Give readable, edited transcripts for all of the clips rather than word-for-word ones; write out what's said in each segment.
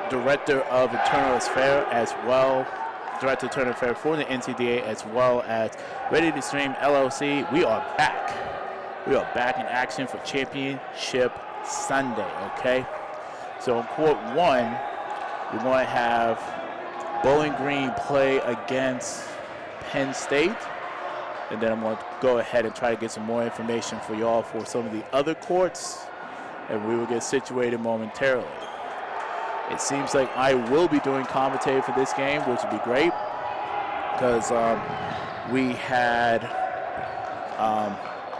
Director of Internal Affairs as well, Director of Internal Affairs for the NCDA, as well as Ready to Stream LLC. We are back. We are back in action for Championship Sunday, okay? So in Court 1, we're going to have Bowling Green play against Penn State. And then I'm going to go ahead and try to get some more information for y'all for some of the other courts. And we will get situated momentarily. It seems like I will be doing commentary for this game, which would be great. Because we had,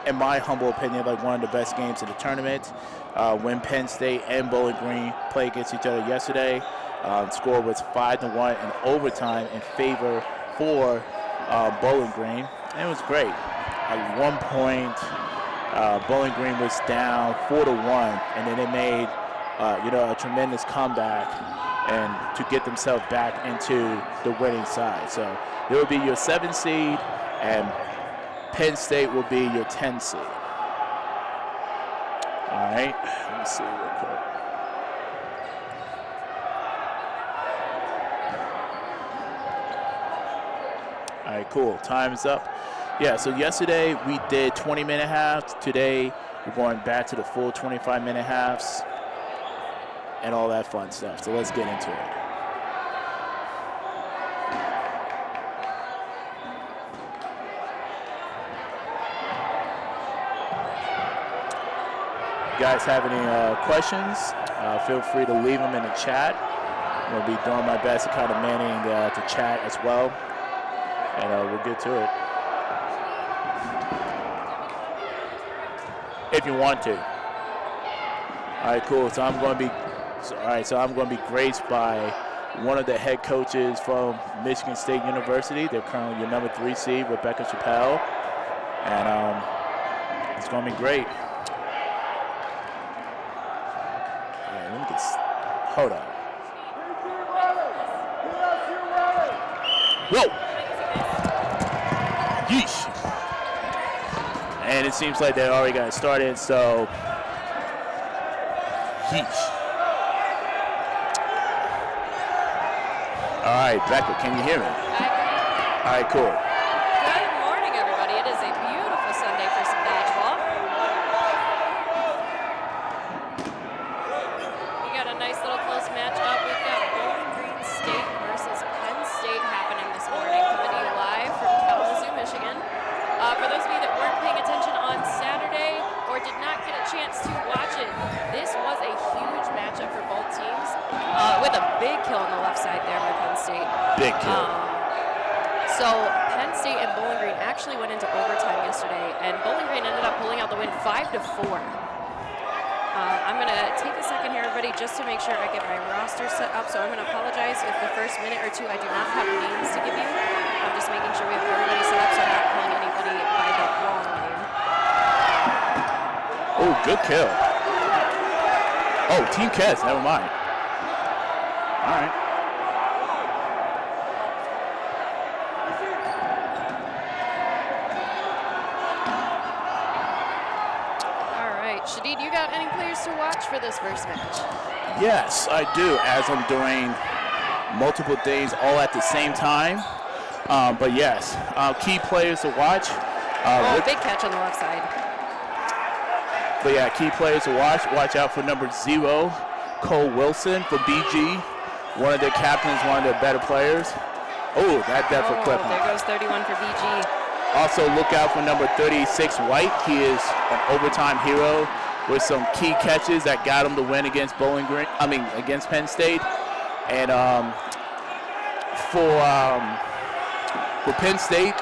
in my humble opinion, like one of the best games of the tournament. When Penn State and Bowling Green played against each other yesterday. The score was 5-1 in overtime in favor for Bowling Green. And it was great. At one point, Bowling Green was down 4-1, and then they made, a tremendous comeback and to get themselves back into the winning side. So there will be your 7 seed, and Penn State will be your 10 seed. All right, let me see real quick. All right, cool. Time is up. Yeah, so yesterday we did 20-minute halves. Today we're going back to the full 25-minute halves and all that fun stuff. So let's get into it. If you guys have any questions, feel free to leave them in the chat. I'm going to be doing my best to kind of manning the chat as well. And we'll get to it. If you want to. All right, cool. So I'm going to be graced by one of the head coaches from Michigan State University. They're currently your number 3 seed, Rebecca Chappelle, and it's going to be great. All right, let me get. Hold on. Whoa. Yeesh. And it seems like they already got started, so yeesh. All right, Becca, can you hear me? All right, cool. Good morning, everybody. It is a beautiful Sunday for some dodgeball. We got a nice little close matchup. We've got Bowling Green State versus Penn State happening this morning, coming to you live from Kalamazoo, Michigan. For those of you that weren't paying attention on Saturday or did not get a chance to watch it, this was a huge matchup for both teams with a big kill on the left side there by Penn State. Big kill. So Penn State and Bowling Green actually went into overtime yesterday, and Bowling Green ended up pulling out the win 5-4. I'm going to take a second here, everybody, just to make sure I get my roster set up. So I'm going to apologize if the first minute or two I do not have names to give you. I'm just making sure we have everybody set up so I'm not calling anybody by the wrong name. Oh, good kill. Oh, Team Kez, never mind. All right. Shadid, you got any players to watch for this first match? Yes, I do, as I'm doing multiple things all at the same time. But yes, key players to watch. Big catch on the left side. But yeah, key players to watch. Watch out for number 0, Cole Wilson for BG. One of their captains, one of their better players. Oh, that definitely clipped him. There goes 31 for BG. Also, look out for number 36, White. He is an overtime hero with some key catches that got him the win against against Penn State. And for Penn State,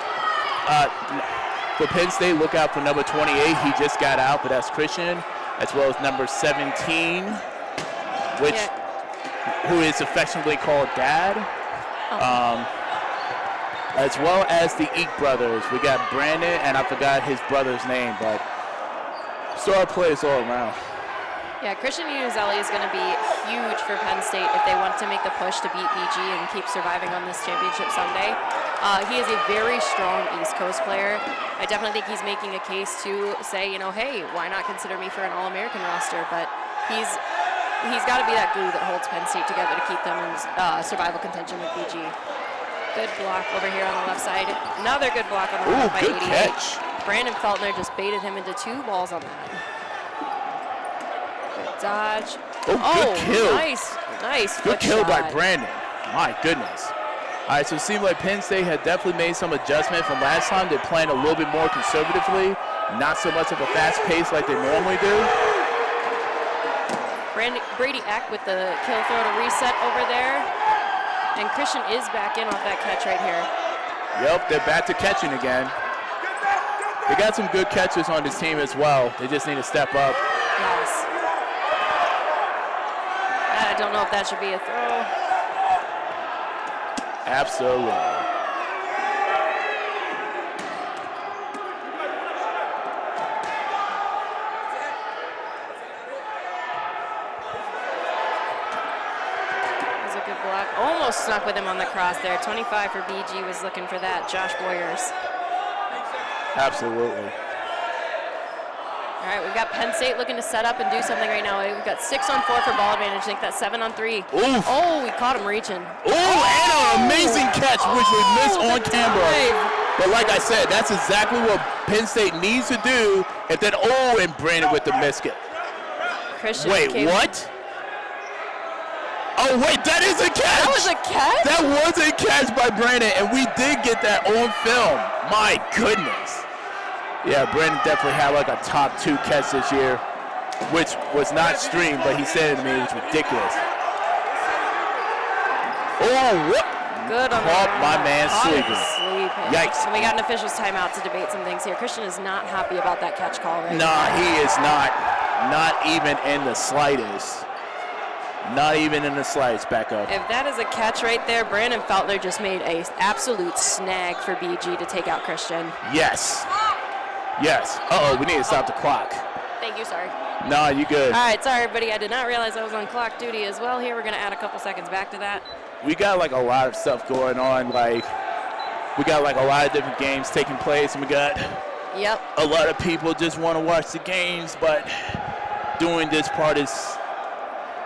look out for number 28. He just got out, but that's Christian, as well as number 17, who is affectionately called Dad. As well as the Eek brothers. We got Brandon, and I forgot his brother's name, but star players all around. Yeah, Christian Uzelli is going to be huge for Penn State if they want to make the push to beat BG and keep surviving on this championship Sunday. He is a very strong East Coast player. I definitely think he's making a case to say, hey, why not consider me for an All-American roster? But he's he's got to be that glue that holds Penn State together to keep them in survival contention with BG. Good block over here on the left side. Another good block on the right by 88. Good catch. Brandon Feltner just baited him into 2 balls on that. Good dodge. Good kill. Nice Good kill shot. by Brandon. My goodness. All right, so it seemed like Penn State had definitely made some adjustment from last time. They're playing a little bit more conservatively, not so much of a fast pace like they normally do. Brady Eck with the kill throw to reset over there. And Christian is back in off that catch right here. Yep, they're back to catching again. They got some good catches on this team as well. They just need to step up. Yes. I don't know if that should be a throw. Absolutely. That's a good block. Almost snuck with him on the cross there. 25 for BG was looking for that. Josh Boyers. Absolutely. All right, we've got Penn State looking to set up and do something right now. We've got 6 on 4 for ball advantage. I think that's 7 on 3. Oof. Oh, we caught him reaching. And an amazing catch, which we missed on camera. But like I said, that's exactly what Penn State needs to do. And then, and Brandon with the missed it. Christian Wait, what? Oh, wait, that is a catch. That was a catch? That was a catch by Brandon, and we did get that on film. My goodness. Yeah, Brandon definitely had like a top 2 catch this year, which was not streamed, but he said it to me, it was ridiculous. What? Good on Caught my man sleeping. Yikes. And we got an official's timeout to debate some things here. Christian is not happy about that catch call right now. Nah, he is not. Not even in the slightest. Not even in the slightest, back up. If that is a catch right there, Brandon Feltner just made an absolute snag for BG to take out Christian. Yes. Yes. We need to stop the clock. Thank you, sorry. No, you good. All right, sorry, everybody. I did not realize I was on clock duty as well here. We're going to add a couple seconds back to that. We got like a lot of stuff going on. Like, we got like a lot of different games taking place, and we got a lot of people just want to watch the games, but doing this part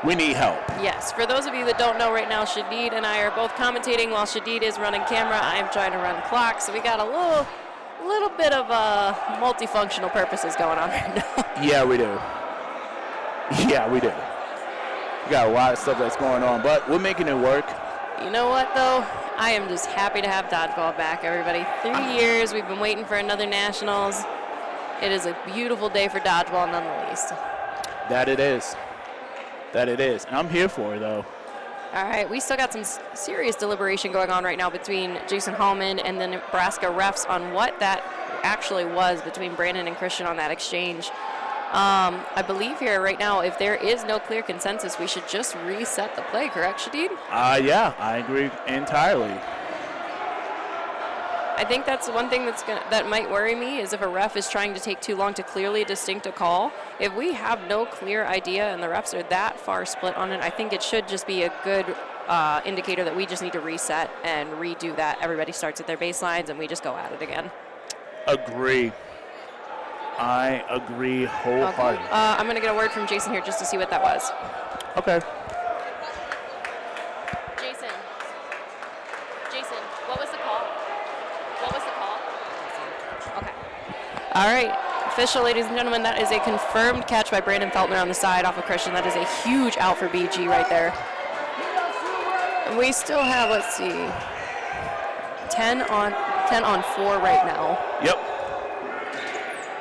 we need help. Yes, for those of you that don't know right now, Shadid and I are both commentating while Shadid is running camera. I am trying to run clock, so we got a little bit of multifunctional purposes going on right now. Yeah, we do. Yeah, we do. We got a lot of stuff that's going on, but we're making it work. You know what, though? I am just happy to have Dodgeball back, everybody. 3 years, we've been waiting for another Nationals. It is a beautiful day for Dodgeball, none the least. That it is. That it is. And I'm here for it, though. All right, we still got some serious deliberation going on right now between Jason Hallman and the Nebraska refs on what that actually was between Brandon and Christian on that exchange. I believe here right now, if there is no clear consensus, we should just reset the play, correct, Shadid? Yeah, I agree entirely. I think that's one thing that might worry me is if a ref is trying to take too long to clearly distinct a call. If we have no clear idea and the refs are that far split on it, I think it should just be a good indicator that we just need to reset and redo that. Everybody starts at their baselines and we just go at it again. Agree. I agree wholeheartedly. Okay. I'm going to get a word from Jason here just to see what that was. Okay. Jason, what was the call? Okay. All right. Official, ladies and gentlemen, that is a confirmed catch by Brandon Feltner on the side off of Christian. That is a huge out for BG right there. And we still have, let's see, 10 on 4 right now. Yep.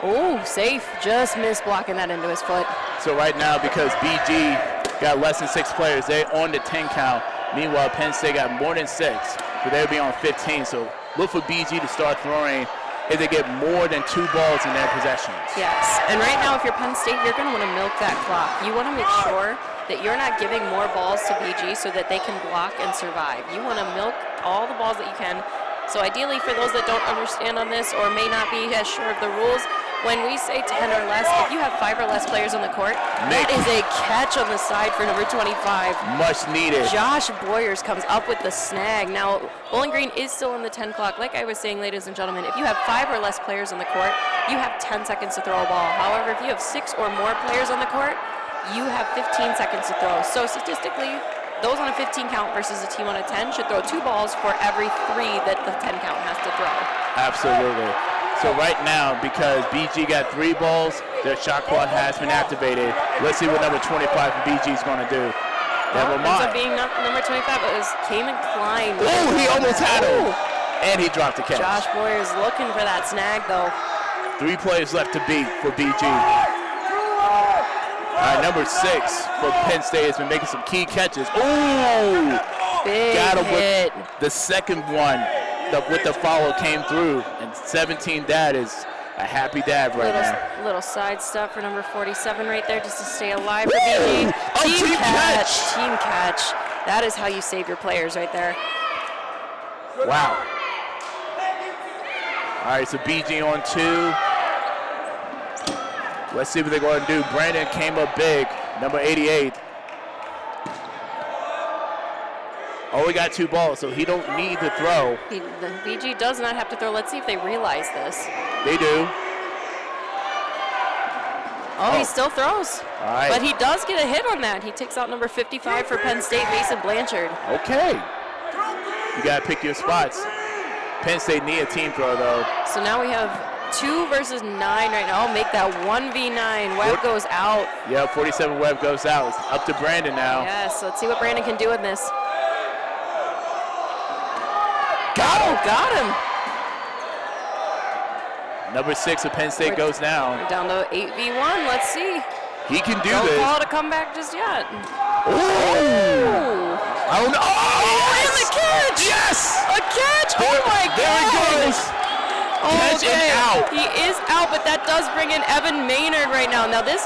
Oh, safe. Just missed blocking that into his foot. So right now, because BG got less than 6 players, they're on the 10 count. Meanwhile, Penn State got more than 6, so they'll be on 15. So look for BG to start throwing if they get more than 2 balls in their possessions. Yes, and right now if you're Penn State, you're going to want to milk that clock. You want to make sure that you're not giving more balls to BG so that they can block and survive. You want to milk all the balls that you can. So ideally, for those that don't understand on this or may not be as sure of the rules, when we say 10 or less, if you have 5 or less players on the court, that is a catch on the side for number 25. Much needed. Josh Boyers comes up with the snag. Now, Bowling Green is still on the 10 clock. Like I was saying, ladies and gentlemen, if you have 5 or less players on the court, you have 10 seconds to throw a ball. However, if you have 6 or more players on the court, you have 15 seconds to throw. So statistically, those on a 15 count versus a team on a 10 should throw 2 balls for every 3 that the 10 count has to throw. Absolutely. So right now, because BG got 3 balls, their shot clock has been activated. Let's see what number 25 from BG is going to do. Never mind. Ends up being number 25, but it was Cayman Klein. Oh, he almost had him. And he dropped the catch. Josh Boyer's looking for that snag, though. 3 plays left to beat for BG. All right, number 6 for Penn State has been making some key catches. Oh! Big got him hit. with the second one. With the follow came through. And 17 dad is a happy dad right now. Little side step for number 47 right there just to stay alive for BG. Team catch. Team catch. That is how you save your players right there. Wow. All right, so BG on 2. Let's see what they're going to do. Brandon came up big, number 88. Oh, he got 2 balls, so he don't need to throw. The BG does not have to throw. Let's see if they realize this. They do. Oh, he still throws. All right. But he does get a hit on that. He takes out number 55 for Penn State, Mason Blanchard. Okay. You got to pick your spots. Penn State need a team throw, though. So now we have 2 versus 9 right now. I'll make that 1v9. Webb goes out. Yeah, 47 Webb goes out. It's up to Brandon now. Yes, let's see what Brandon can do in this. Got him. Number 6 of Penn State goes now. We're down to 8v1. Let's see. He can do Don't this. Don't call it a comeback just yet. Oh! Oh, no. And the catch! Yes! A catch! Oh my God! There he goes. Catch and out. He is out, but that does bring in Evan Maynard right now. Now this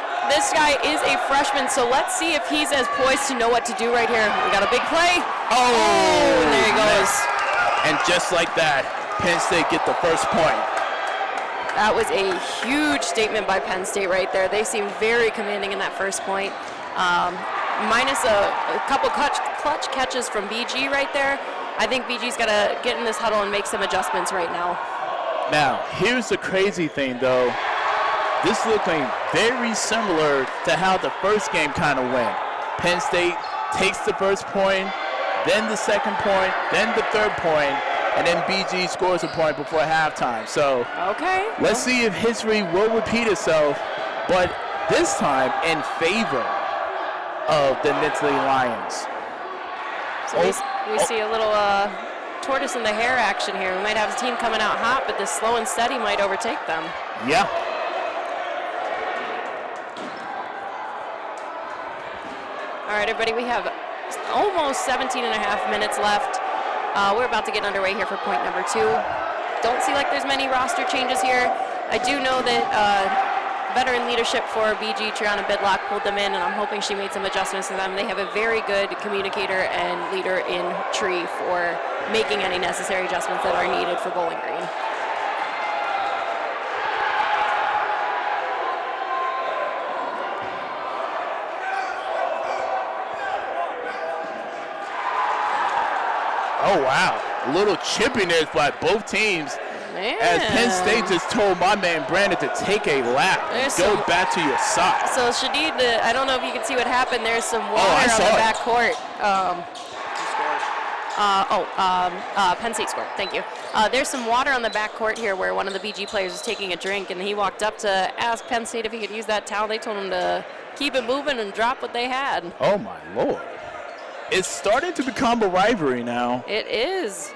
guy is a freshman, so let's see if he's as poised to know what to do right here. We got a big play. Oh, and there he goes. And just like that, Penn State get the first point. That was a huge statement by Penn State right there. They seemed very commanding in that first point. Minus a couple clutch catches from BG right there. I think BG's got to get in this huddle and make some adjustments right now. Now, here's the crazy thing, though. This looking very similar to how the first game kind of went. Penn State takes the first point, then the second point, then the third point, and then BG scores a point before halftime. So okay, let's see if history will repeat itself, but this time in favor of the Nittany Lions. So we see a little tortoise in the hare action here. We might have a team coming out hot, but this slow and steady might overtake them. Yeah. All right, everybody, we have almost 17 and a half minutes left. We're about to get underway here for point number 2. Don't see like there's many roster changes here. I do know that veteran leadership for BG, Triana Bidlock, pulled them in, and I'm hoping she made some adjustments to them. They have a very good communicator and leader in Tree for making any necessary adjustments that are needed for Bowling Green. Oh, wow. A little chippiness by both teams. Man. As Penn State just told my man Brandon to take a lap. Go back to your side. So Shadid, I don't know if you can see what happened. There's some water on the back court. Penn State scored. Thank you. There's some water on the back court here where one of the BG players was taking a drink, and he walked up to ask Penn State if he could use that towel. They told him to keep it moving and drop what they had. Oh, my Lord. It's starting to become a rivalry now. It is.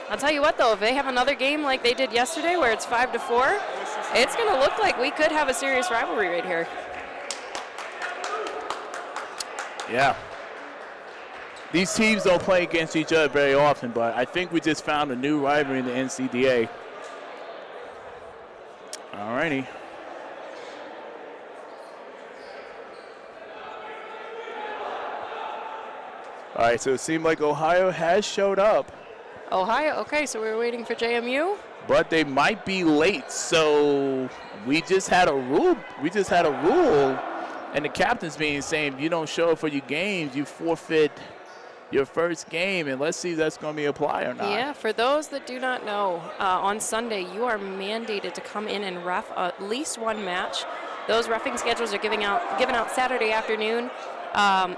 I'll tell you what, though, if they have another game like they did yesterday where it's 5-4, it's going to look like we could have a serious rivalry right here. Yeah. These teams don't play against each other very often, but I think we just found a new rivalry in the NCDA. All righty. All right, so it seemed like Ohio has showed up. Ohio, okay, so we were waiting for JMU. But they might be late, so we just had a rule. And the captain's being saying, if you don't show up for your games, you forfeit your first game, and let's see if that's going to be applied or not. Yeah, for those that do not know, on Sunday you are mandated to come in and ref at least one match. Those roughing schedules are given out Saturday afternoon.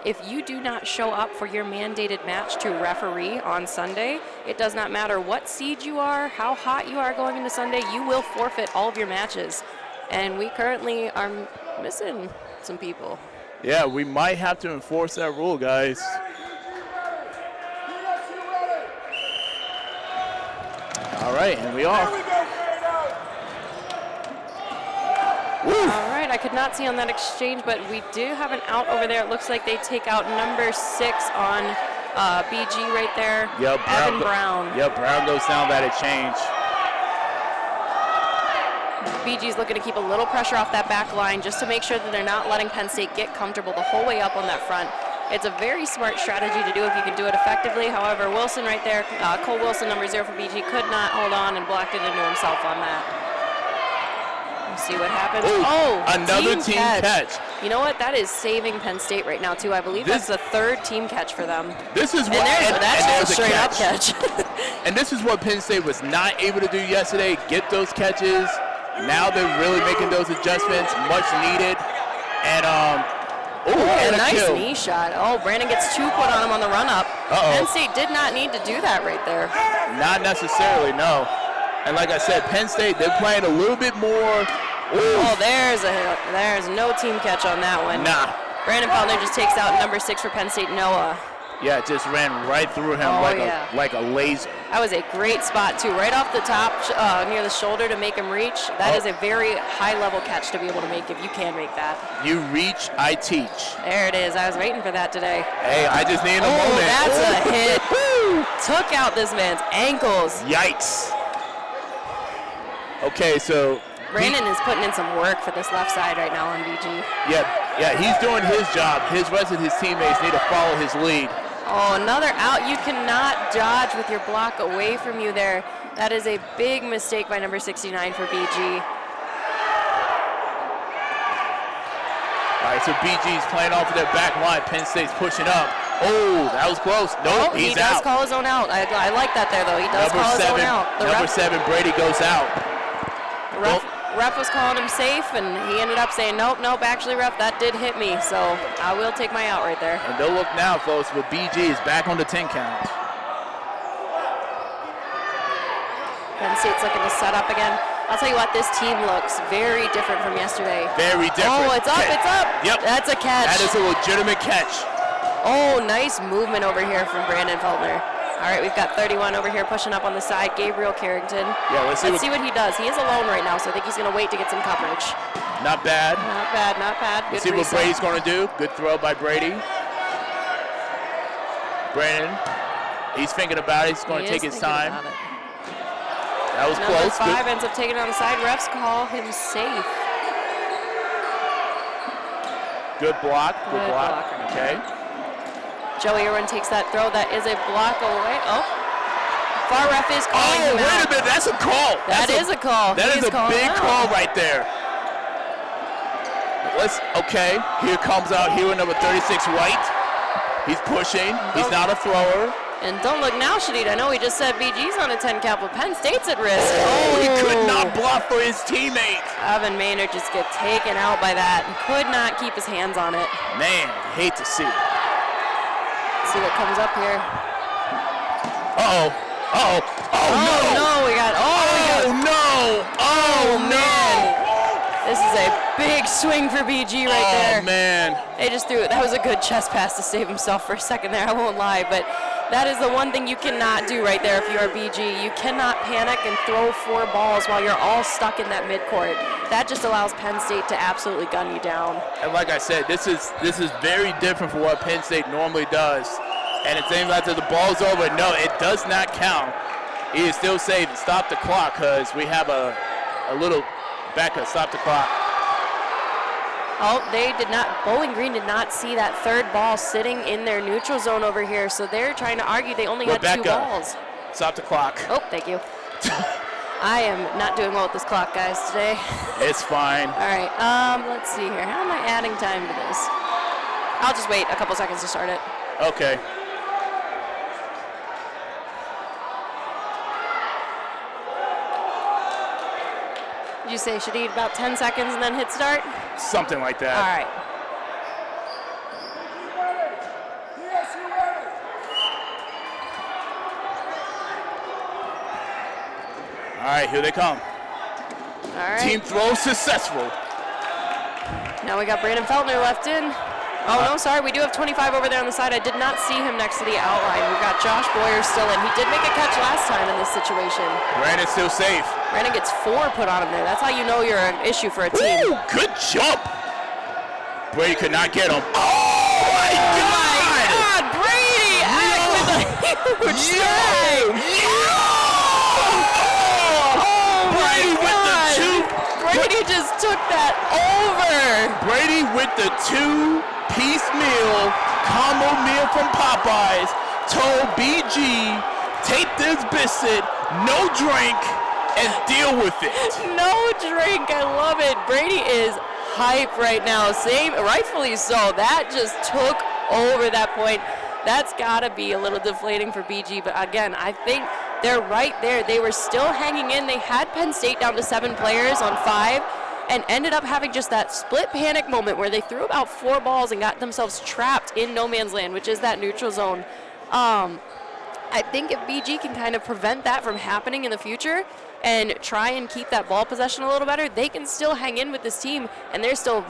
If you do not show up for your mandated match to referee on Sunday, it does not matter what seed you are, how hot you are going into Sunday, you will forfeit all of your matches. And we currently are missing some people. Yeah, we might have to enforce that rule, guys. All right, and we are. All right, I could not see on that exchange, but we do have an out over there. It looks like they take out number 6 on BG right there. Yep, Evan Brown. Yep, Brown goes down that exchange. BG's looking to keep a little pressure off that back line just to make sure that they're not letting Penn State get comfortable the whole way up on that front. It's a very smart strategy to do if you can do it effectively. However, Wilson right there, Cole Wilson, number 0 for BG, could not hold on and blocked it into himself on that. We'll see what happens. Oh, another team catch. You know what? That is saving Penn State right now, too. I believe that's the 3rd team catch for them. This is what, that's a straight up catch. And this is what Penn State was not able to do yesterday, get those catches. Now they're really making those adjustments, much needed. And and a nice kill. Knee shot. Oh, Brandon gets 2 put on him on the run up. Penn State did not need to do that right there. Not necessarily, no. And like I said, Penn State, they're playing a little bit more. Oh, there's no team catch on that one. Nah. Brandon Faulkner just takes out number 6 for Penn State, Noah. Yeah, just ran right through him like a laser. That was a great spot, too. Right off the top, near the shoulder to make him reach. That is a very high-level catch to be able to make if you can make that. You reach, I teach. There it is. I was waiting for that today. Hey, I just need a moment. That's a hit. Took out this man's ankles. Yikes. Okay, so Brandon is putting in some work for this left side right now on BG. Yeah, he's doing his job. His rest of his teammates need to follow his lead. Oh, another out. You cannot dodge with your block away from you there. That is a big mistake by number 69 for BG. All right, so BG's playing off of their back line. Penn State's pushing up. Oh, that was close. Nope, he's out. He does call his own out. I like that there, though. He does call his own out. Number 7, Brady goes out. Ref was calling him safe, and he ended up saying, nope, actually, ref, that did hit me, so I will take my out right there. And don't look now, folks, but BG is back on the 10 count. Penn State's looking to set up again. I'll tell you what, this team looks very different from yesterday. Very different. Oh, it's up, it's up. Yep. That's a catch. That is a legitimate catch. Oh, nice movement over here from Brandon Faulkner. All right, we've got 31 over here pushing up on the side. Gabriel Carrington. Yeah, let's see what he does. He is alone right now, so I think he's going to wait to get some coverage. Not bad. Not bad. Let's see what Brady's going to do. Good throw by Brady. Brandon, he's thinking about it. He's going to take his time. That was close. Number 5 ends up taking it on the side. Refs call him safe. Good block. Good block. Okay. Joey Irwin takes that throw. That is a block away. Oh, far ref is calling him out. Wait a minute. That's a call. That is a call. That is a big call right there. Okay. Here comes out hero number 36, White. He's pushing. He's not a thrower. And don't look now, Shadid. I know we just said BG's on a 10 count, but Penn State's at risk. Oh, he could not block for his teammate. Evan Maynard just get taken out by that and could not keep his hands on it. Man, hate to see it. See what comes up here. Oh no! This is a big swing for BG right there. Oh man! They just threw it. That was a good chest pass to save himself for a second there. I won't lie, but that is the one thing you cannot do right there if you're BG. You cannot panic and throw 4 balls while you're all stuck in that midcourt. That just allows Penn State to absolutely gun you down. And like I said, this is very different from what Penn State normally does. And it seems like the ball's over. No, it does not count. He is still safe. Stop the clock because we have a little backup. Stop the clock. Oh, they did not. Bowling Green did not see that 3rd ball sitting in their neutral zone over here, so they're trying to argue they only had 2 balls. Stop the clock. Oh, thank you. I am not doing well with this clock, guys, today. It's fine. All right, let's see here. How am I adding time to this? I'll just wait a couple seconds to start it. Okay. Did you you say? Should he about 10 seconds and then hit start? Something like that. All right. All right, here they come. All right. Team throw successful. Now we got Brandon Feltner left in. Oh, no, sorry. We do have 25 over there on the side. I did not see him next to the outline. We've got Josh Boyer still in. He did make a catch last time in this situation. Brandon's still safe. Brandon gets 4 put on him there. That's how you know you're an issue for a team. Woo, good jump. Brady could not get him. Oh, my God. Brady with a huge strike. Brady with the 2. Brady just took that over. Brady with the 2-piece meal, combo meal from Popeyes, told BG, take this biscuit, no drink, and deal with it. No drink, I love it. Brady is hype right now, rightfully so. That just took over that point. That's gotta be a little deflating for BG, but again, I think they're right there. They were still hanging in. They had Penn State down to 7 players on 5 and ended up having just that split panic moment where they threw about 4 balls and got themselves trapped in no man's land, which is that neutral zone. I think if BG can kind of prevent that from happening in the future and try and keep that ball possession a little better, they can still hang in with this team, and there's still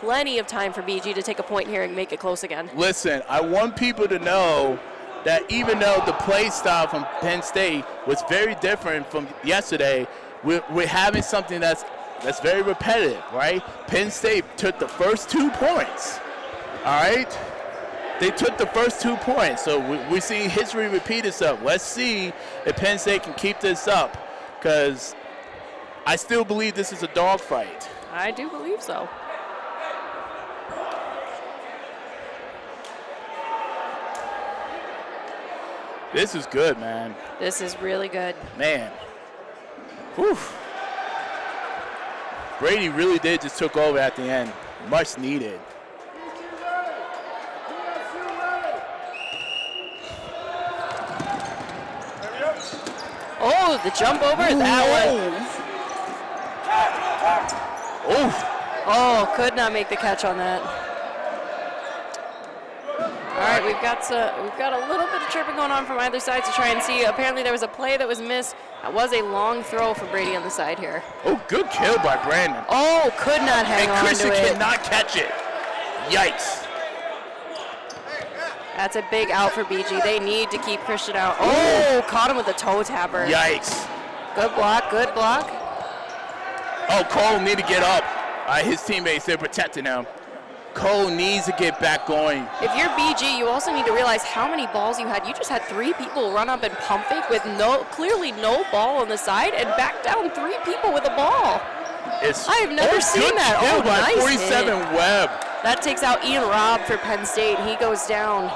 plenty of time for BG to take a point here and make it close again. Listen, I want people to know that even though the play style from Penn State was very different from yesterday, we're having something that's very repetitive, right? Penn State took the first 2 points, all right? They took the first 2 points, so we're seeing history repeat itself. Let's see if Penn State can keep this up, because I still believe this is a dogfight. I do believe so. This is good, man. This is really good. Man. Whew. Brady really did just took over at the end. Much needed. Oh, the jump over, that one. Oh, could not make the catch on that. All right, we've got a little bit of chirping going on from either side to try and see. Apparently there was a play that was missed. That was a long throw for Brady on the side here. Oh, good kill by Brandon. Oh, could not hang on to it. And Christian cannot catch it. Yikes. That's a big out for BG. They need to keep Christian out. Oh, caught him with a toe tapper. Yikes. Good block, good block. Oh, Cole need to get up. His teammates, they're protecting him. Cole needs to get back going. If you're BG, you also need to realize how many balls you had. You just had 3 people run up and pump fake with clearly no ball on the side and back down 3 people with a ball. I have never seen that. Oh, nice 47 hit. Webb. That takes out Ian Robb for Penn State. He goes down.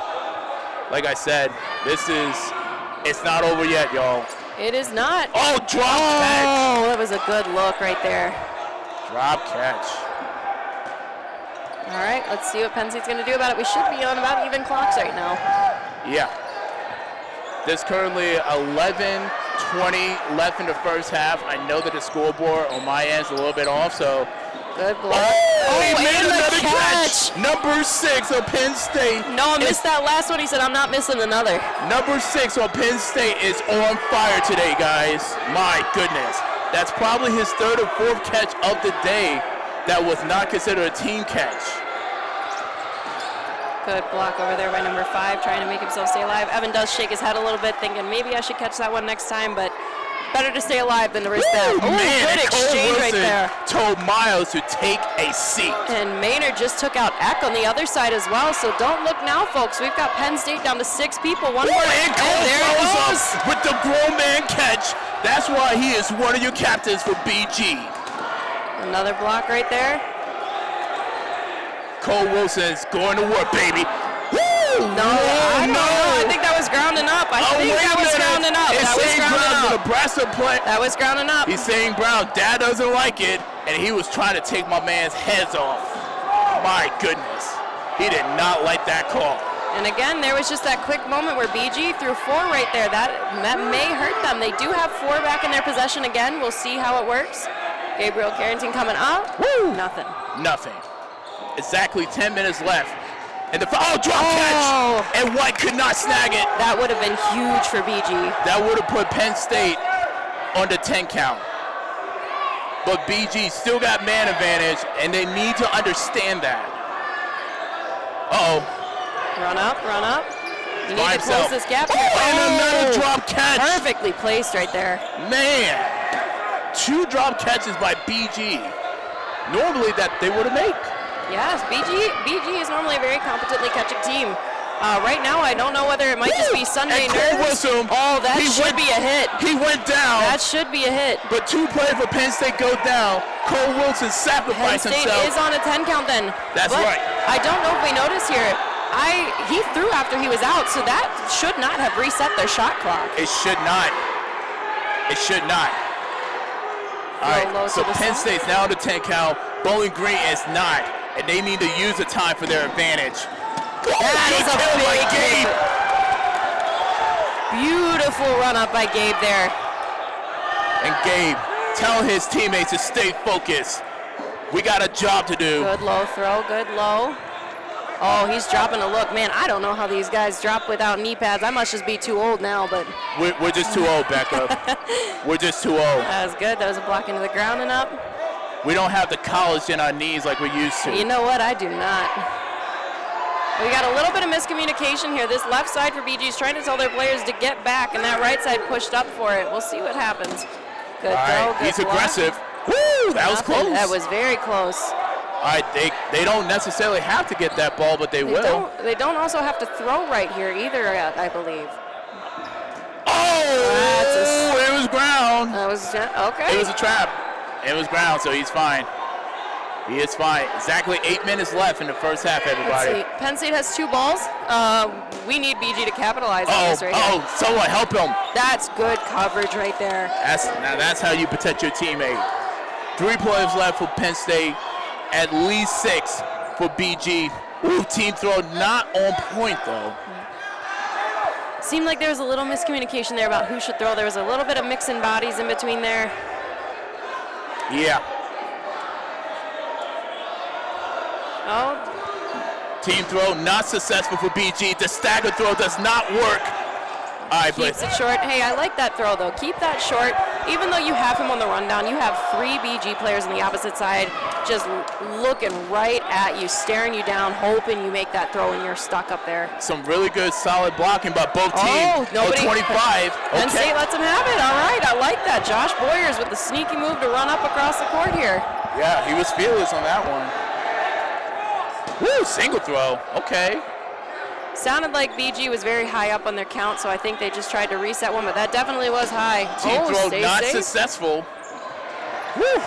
Like I said, it's not over yet, y'all. It is not. Oh, drop catch. Oh, that was a good look right there. Drop catch. All right, let's see what Penn State's going to do about it. We should be on about even clocks right now. Yeah. There's currently 11:20 left in the first half. I know that the scoreboard on my end is a little bit off, so. Good block. He made another catch. Number 6 of Penn State. No, I missed that last one. He said, I'm not missing another. Number 6 on Penn State is on fire today, guys. My goodness. That's probably his 3rd or 4th catch of the day that was not considered a team catch. Good block over there by number 5, trying to make himself stay alive. Evan does shake his head a little bit, thinking maybe I should catch that one next time, but better to stay alive than to risk that. Oh, good exchange right there. Told Miles to take a seat. And Maynard just took out Eck on the other side as well, so don't look now, folks. We've got Penn State down to 6 people. One more, and there it goes. With the grown man catch. That's why he is one of your captains for BG. Another block right there. Cole Wilson's going to work, baby. Woo! No, I think that was grounding up. That was grounding up. That was grounding up. He's saying Brown. Dad doesn't like it, and he was trying to take my man's heads off. My goodness. He did not like that call. And again, there was just that quick moment where BG threw 4 right there. That may hurt them. They do have 4 back in their possession again. We'll see how it works. Gabriel Carrington coming up. Woo! Nothing. Nothing. Exactly 10 minutes left. And the drop catch! And White could not snag it. That would have been huge for BG. That would have put Penn State on the 10 count. But BG still got man advantage, and they need to understand that. Uh-oh. Run up, run up. You need By to close himself. this gap Oh, here. and another drop catch. Perfectly placed right there. Man, 2 drop catches by BG. Normally that they would have made. Yes, BG is normally a very competently catching team. Right now, I don't know whether it might just be Sunday nerves. Oh, that should be a hit. He went down. That should be a hit. But 2 players for Penn State go down. Cole Wilson sacrificed Penn State himself. is on a 10 count then. That's but right. I don't know if we noticed here. He threw after he was out, so that should not have reset their shot clock. It should not. It should not. All right, so Penn State's now on the 10 count. Bowling Green is not, and they need to use the time for their advantage. That is a big hit. Beautiful run up by Gabe there. And Gabe telling his teammates to stay focused. We got a job to do. Good low throw, good low. Oh, he's dropping a look. Man, I don't know how these guys drop without knee pads. I must just be too old now, but. We're just too old, Becca. We're just too old. That was good. That was a block into the ground and up. We don't have the college in our knees like we used to. You know what? I do not. We got a little bit of miscommunication here. This left side for BG is trying to tell their players to get back, and that right side pushed up for it. We'll see what happens. Good throw, good he's block. aggressive. Woo! That was close. That was very close. All right, they don't necessarily have to get that ball, but they will. They don't also have to throw right here either, I believe. Oh! It was ground. That was okay. It was a trap. It was ground, so he's fine. He is fine. Exactly 8 minutes left in the first half, everybody. Let's see. Penn State has 2 balls. We need BG to capitalize on this right here. Someone help him. That's good coverage right there. That's how you protect your teammate. 3 players left for Penn State. At least 6 for BG. Ooh, team throw not on point, though. Seemed like there was a little miscommunication there about who should throw. There was a little bit of mixing bodies in between there. Yeah. Oh. Team throw not successful for BG. The stagger throw does not work. All right, keeps it short. Hey, I like that throw, though. Keep that short. Even though you have him on the rundown, you have 3 BG players on the opposite side just looking right at you, staring you down, hoping you make that throw and you're stuck up there. Some really good, solid blocking by both teams. Nobody. 25. Penn State lets him have it. All right, I like that. Josh Boyers with the sneaky move to run up across the court here. Yeah, he was fearless on that one. Woo, single throw. Okay. Sounded like BG was very high up on their count, so I think they just tried to reset one, but that definitely was high. Team throw not successful. Woo.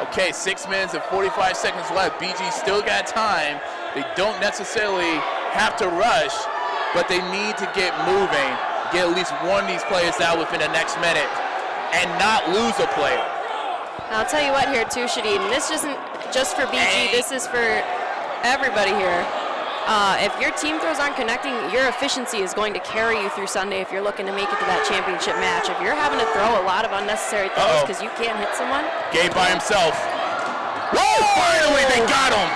Okay, 6 minutes and 45 seconds left. BG still got time. They don't necessarily have to rush, but they need to get moving, get at least one of these players out within the next minute, and not lose a player. I'll tell you what here too, Shadid, and this isn't just for BG, this is for everybody here. If your team throws aren't connecting, your efficiency is going to carry you through Sunday if you're looking to make it to that championship match. If you're having to throw a lot of unnecessary throws because you can't hit someone. Gabe by himself. Whoa! Finally, they got him.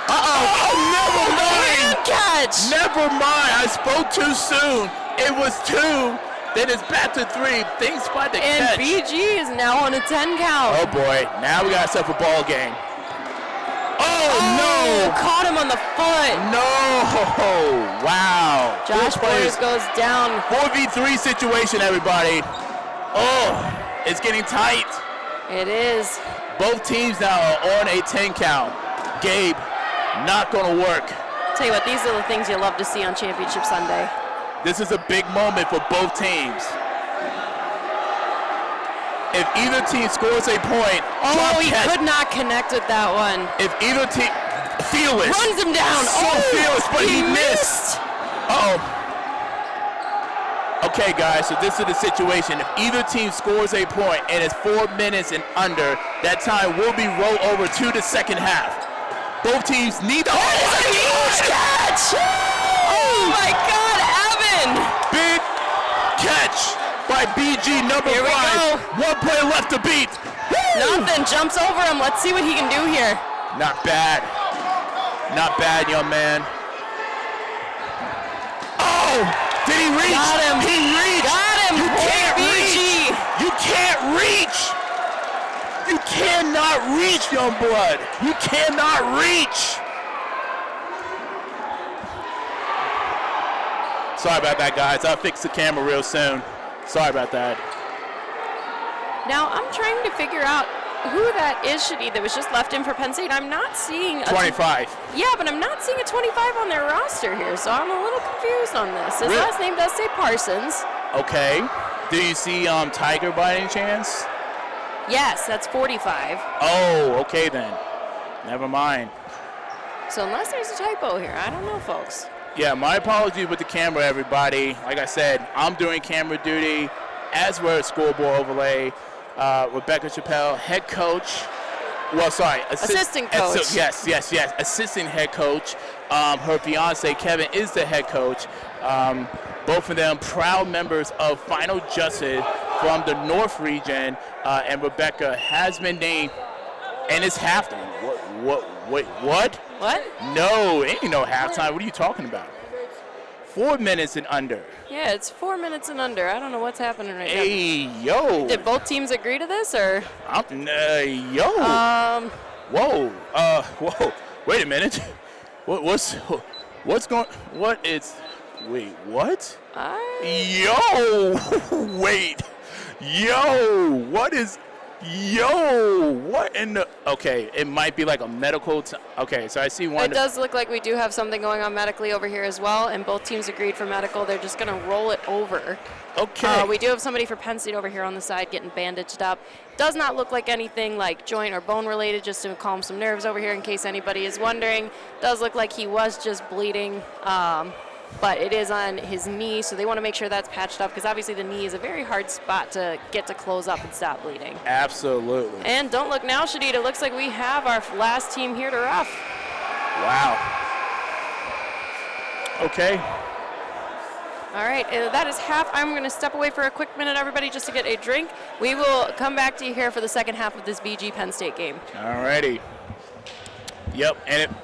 Oh, never mind. Catch. Never mind. I spoke too soon. It was 2. Then it's back to 3. Things by the catch. And BG is now on a 10 count. Oh boy. Now we got ourselves a ball game. Oh, no! Caught him on the foot. No! Wow. Josh Boyers goes down. 4v3 situation, everybody. Oh, it's getting tight. It is. Both teams now are on a 10 count. Gabe, not going to work. Tell you what, these are the things you love to see on Championship Sunday. This is a big moment for both teams. If either team scores a point, he could not connect with that one. If either team, fearless. Runs him down. So fearless, but he missed. Okay, guys, so this is the situation. If either team scores a point and it's 4 minutes and under, that time will be rolled over to the second half. Both teams need to. That is a huge catch! Oh my God, Evan! Big catch by BG number 5. 1 play left to beat. Woo! Nothing. Jumps over him. Let's see what he can do here. Not bad. Not bad, young man. Oh! Did he reach? Got him. He reached. Got him. You can't BG. reach. You can't reach. You cannot reach, young blood. You cannot reach. Sorry about that, guys. I'll fix the camera real soon. Sorry about that. Now, I'm trying to figure out who that is, Shadi, that was just left in for Penn State. I'm not seeing a 25. Yeah, but I'm not seeing a 25 on their roster here, so I'm a little confused on this. His Really? last name does say Parsons. Okay. Do you see Tiger by any chance? Yes, that's 45. Oh, okay then. Never mind. So unless there's a typo here, I don't know, folks. Yeah, my apologies with the camera, everybody. Like I said, I'm doing camera duty as we're at scoreboard overlay. Rebecca Chappelle, head coach. Well, sorry, assistant coach. Yes, assistant head coach. Her fiance Kevin is the head coach. Both of them proud members of Final Justice from the North region, and Rebecca has been named. And it's halftime. Wait, what? What? No, ain't no halftime. What are you talking about? 4 minutes and under. Yeah, it's 4 minutes and under. I don't know what's happening right now. Hey, yo. Did both teams agree to this, or? Yo. Whoa. Whoa. Wait a minute. What's going? What is? Wait, what? Yo. Wait. Yo. What is? Yo, what in the? Okay, it might be like a medical. Okay, so I see one. It does look like we do have something going on medically over here as well, and both teams agreed for medical. They're just going to roll it over. Okay. We do have somebody for Penn State over here on the side getting bandaged up. Does not look like anything like joint or bone related, just to calm some nerves over here in case anybody is wondering. Does look like he was just bleeding. But it is on his knee, so they want to make sure that's patched up because obviously the knee is a very hard spot to get to close up and stop bleeding. Absolutely. And don't look now, Shadid. It looks like we have our last team here to ref. Wow. Okay. All right, that is half. I'm going to step away for a quick minute, everybody, just to get a drink. We will come back to you here for the second half of this BG Penn State game. All righty. Yep, and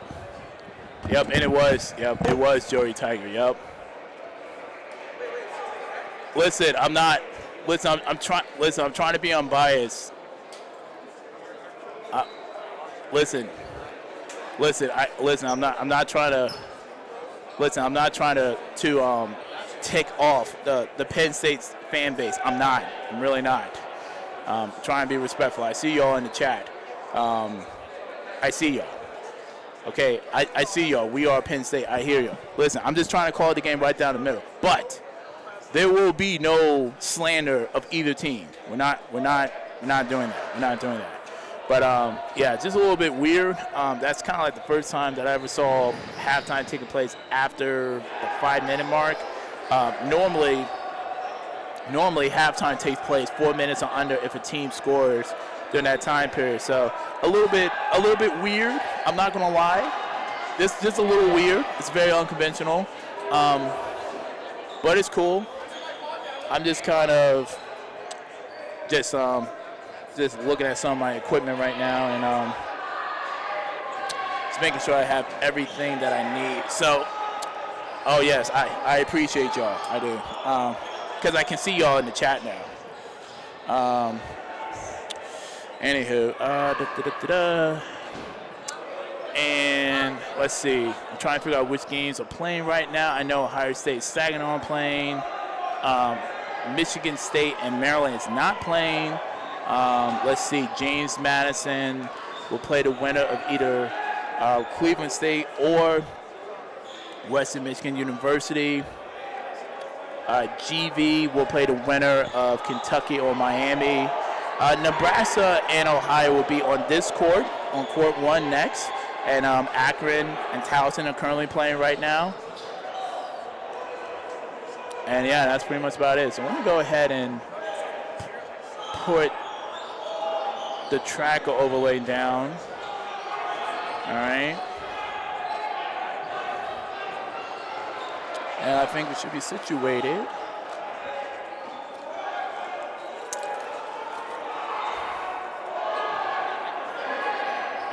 it was Joey Tiger. Yep. Listen, I'm trying to be unbiased. I'm not trying to tick off the Penn State's fan base. I'm really not. Trying to be respectful. I see y'all in the chat. I see y'all. Okay, I see y'all. We are Penn State. I hear you. Listen, I'm just trying to call the game right down the middle. But there will be no slander of either team. We're not doing that. We're not doing that. But yeah, just a little bit weird. That's kind of like the first time that I ever saw halftime taking place after the 5-minute mark. Normally halftime takes place 4 minutes or under if a team scores during that time period. So a little bit weird. I'm not gonna lie. This just a little weird. It's very unconventional, but it's cool. I'm just kind of just looking at some of my equipment right now and just making sure I have everything that I need. So, oh yes, I appreciate y'all. I do, because I can see y'all in the chat now. Anywho, and let's see. I'm trying to figure out which games are playing right now. I know Ohio State, Saginaw playing. Michigan State and Maryland is not playing. Let's see. James Madison will play the winner of either Cleveland State or Western Michigan University. GV will play the winner of Kentucky or Miami. Nebraska and Ohio will be on this court, on court 1 next. And Akron and Towson are currently playing right now. And yeah, that's pretty much about it. So I'm going to go ahead and put the tracker overlay down. All right. And I think we should be situated.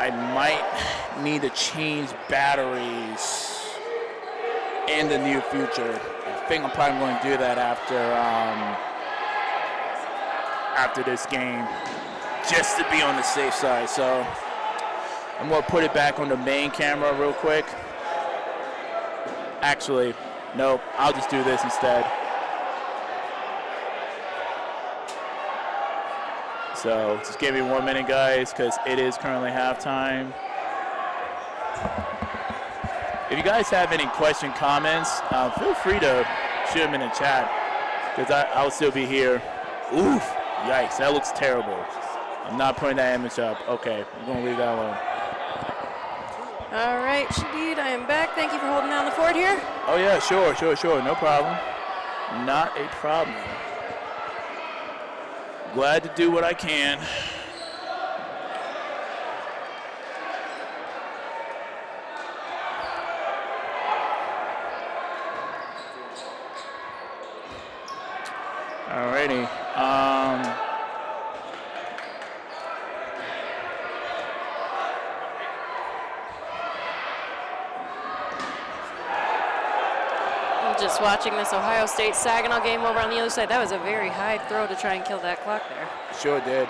I might need to change batteries in the near future. I think I'm probably going to do that after this game, just to be on the safe side. So I'm going to put it back on the main camera real quick. Actually, nope, I'll just do this instead. So just give me 1 minute, guys, because it is currently halftime. If you guys have any question, comments, feel free to shoot them in the chat, because I'll still be here. Oof, yikes, that looks terrible. I'm not putting that image up. Okay, I'm going to leave that alone. All right, Shadid, I am back. Thank you for holding down the fort here. Oh, yeah, sure. No problem. Not a problem. Glad to do what I can. Alrighty. Just watching this Ohio State-Saginaw game over on the other side. That was a very high throw to try and kill that clock there. Sure did.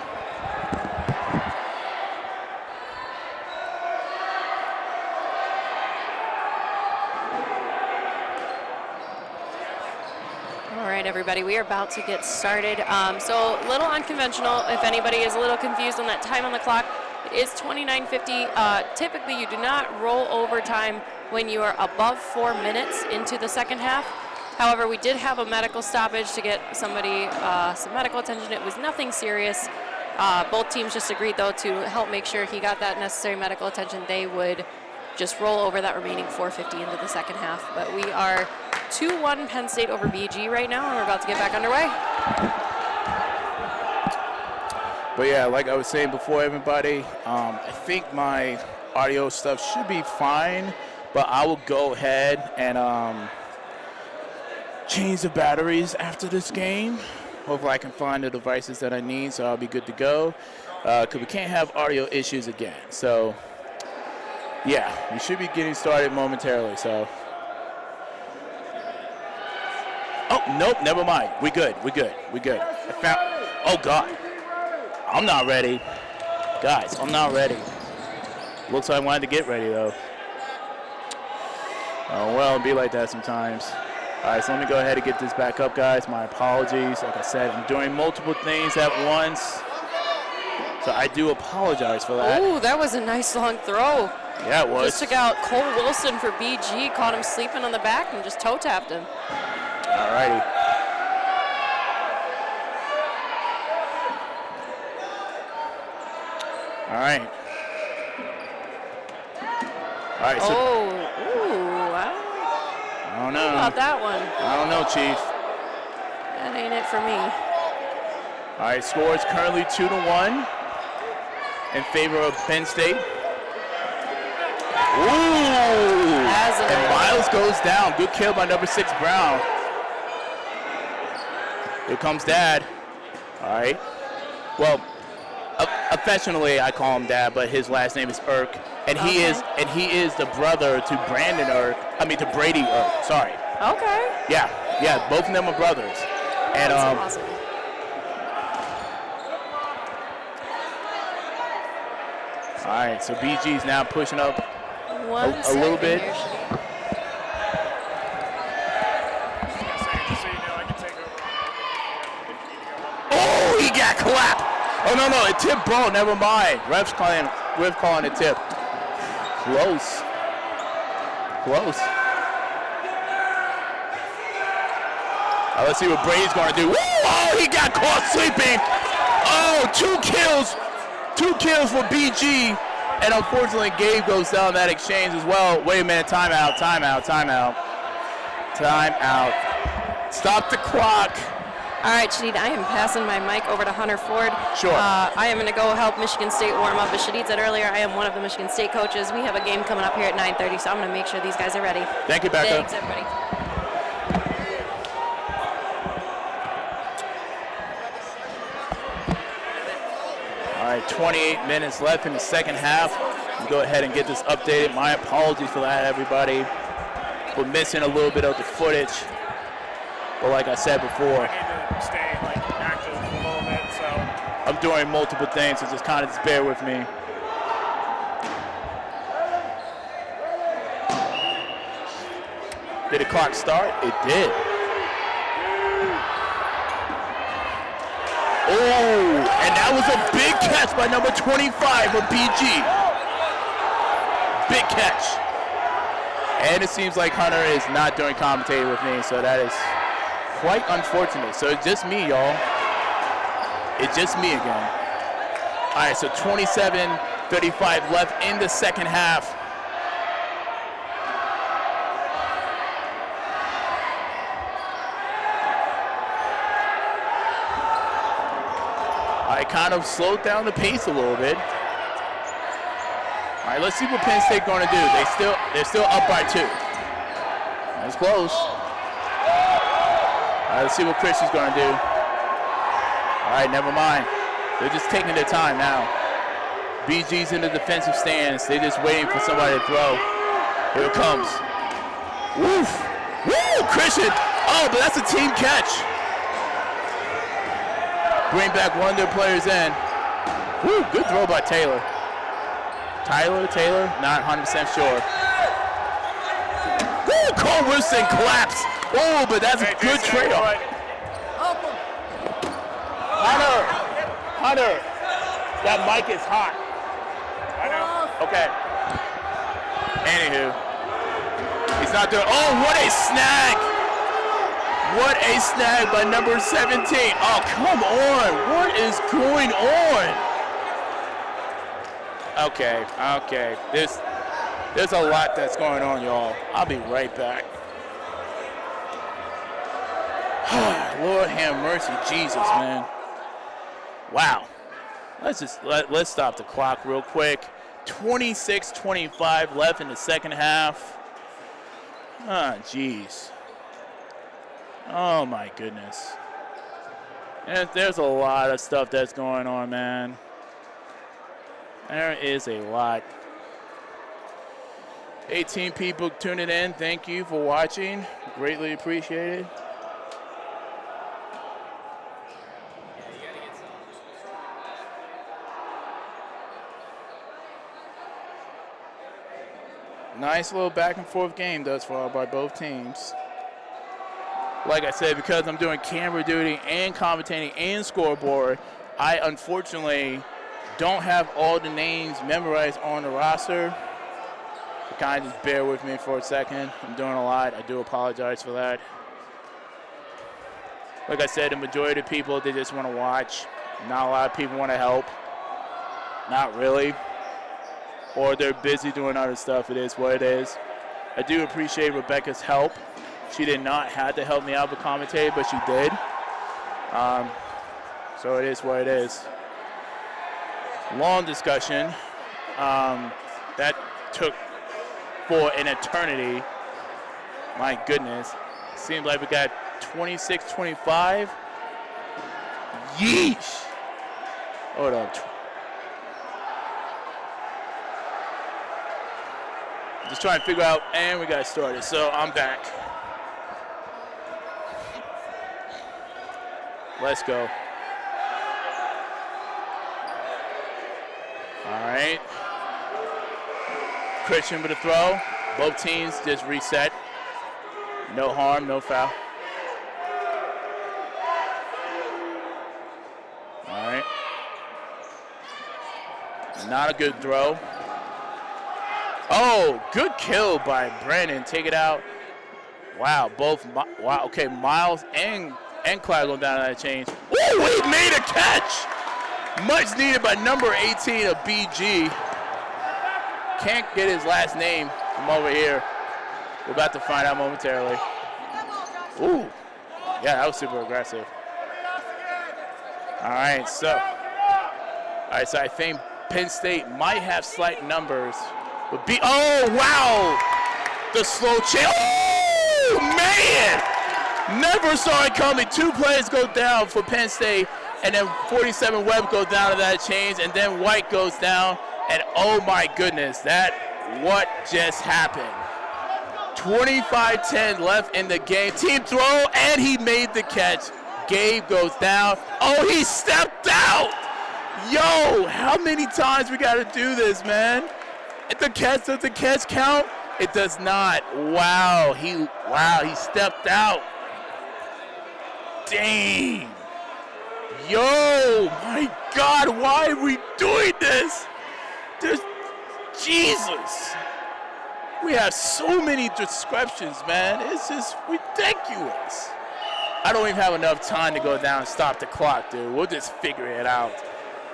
All right, everybody, we are about to get started. So a little unconventional. If anybody is a little confused on that time on the clock, it is 29:50. Typically, you do not roll overtime when you are above 4 minutes into the second half. However, we did have a medical stoppage to get somebody some medical attention. It was nothing serious. Both teams just agreed, though, to help make sure he got that necessary medical attention. They would just roll over that remaining 4:50 into the second half. But we are 2-1 Penn State over BG right now, and we're about to get back underway. But yeah, like I was saying before, everybody, I think my audio stuff should be fine, but I will go ahead and change the batteries after this game. Hopefully I can find the devices that I need, so I'll be good to go. Because we can't have audio issues again. So yeah, we should be getting started momentarily. So, oh nope, never mind. We good. I found. Oh God, I'm not ready, guys. I'm not ready. Looks like I wanted to get ready though. Oh well, it'd be like that sometimes. All right, so let me go ahead and get this back up, guys. My apologies. Like I said, I'm doing multiple things at once, so I do apologize for that. Ooh, that was a nice long throw. Yeah, it was. Just took out Cole Wilson for BG, caught him sleeping on the back, and just toe tapped him. All righty. All right. All right. So I don't know. How about that one? I don't know, Chief. That ain't it for me. All right, score is currently 2-1 in favor of Penn State. Ooh! And Miles goes down. Good kill by number 6, Brown. Here comes Dad. All right. Well, affectionately I call him Dad, but his last name is Irk, and he is the brother to Brandon Irk. To Brady Irk. Sorry. Okay. Yeah. Both of them are brothers. And That's awesome. All right, so BG's now pushing up a little bit. Oh, he got clapped. Oh, no, a tip ball. Never mind. Ref calling a tip. Close. Let's see what Brady's going to do. Woo! Oh, he got caught sleeping. Oh, 2 kills. 2 kills for BG. And unfortunately, Gabe goes down that exchange as well. Wait a minute. Timeout. Stop the clock. All right, Shadid, I am passing my mic over to Hunter Ford. Sure. I am going to go help Michigan State warm up. As Shadid said earlier, I am one of the Michigan State coaches. We have a game coming up here at 9:30, so I'm going to make sure these guys are ready. Thank you, Becca. Thanks, everybody. All right, 28 minutes left in the second half. Go ahead and get this updated. My apologies for that, everybody. We're missing a little bit of the footage. But like I said before, I need to stay active a little bit, so I'm doing multiple things, so just bear with me. Did the clock start? It did. Oh, and that was a big catch by number 25 of BG. Big catch. And it seems like Hunter is not doing commentating with me, so that is quite unfortunate. So it's just me, y'all. It's just me again. All right, so 27:35 left in the second half. I kind of slowed down the pace a little bit. All right, let's see what Penn State going to do. They're still up by 2. That's close. All right, let's see what Christian's going to do. All right, never mind. They're just taking their time now. BG's in the defensive stance. They're just waiting for somebody to throw. Here it comes. Woof! Woo! Christian! Oh, but that's a team catch. Bring back one of their players in. Woo! Good throw by Taylor. Taylor, not 100% sure. Woo! Cole Wilson collapsed. Oh, but that's a good trade-off. Hunter, that mic is hot. I know. Okay. Anywho, he's not there. Oh, what a snag! What a snag by number 17. Oh, come on. What is going on? Okay. There's a lot that's going on, y'all. I'll be right back. Lord have mercy, Jesus, man. Wow. Let's stop the clock real quick. 26:25 left in the second half. Ah, jeez. Oh my goodness. There's a lot of stuff that's going on, man. There is a lot. 18 people tuning in. Thank you for watching. Greatly appreciated. Nice little back and forth game thus far by both teams. Like I said, because I'm doing camera duty and commentating and scoreboard, I unfortunately don't have all the names memorized on the roster. So kind of just bear with me for a second. I'm doing a lot. I do apologize for that. Like I said, the majority of people, they just want to watch. Not a lot of people want to help. Not really. Or they're busy doing other stuff. It is what it is. I do appreciate Rebecca's help. She did not have to help me out with commentating, but she did. So it is what it is. Long discussion. That took for an eternity. My goodness. Seems like we got 26-25. Yeesh. Hold up. Just trying to figure out, and we got started. So I'm back. Let's go. All right. Christian with a throw. Both teams just reset. No harm, no foul. All right. Not a good throw. Oh, good kill by Brandon. Take it out. Wow, okay, Miles and Clyde going down that change. Oh, he made a catch. Much needed by number 18 of BG. Can't get his last name from over here. We're about to find out momentarily. Ooh, yeah, that was super aggressive. All right, so I think Penn State might have slight numbers. But oh, wow! The slow change. Oh, man! Never saw it coming. 2 players go down for Penn State, and then 47 Webb goes down to that change, and then White goes down. And oh my goodness, what just happened? 25-10 left in the game. Team throw, and he made the catch. Gabe goes down. Oh, he stepped out. Yo, how many times we got to do this, man? Does the catch count? It does not. Wow, he stepped out. Dang. Yo, my God, why are we doing this? Jesus. We have so many disruptions, man. It's just ridiculous. I don't even have enough time to go down and stop the clock, dude. We'll just figure it out.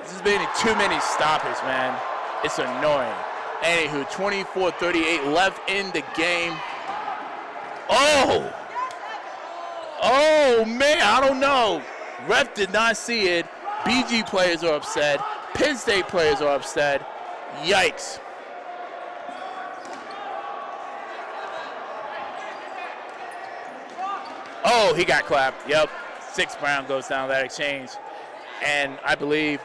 This has been too many stoppages, man. It's annoying. Anywho, 24-38 left in the game. Oh, man, I don't know. Ref did not see it. BG players are upset. Penn State players are upset. Yikes. Oh, he got clapped. Yep. 6 Brown goes down that exchange. And I believe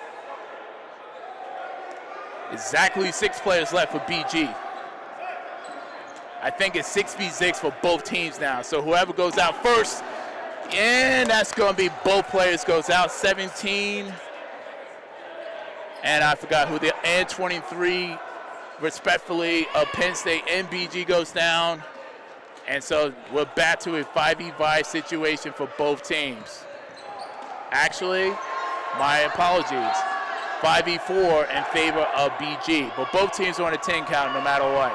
exactly 6 players left for BG. I think it's 6v6 for both teams now. So whoever goes out first, and that's going to be both players goes out. 17. And I forgot who and 23, respectfully, of Penn State and BG goes down. And so we're back to a 5v5 situation for both teams. Actually, my apologies. 5v4 in favor of BG. But both teams are on a 10 count no matter what.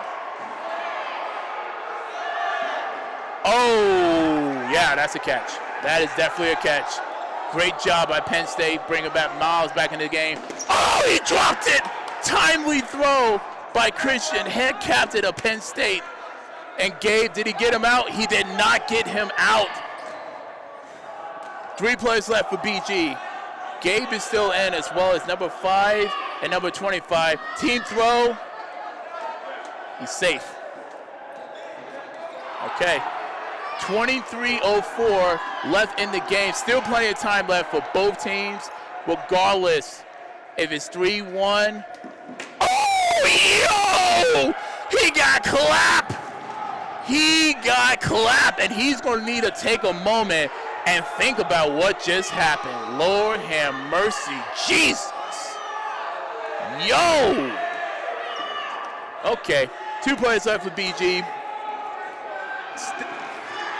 Oh, yeah, that's a catch. That is definitely a catch. Great job by Penn State, bringing back Miles back into the game. Oh, he dropped it! Timely throw by Christian, head captain of Penn State. And Gabe, did he get him out? He did not get him out. 3 players left for BG. Gabe is still in, as well as number 5 and number 25. Team throw. He's safe. Okay. 23:04 left in the game. Still plenty of time left for both teams, regardless if it's 3-1. Oh, yo! He got clapped. He got clapped, and he's going to need to take a moment and think about what just happened. Lord have mercy, Jesus. Yo! Okay, 2 players left for BG.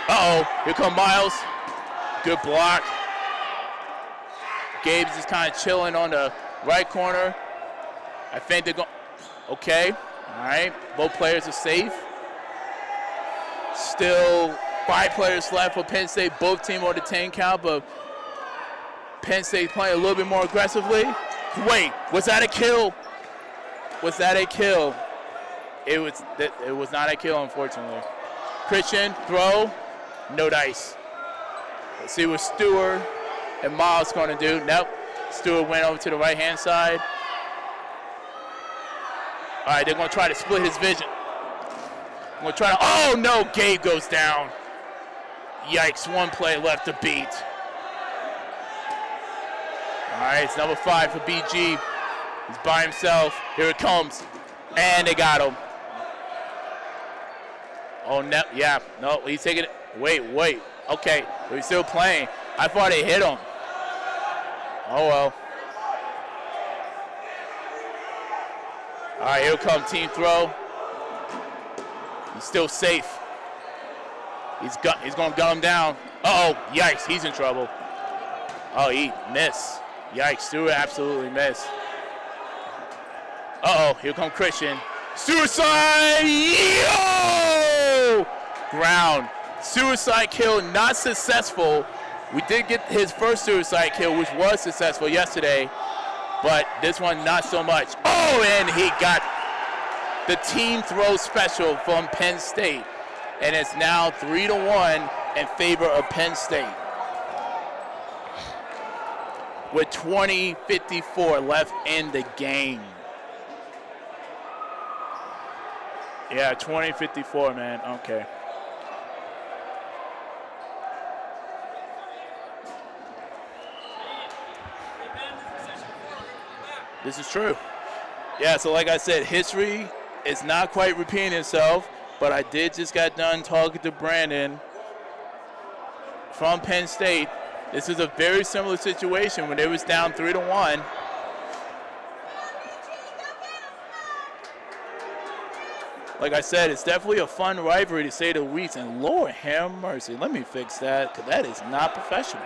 Uh-oh, here come Miles. Good block. Gabe's just kind of chilling on the right corner. I think they're going, okay, all right. Both players are safe. Still 5 players left for Penn State. Both teams on the 10 count, but Penn State playing a little bit more aggressively. Wait, was that a kill? Was that a kill? It was not a kill, unfortunately. Christian, throw, no dice. Let's see what Stewart and Miles going to do. Nope, Stewart went over to the right-hand side. All right, they're going to try to split his vision. We'll try to, oh no, Gabe goes down. Yikes, 1 play left to beat. All right, it's number 5 for BG. He's by himself. Here it comes. And they got him. Oh, no, yeah, no, he's taking it. Wait. Okay, but he's still playing. I thought they hit him. Oh, well. All right, here comes team throw. He's still safe. He's going to gun him down. Uh-oh, yikes, he's in trouble. Oh, he missed. Yikes, Stewart absolutely missed. Uh-oh, here comes Christian. Suicide! Yo! Ground. Suicide kill not successful. We did get his first suicide kill, which was successful yesterday, but this one not so much. Oh, and he got the team throw special from Penn State. And it's now 3-1 in favor of Penn State. With 20:54 left in the game. Yeah, 20:54, man. Okay. This is true. Yeah, so like I said, history is not quite repeating itself, but I did just got done talking to Brandon from Penn State. This is a very similar situation when they was down 3-1. Like I said, it's definitely a fun rivalry to say the least, and Lord have mercy, let me fix that, because that is not professional.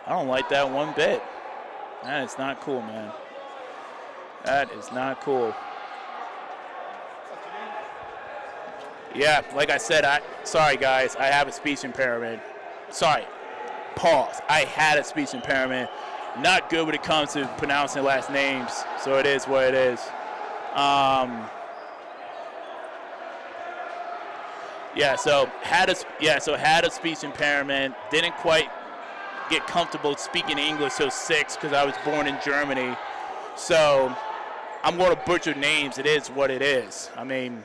I don't like that one bit. That is not cool, man. That is not cool. Yeah, like I said, sorry guys, I have a speech impairment. Sorry, pause. I had a speech impairment. Not good when it comes to pronouncing last names, so it is what it is. So had a speech impairment. Didn't quite get comfortable speaking English till 6 because I was born in Germany. So I'm going to butcher names. It is what it is. I mean,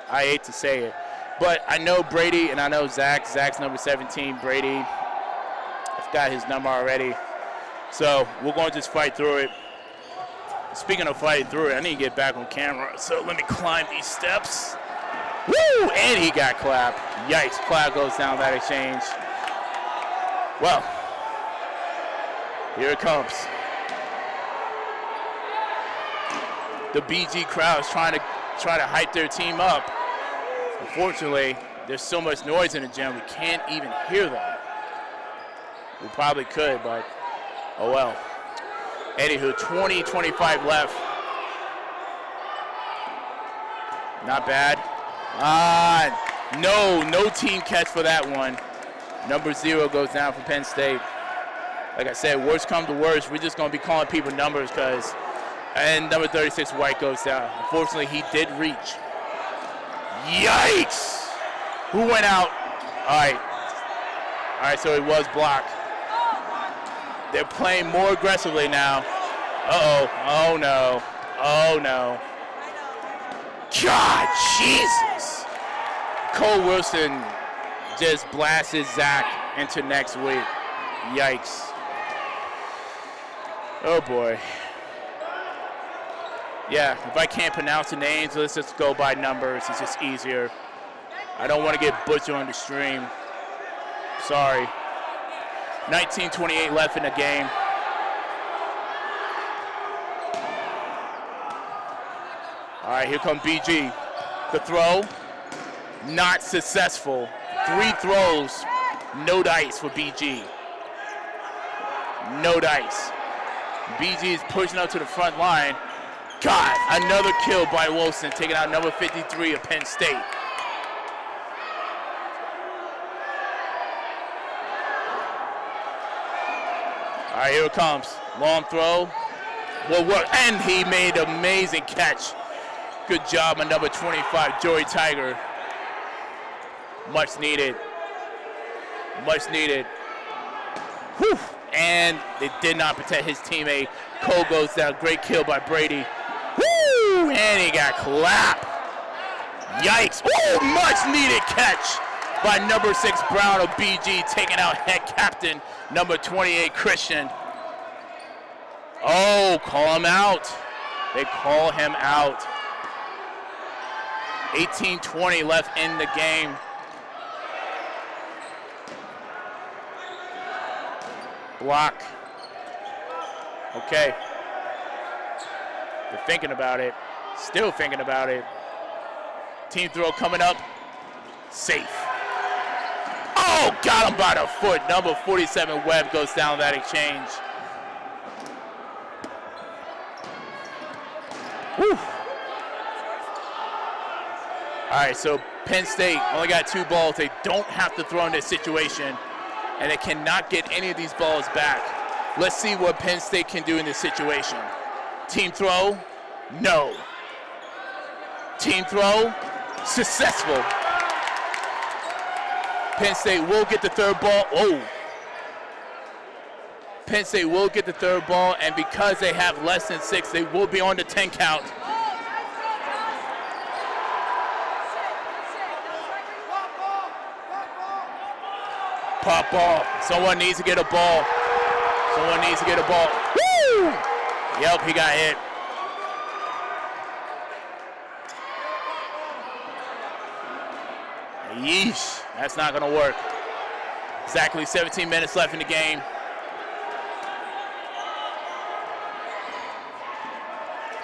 I hate to say it. But I know Brady and I know Zach. Zach's number 17, Brady. I've got his number already. So we're going to just fight through it. Speaking of fighting through it, I need to get back on camera. So let me climb these steps. Woo! And he got clapped. Yikes, clap goes down that exchange. Well, here it comes. The BG crowd is trying to hype their team up. Unfortunately, there's so much noise in the gym, we can't even hear them. We probably could, but oh well. Anywho, 20-25 left. Not bad. No team catch for that one. Number 0 goes down for Penn State. Like I said, worst come to worst, we're just going to be calling people numbers because, and number 36, White, goes down. Unfortunately, he did reach. Yikes! Who went out? All right, so it was blocked. They're playing more aggressively now. Uh-oh. Oh, no. Oh, no. God, Jesus! Cole Wilson just blasted Zach into next week. Yikes. Oh, boy. Yeah, if I can't pronounce the names, let's just go by numbers. It's just easier. I don't want to get butchered on the stream. Sorry. 19:28 left in the game. All right, here comes BG. The throw, not successful. 3 throws, no dice for BG. No dice. BG is pushing up to the front line. God, another kill by Wilson, taking out number 53 of Penn State. All right, here it comes. Long throw. Will work, and he made an amazing catch. Good job on number 25, Joey Tiger. Much needed. Much needed. Whew. And they did not protect his teammate. Cole goes down. Great kill by Brady. Woo! And he got clapped. Yikes. Oh, much needed catch by number 6, Brown of BG, taking out head captain, number 28, Christian. Oh, call him out. They call him out. 18:20 left in the game. Block. Okay. They're thinking about it. Still thinking about it. Team throw coming up. Safe. Oh, got him by the foot. Number 47, Webb, goes down that exchange. Whew. All right, so Penn State only got 2 balls. They don't have to throw in this situation, and they cannot get any of these balls back. Let's see what Penn State can do in this situation. Team throw, no. Team throw, successful. Penn State will get the 3rd ball. Oh. Penn State will get the 3rd ball, and because they have less than 6, they will be on the 10 count. Pop ball. Someone needs to get a ball. Someone needs to get a ball. Woo! Yep, he got hit. Yeesh, that's not gonna work. Exactly 17 minutes left in the game.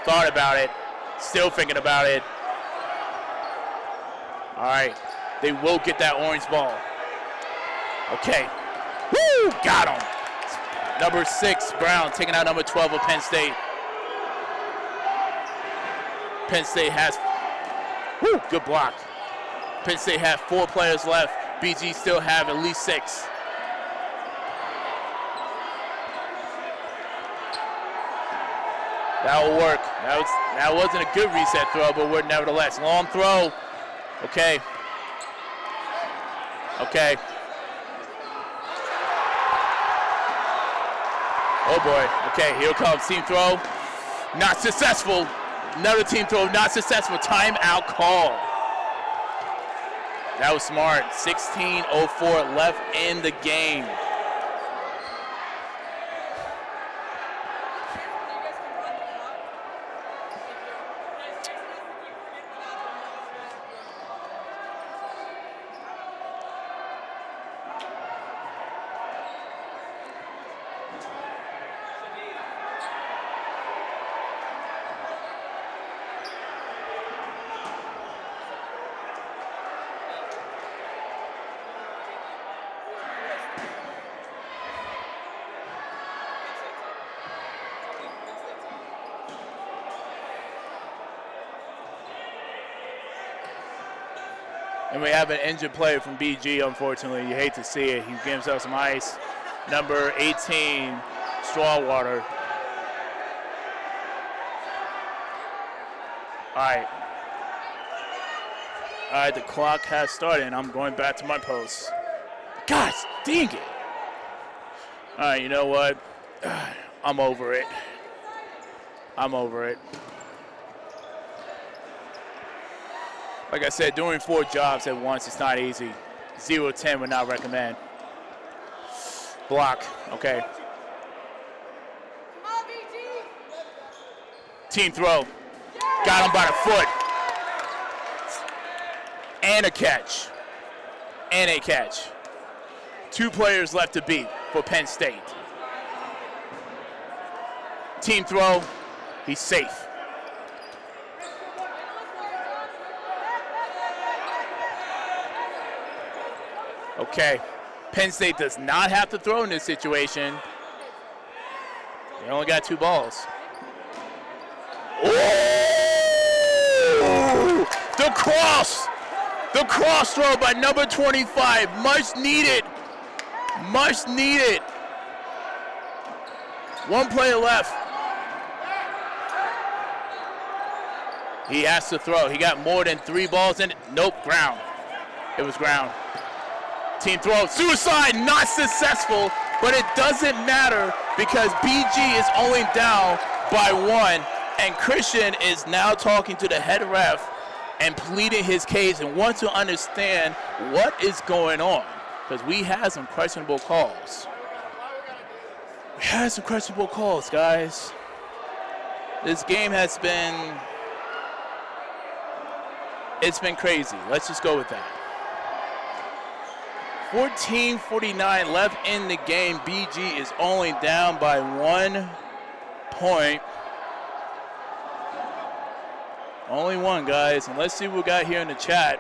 Thought about it, still thinking about it. All right, they will get that orange ball. Okay, woo, got him. Number 6, Brown, taking out number 12 of Penn State. Penn State has, woo, good block. Penn State have 4 players left. BG still have at least 6. That will work. That wasn't a good reset throw, but we're nevertheless. Long throw. Okay. Okay. Oh boy. Okay, here comes team throw. Not successful. Another team throw, not successful. Timeout call. That was smart. 16:04 left in the game. And we have an injured player from BG, unfortunately. You hate to see it. He gave himself some ice. Number 18, Strawwater. All right, the clock has started, and I'm going back to my post. Gosh, dang it. All right, you know what? I'm over it. I'm over it. Like I said, doing 4 jobs at once, it's not easy. 0-10 would not recommend. Block, okay. Team throw. Got him by the foot. And a catch. And a catch. 2 players left to beat for Penn State. Team throw. He's safe. Okay, Penn State does not have to throw in this situation. They only got 2 balls. Oh! The cross throw by number 25, much needed. Much needed. 1 player left. He has to throw. He got more than 3 balls in it. Nope, ground. It was ground. Team throw, suicide, not successful, but it doesn't matter because BG is only down by 1, and Christian is now talking to the head ref and pleading his case and wants to understand what is going on because we had some questionable calls. We had some questionable calls, guys. This game has been, it's been crazy. Let's just go with that. 14:49 left in the game. BG is only down by 1 point. Only 1, guys. And let's see what we got here in the chat.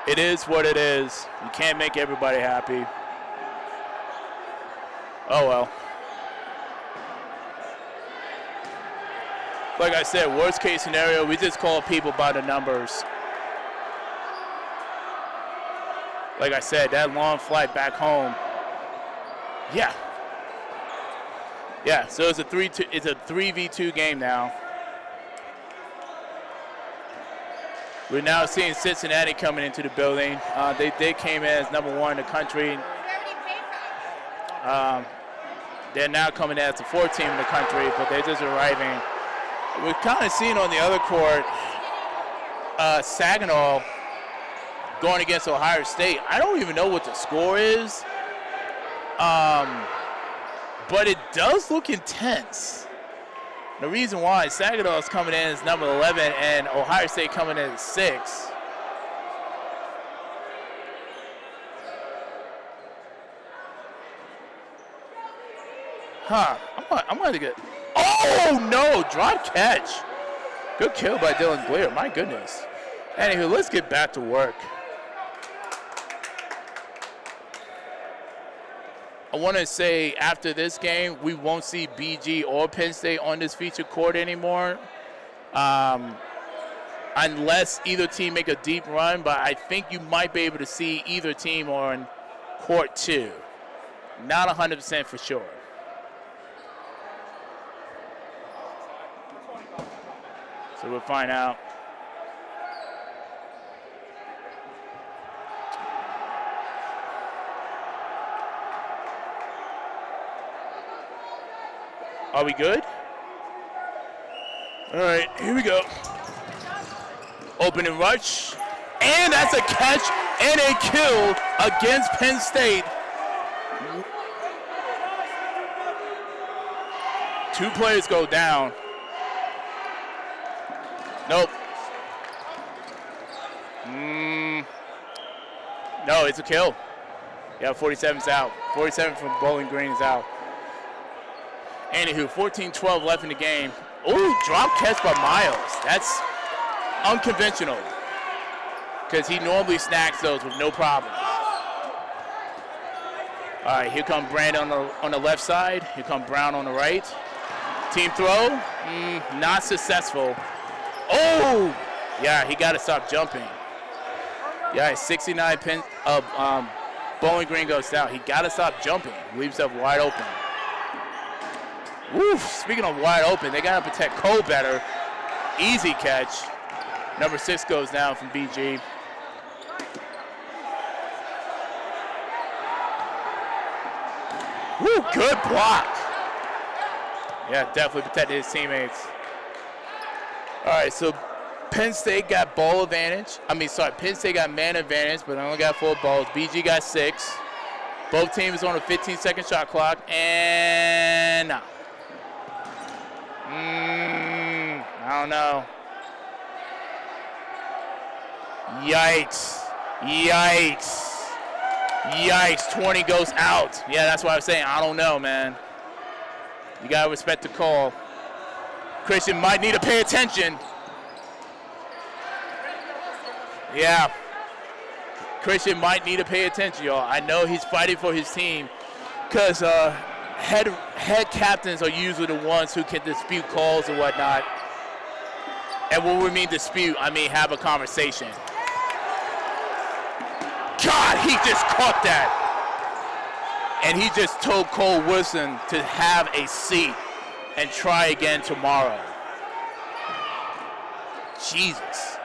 It is what it is. You can't make everybody happy. Oh well. Like I said, worst case scenario, we just call people by the numbers. Like I said, that long flight back home. Yeah. Yeah, so it's a 3v2 game now. We're now seeing Cincinnati coming into the building. They came in as number 1 in the country. They're now coming in as the 4th team in the country, but they're just arriving. We're kind of seeing on the other court, Saginaw going against Ohio State. I don't even know what the score is, but it does look intense. The reason why Saginaw is coming in as number 11 and Ohio State coming in at 6. I'm going to get. Oh no! Drop catch. Good kill by Dylan Blair. My goodness. Anywho, let's get back to work. I want to say after this game, we won't see BG or Penn State on this feature court anymore, unless either team make a deep run. But I think you might be able to see either team on court 2. Not 100% for sure. So we'll find out. Are we good? All right, here we go. Open and rush. And that's a catch and a kill against Penn State. 2 players go down. Nope. No, it's a kill. Yeah, 47's out. 47 from Bowling Green is out. Anywho, 14-12 left in the game. Ooh, drop catch by Miles. That's unconventional because he normally snacks those with no problem. All right, here comes Brandon on the left side. Here comes Brown on the right. Team throw, not successful. Oh, yeah, he got to stop jumping. Yeah, 69 pin of Bowling Green goes down. He got to stop jumping. Leaves up wide open. Woo, speaking of wide open, they got to protect Cole better. Easy catch. Number 6 goes down from BG. Woo, good block. Yeah, definitely protected his teammates. All right, so Penn State got ball advantage. Penn State got man advantage, but only got 4 balls. BG got 6. Both teams on a 15-second shot clock, and no. I don't know. Yikes. Yikes. Yikes. 20 goes out. Yeah, that's what I was saying. I don't know, man. You got to respect the call. Christian might need to pay attention. Yeah. Christian might need to pay attention, y'all. I know he's fighting for his team because head captains are usually the ones who can dispute calls and whatnot. And when we mean dispute, I mean have a conversation. God, he just caught that. And he just told Cole Wilson to have a seat and try again tomorrow. Jesus.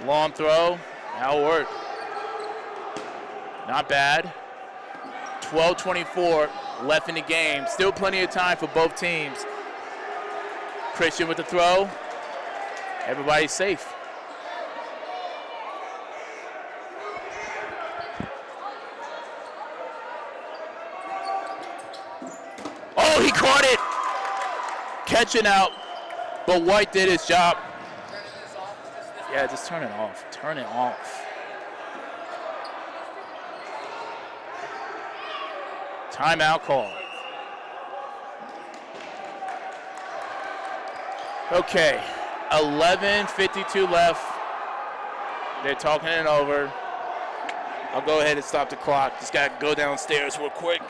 Long throw. That'll work. Not bad. 12:24 left in the game. Still plenty of time for both teams. Christian with the throw. Everybody's safe. Oh, he caught it. Catching out. But White did his job. Yeah, just turn it off. Turn it off. Timeout call. Okay, 11:52 left. They're talking it over. I'll go ahead and stop the clock. Just got to go downstairs real quick.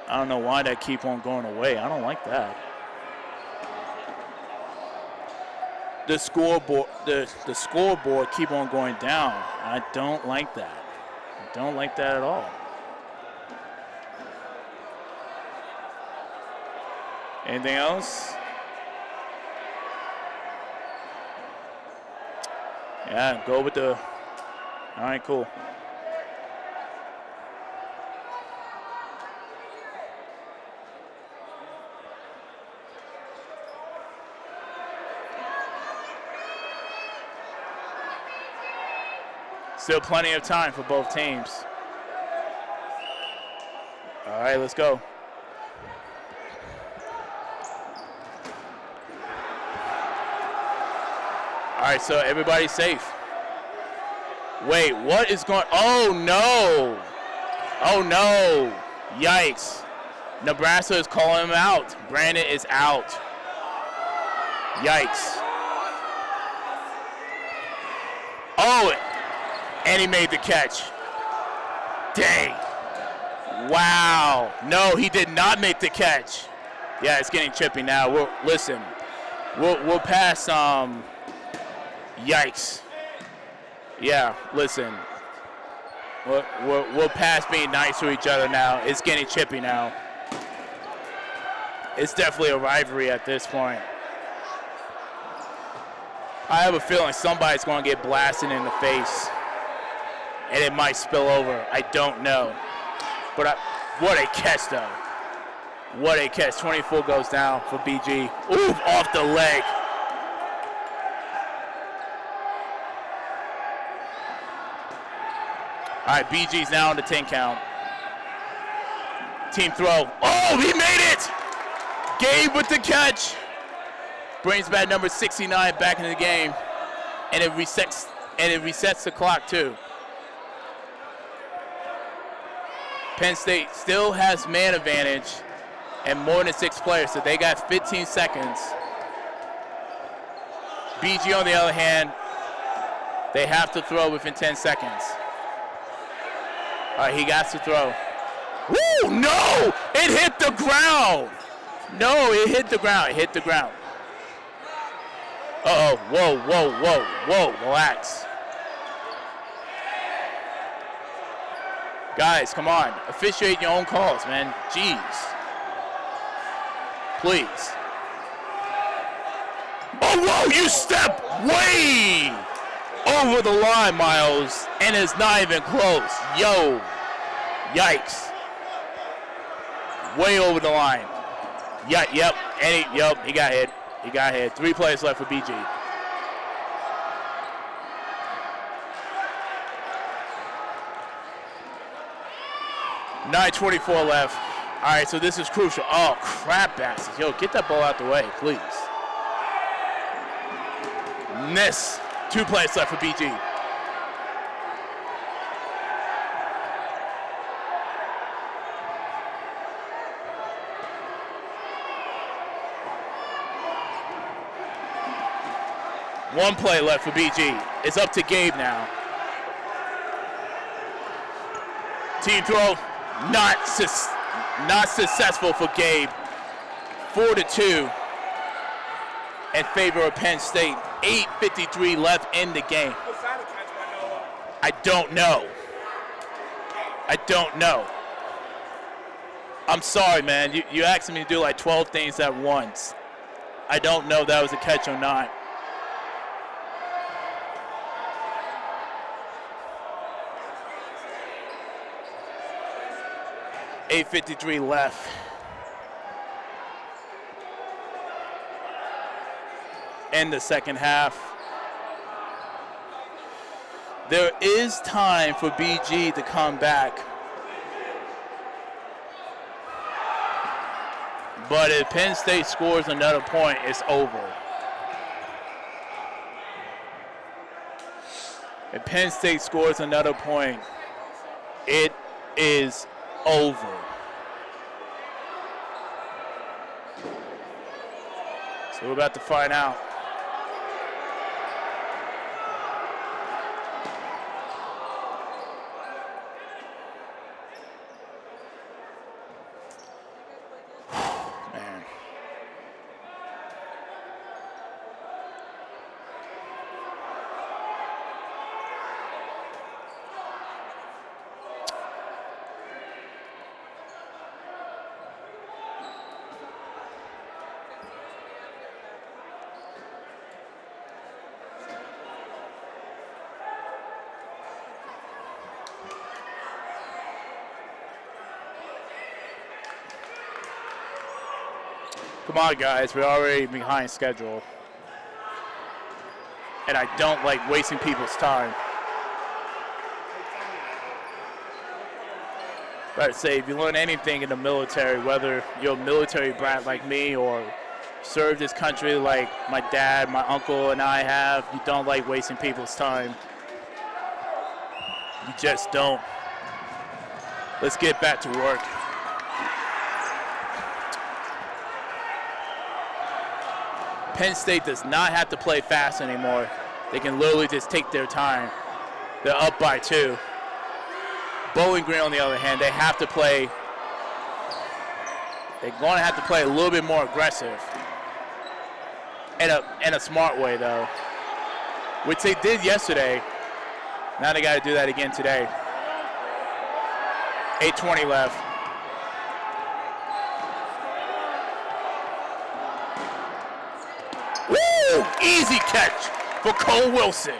I don't know why that keep on going away. I don't like that. The scoreboard keep on going down. I don't like that. I don't like that at all. Anything else? Yeah, go with the. All right, cool. Still plenty of time for both teams. All right, let's go. All right, so everybody's safe. Wait, what is going? Oh no! Oh no! Yikes! Nebraska is calling him out. Brandon is out. Yikes! Oh, and he made the catch. Dang! Wow! No, he did not make the catch. Yeah, it's getting chippy now. We'll pass. Yikes! Yeah, listen. We'll pass being nice to each other now. It's getting chippy now. It's definitely a rivalry at this point. I have a feeling somebody's going to get blasted in the face, and it might spill over. I don't know. But what a catch, though. What a catch. 24 goes down for BG. Ooh, off the leg. All right, BG's now on the 10 count. Team throw. Oh, he made it! Gabe with the catch. Brings back number 69 back in the game. And it resets the clock too. Penn State still has man advantage and more than 6 players, so they got 15 seconds. BG on the other hand, they have to throw within 10 seconds. All right, he got to throw. Woo! No! It hit the ground! No, it hit the ground. It hit the ground. Uh-oh. Whoa, whoa, whoa, whoa. Relax. Guys, come on. Officiate your own calls, man. Jeez. Please. Oh, whoa! You step way over the line, Miles, and it's not even close. Yo. Yikes. Way over the line. Yeah, yep, and he got hit. He got hit. 3 plays left for BG. $9:24 left. All right, so this is crucial. Oh, crap, bastards. Yo, get that ball out the way, please. Miss. 2 plays left for BG. One play left for BG. It's up to Gabe now. Team throw, not successful for Gabe. 4-2 in favor of Penn State. 8:53 left in the game. I don't know. I don't know. I'm sorry, man. You asked me to do like 12 things at once. I don't know if that was a catch or not. $8:53 left. In the second half. There is time for BG to come back. But if Penn State scores another point, it's over. If Penn State scores another point, it is over. So we're about to find out. Man. Come on, guys. We're already behind schedule. And I don't like wasting people's time. But I'd say if you learn anything in the military, whether you're a military brat like me or serve this country like my dad, my uncle, and I have, you don't like wasting people's time. You just don't. Let's get back to work. Penn State does not have to play fast anymore. They can literally just take their time. They're up by 2. Bowling Green, on the other hand, they have to play. They're going to have to play a little bit more aggressive. In a smart way, though, which they did yesterday. Now they got to do that again today. 8:20 left. Woo! Easy catch for Cole Wilson.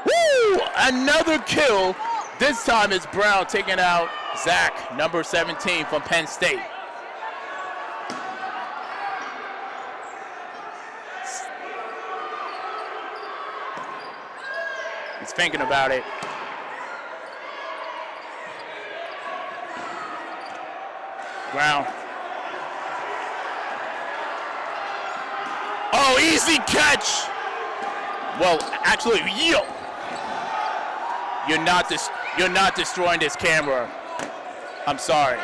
Woo! Another kill. This time it's Brown taking out Zach, number 17 from Penn State. He's thinking about it. Brown. Oh, easy catch. Well, actually, you're not destroying this camera. I'm sorry.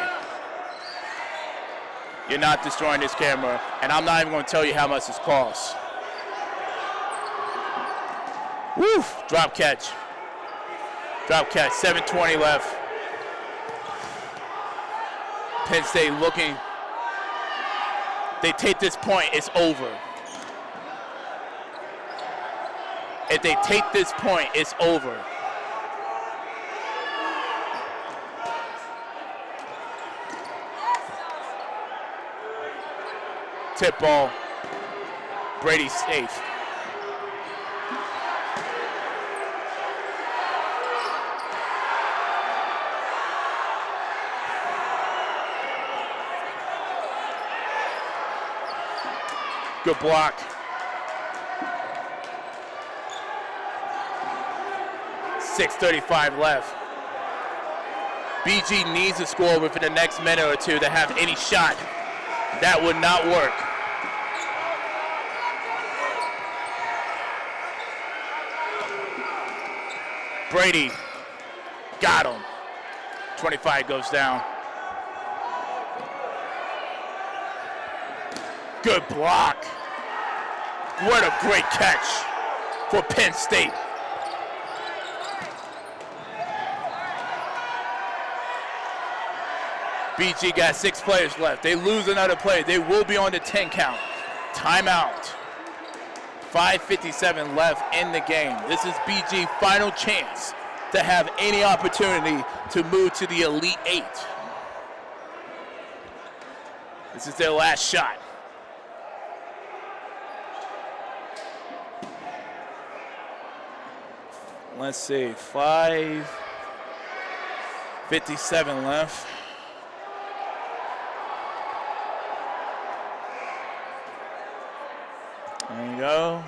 You're not destroying this camera, and I'm not even going to tell you how much this costs. Woo! Drop catch. Drop catch. 7:20 left. Penn State looking. They take this point, it's over. If they take this point, it's over. Tip ball. Brady's safe. Good block. .635 left. BG needs to score within the next minute or two to have any shot. That would not work. Brady got him. 25 goes down. Good block. What a great catch for Penn State. BG got 6 players left. They lose another player. They will be on the 10 count. Timeout. 5:57 left in the game. This is BG final chance to have any opportunity to move to the Elite 8. This is their last shot. Let's see, 5:57 left. There you go.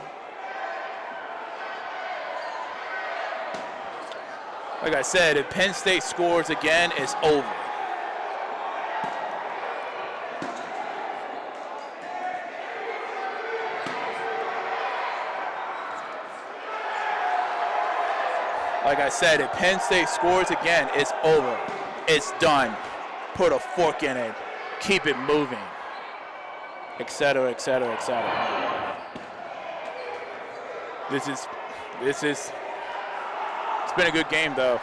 Like I said, if Penn State scores again, it's over. Like I said, if Penn State scores again, it's over. It's done. Put a fork in it. Keep it moving. Et cetera, et cetera, et cetera. It's been a good game, though.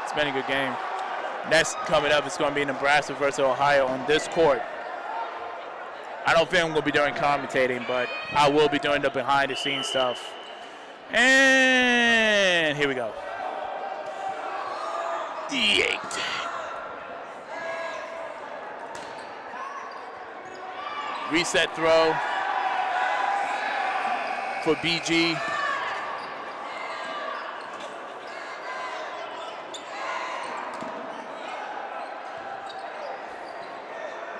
It's been a good game. Next coming up is going to be Nebraska versus Ohio on this court. I don't think I'm going to be doing commentating, but I will be doing the behind-the-scenes stuff. And here we go. Yanked. Reset throw for BG.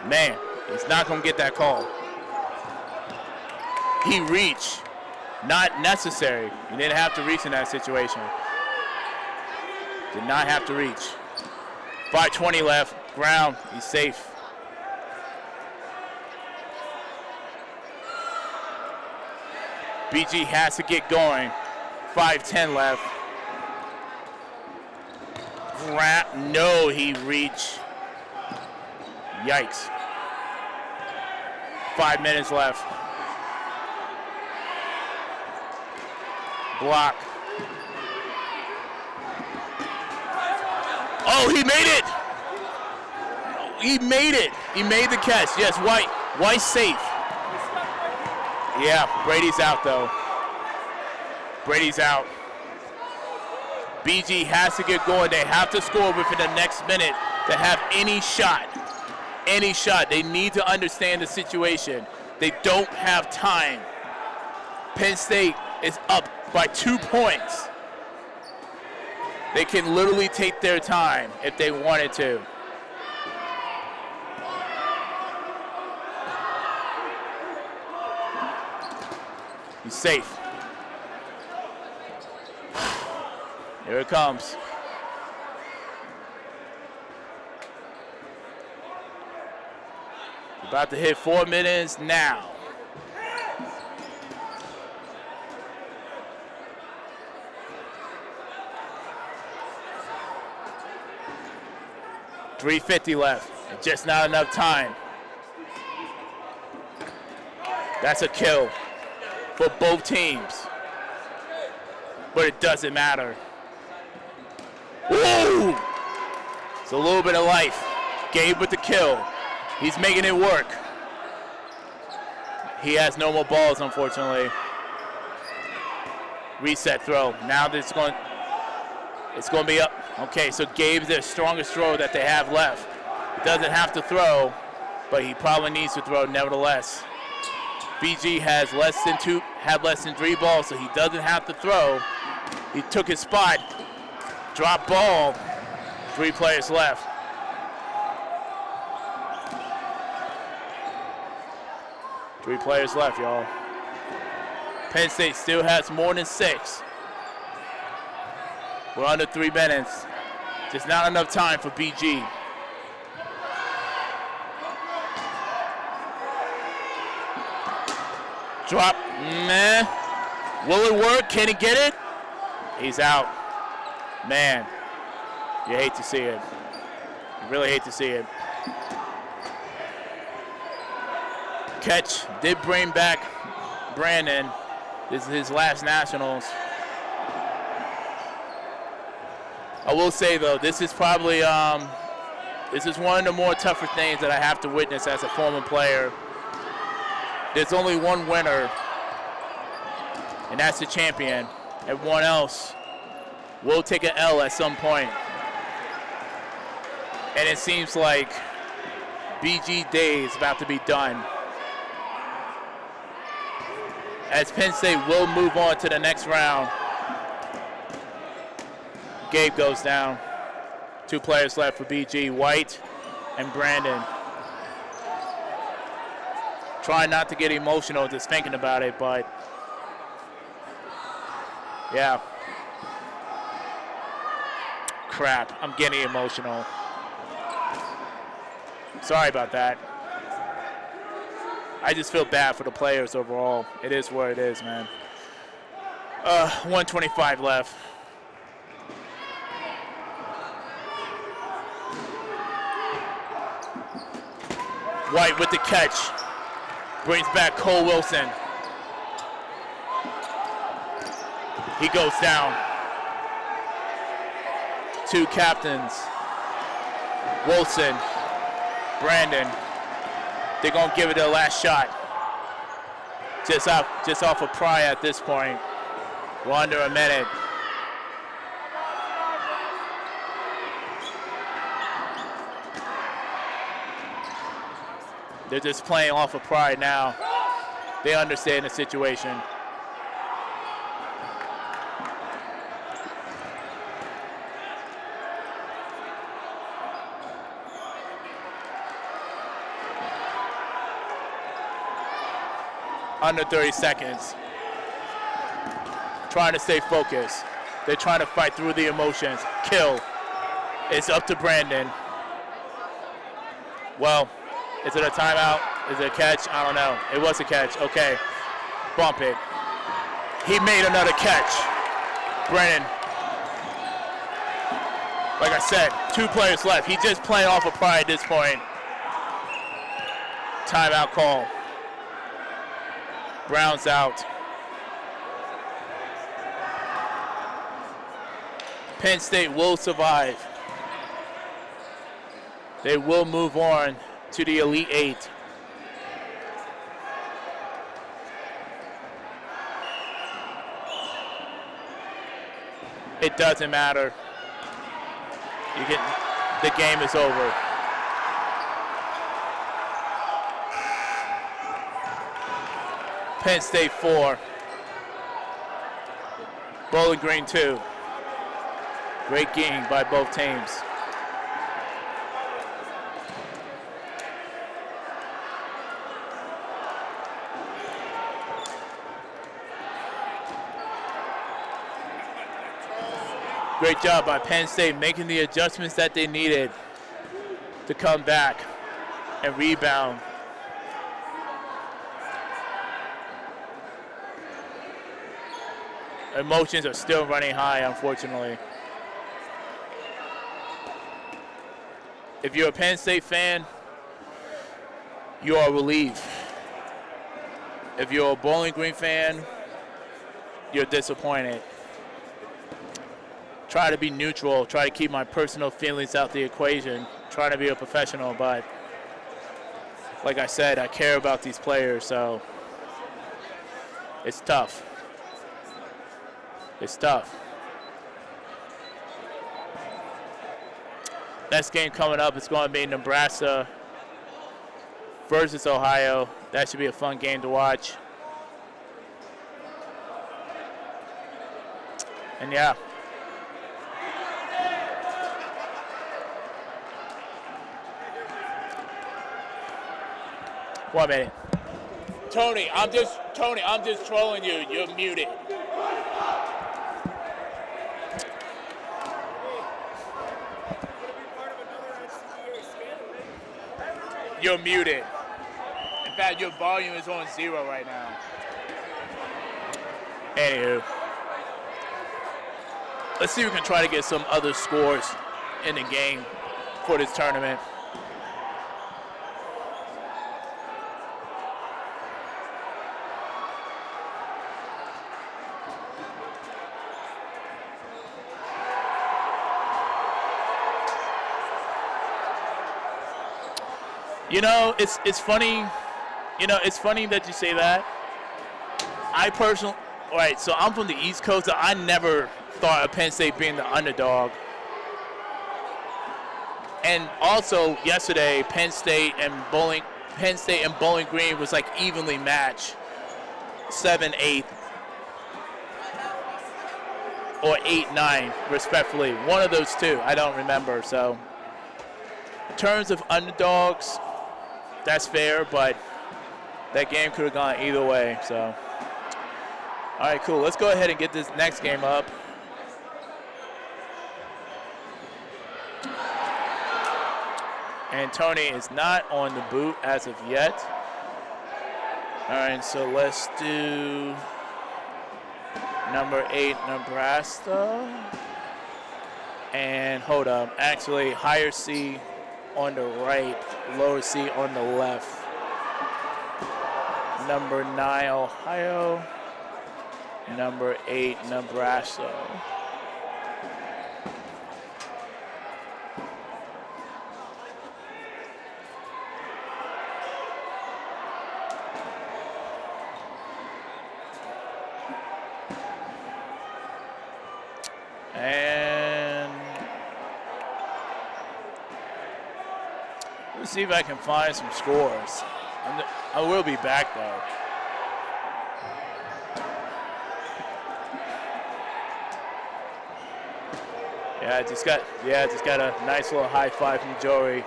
Man, he's not going to get that call. He reached. Not necessary. You didn't have to reach in that situation. Did not have to reach. 5:20 left. Ground. He's safe. BG has to get going. 5:10 left. No, he reached. Yikes. 5 minutes left. Block. Oh, he made it! He made it! He made the catch. Yes, White. White's safe. Yeah, Brady's out though. Brady's out. BG has to get going. They have to score within the next minute to have any shot. Any shot. They need to understand the situation. They don't have time. Penn State is up by 2 points. They can literally take their time if they wanted to. He's safe. Here it comes. About to hit 4 minutes now. .350 left. Just not enough time. That's a kill for both teams. But it doesn't matter. Woo! It's a little bit of life. Gabe with the kill. He's making it work. He has no more balls, unfortunately. Reset throw. Now it's going to be up. Okay, so Gabe's their strongest throw that they have left. He doesn't have to throw, but he probably needs to throw nevertheless. BG has less than 3 balls, so he doesn't have to throw. He took his spot. Drop ball. 3 players left. Three players left, y'all. Penn State still has more than 6. We're under 3 minutes. Just not enough time for BG. Drop, man. Will it work? Can he get it? He's out. Man, you hate to see it. You really hate to see it. Catch did bring back Brandon. This is his last nationals. I will say though, this is probably this is one of the more tougher things that I have to witness as a former player. There's only one winner, and that's the champion. Everyone else will take an L at some point. And it seems like BG Day is about to be done, as Penn State will move on to the next round. Gabe goes down. 2 players left for BG, White and Brandon. Trying not to get emotional just thinking about it, but yeah. Crap, I'm getting emotional. Sorry about that. I just feel bad for the players overall. It is what it is, man. 1:25 left. White with the catch. Brings back Cole Wilson. He goes down. 2 captains. Wilson, Brandon. They're gonna give it their last shot. Just off of Pry at this point. We're under a minute. They're just playing off of pride now. They understand the situation. Under 30 seconds. Trying to stay focused. They're trying to fight through the emotions. Kill. It's up to Brandon. Well, is it a timeout? Is it a catch? I don't know. It was a catch. Okay. Bump it. He made another catch. Brandon. Like I said, 2 players left. He's just playing off of pride at this point. Timeout call. Brown's out. Penn State will survive. They will move on to the Elite Eight. It doesn't matter. The game is over. Penn State 4. Bowling Green 2. Great game by both teams. Great job by Penn State making the adjustments that they needed to come back and rebound. Emotions are still running high, unfortunately. If you're a Penn State fan, you are relieved. If you're a Bowling Green fan, you're disappointed. Try to be neutral, try to keep my personal feelings out the equation, try to be a professional, but like I said, I care about these players, so it's tough. It's tough. Next game coming up is going to be Nebraska versus Ohio. That should be a fun game to watch. And yeah. One minute. Tony, I'm just trolling you. You're muted. You're muted. In fact, your volume is on 0 right now. Anywho. Let's see if we can try to get some other scores in the game for this tournament. You know, it's funny. You know, it's funny that you say that. I personally, right? So I'm from the East Coast. So I never thought of Penn State being the underdog. And also yesterday, Penn State and Bowling Green was like evenly matched, 7-8 or 8-9, respectfully. One of those two. I don't remember. So in terms of underdogs, that's fair, but that game could have gone either way. So, all right, cool. Let's go ahead and get this next game up. And Tony is not on the boot as of yet. All right, so let's do number 8, Nebraska. And hold up, actually higher C on the right, lower C on the left. Number 9, Ohio. Number 8, Nebraska. And let's see if I can find some scores. I will be back though. Yeah, just got a nice little high five from Joey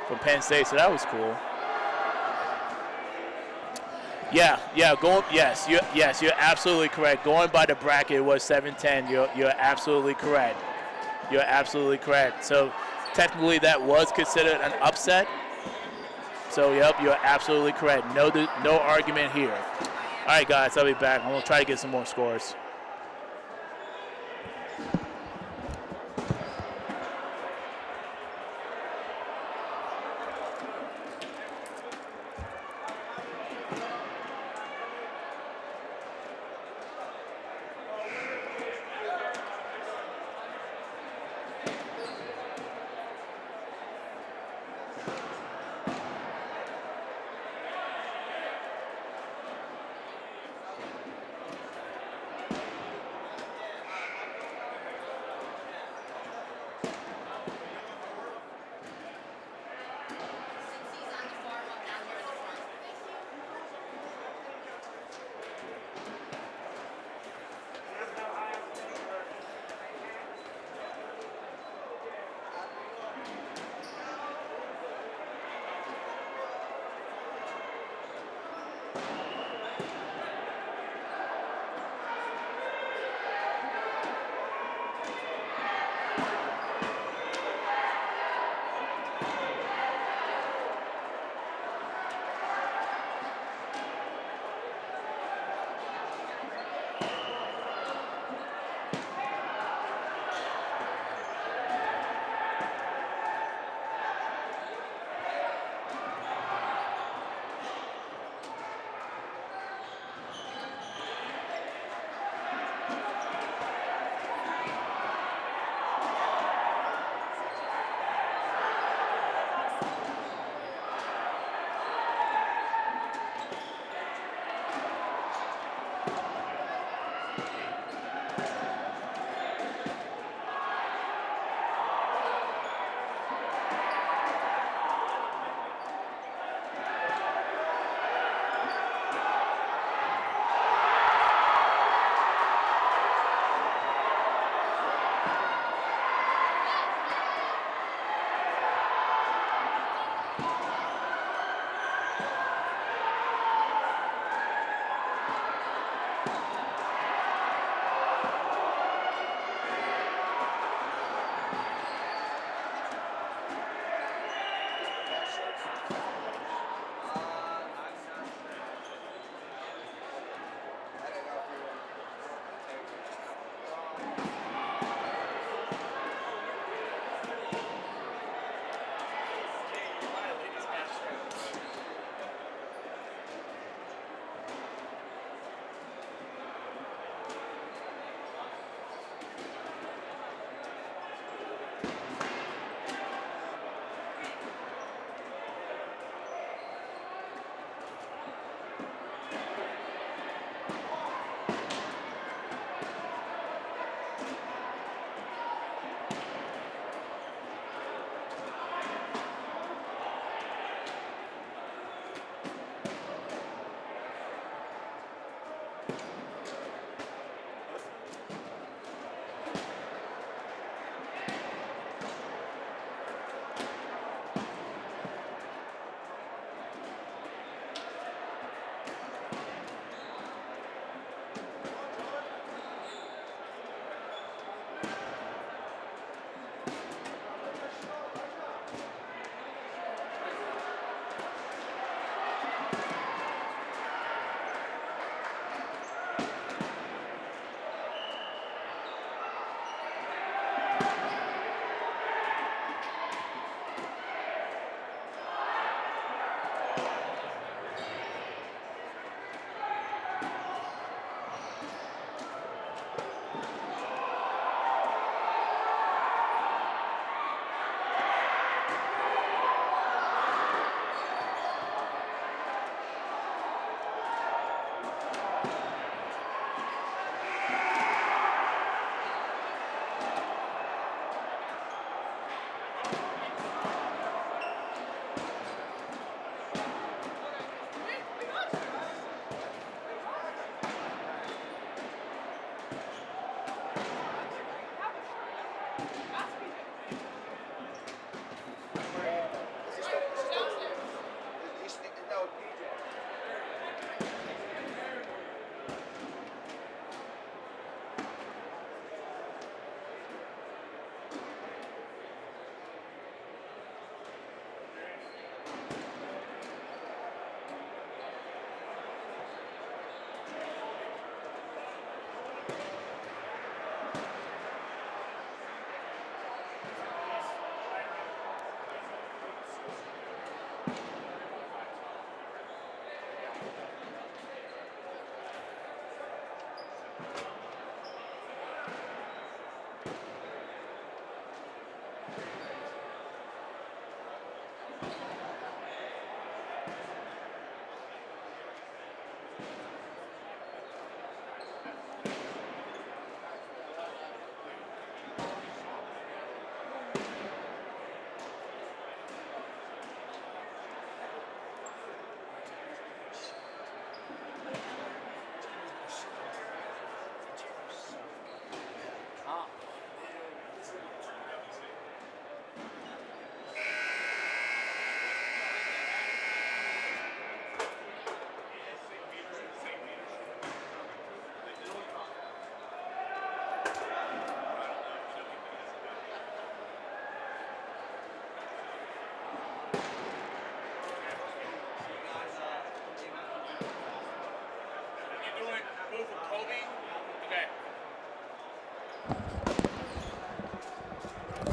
from Penn State, so that was cool. Yeah. You're absolutely correct. Going by the bracket, it was 7-10. You're absolutely correct. You're absolutely correct. So technically, that was considered an upset. So yep, you're absolutely correct. No argument here. All right, guys, I'll be back. I'm gonna try to get some more scores.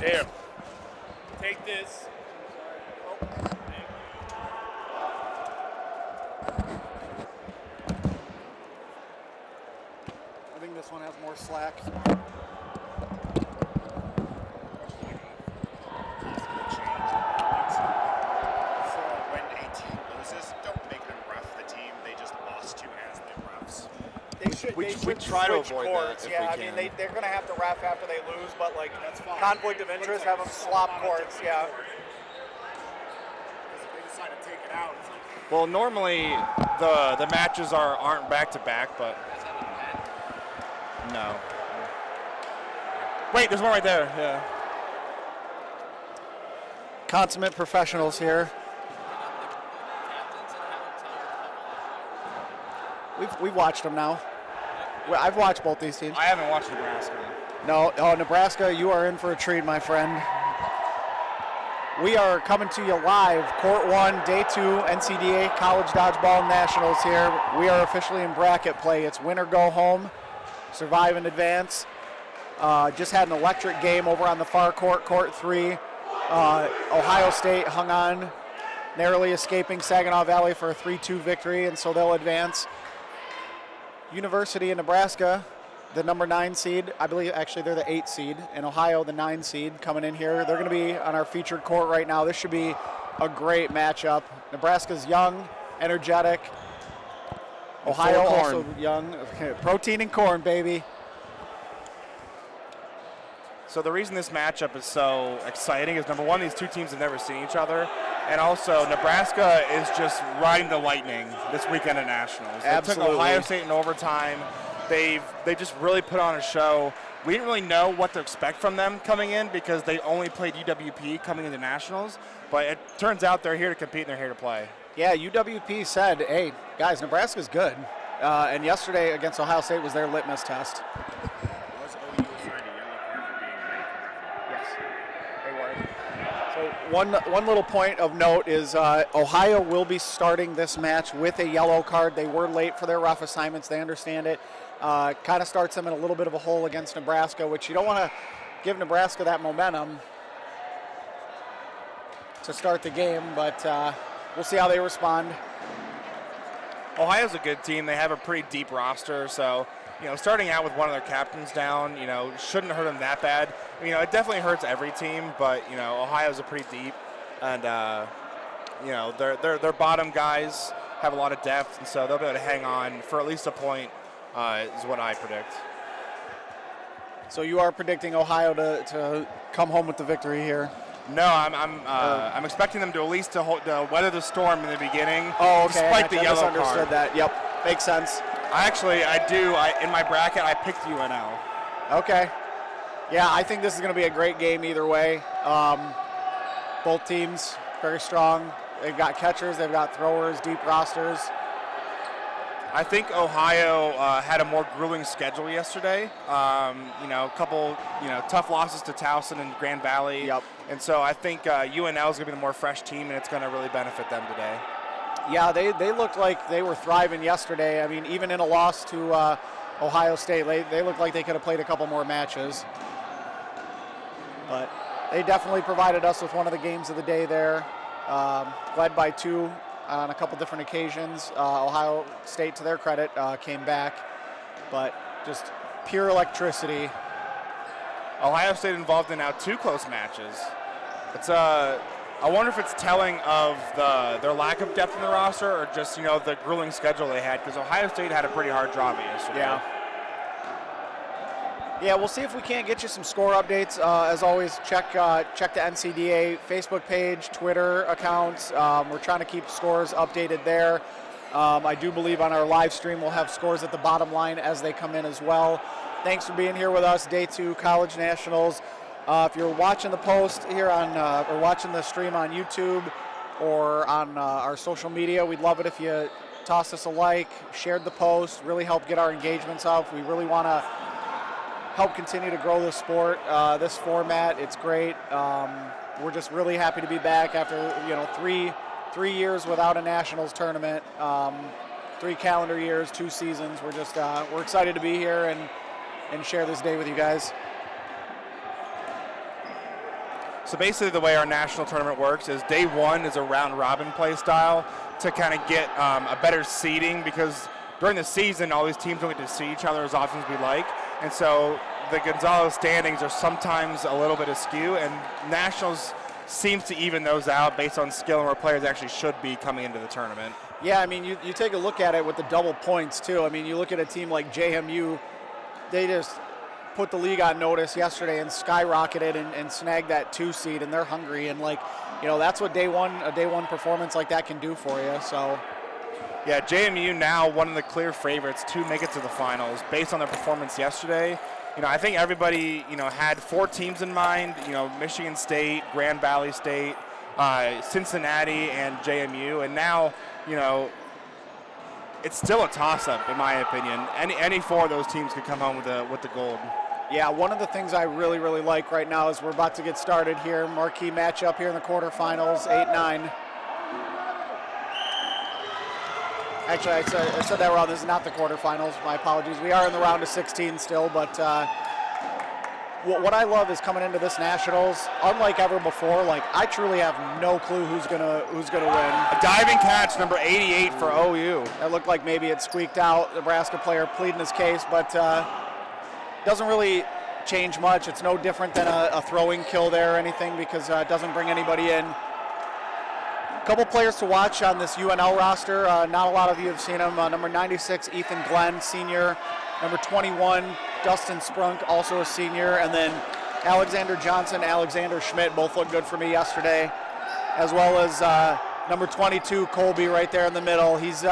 Here, take this. I think this one has more slack. We try to avoid that if yeah, we I can. mean, they're going to have to ref after they lose, but like That's fine. conflict of interest, have them swap courts, yeah. If they decide to take it out, it's like, Well, normally the matches aren't back to back, but no. Wait, there's one right there. Yeah. Consummate professionals here. We've watched them now. I've watched both these teams. I haven't watched Nebraska. No, Nebraska, you are in for a treat, my friend. We are coming to you live, Court 1, Day 2, NCDA College Dodgeball Nationals here. We are officially in bracket play. It's win or go home, survive and advance. Just had an electric game over on the far court, Court 3. Ohio State hung on, narrowly escaping Saginaw Valley for a 3-2 victory, and so they'll advance. University of Nebraska, the number 9 seed, I believe actually they're the 8 seed, and Ohio the 9 seed coming in here. They're going to be on our featured court right now. This should be a great matchup. Nebraska's young, energetic. Ohio also young. Okay, protein and corn, baby. So the reason this matchup is so exciting is, number one, these two teams have never seen each other, and also Nebraska is just riding the lightning this weekend at Nationals. They Absolutely. took Ohio State in overtime. They just really put on a show. We didn't really know what to expect from them coming in because they only played UWP coming into Nationals, but it turns out they're here to compete and they're here to play. Yeah, UWP said, hey, guys, Nebraska's good. And yesterday against Ohio State was their litmus test. was OU assigned a yellow card for being late for referee? Yes, they were. So one little point of note is Ohio will be starting this match with a yellow card. They were late for their ref assignments. They understand it. Kind of starts them in a little bit of a hole against Nebraska, which you don't want to give Nebraska that momentum to start the game, but we'll see how they respond. Ohio's a good team. They have a pretty deep roster, so starting out with one of their captains down, shouldn't hurt them that bad. It definitely hurts every team, but Ohio's a pretty deep, and their bottom guys have a lot of depth, and so they'll be able to hang on for at least a point, is what I predict. So you are predicting Ohio to come home with the victory here? No, I'm expecting them to at least to weather the storm in the beginning. Oh, okay. Despite the yellow card. Misunderstood that. Yep, makes sense. In my bracket, I picked UNL. Okay. Yeah, I think this is going to be a great game either way. Both teams very strong. They've got catchers, they've got throwers, deep rosters. I think Ohio had a more grueling schedule yesterday. A couple, tough losses to Towson and Grand Valley. Yep. And so I think UNL is going to be the more fresh team, and it's going to really benefit them today. Yeah, they looked like they were thriving yesterday. I mean, even in a loss to Ohio State. They look like they could have played a couple more matches. But they definitely provided us with one of the games of the day there. Led by 2 on a couple different occasions. Ohio State, to their credit, came back. But just pure electricity. Ohio State involved in now 2 close matches. It's I wonder if it's telling of their lack of depth in the roster or just, the grueling schedule they had, because Ohio State had a pretty hard draw yesterday. Yeah, we'll see if we can't get you some score updates. As always, check the NCDA Facebook page, Twitter accounts. We're trying to keep scores updated there. I do believe on our live stream we'll have scores at the bottom line as they come in as well. Thanks for being here with us, Day 2 College Nationals. If you're watching the post here or watching the stream on YouTube or on our social media, we'd love it if you toss us a like, shared the post, really help get our engagements up. We really want to help continue to grow the sport, this format. It's great. We're just really happy to be back after 3 years without a nationals tournament, 3 calendar years, 2 seasons. We're excited to be here and share this day with you guys. So basically the way our national tournament works is day 1 is a round robin play style to kind of get a better seeding, because during the season all these teams don't get to see each other as often as we like, and so the Gonzalo standings are sometimes a little bit askew, and nationals seems to even those out based on skill and where players actually should be coming into the tournament. Yeah, I mean, you take a look at it with the double points too. I mean, you look at a team like JMU, they just put the league on notice yesterday and skyrocketed and snagged that 2 seed, and they're hungry, and that's what a day one performance like that can do for you. So yeah, JMU now one of the clear favorites to make it to the finals based on their performance yesterday. I think everybody had 4 teams in mind, Michigan State, Grand Valley State, Cincinnati, and JMU, and now it's still a toss-up in my opinion. Any 4 of those teams could come home with the gold. Yeah, one of the things I really, really like right now is we're about to get started here. Marquee matchup here in the quarterfinals, 8-9. Actually, I said that wrong. This is not the quarterfinals. My apologies. We are in the round of 16 still, but what I love is coming into this nationals, unlike ever before. I truly have no clue who's gonna win. A diving catch, number 88 for OU. That looked like maybe it squeaked out. Nebraska player pleading his case, but doesn't really change much. It's no different than a throwing kill there or anything, because it doesn't bring anybody in. Couple players to watch on this UNL roster. Not a lot of you have seen them. Number 96, Ethan Glenn, senior. Number 21, Dustin Sprunk, also a senior. And then Alexander Johnson, Alexander Schmidt, both looked good for me yesterday. As well as number 22, Colby, right there in the middle. He's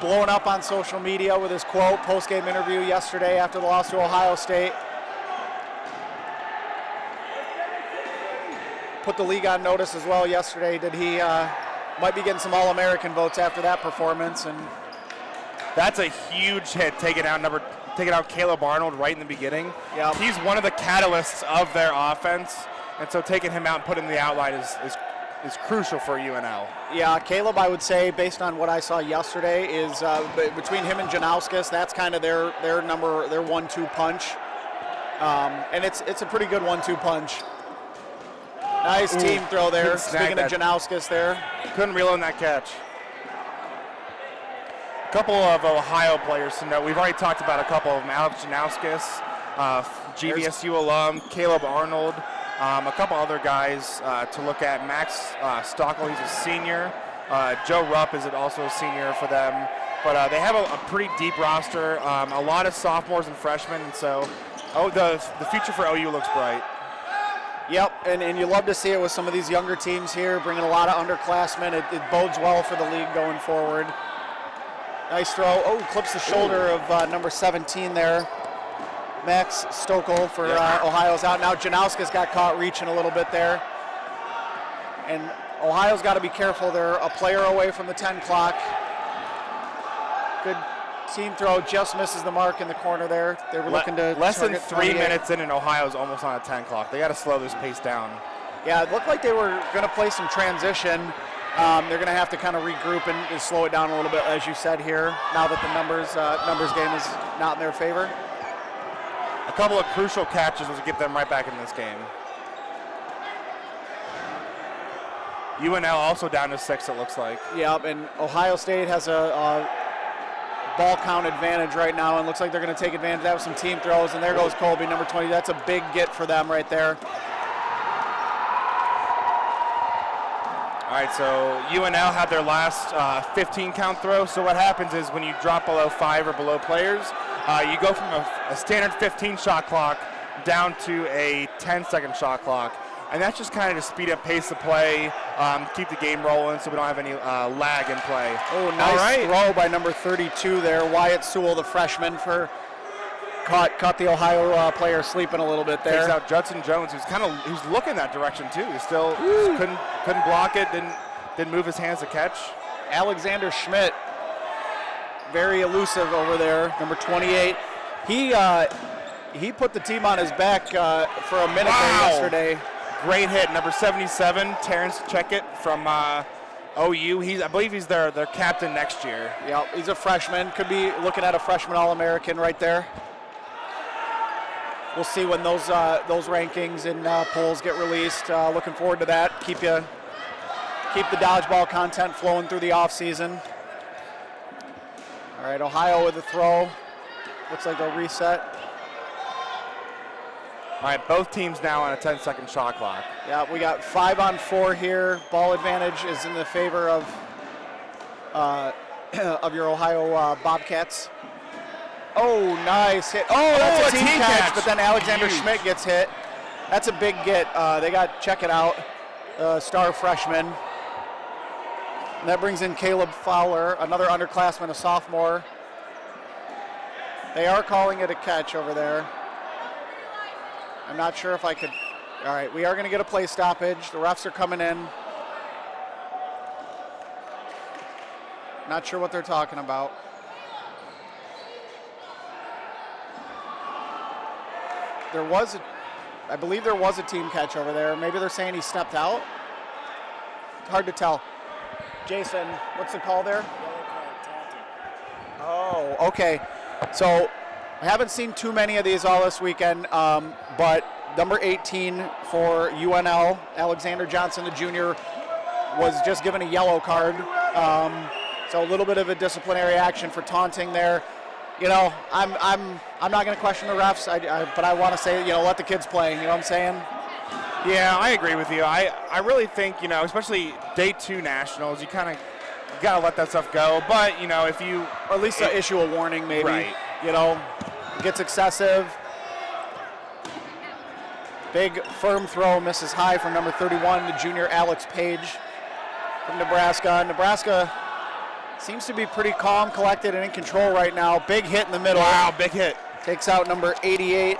blowing up on social media with his quote, post-game interview yesterday after the loss to Ohio State. Put the league on notice as well yesterday. Did he might be getting some All-American votes after that performance, and that's a huge hit, taking out Caleb Arnold right in the beginning. Yeah, he's one of the catalysts of their offense, and so taking him out and putting him in the outline is crucial for UNL. Yeah, Caleb, I would say, based on what I saw yesterday, is between him and Janauskas, that's kind of their 1-2 punch, and it's a pretty good 1-2 punch. Nice team throw there. Speaking of Janauskas there. Couldn't reel in that catch. A couple of Ohio players to note. We've already talked about a couple of them. Alex Janauskas, GVSU alum, Caleb Arnold, a couple other guys to look at. Max Stockel, he's a senior. Joe Rupp is also a senior for them. But they have a pretty deep roster, a lot of sophomores and freshmen, and so the future for OU looks bright. Yep, and you love to see it with some of these younger teams here, bringing a lot of underclassmen. It bodes well for the league going forward. Nice throw. Oh, clips the shoulder of number 17 there. Max Stokel for Ohio's out. Now Janauskas got caught reaching a little bit there. And Ohio's got to be careful. They're a player away from the 10 clock. Good team throw, just misses the mark in the corner there. They were looking to less than 3 minutes in, and Ohio's almost on a 10 clock. They got to slow this pace down. Yeah, it looked like they were going to play some transition, They're going to have to kind of regroup and slow it down a little bit, as you said here, now that the numbers game is not in their favor. A couple of crucial catches will get them right back in this game. UNL also down to 6, it looks like. Yep, and Ohio State has a ball count advantage right now, and looks like they're going to take advantage of that with some team throws, and there goes Colby, number 20. That's a big get for them right there. All right, so UNL had their last 15 count throw. So what happens is when you drop below 5 or below players, you go from a standard 15 shot clock down to a 10-second shot clock. And that's just kind of to speed up pace of play, keep the game rolling so we don't have any lag in play. Oh, nice throw by number 32 there. Wyatt Sewell, the freshman, caught the Ohio player sleeping a little bit there. Takes out Judson Jones, who's looking that direction too. He still couldn't block it, didn't move his hands to catch. Alexander Schmidt, very elusive over there, number 28. He put the team on his back for a minute there yesterday. Great hit, number 77, Terrence Checkett from OU. I believe he's their captain next year. Yeah, he's a freshman. Could be looking at a freshman All-American right there. We'll see when those rankings and polls get released. Looking forward to that. Keep the dodgeball content flowing through the off season. All right, Ohio with a throw. Looks like they'll reset. All right, both teams now on a 10-second shot clock. Yeah, we got 5 on 4 here. Ball advantage is in the favor of your Ohio Bobcats. Oh, nice hit. Oh, that's a team catch, but then Alexander Schmidt gets hit. That's a big get. They got check it out, star freshman. And that brings in Caleb Fowler, another underclassman, a sophomore. They are calling it a catch over there. I'm not sure if I could. All right, we are going to get a play stoppage. The refs are coming in. Not sure what they're talking about. I believe there was a team catch over there. Maybe they're saying he stepped out. It's hard to tell. Jason, what's the call there? Oh, okay. So I haven't seen too many of these all this weekend, but number 18 for UNL, Alexander Johnson, the junior, was just given a yellow card. So a little bit of a disciplinary action for taunting there. You know, I'm not going to question the refs, but I want to say, let the kids play. You know what I'm saying? Yeah, I agree with you. I really think, especially day 2 nationals, you kind of got to let that stuff go. But, if you... Or at least issue a warning maybe. Right. It gets excessive. Big firm throw, misses high from number 31, the junior Alex Page from Nebraska. Nebraska seems to be pretty calm, collected, and in control right now. Big hit in the middle. Wow, big hit. Takes out number 88.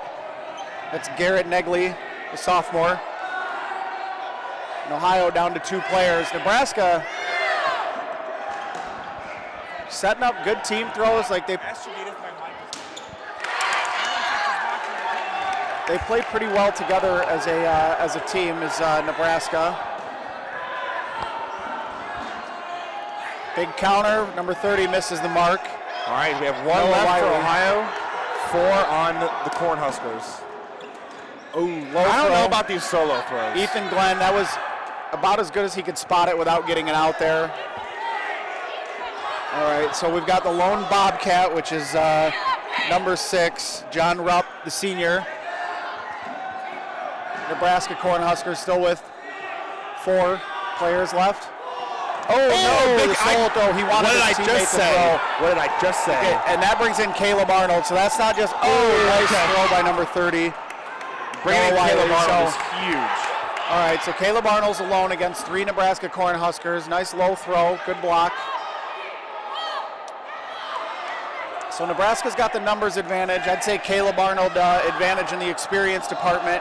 That's Garrett Negley, the sophomore. And Ohio down to 2 players. Nebraska setting up good team throws. Like they play pretty well together as a team. Is Nebraska. Big counter, number 30 misses the mark. All right, we have 1 left for Ohio, 4 on the Cornhuskers. Oh, low I don't throw. know about these solo throws. Ethan Glenn, that was about as good as he could spot it without getting it out there. All right, so we've got the lone Bobcat, which is number 6, John Rupp, the senior. Nebraska Cornhuskers still with 4 players left. Oh, no, the solo throw. He wanted his teammate to throw. What did I just say? Okay, and that brings in Caleb Arnold. So that's not just, nice throw by number 30. Bringing in Caleb Arnold is huge. All right, so Caleb Arnold's alone against 3 Nebraska Cornhuskers. Nice low throw, good block. So Nebraska's got the numbers advantage. I'd say Caleb Arnold advantage in the experience department.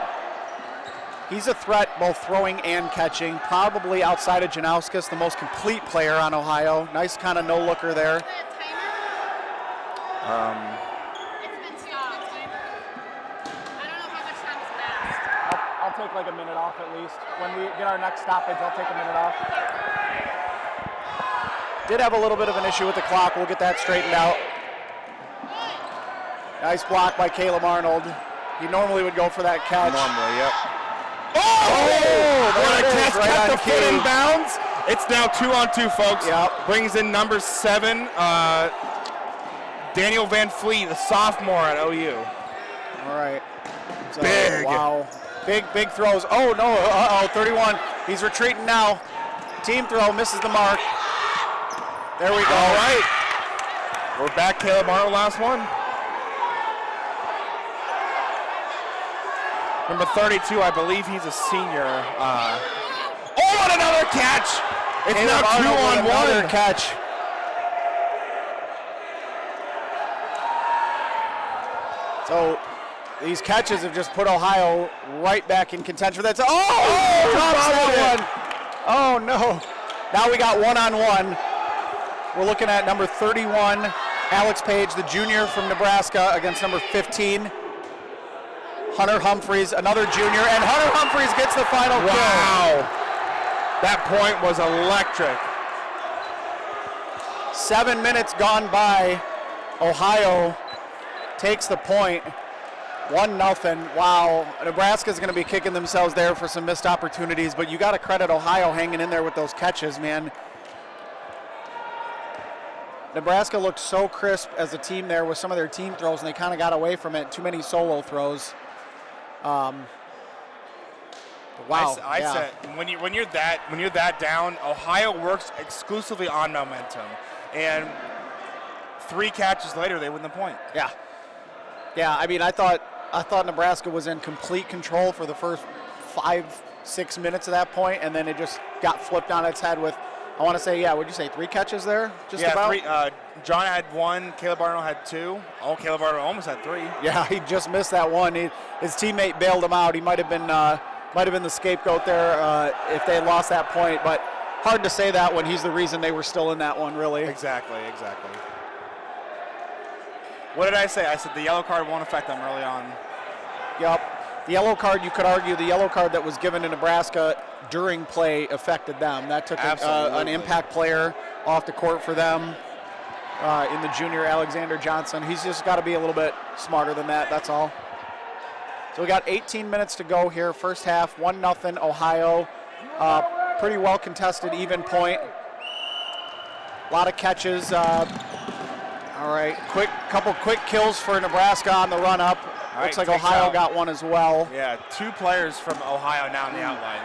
He's a threat both throwing and catching. Probably outside of Janauskas, the most complete player on Ohio. Nice kind of no-looker there. It's been stopped. I don't know how much time has passed. I'll take like a minute off at least. When we get our next stoppage, I'll take a minute off. Did have a little bit of an issue with the clock. We'll get that straightened out. Nice block by Caleb Arnold. He normally would go for that catch. Normally, yep. What a catch, right kept on the foot in key. bounds. It's now 2-on-2, folks. Yep. Brings in number 7, Daniel Van Fleet, the sophomore at OU. All right. So, Big. Wow. Big throws. Oh, no. 31. He's retreating now. Team throw, misses the mark. There we go. All right. We're back, Caleb Arnold, last one. Number 32, I believe he's a senior. And another catch! It's Caleb now Arnold with another 2-on-1. catch. So these catches have just put Ohio right back in contention. That's drops that one. Oh no! Now we got one-on-one. We're looking at number 31, Alex Page, the junior from Nebraska, against number 15, Hunter Humphreys, another junior, and Hunter Humphreys gets the final kill. Wow! That point was electric. 7 minutes gone by. Ohio takes the point. 1-0. Wow. Nebraska's going to be kicking themselves there for some missed opportunities, but you got to credit Ohio hanging in there with those catches, man. Nebraska looked so crisp as a team there with some of their team throws, and they kind of got away from it. Too many solo throws. Wow. I yeah. said when you're that down, Ohio works exclusively on momentum, and 3 catches later they win the point. Yeah. Yeah, I mean, I thought Nebraska was in complete control for the first 5-6 minutes of that point, and then it just got flipped on its head with, I want to say, what'd you say, 3 catches there? Just about? 3. John had 1, Caleb Arnold had 2. Oh, Caleb Arnold almost had 3. Yeah, he just missed that one. His teammate bailed him out. He might have been the scapegoat there if they had lost that point, but hard to say that when he's the reason they were still in that one, really. Exactly. What did I say? I said the yellow card won't affect them early on. Yep. The yellow card, you could argue, the yellow card that was given to Nebraska during play affected them. That took an impact player off the court for them in the junior Alexander Johnson. He's just got to be a little bit smarter than that, that's all. So we got 18 minutes to go here, first half, 1-0 Ohio. Pretty well contested, even point. A lot of catches. All right, couple quick kills for Nebraska on the run up. Looks like Ohio got one as well. Yeah, 2 players from Ohio now in the outline.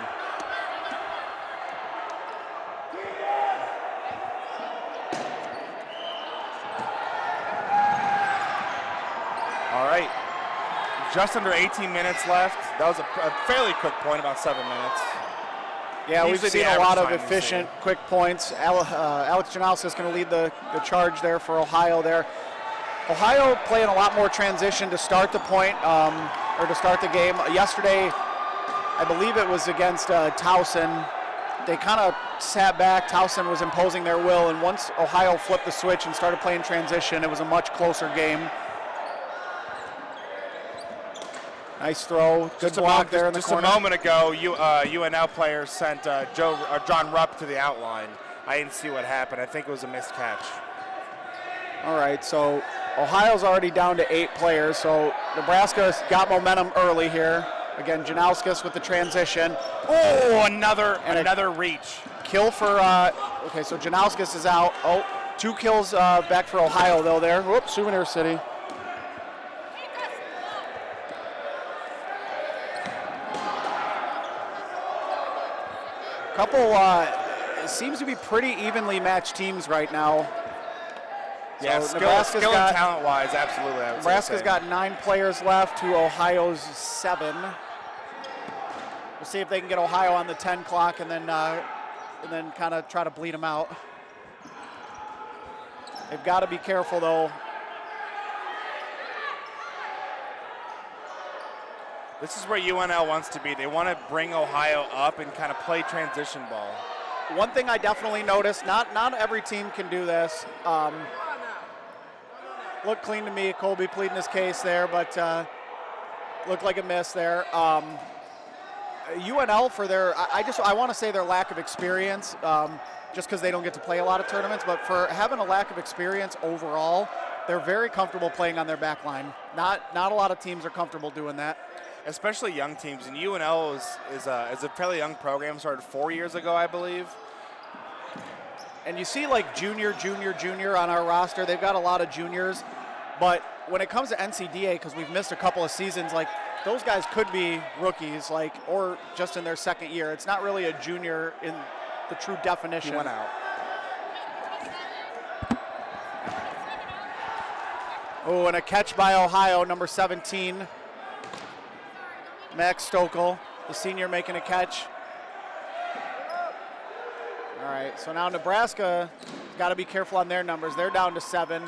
All right, just under 18 minutes left. That was a fairly quick point, about 7 minutes. Yeah, we've Usually seen the a lot of average time we efficient, quick points. Alex Janowski is going to lead the charge there for Ohio there. Ohio playing a lot more transition to start the point, or to start the game. Yesterday, I believe it was against Towson. They kind of sat back. Towson was imposing their will, and once Ohio flipped the switch and started playing transition, it was a much closer game. Nice throw. Good block there in the corner. Just a moment ago, UNL player sent John Rupp to the outline. I didn't see what happened. I think it was a missed catch. All right, so Ohio's already down to 8 players, so Nebraska's got momentum early here. Again, Janowskis with the transition. Oh, another reach. Kill for, okay, so Janowskis is out. Oh, 2 kills back for Ohio, though, there. Whoops, Souvenir City. Couple, it seems to be pretty evenly matched teams right now. Yeah, so skill and talent-wise, absolutely. Nebraska's got 9 players left to Ohio's 7. We'll see if they can get Ohio on the 10 clock and then kind of try to bleed them out. They've got to be careful, though. This is where UNL wants to be. They want to bring Ohio up and kind of play transition ball. One thing I definitely noticed, not every team can do this. Looked clean to me. Colby pleading his case there, but looked like a miss there. UNL for their, I want to say their lack of experience. just because they don't get to play a lot of tournaments, but for having a lack of experience overall, they're very comfortable playing on their back line. Not a lot of teams are comfortable doing that. Especially young teams. And UNL is a fairly young program, started 4 years ago, I believe. And you see like junior on our roster. They've got a lot of juniors. But when it comes to NCDA, because we've missed a couple of seasons, like those guys could be rookies, like, or just in their second year. It's not really a junior in the true definition. He went out. Oh, and a catch by Ohio, number 17. Max Stokel, the senior, making a catch. All right, so now Nebraska got to be careful on their numbers. They're down to 7.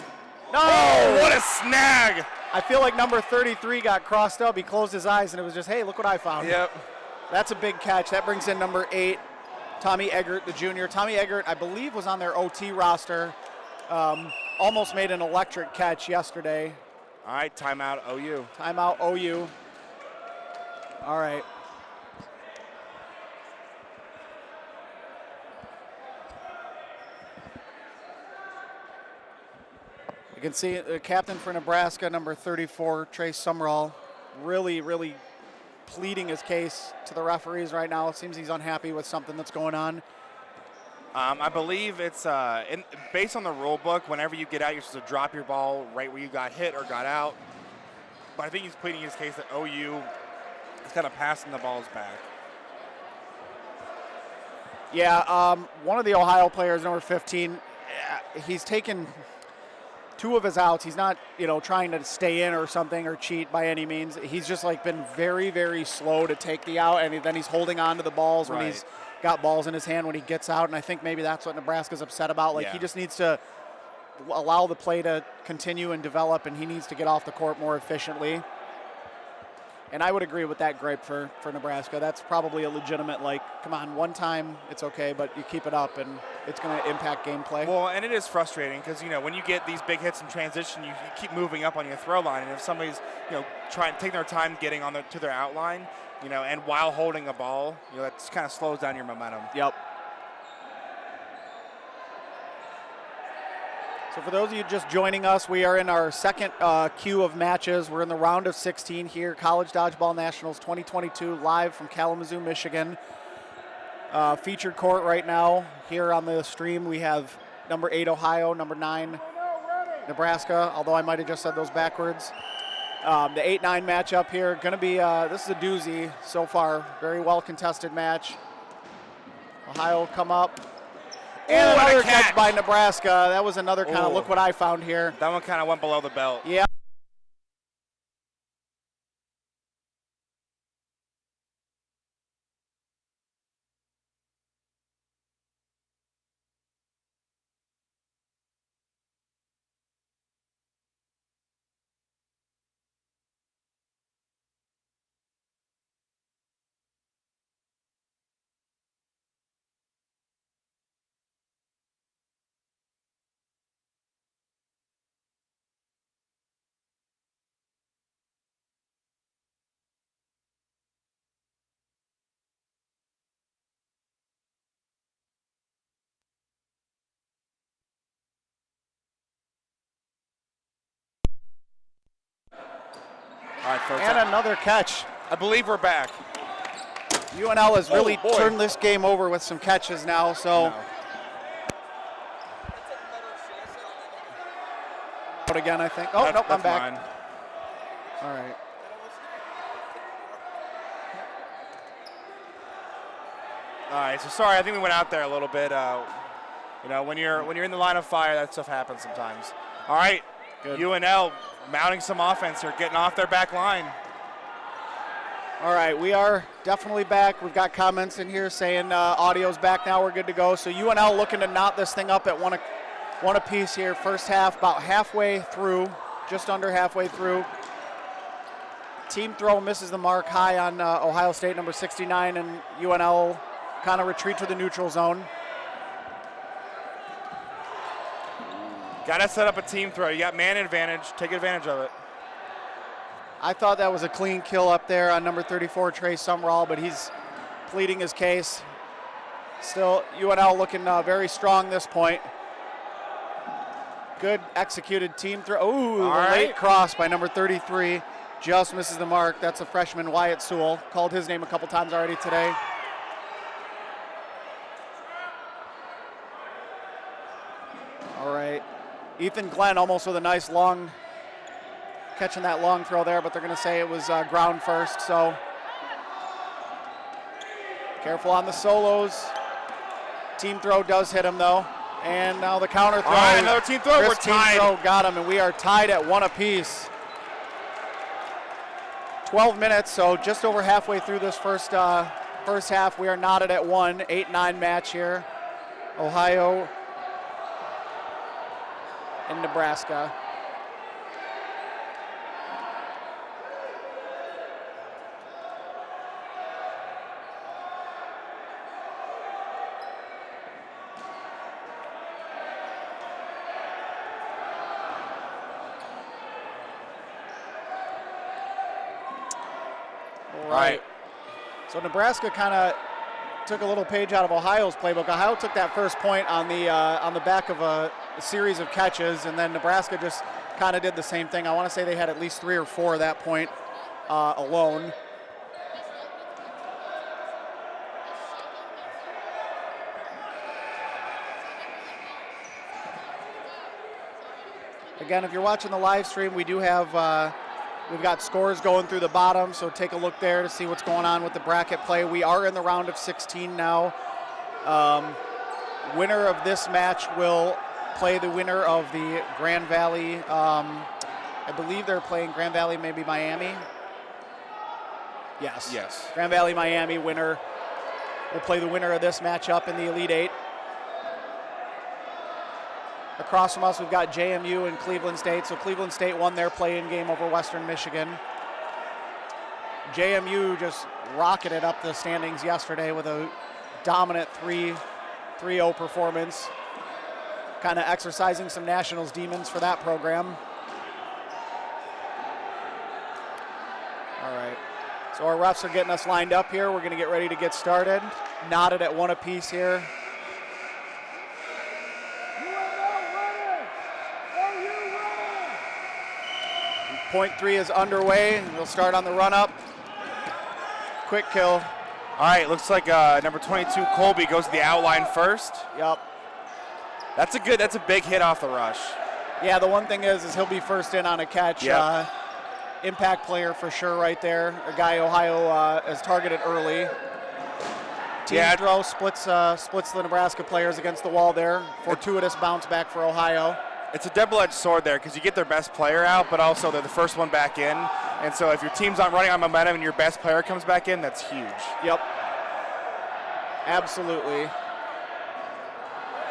No! Oh, what a snag! I feel like number 33 got crossed up. He closed his eyes, and it was just, hey, look what I found. Yep. That's a big catch. That brings in number 8, Tommy Eggert, the junior. Tommy Eggert, I believe, was on their OT roster. Almost made an electric catch yesterday. All right, timeout OU. Timeout OU. All right. You can see the captain for Nebraska, number 34, Trace Sumrall, really pleading his case to the referees right now. It seems he's unhappy with something that's going on. I believe it's based on the rule book, whenever you get out, you're supposed to drop your ball right where you got hit or got out. But I think he's pleading his case that OU is kind of passing the balls back. Yeah, one of the Ohio players, number 15, he's taken 2 of his outs. He's not, trying to stay in or something or cheat by any means. He's just like been very slow to take the out, and then he's holding on to the balls when he's got balls in his hand when he gets out, and I think maybe that's what Nebraska's upset about. Like, he just needs to allow the play to continue and develop, and he needs to get off the court more efficiently. And I would agree with that gripe for Nebraska. That's probably a legitimate, come on, one time it's okay, but you keep it up and it's going to impact gameplay. Well, and it is frustrating because, when you get these big hits in transition, you keep moving up on your throw line. And if somebody's, trying to take their time getting to their outline, and while holding a ball, that kind of slows down your momentum. Yep. So for those of you just joining us, we are in our second queue of matches. We're in the round of 16 here, College Dodgeball Nationals 2022, live from Kalamazoo, Michigan. Featured court right now. Here on the stream, we have number 8, Ohio, number 9, Nebraska, although I might have just said those backwards. The 8-9 matchup here, going to be, this is a doozy so far. Very well contested match. Ohio will come up. And another catch by Nebraska. That was another kind of look what I found here. That one kind of went below the belt. Yeah. All right, folks. And another catch. I believe we're back. UNL has really turned this game over with some catches now, so. No. Out again, I think. Oh, nope, I'm back. Mine. All right. All right, so sorry, I think we went out there a little bit. When you're in the line of fire, that stuff happens sometimes. All right, good. UNL mounting some offense here, getting off their back line. All right, we are definitely back. We've got comments in here saying audio's back now, we're good to go. So UNL looking to knot this thing up at one apiece here. First half, about halfway through, just under halfway through. Team throw misses the mark high on Ohio State, number 69, and UNL kind of retreat to the neutral zone. Got to set up a team throw. You got man advantage. Take advantage of it. I thought that was a clean kill up there on number 34, Trey Sumrall, but he's pleading his case. Still, UNL looking very strong this point. Good executed team throw. Ooh, the late cross by number 33. Just misses the mark. That's a freshman, Wyatt Sewell. Called his name a couple times already today. All right. Ethan Glenn almost with a nice long, catching that long throw there, but they're going to say it was ground first, so careful on the solos. Team throw does hit him, though. And now the counter throw. All right, another team throw. We're tied. Team throw got him, and we are tied at 1 apiece. 12 minutes, so just over halfway through this first half. We are knotted at 1, 8-9 match here. Ohio and Nebraska. Right. So Nebraska kind of took a little page out of Ohio's playbook. Ohio took that first point on the back of a series of catches, and then Nebraska just kind of did the same thing. I want to say they had at least 3 or 4 at that point alone. Again, if you're watching the live stream, we do have we've got scores going through the bottom, so take a look there to see what's going on with the bracket play. We are in the round of 16 now. Winner of this match will play the winner of the Grand Valley. I believe they're playing Grand Valley, maybe Miami. Yes. Grand Valley, Miami winner will play the winner of this matchup in the Elite Eight. Across from us, we've got JMU and Cleveland State. So Cleveland State won their play-in game over Western Michigan. JMU just rocketed up the standings yesterday with a dominant 3-0 performance. Kind of exercising some Nationals demons for that program. All right. So our refs are getting us lined up here. We're going to get ready to get started. Knotted at 1 apiece here. Point 3 is underway. We'll start on the run-up. Quick kill. All right, looks like number 22, Colby, goes to the outline first. Yep. That's a big hit off the rush. Yeah, the one thing is he'll be first in on a catch. Yep. Impact player for sure right there. A guy Ohio has targeted early. Team throw splits the Nebraska players against the wall there. Fortuitous bounce back for Ohio. It's a double-edged sword there because you get their best player out, but also they're the first one back in. And so if your team's not running on momentum and your best player comes back in, that's huge. Yep. Absolutely. All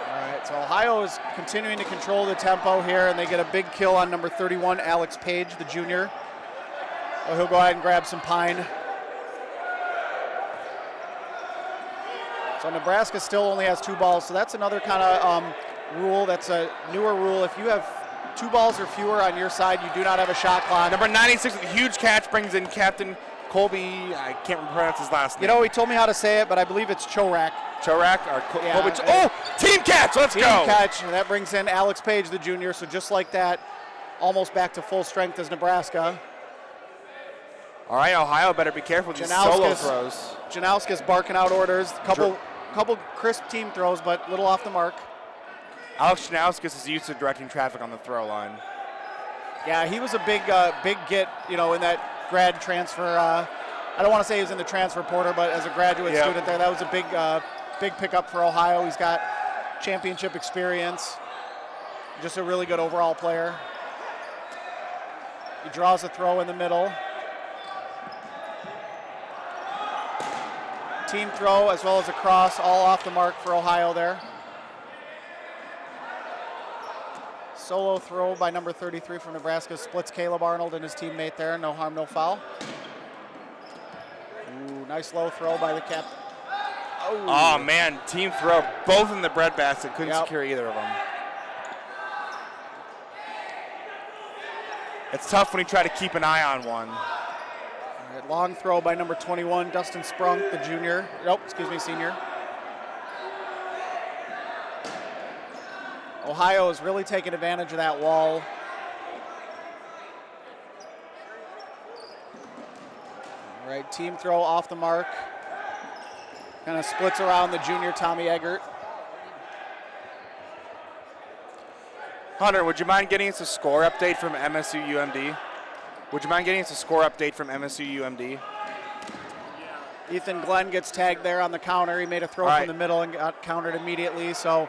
right, so Ohio is continuing to control the tempo here, and they get a big kill on number 31, Alex Page, the junior. So he'll go ahead and grab some pine. So Nebraska still only has 2 balls, so that's another kind of rule. That's a newer rule. If you have 2 balls or fewer on your side, you do not have a shot clock. Number 96 with a huge catch brings in Captain Colby. I can't pronounce his last name. You know, he told me how to say it, but I believe it's Chorak. Chorak or Colby. Oh, team catch. Let's go. Team catch. And that brings in Alex Page, the junior. So just like that, almost back to full strength as Nebraska. All right, Ohio better be careful with these solo throws. Janowskis barking out orders. Couple crisp team throws, but little off the mark. Alex Janowskis is used to directing traffic on the throw line. Yeah, he was a big get, in that grad transfer. I don't want to say he was in the transfer portal, but as a graduate student there, that was a big pickup for Ohio. He's got championship experience. Just a really good overall player. He draws a throw in the middle. Team throw as well as a cross, all off the mark for Ohio there. Solo throw by number 33 from Nebraska splits Caleb Arnold and his teammate there. No harm, no foul. Ooh, nice low throw by the captain. Oh, man, team throw. Both in the breadbasket. Couldn't secure either of them. It's tough when you try to keep an eye on one. All right, long throw by number 21, Dustin Sprunk, the junior. Senior. Ohio is really taking advantage of that wall. All right, team throw off the mark. Kind of splits around the junior Tommy Eggert. Hunter, would you mind getting us a score update from MSU UMD? Would you mind getting us a score update from MSU UMD? Ethan Glenn gets tagged there on the counter. He made a throw from the middle and got countered immediately. So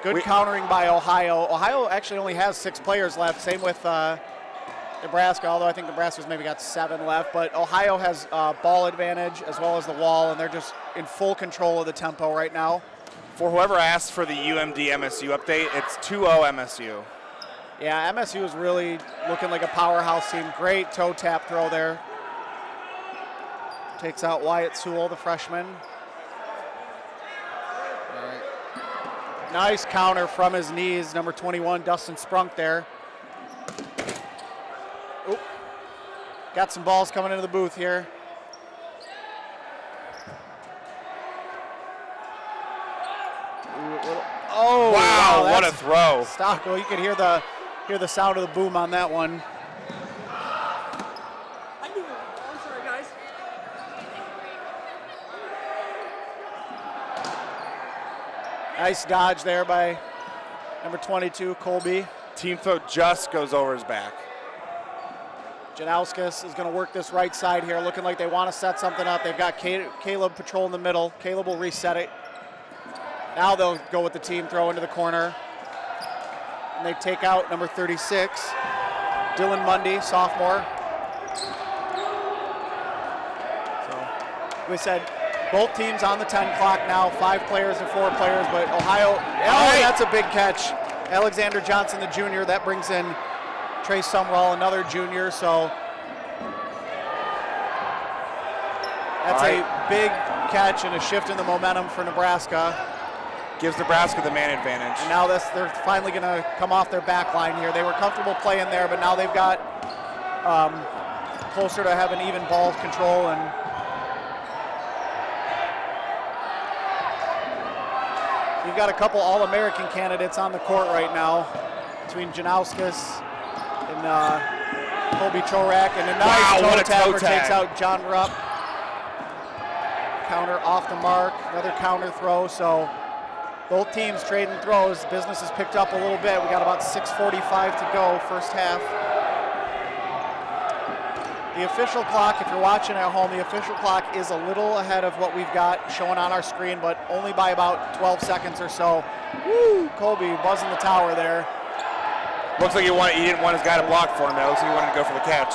good countering by Ohio. Ohio actually only has 6 players left. Same with Nebraska, although I think Nebraska's maybe got 7 left. But Ohio has ball advantage as well as the wall, and they're just in full control of the tempo right now. For whoever asked for the UMD MSU update, it's 2-0 MSU. Yeah, MSU is really looking like a powerhouse team. Great toe tap throw there. Takes out Wyatt Sewell, the freshman. All right. Nice counter from his knees, number 21, Dustin Sprunk there. Oop. Got some balls coming into the booth here. Oh, wow, what a throw. Stocko, you could hear the sound of the boom on that one. I'm sorry, guys. Nice dodge there by number 22, Colby. Team throw just goes over his back. Janauskas is going to work this right side here, looking like they want to set something up. They've got Caleb patrol in the middle. Caleb will reset it. Now they'll go with the team throw into the corner. And they take out number 36, Dylan Mundy, sophomore. So we said both teams on the 10 clock now, 5 players and 4 players, but Ohio, that's a big catch. Alexander Johnson, the junior, that brings in Trey Sumrall, another junior, so that's a big catch and a shift in the momentum for Nebraska. Gives Nebraska the man advantage. And now they're finally going to come off their back line here. They were comfortable playing there, but now they've got closer to having even ball control. And you've got a couple All-American candidates on the court right now between Janauskas and Colby Chorak. And a nice toe tapper takes out John Rupp. Counter off the mark, another counter throw. So both teams trading throws. Business has picked up a little bit. We got about 6:45 to go, first half. The official clock, if you're watching at home, the official clock is a little ahead of what we've got showing on our screen, but only by about 12 seconds or so. Woo! Colby buzzing the tower there. Looks like he didn't want his guy to block for him. It looks like he wanted to go for the catch.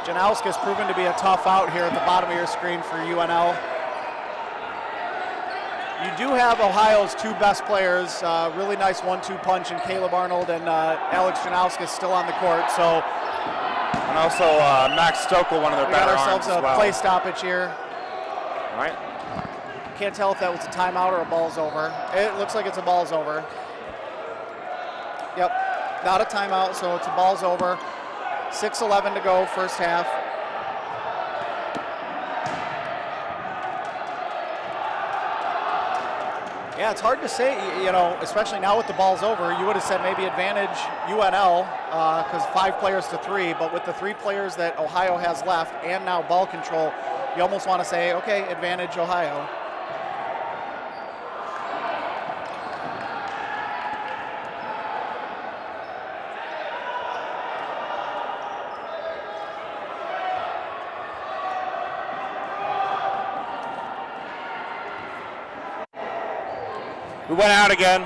Janauskas proven to be a tough out here at the bottom of your screen for UNL. You do have Ohio's 2 best players, really nice 1-2 punch in Caleb Arnold and Alex Janauskas still on the court. So, and also Max Stokel, one of their better arms as well. We got ourselves a play stoppage here. All right. Can't tell if that was a timeout or a ball's over. It looks like it's a ball's over. Yep, not a timeout, so it's a ball's over. 6:11 to go, first half. Yeah, it's hard to say, especially now with the ball's over. You would have said maybe advantage UNL because 5 players to 3, but with the 3 players that Ohio has left and now ball control, you almost want to say, okay, advantage Ohio. We went out again.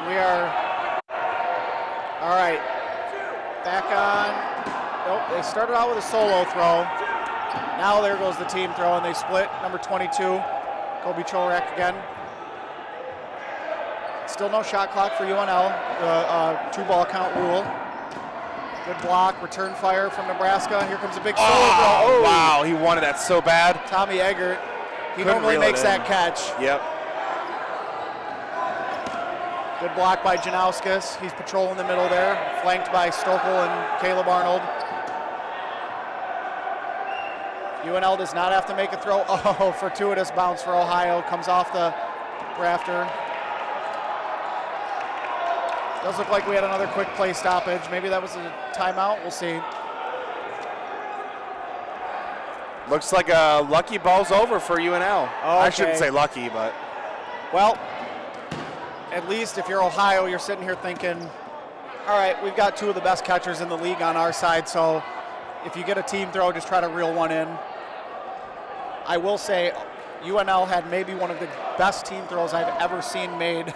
We are, all right, back on. Nope, they started out with a solo throw. Now there goes the team throw, and they split. Number 22, Colby Chorak again. Still no shot clock for UNL, 2-ball count rule. Good block, return fire from Nebraska. Here comes a big solo throw. Oh, wow, he wanted that so bad. Tommy Eggert, he Couldn't normally reel it makes in. that catch. Yep. Good block by Janauskas. He's patrolling the middle there, flanked by Stokel and Caleb Arnold. UNL does not have to make a throw. Oh, fortuitous bounce for Ohio. Comes off the rafter. Does look like we had another quick play stoppage. Maybe that was a timeout. We'll see. Looks like a lucky ball's over for UNL. Okay. I shouldn't say lucky, but. Well, at least if you're Ohio, you're sitting here thinking, all right, we've got two of the best catchers in the league on our side, so if you get a team throw, just try to reel one in. I will say UNL had maybe one of the best team throws I've ever seen made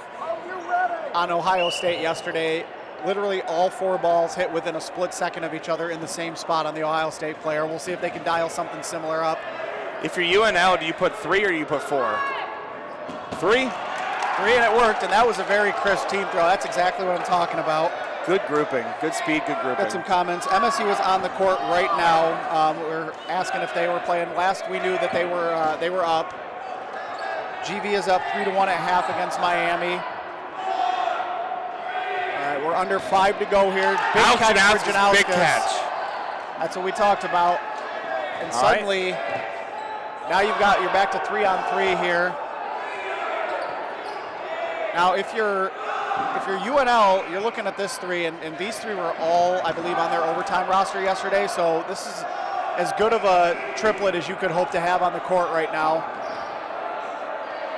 on Ohio State yesterday. Literally all 4 balls hit within a split second of each other in the same spot on the Ohio State player. We'll see if they can dial something similar up. If you're UNL, do you put 3 or do you put 4? 3? 3, and it worked, and that was a very crisp team throw. That's exactly what I'm talking about. Good grouping, good speed, good grouping. Got some comments. MSU is on the court right now. We're asking if they were playing. Last we knew that they were up. GV is up 3-1 at half against Miami. All right, we're under 5 to go here. Big catch for Janauskas. Big catch. That's what we talked about. And suddenly, now you're back to 3-on-3 here. Now, if you're UNL, you're looking at this 3, and these 3 were all, I believe, on their overtime roster yesterday. So this is as good of a triplet as you could hope to have on the court right now.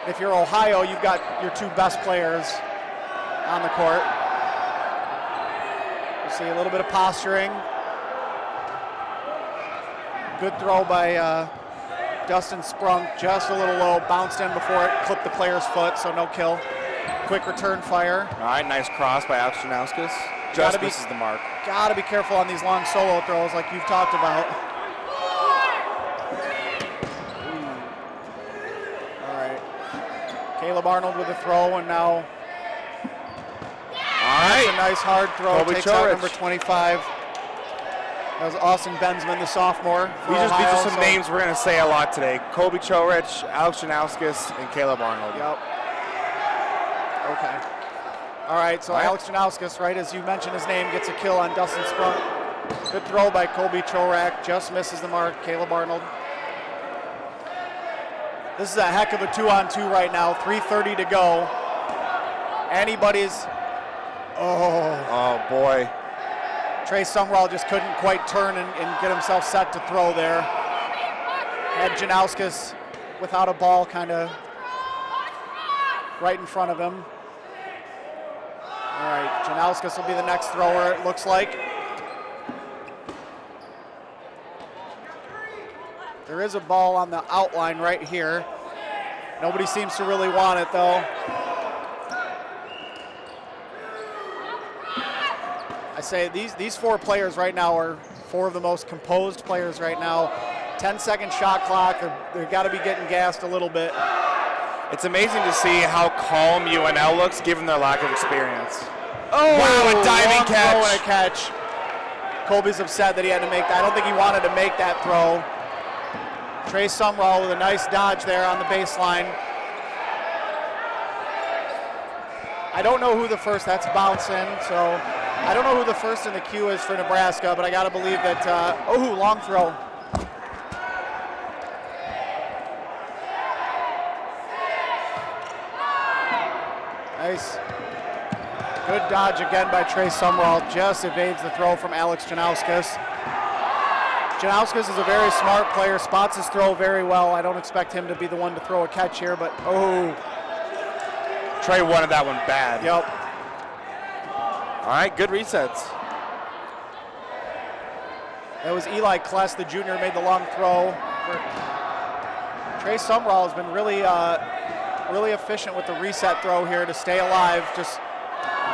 If you're Ohio, you've got your 2 best players on the court. You see a little bit of posturing. Good throw by Dustin Sprunk, just a little low, bounced in before it clipped the player's foot, so no kill. Quick return fire. All right, nice cross by Alex Janauskas. Just misses the mark. Got to be careful on these long solo throws like you've talked about. All right. Caleb Arnold with a throw, and now that's a nice hard throw. Colby Takes out Chorich. number 25. That was Austin Bensman, the sophomore. These are some names we're going to say a lot today. Colby Chorich, Alex Janauskas, and Caleb Arnold. Yep. Okay. All right, so Alex Janauskas, right as you mentioned his name, gets a kill on Dustin Sprunk. Good throw by Colby Chorak, just misses the mark. Caleb Arnold. This is a heck of a 2-on-2 right now, 3:30 to go. Anybody's, Oh, boy. Trey Sumrall just couldn't quite turn and get himself set to throw there. Had Janauskas without a ball kind of right in front of him. All right, Janauskas will be the next thrower, it looks like. There is a ball on the outline right here. Nobody seems to really want it, though. I say these 4 players right now are 4 of the most composed players right now. 10-second shot clock. They've got to be getting gassed a little bit. It's amazing to see how calm UNL looks given their lack of experience. Oh, wow, a diving long catch. Throw and a catch. Colby's upset that he had to make that. I don't think he wanted to make that throw. Trey Sumrall with a nice dodge there on the baseline. I don't know who the first, that's bouncing, so I don't know who the first in the queue is for Nebraska, but I got to believe that, long throw. Nice. Good dodge again by Trey Sumrall. Just evades the throw from Alex Janauskas. Janauskas is a very smart player, spots his throw very well. I don't expect him to be the one to throw a catch here, but Trey wanted that one bad. Yep. All right, good resets. That was Eli Kless, the junior, made the long throw. Trey Sumrall has been really efficient with the reset throw here to stay alive. Just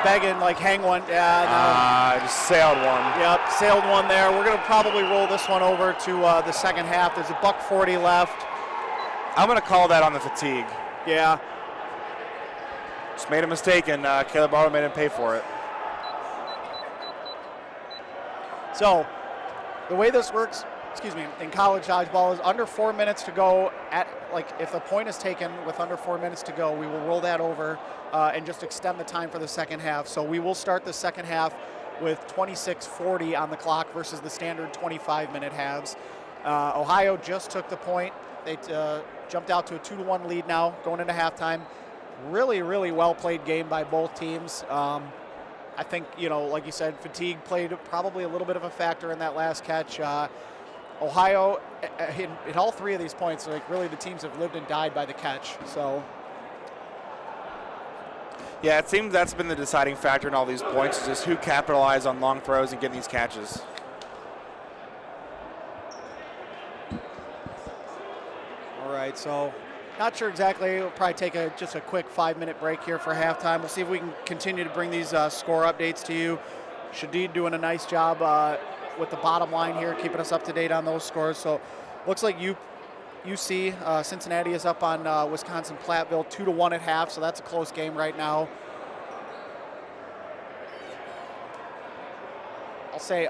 begging, like, hang one. Yeah, no. Just sailed one. Yep, sailed one there. We're going to probably roll this one over to the second half. There's a $1:40 left. I'm going to call that on the fatigue. Yeah. Just made a mistake, and Caleb Arnold made him pay for it. So, the way this works, in college dodgeball is under 4 minutes to go. If the point is taken with under 4 minutes to go, we will roll that over and just extend the time for the second half. So we will start the second half with 26:40 on the clock versus the standard 25-minute halves. Ohio just took the point. They jumped out to a 2-1 lead now going into halftime. Really, really well played game by both teams. I think, like you said, fatigue played probably a little bit of a factor in that last catch. Ohio, in all three of these points, like really the teams have lived and died by the catch. So, yeah, it seems that's been the deciding factor in all these points, is just who capitalized on long throws and getting these catches. All right, so not sure exactly. We'll probably take just a quick 5-minute break here for halftime. We'll see if we can continue to bring these score updates to you. Shadid doing a nice job with the bottom line here, keeping us up to date on those scores. So looks like UC Cincinnati is up on Wisconsin Platteville 2-1 at half, so that's a close game right now. I'll say,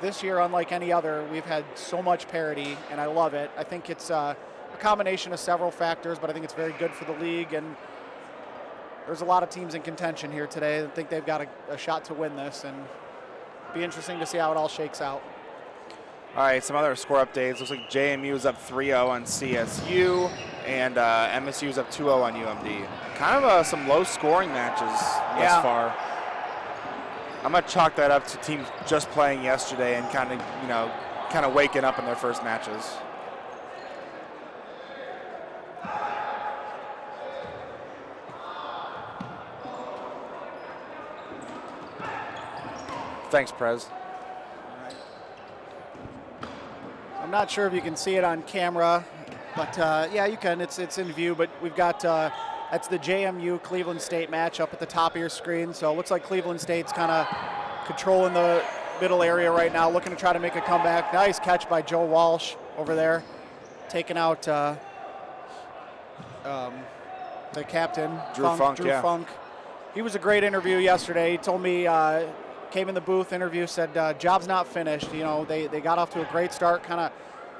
this year, unlike any other, we've had so much parity, and I love it. I think it's a combination of several factors, but I think it's very good for the league, and there's a lot of teams in contention here today. I think they've got a shot to win this, and be interesting to see how it all shakes out. All right, some other score updates. Looks like JMU is up 3-0 on CSU, and MSU is up 2-0 on UMD. Kind of some low-scoring matches thus far. I'm going to chalk that up to teams just playing yesterday and kind of waking up in their first matches. Thanks, Prez. I'm not sure if you can see it on camera, but yeah, you can. It's in view, but we've got that's the JMU Cleveland State match up at the top of your screen. So it looks like Cleveland State's kind of controlling the middle area right now, looking to try to make a comeback. Nice catch by Joe Walsh over there, taking out the captain, Drew Funk. He was a great interview yesterday. He told me, came in the booth interview, said job's not finished. They got off to a great start, kind of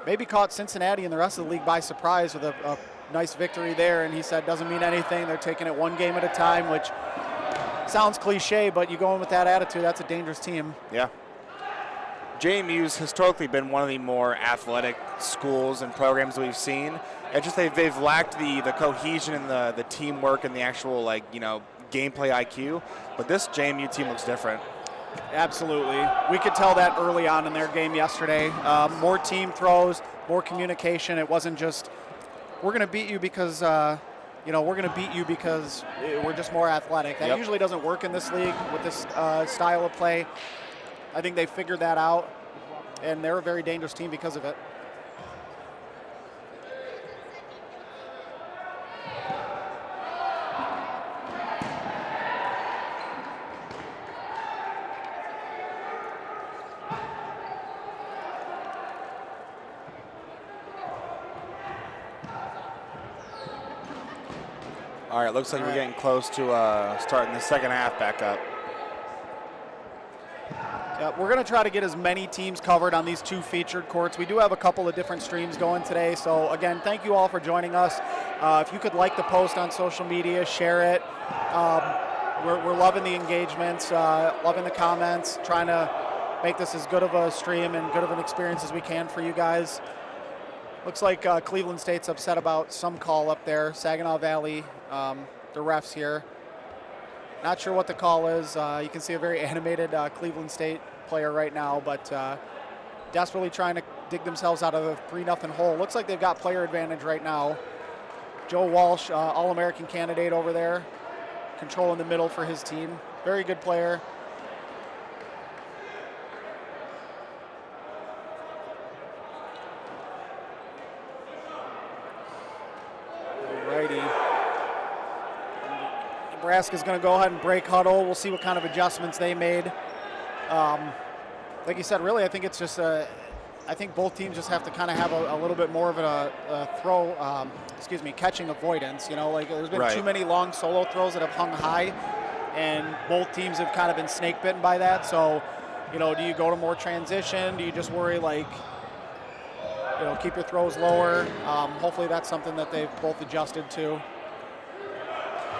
maybe caught Cincinnati and the rest of the league by surprise with a nice victory there, and he said doesn't mean anything. They're taking it one game at a time, which sounds cliche, but you go in with that attitude, that's a dangerous team. Yeah. JMU's historically been one of the more athletic schools and programs we've seen. It's just they've lacked the cohesion and the teamwork and the actual gameplay IQ, but this JMU team looks different. Absolutely. We could tell that early on in their game yesterday. More team throws, more communication. It wasn't just, we're going to beat you because, we're just more athletic. That usually doesn't work in this league with this style of play. I think they figured that out, and they're a very dangerous team because of it. All right, looks like we're getting close to starting the second half back up. Yeah, we're going to try to get as many teams covered on these two featured courts. We do have a couple of different streams going today. So, again, thank you all for joining us. If you could like the post on social media, share it. We're loving the engagements, loving the comments, trying to make this as good of a stream and good of an experience as we can for you guys. Looks like Cleveland State's upset about some call up there. Saginaw Valley, the refs here. Not sure what the call is. You can see a very animated Cleveland State player right now, but desperately trying to dig themselves out of a 3-0 hole. Looks like they've got player advantage right now. Joe Walsh, All-American candidate over there, controlling the middle for his team. Very good player. Nebraska's going to go ahead and break huddle. We'll see what kind of adjustments they made. Like you said, really, I think it's just I think both teams just have to kind of have a little bit more of a throw, catching avoidance. There's been too many long solo throws that have hung high, and both teams have kind of been snake bitten by that. So, do you go to more transition? Do you just worry, keep your throws lower? Hopefully that's something that they've both adjusted to.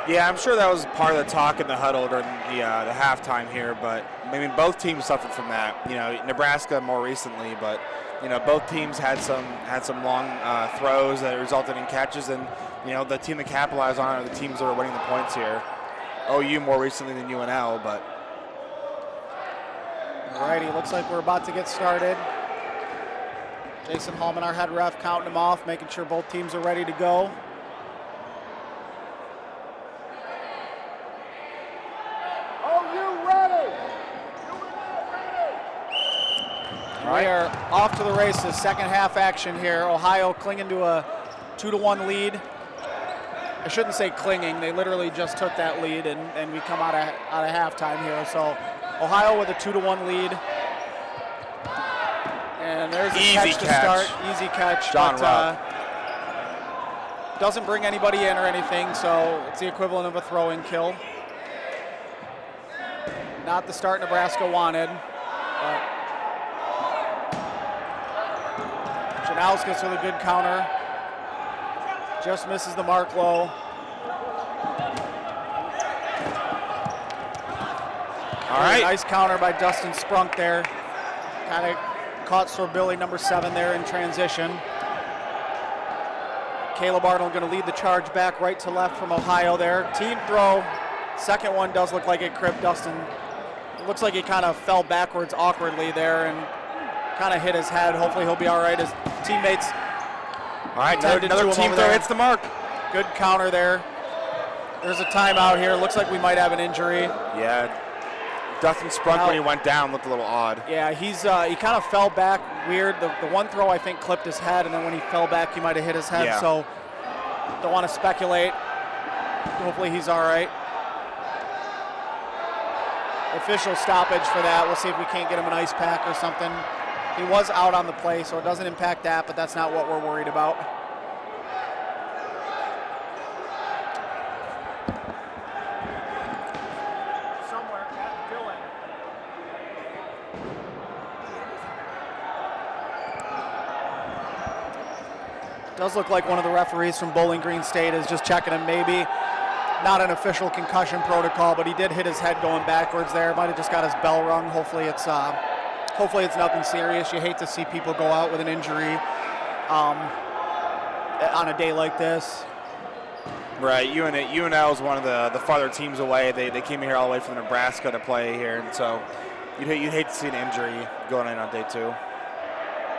Yeah, I'm sure that was part of the talk in the huddle during the halftime here, but I mean both teams suffered from that. You know, Nebraska more recently, but you know both teams had some long throws that resulted in catches, and you know the team that capitalized on it are the teams that are winning the points here. OU more recently than UNL, but. Alrighty, looks like we're about to get started. Jason Hallman, our head ref, counting them off, making sure both teams are ready to go. We are off to the races, second half action here. Ohio clinging to a 2-1 lead. I shouldn't say clinging, they literally just took that lead and we come out of halftime here. So Ohio with a 2-1 lead. And there's a catch to start, easy catch. John but doesn't bring anybody in or anything, so it's the equivalent of a throw-in kill. Not the start Nebraska wanted, but Janauskas with a good counter. Just misses the mark low. All right. Nice counter by Dustin Sprunk there. Kind of caught Sorbilli, number 7 there in transition. Caleb Arnold going to lead the charge back right to left from Ohio there. Team throw. Second one does look like it cribbed Dustin. It looks like he kind of fell backwards awkwardly there and kind of hit his head. Hopefully he'll be all right. His teammates. All right, another team throw hits the mark. Good counter there. There's a timeout here. Looks like we might have an injury. Yeah. Dustin Sprunk when he went down looked a little odd. Yeah, he kind of fell back weird. The one throw I think clipped his head, and then when he fell back he might have hit his head. Yeah. So don't want to speculate. Hopefully he's all right. Official stoppage for that. We'll see if we can't get him an ice pack or something. He was out on the play, so it doesn't impact that, but that's not what we're worried about. Does look like one of the referees from Bowling Green State is just checking him. Maybe not an official concussion protocol, but he did hit his head going backwards there. Might have just got his bell rung. Hopefully it's nothing serious. You hate to see people go out with an injury on a day like this. Right, UNL is one of the farther teams away. They came here all the way from Nebraska to play here, and so you'd hate to see an injury going in on day 2.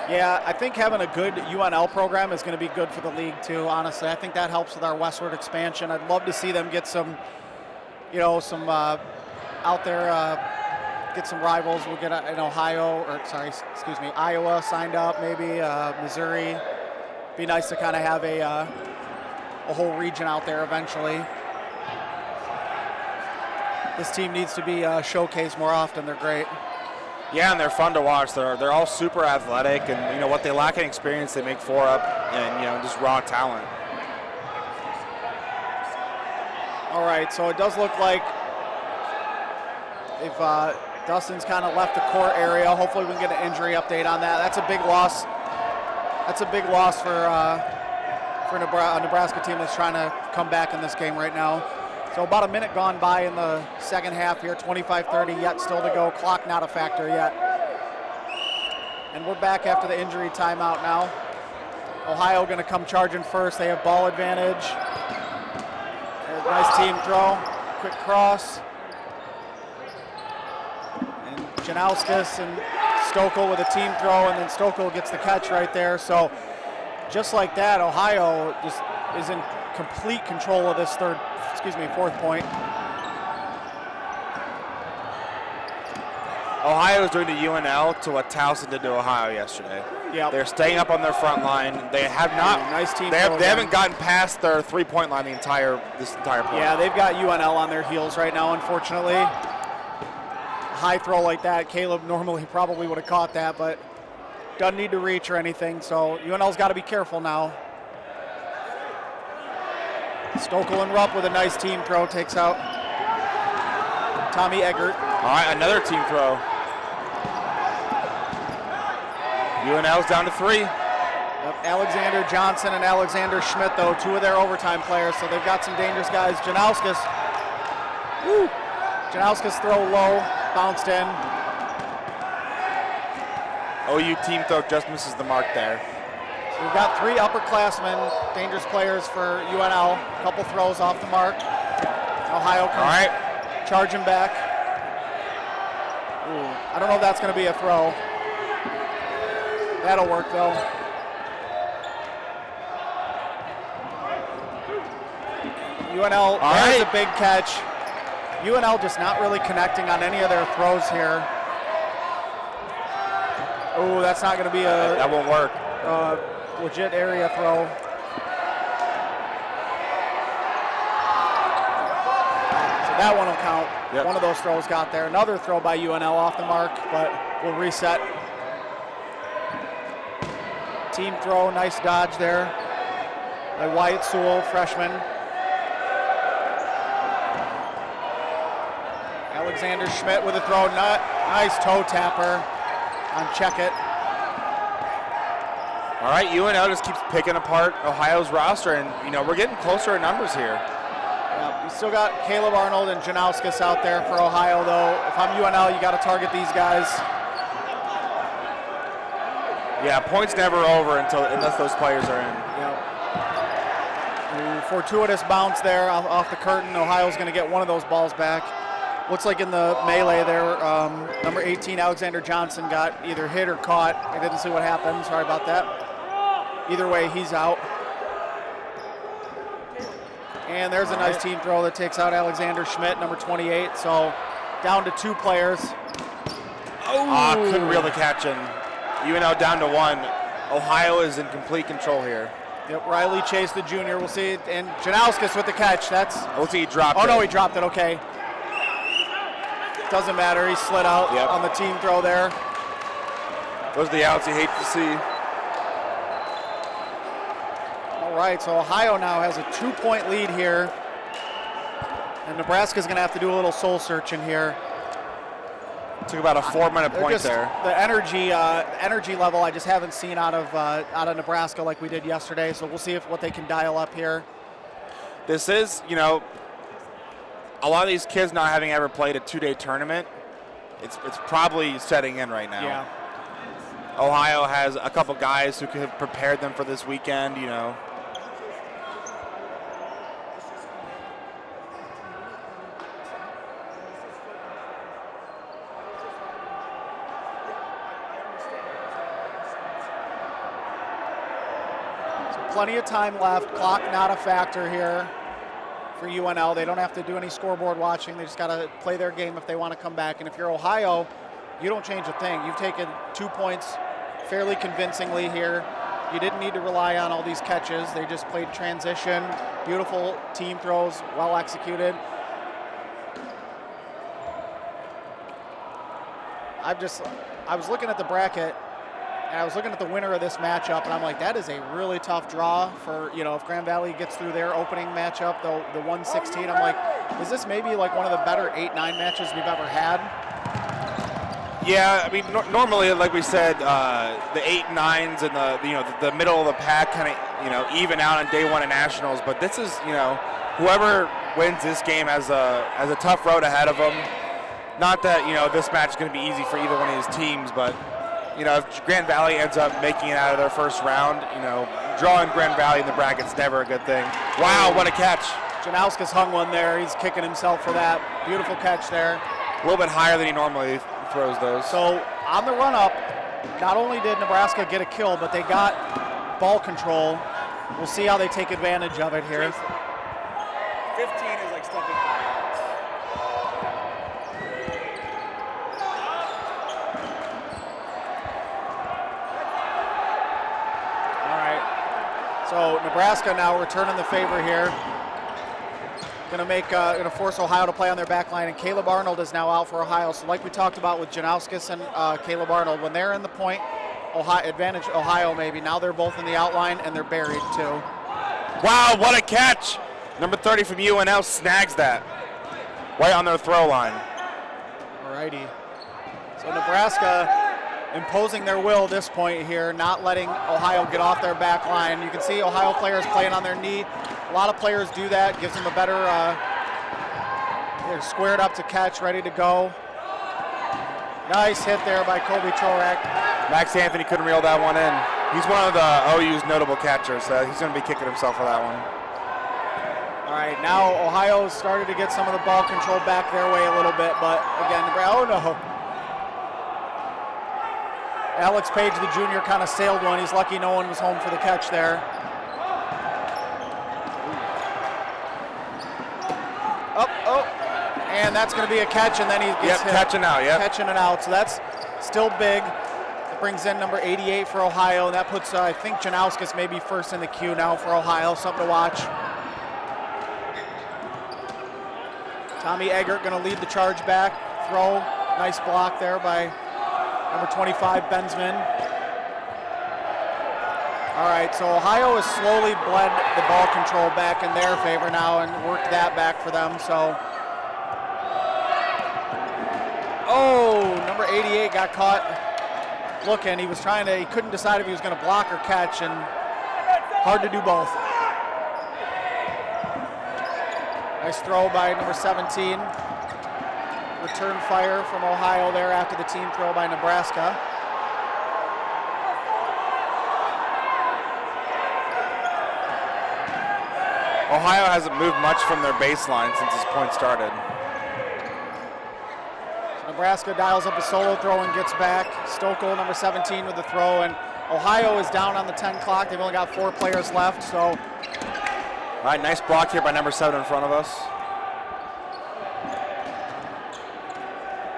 Yeah, I think having a good UNL program is going to be good for the league too, honestly. I think that helps with our westward expansion. I'd love to see them get some out there, get some rivals. We'll get in Iowa signed up, maybe Missouri. Be nice to kind of have a whole region out there eventually. This team needs to be showcased more often. They're great. Yeah, and they're fun to watch. They're all super athletic, and what they lack in experience, they make for up, and just raw talent. All right, so it does look like if Dustin's kind of left the court area, hopefully we can get an injury update on that. That's a big loss. That's a big loss for a Nebraska team that's trying to come back in this game right now. So about a minute gone by in the second half here, 25-30 yet still to go. Clock not a factor yet. And we're back after the injury timeout now. Ohio going to come charging first. They have ball advantage. Nice team throw. Quick cross. And Janauskas and Stokel with a team throw, and then Stokel gets the catch right there. So just like that, Ohio just is in complete control of this fourth point. Ohio is doing to UNL to what Towson did to Ohio yesterday. Yeah, they're staying up on their front line. They have not. Nice team. They haven't gotten past their 3-point line this entire point. Yeah, they've got UNL on their heels right now. Unfortunately, a high throw like that, Caleb normally probably would have caught that, but doesn't need to reach or anything. So UNL's got to be careful now. Stokel and Rupp with a nice team throw takes out Tommy Eggert. All right, another team throw. UNL's down to 3. Yep, Alexander Johnson and Alexander Schmidt, though, two of their overtime players, so they've got some dangerous guys. Janauskas. Woo! Janauskas throw low, bounced in. OU team throw just misses the mark there. So we've got three upperclassmen, dangerous players for UNL. A couple throws off the mark. Ohio comes charging back. Ooh, I don't know if that's going to be a throw. That'll work, though. UNL, there's a big catch. UNL just not really connecting on any of their throws here. Oh, that's not going to be a... That won't work. Legit area throw. So that one will count. Yep. One of those throws got there. Another throw by UNL off the mark, but we'll reset. Team throw, nice dodge there by Wyatt Sewell, freshman. Alexander Schmidt with a throw, nice toe tapper on check it. All right, UNL just keeps picking apart Ohio's roster, and we're getting closer in numbers here. Yeah, we still got Caleb Arnold and Janauskas out there for Ohio, though. If I'm UNL, you got to target these guys. Yeah, points never over unless those players are in. Yep. Ooh, fortuitous bounce there off the curtain. Ohio's going to get one of those balls back. Looks like in the melee there, number 18, Alexander Johnson, got either hit or caught. I didn't see what happened. Sorry about that. Either way, he's out. And there's a nice team throw that takes out Alexander Schmidt, number 28. So down to two players. Couldn't reel the catch in. UNL down to one. Ohio is in complete control here. Yep, Riley Chase, the junior. We'll see. And Janauskas with the catch. We'll see he dropped it. Oh, no, he dropped it. Okay. Doesn't matter. He slid out on the team throw there. Those are the outs you hate to see. All right, so Ohio now has a 2-point lead here. And Nebraska's going to have to do a little soul searching here. Took about a 4-minute point there. The energy level I just haven't seen out of Nebraska like we did yesterday. So we'll see what they can dial up here. This is, a lot of these kids not having ever played a 2-day tournament, it's probably setting in right now. Yeah. Ohio has a couple guys who could have prepared them for this weekend, Plenty of time left. Clock not a factor here for UNL. They don't have to do any scoreboard watching. They just got to play their game if they want to come back. And if you're Ohio, you don't change a thing. You've taken 2 points fairly convincingly here. You didn't need to rely on all these catches. They just played transition. Beautiful team throws, well executed. I was looking at the bracket, and I was looking at the winner of this matchup, and I'm like, that is a really tough draw for, if Grand Valley gets through their opening matchup, the 116. I'm like, is this maybe like one of the better 8-9 matches we've ever had? Yeah, I mean, normally, like we said, the 8-9s and the middle of the pack kind of, even out on day one of nationals. But this is, whoever wins this game has a tough road ahead of them. Not that, this match is going to be easy for either one of these teams, but if Grand Valley ends up making it out of their first round, drawing Grand Valley in the bracket's never a good thing. Wow, what a catch. Janauskas hung one there. He's kicking himself for that. Beautiful catch there. A little bit higher than he normally throws those. So on the run-up, not only did Nebraska get a kill, but they got ball control. We'll see how they take advantage of it here. 15 is like stepping back. So Nebraska now returning the favor here. Gonna force Ohio to play on their back line, and Caleb Arnold is now out for Ohio. So like we talked about with Janauskas and Caleb Arnold, when they're in the point, advantage Ohio maybe. Now they're both in the outline and they're buried too. Wow, what a catch! Number 30 from UNL snags that right on their throw line. Alrighty. So Nebraska imposing their will at this point here, not letting Ohio get off their back line. You can see Ohio players playing on their knee. A lot of players do that, gives them a better, they're squared up to catch, ready to go. Nice hit there by Kobe Chorak. Max Anthony couldn't reel that one in. He's one of the OU's notable catchers, so he's going to be kicking himself for that one. All right, now Ohio started to get some of the ball control back their way a little bit, but again, oh no. Alex Page, the junior, kind of sailed one. He's lucky no one was home for the catch there. And that's going to be a catch, and then he gets hit. Catching out, Catching it out, so that's still big. It brings in number 88 for Ohio, and that puts, I think, Janauskas maybe first in the queue now for Ohio, something to watch. Tommy Eggert going to lead the charge back. Throw, nice block there by number 25, Benzman. All right, so Ohio has slowly bled the ball control back in their favor now and worked that back for them, so. Oh, number 88 got caught looking. He was trying to, he couldn't decide if he was going to block or catch, and hard to do both. Nice throw by number 17. Return fire from Ohio there after the team throw by Nebraska. Ohio hasn't moved much from their baseline since this point started. Nebraska dials up a solo throw and gets back. Stokel, number 17, with the throw, and Ohio is down on the 10 clock. They've only got 4 players left, so. All right, nice block here by number 7 in front of us.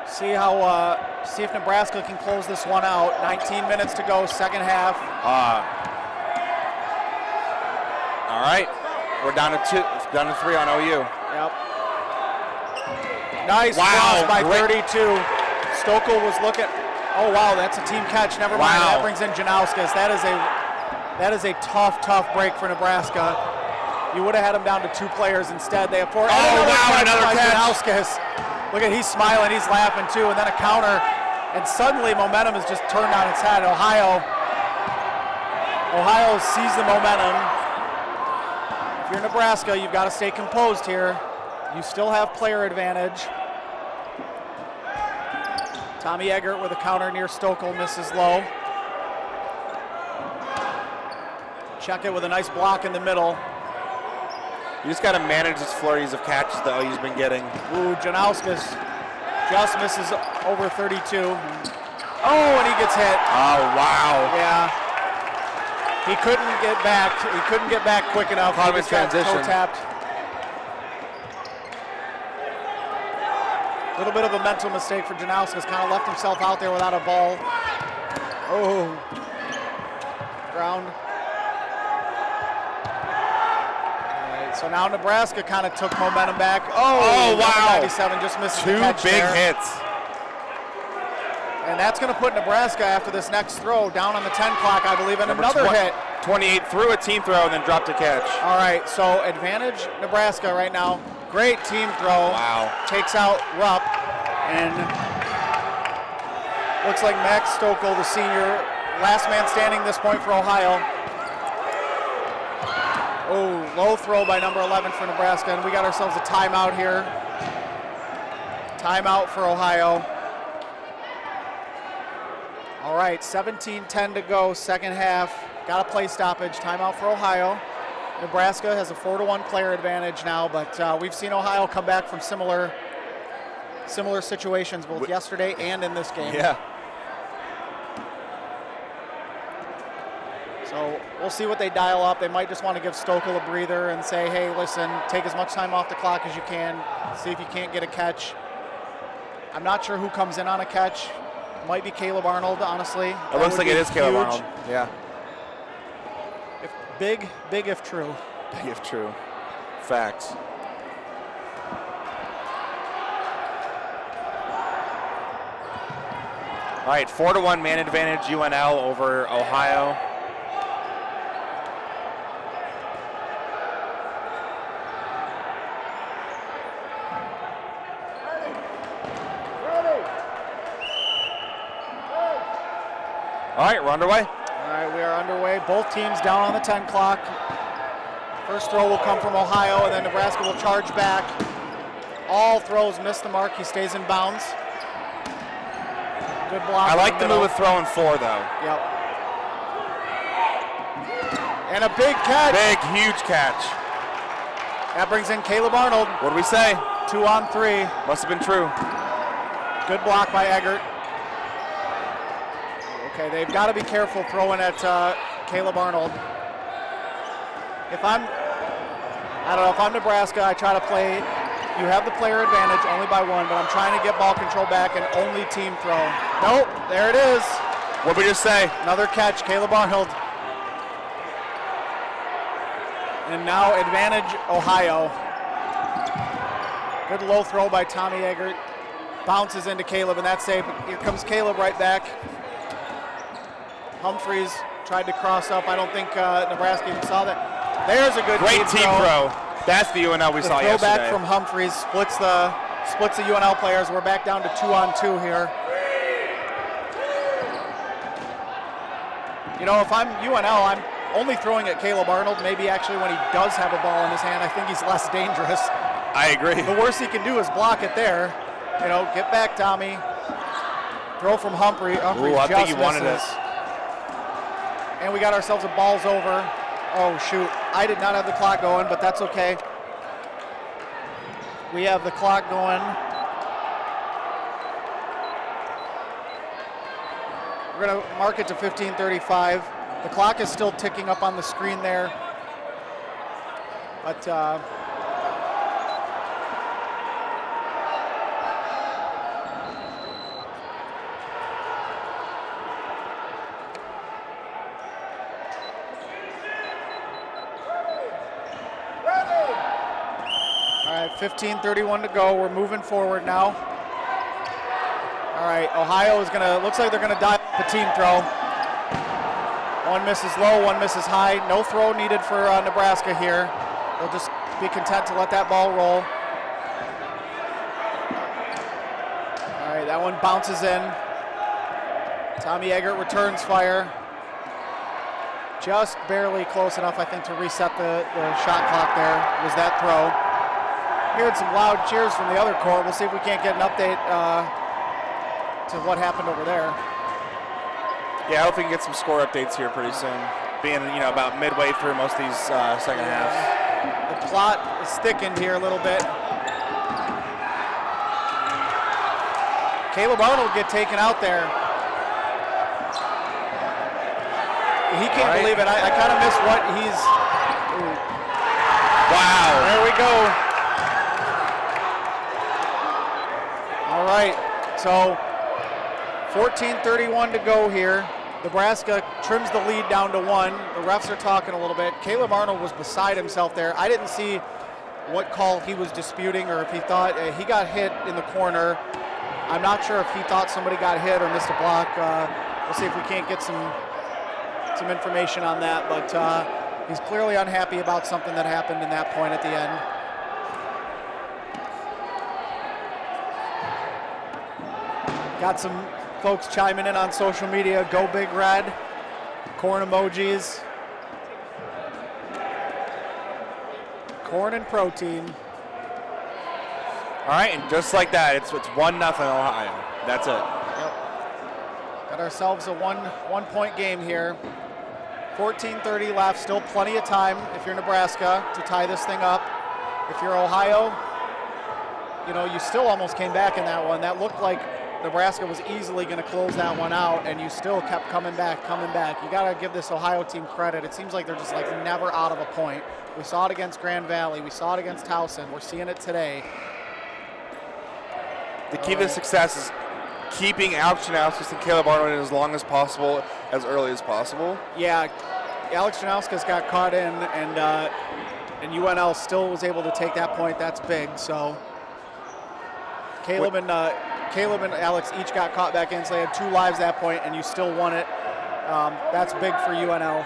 See if Nebraska can close this one out. 19 minutes to go, second half. All right, we're down to 3 on OU. Yep. Nice cross by 32. Stokel was looking. Oh wow, that's a team catch. Never mind. That brings in Janauskas. That is a tough break for Nebraska. You would have had them down to 2 players instead. They have 4. Another catch. Janauskas. Look at, he's smiling. He's laughing too. And then a counter, and suddenly momentum is just turned on its head. Ohio sees the momentum. If you're Nebraska, you've got to stay composed here. You still have player advantage. Tommy Eggert with a counter near Stokel, misses low. Check it with a nice block in the middle. You just got to manage these flurries of catches that OU's been getting. Ooh, Janauskas just misses over 32. Oh, and he gets hit. Oh, wow. Yeah. He couldn't get back. He couldn't get back quick enough. Part of He his just got transition. toe-tapped. A little bit of a mental mistake for Janauskas. Kind of left himself out there without a ball. Oh. Ground. All right, so now Nebraska kind of took momentum back. Oh wow. 97 just misses the catch 2 big there. hits. And that's going to put Nebraska, after this next throw, down on the 10 clock, I believe, and Number another hit. 28 threw a team throw and then dropped a catch. All right, so advantage Nebraska right now. Great team throw. Wow. Takes out Rupp, and looks like Max Stokel, the senior, last man standing this point for Ohio. Oh, low throw by number 11 for Nebraska, and we got ourselves a timeout here. Timeout for Ohio. All right, 17-10 to go, second half. Got a play stoppage, timeout for Ohio. Nebraska has a 4-1 player advantage now, but we've seen Ohio come back from similar situations both yesterday and in this game. Yeah. So we'll see what they dial up. They might just want to give Stokel a breather and say, hey, listen, take as much time off the clock as you can. See if you can't get a catch. I'm not sure who comes in on a catch. Might be Caleb Arnold, honestly. It looks like it is Caleb Arnold. Yeah. If big if true. Big if true. Facts. All right, 4-1 man advantage UNL over Ohio. All right, we're underway. All right, we are underway. Both teams down on the 10 clock. First throw will come from Ohio, and then Nebraska will charge back. All throws miss the mark. He stays in bounds. Good block. I like the move of throwing 4, though. Yep. And a big catch. Big, huge catch. That brings in Caleb Arnold. What do we say? 2 on 3. Must have been true. Good block by Eggert. Okay, they've got to be careful throwing at Caleb Arnold. If I'm Nebraska, I try to play, you have the player advantage only by 1, but I'm trying to get ball control back and only team throw. Nope, there it is. What'd we just say? Another catch, Caleb Arnold. And now advantage Ohio. Good low throw by Tommy Eggert. Bounces into Caleb, and that's safe. Here comes Caleb right back. Humphreys tried to cross up. I don't think Nebraska even saw that. There's a good great team throw. That's the UNL we saw yesterday. The throw back from Humphreys splits the UNL players. We're back down to 2 on 2 here. You know, if I'm UNL, I'm only throwing at Caleb Arnold. Maybe actually when he does have a ball in his hand, I think he's less dangerous. I agree. The worst he can do is block it there. You know, get back, Tommy. Throw from Humphreys. Ooh, I think he wanted it. And we got ourselves a balls over. Oh, shoot. I did not have the clock going, but that's okay. We have the clock going. We're going to mark it to 15:35. The clock is still ticking up on the screen there. But all right, 15:31 to go. We're moving forward now. All right, Ohio is gonna, looks like they're gonna dial up the team throw. One misses low, one misses high. No throw needed for Nebraska here. They'll just be content to let that ball roll. All right, that one bounces in. Tommy Eggert returns fire. Just barely close enough, I think, to reset the shot clock there, was that throw. Heard some loud cheers from the other court. We'll see if we can't get an update to what happened over there. Yeah, I hope we can get some score updates here pretty soon. Being, you know, about midway through most of these second halves. The plot is thickened here a little bit. Caleb Arnold get taken out there. He can't believe it. I kind of miss what he's. Ooh. Wow. There we go. All right. So 14:31 to go here. Nebraska trims the lead down to 1. The refs are talking a little bit. Caleb Arnold was beside himself there. I didn't see what call he was disputing or if he thought he got hit in the corner. I'm not sure if he thought somebody got hit or missed a block. We'll see if we can't get some information on that, but he's clearly unhappy about something that happened in that point at the end. Got some folks chiming in on social media. Go Big Red. Corn emojis. Corn and protein. All right, and just like that, it's 1-0 Ohio. That's it. Yep. Got ourselves a one-point game here. 14:30 left, still plenty of time if you're Nebraska to tie this thing up. If you're Ohio, you know, you still almost came back in that one. That looked like Nebraska was easily going to close that one out, and you still kept coming back. You got to give this Ohio team credit. It seems like they're just like never out of a point. We saw it against Grand Valley. We saw it against Towson. We're seeing it today. The key to success is keeping Alex Janauskas and Caleb Arnold in as long as possible, as early as possible. Yeah, Alex Janauskas got caught in, and UNL still was able to take that point. That's big. So Caleb and Alex each got caught back in, so they had 2 lives that point, and you still won it. That's big for UNL.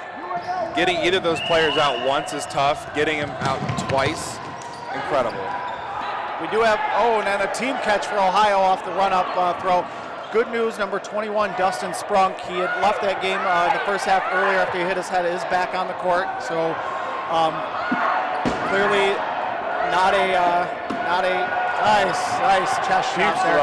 Getting either of those players out once is tough. Getting them out twice, incredible. We do have, and then a team catch for Ohio off the run-up throw. good news, number 21, Dustin Sprunk. He had left that game in the first half earlier after he hit his head. Is back on the court, so clearly not a nice chest shot there.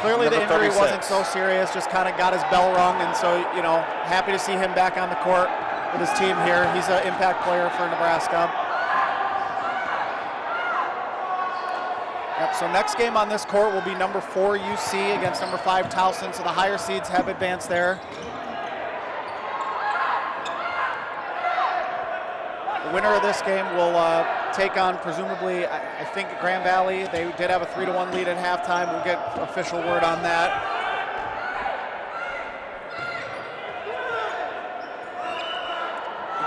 Clearly the injury wasn't so serious, just kind of got his bell rung, and so, you know, happy to see him back on the court with his team here. He's an impact player for Nebraska. Yep, so next game on this court will be number 4 UC against number 5 Towson, so the higher seeds have advanced there. The winner of this game will take on, presumably, I think, Grand Valley. They did have a 3-1 lead at halftime. We'll get official word on that.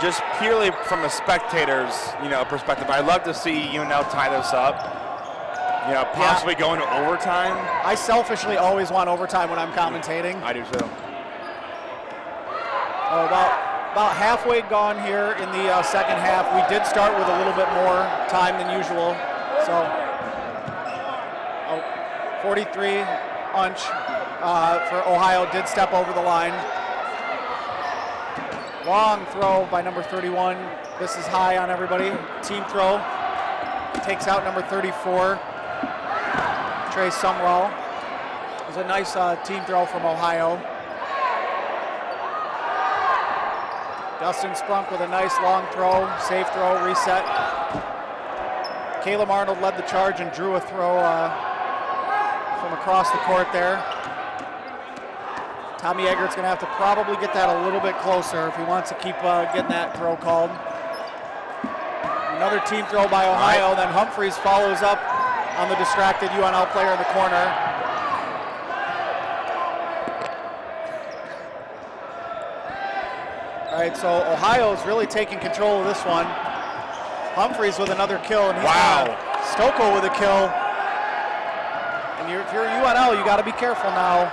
Just purely from a spectator's, perspective, I'd love to see UNL tie this up. Possibly going to overtime. I selfishly always want overtime when I'm commentating. I do too. Oh, about halfway gone here in the second half. We did start with a little bit more time than usual. So, 43 Unch for Ohio did step over the line. Long throw by number 31. This is high on everybody. Team throw. Takes out number 34. Trey Sumrall. It was a nice team throw from Ohio. Dustin Sprunk with a nice long throw, safe throw, reset. Caleb Arnold led the charge and drew a throw from across the court there. Tommy Eggert's going to have to probably get that a little bit closer if he wants to keep getting that throw called. Another team throw by Ohio, then Humphreys follows up on the distracted UNL player in the corner. All right, so Ohio's really taking control of this one. Humphreys with another kill, and he's Stokoe with a kill. And if you're UNL, you got to be careful now.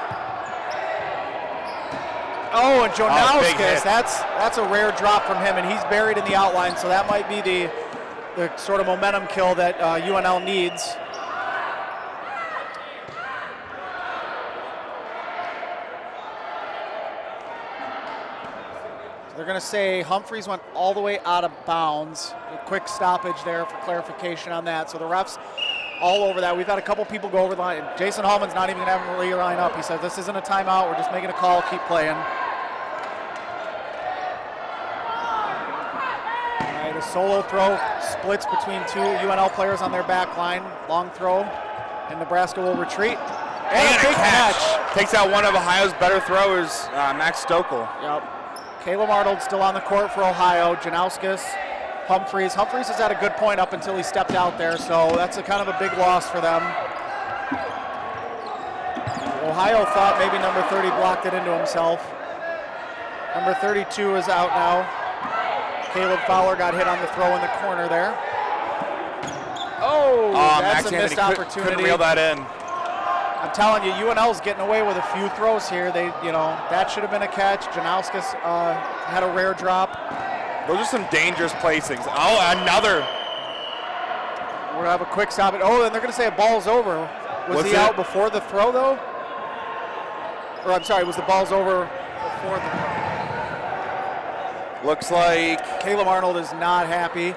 Oh, and Jonauskas, that's a rare drop from him, and he's buried in the outline, so that might be the sort of momentum kill that UNL needs. They're going to say Humphreys went all the way out of bounds. A quick stoppage there for clarification on that. So the refs all over that. We've had a couple people go over the line. Jason Hallman's not even going to have him line up. He says, this isn't a timeout. We're just making a call. Keep playing. All right, a solo throw splits between 2 UNL players on their back line. Long throw, and Nebraska will retreat. And a big catch. Takes out one of Ohio's better throwers, Max Stokoe. Yep. Caleb Arnold still on the court for Ohio. Janauskas, Humphreys. Humphreys has had a good point up until he stepped out there, so that's a kind of a big loss for them. Ohio thought maybe number 30 blocked it into himself. Number 32 is out now. Caleb Fowler got hit on the throw in the corner there. Oh, that's Max a missed opportunity. Couldn't reel that in. I'm telling you, UNL's getting away with a few throws here. That should have been a catch. Janauskas had a rare drop. Those are some dangerous placings. Oh, another. We're gonna have a quick stop. Oh, and they're gonna say a ball's over. Was he out before the throw though? Or I'm sorry, was the ball's over before the throw? Looks like Caleb Arnold is not happy.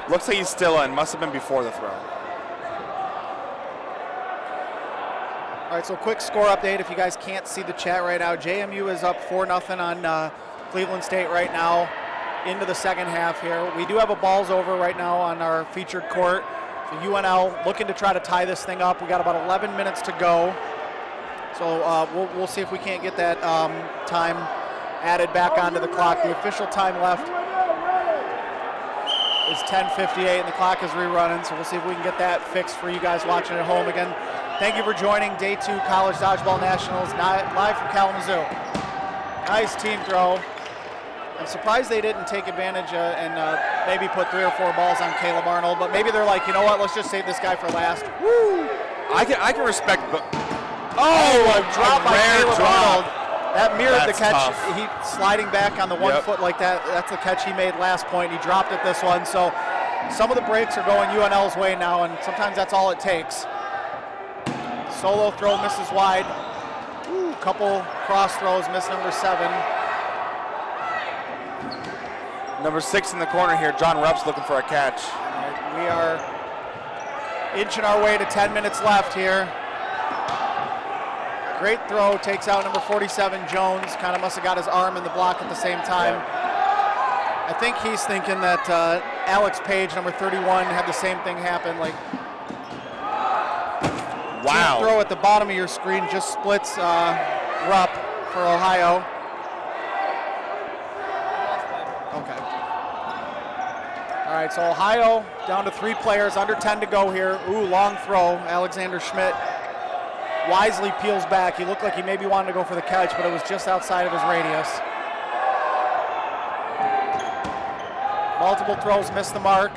Looks like he's still in. Must have been before the throw. All right, so quick score update if you guys can't see the chat right now. JMU is up 4-0 on Cleveland State right now into the second half here. We do have a balls over right now on our featured court. So UNL looking to try to tie this thing up. We got about 11 minutes to go. So we'll see if we can't get that time added back onto the clock. The official time left is 10:58 and the clock is rerunning, so we'll see if we can get that fixed for you guys watching at home. Again, thank you for joining Day 2 College Dodgeball Nationals live from Kalamazoo. Nice team throw. I'm surprised they didn't take advantage and maybe put 3 or 4 balls on Caleb Arnold, but maybe they're like, you know what, let's just save this guy for last. Woo! I can respect. A drop by Caleb Arnold. That mirrored the catch. Tough. He sliding back on the 1 foot like that. That's the catch he made last point. He dropped it this one. So some of the breaks are going UNL's way now, and sometimes that's all it takes. Solo throw misses wide. Ooh, couple cross throws, miss number 7. Number 6 in the corner here, John Rupp's looking for a catch. We are inching our way to 10 minutes left here. Great throw, takes out number 47, Jones. Kind of must have got his arm in the block at the same time. Yeah. I think he's thinking that Alex Page, number 31, had the same thing happen. Like, wow. Throw at the bottom of your screen just splits Rupp for Ohio. Okay. All right, so Ohio down to 3 players, under 10 to go here. Ooh, long throw. Alexander Schmidt wisely peels back. He looked like he maybe wanted to go for the catch, but it was just outside of his radius. Multiple throws miss the mark.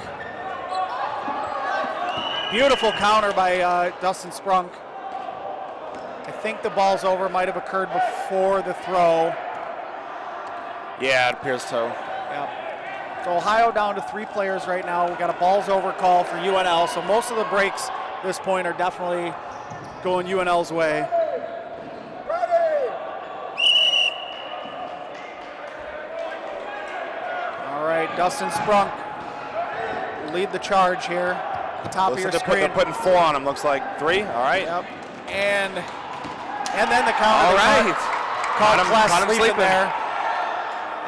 Beautiful counter by Dustin Sprunk. I think the ball's over, might have occurred before the throw. Yeah, it appears so. Yep. So Ohio down to 3 players right now. We got a balls over call for UNL. So most of the breaks at this point are definitely going UNL's way. All right, Dustin Sprunk will lead the charge here. The top of your screen. They're putting 4 on him, looks like 3. All right. Yep. And then the counter. All right. Caught him Caught him sleeping sleeping there.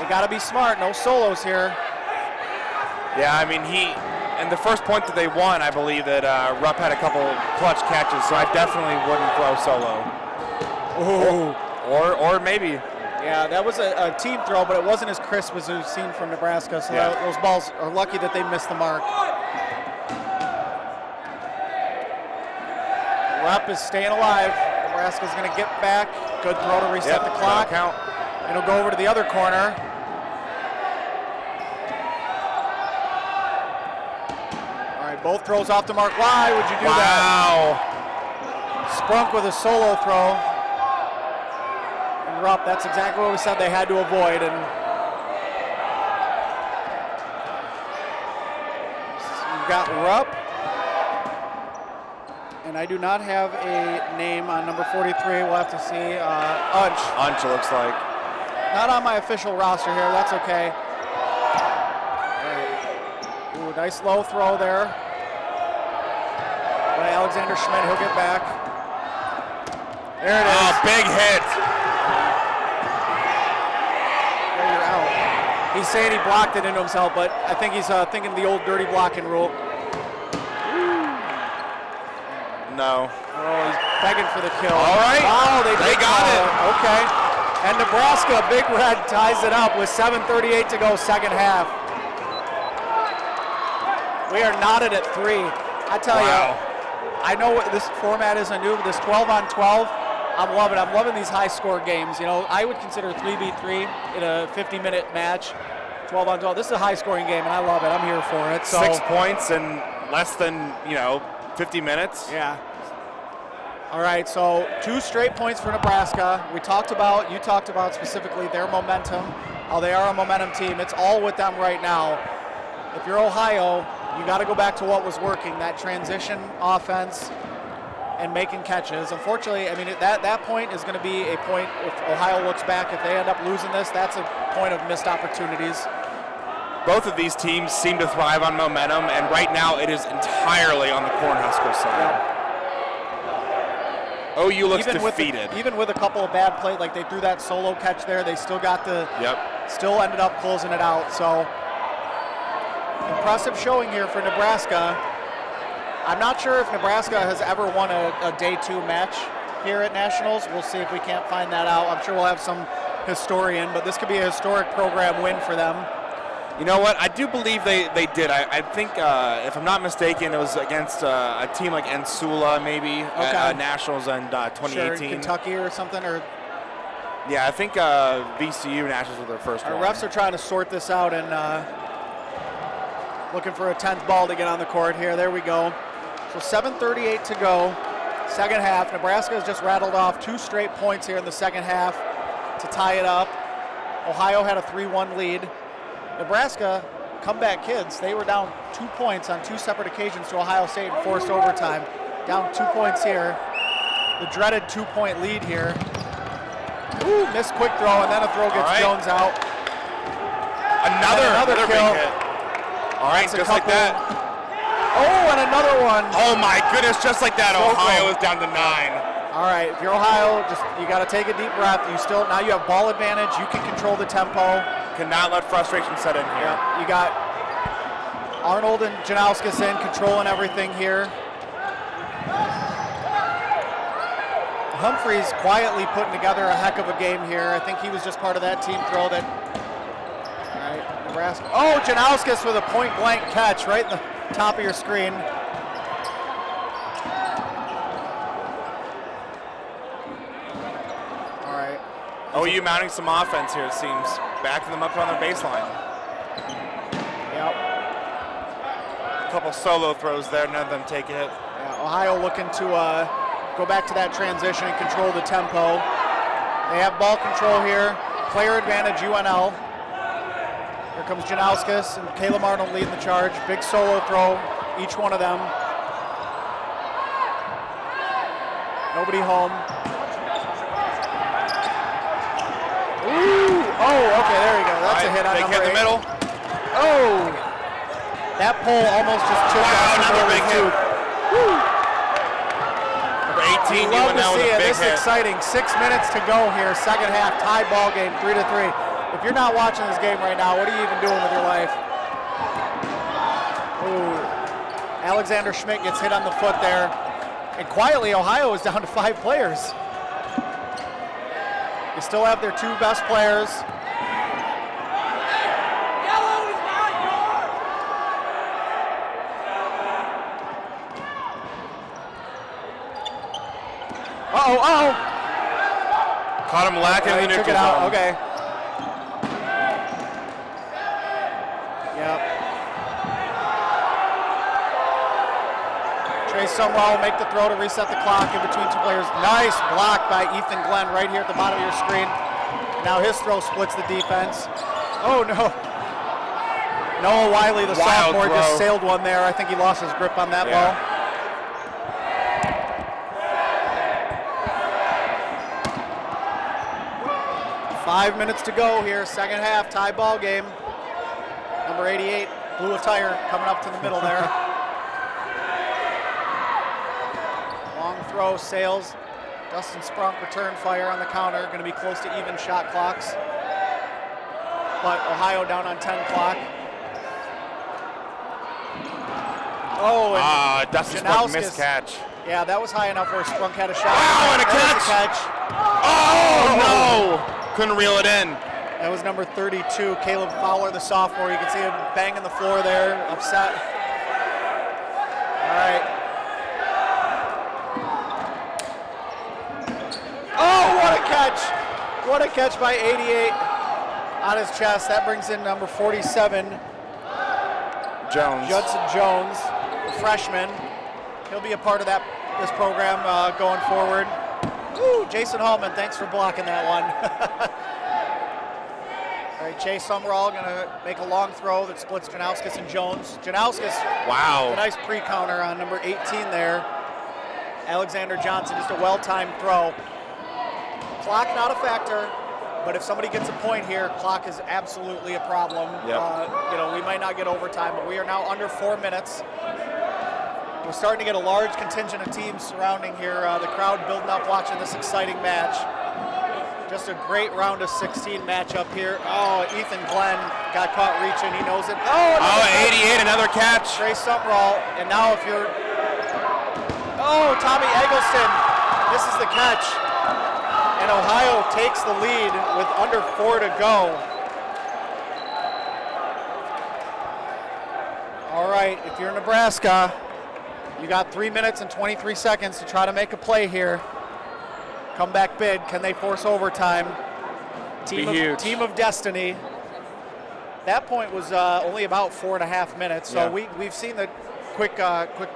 They got to be smart. No solos here. Yeah, I mean, and the first point that they won, I believe that Rupp had a couple clutch catches, so I definitely wouldn't throw solo. Ooh. Or maybe. Yeah, that was a team throw, but it wasn't as crisp as we've seen from Nebraska, so Yeah. those balls are lucky that they missed the mark. Rupp is staying alive. Nebraska's going to get back. Good throw to reset the clock. Count. It'll go over to the other corner. All right, both throws off the mark. Why would you do that? Wow. Sprunk with a solo throw. And Rupp, that's exactly what we said they had to avoid. And you've got Rupp. And I do not have a name on number 43. We'll have to see. Unch. Unch, it looks like. Not on my official roster here. That's okay. All right. Ooh, nice low throw there by Alexander Schmidt. He'll get back. There it is. Oh, big hit. There, you're out. He's saying he blocked it into himself, but I think he's thinking the old dirty blocking rule. No. Oh, he's begging for the kill. All right. Oh, they got it. Okay. And Nebraska, Big Red, ties it up with 7:38 to go, second half. We are knotted at 3. I tell you, I know what this format isn't new, but this 12 on 12, I'm loving it. I'm loving these high score games. You know, I would consider 3v3 in a 50-minute match, 12 on 12. This is a high scoring game, and I love it. I'm here for it. So 6 points in less than, 50 minutes. Yeah. All right, so 2 straight points for Nebraska. You talked about specifically their momentum, how they are a momentum team. It's all with them right now. If you're Ohio, you got to go back to what was working, that transition offense and making catches. Unfortunately, I mean, that point is going to be a point if Ohio looks back. If they end up losing this, that's a point of missed opportunities. Both of these teams seem to thrive on momentum, and right now it is entirely on the Cornhuskers side. Yeah. OU looks even defeated. Even with a couple of bad plays, like they threw that solo catch there, they still got still ended up closing it out. So impressive showing here for Nebraska. I'm not sure if Nebraska has ever won a day 2 match here at Nationals. We'll see if we can't find that out. I'm sure we'll have some historian, but this could be a historic program win for them. You know what? I do believe they did. I think, if I'm not mistaken, it was against a team like Ensula, maybe, at Nationals in 2018. Sure, Kentucky or something? Or yeah, I think VCU Nationals were their first our one. refs are trying to sort this out and looking for a 10th ball to get on the court here. There we go. So 7:38 to go, second half. Nebraska has just rattled off 2 straight points here in the second half to tie it up. Ohio had a 3-1 lead. Nebraska comeback kids. They were down 2 points on 2 separate occasions to Ohio State and forced overtime. Down 2 points here. The dreaded 2-point lead here. Ooh, missed quick throw, and then a throw gets Jones out. Another kill. big hit. All right, just like that. Oh, and another one. Oh my goodness, just like that, So Ohio close. is down to 9. All right, if you're Ohio, you got to take a deep breath. Now you have ball advantage. You can control the tempo. Cannot let frustration set in here. Yeah, you got Arnold and Janowskis in, controlling everything here. Humphreys quietly putting together a heck of a game here. I think he was just part of that team throw that. All right, Nebraska. Oh, Janowskis with a point-blank catch right in the top of your screen. All right. OU mounting some offense here, it seems. Backing them up on their baseline. Yep. A couple solo throws there, none of them take a hit. Yeah, Ohio looking to go back to that transition and control the tempo. They have ball control here. Player advantage, UNL. Here comes Janowskis and Caleb Arnold leading the charge. Big solo throw, each one of them. Nobody home. Ooh! Oh, okay, there you go. That's a hit on big number 8. hit in the middle. Oh! That pole almost just chipped off Another the big hit. tooth. Woo! Number 18, Love to UNL see with it. a big This is hit. exciting. 6 minutes to go here. Second half, tie ball game, 3-3. If you're not watching this game right now, what are you even doing with your life? Ooh. Alexander Schmidt gets hit on the foot there. And quietly, Ohio is down to 5 players. They still have their 2 best players. Uh-oh. Caught him lacking in the Took neutral it out. zone. Okay. Yep. Trey Sumrall will make the throw to reset the clock in between 2 players. Nice block by Ethan Glenn right here at the bottom of your screen. Now his throw splits the defense. Oh no. Noah Wiley, the sophomore, throw. just sailed one there. I think he lost his grip on that ball. 5 minutes to go here, second half, tie ball game. Number 88 blew a tire coming up to the middle there. Long throw, sails. Dustin Sprunk return fire on the counter, going to be close to even shot clocks. But Ohio down on 10 clock. Oh, and Dustin Sprunk missed catch. Yeah, that was high enough where Sprunk had a shot. Wow, and a That was catch. Oh, no! Couldn't reel it in. That was number 32, Caleb Fowler, the sophomore. You can see him banging the floor there, upset. All right. Oh, what a catch! What a catch by 88 on his chest. That brings in number 47, Jones. Judson Jones, the freshman. He'll be a part of this program going forward. Ooh, Jason Hallman, thanks for blocking that one. All right, Chase Sumrall gonna make a long throw that splits Janowskis and Jones. Janowskis, wow. a nice pre-counter on number 18 there. Alexander Johnson, just a well-timed throw. Clock not a factor, but if somebody gets a point here, clock is absolutely a problem. Yep. We might not get overtime, but we are now under 4 minutes. We're starting to get a large contingent of teams surrounding here. The crowd building up watching this exciting match. Just a great round of 16 matchup here. Oh, Ethan Glenn got caught reaching. He knows it. Oh, 88, another catch. Trey Sumrall. And now if you're... Oh, Tommy Eggleston. This is the catch. And Ohio takes the lead with under 4 to go. All right, if you're Nebraska, you got 3 minutes and 23 seconds to try to make a play here. Comeback bid. Can they force overtime? Team of destiny. That point was only about 4.5 minutes. So we've seen that quick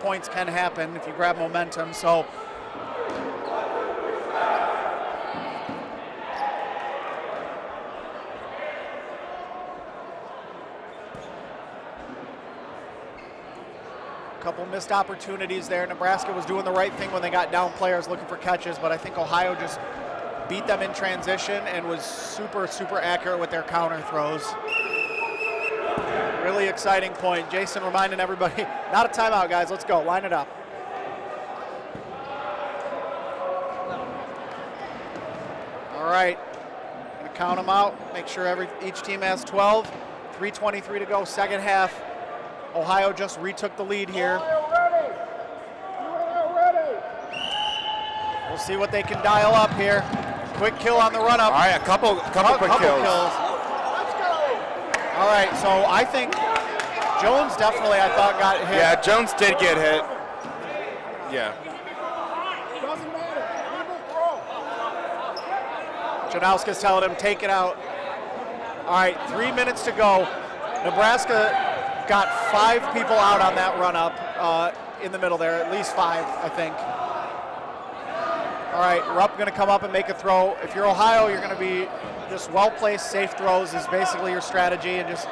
points can happen if you grab momentum. So Couple missed opportunities there. Nebraska was doing the right thing when they got down players looking for catches, but I think Ohio just beat them in transition and was super, super accurate with their counter throws. Really exciting point. Jason reminding everybody, not a timeout, guys. Let's go. Line it up. All right. Going to count them out. Make sure each team has 12. 3:23 to go, second half. Ohio just retook the lead here. We'll see what they can dial up here. Quick kill on the run up. All right, a couple quick kills. All right, so I think Jones definitely, I thought, got hit. Yeah, Jones did get hit. Yeah. Janowski's telling him, take it out. All right, 3 minutes to go. Nebraska got 5 people out on that run up in the middle there, at least 5, I think. All right, Rupp going to come up and make a throw. If you're Ohio, you're going to be just well-placed, safe throws is basically your strategy, and just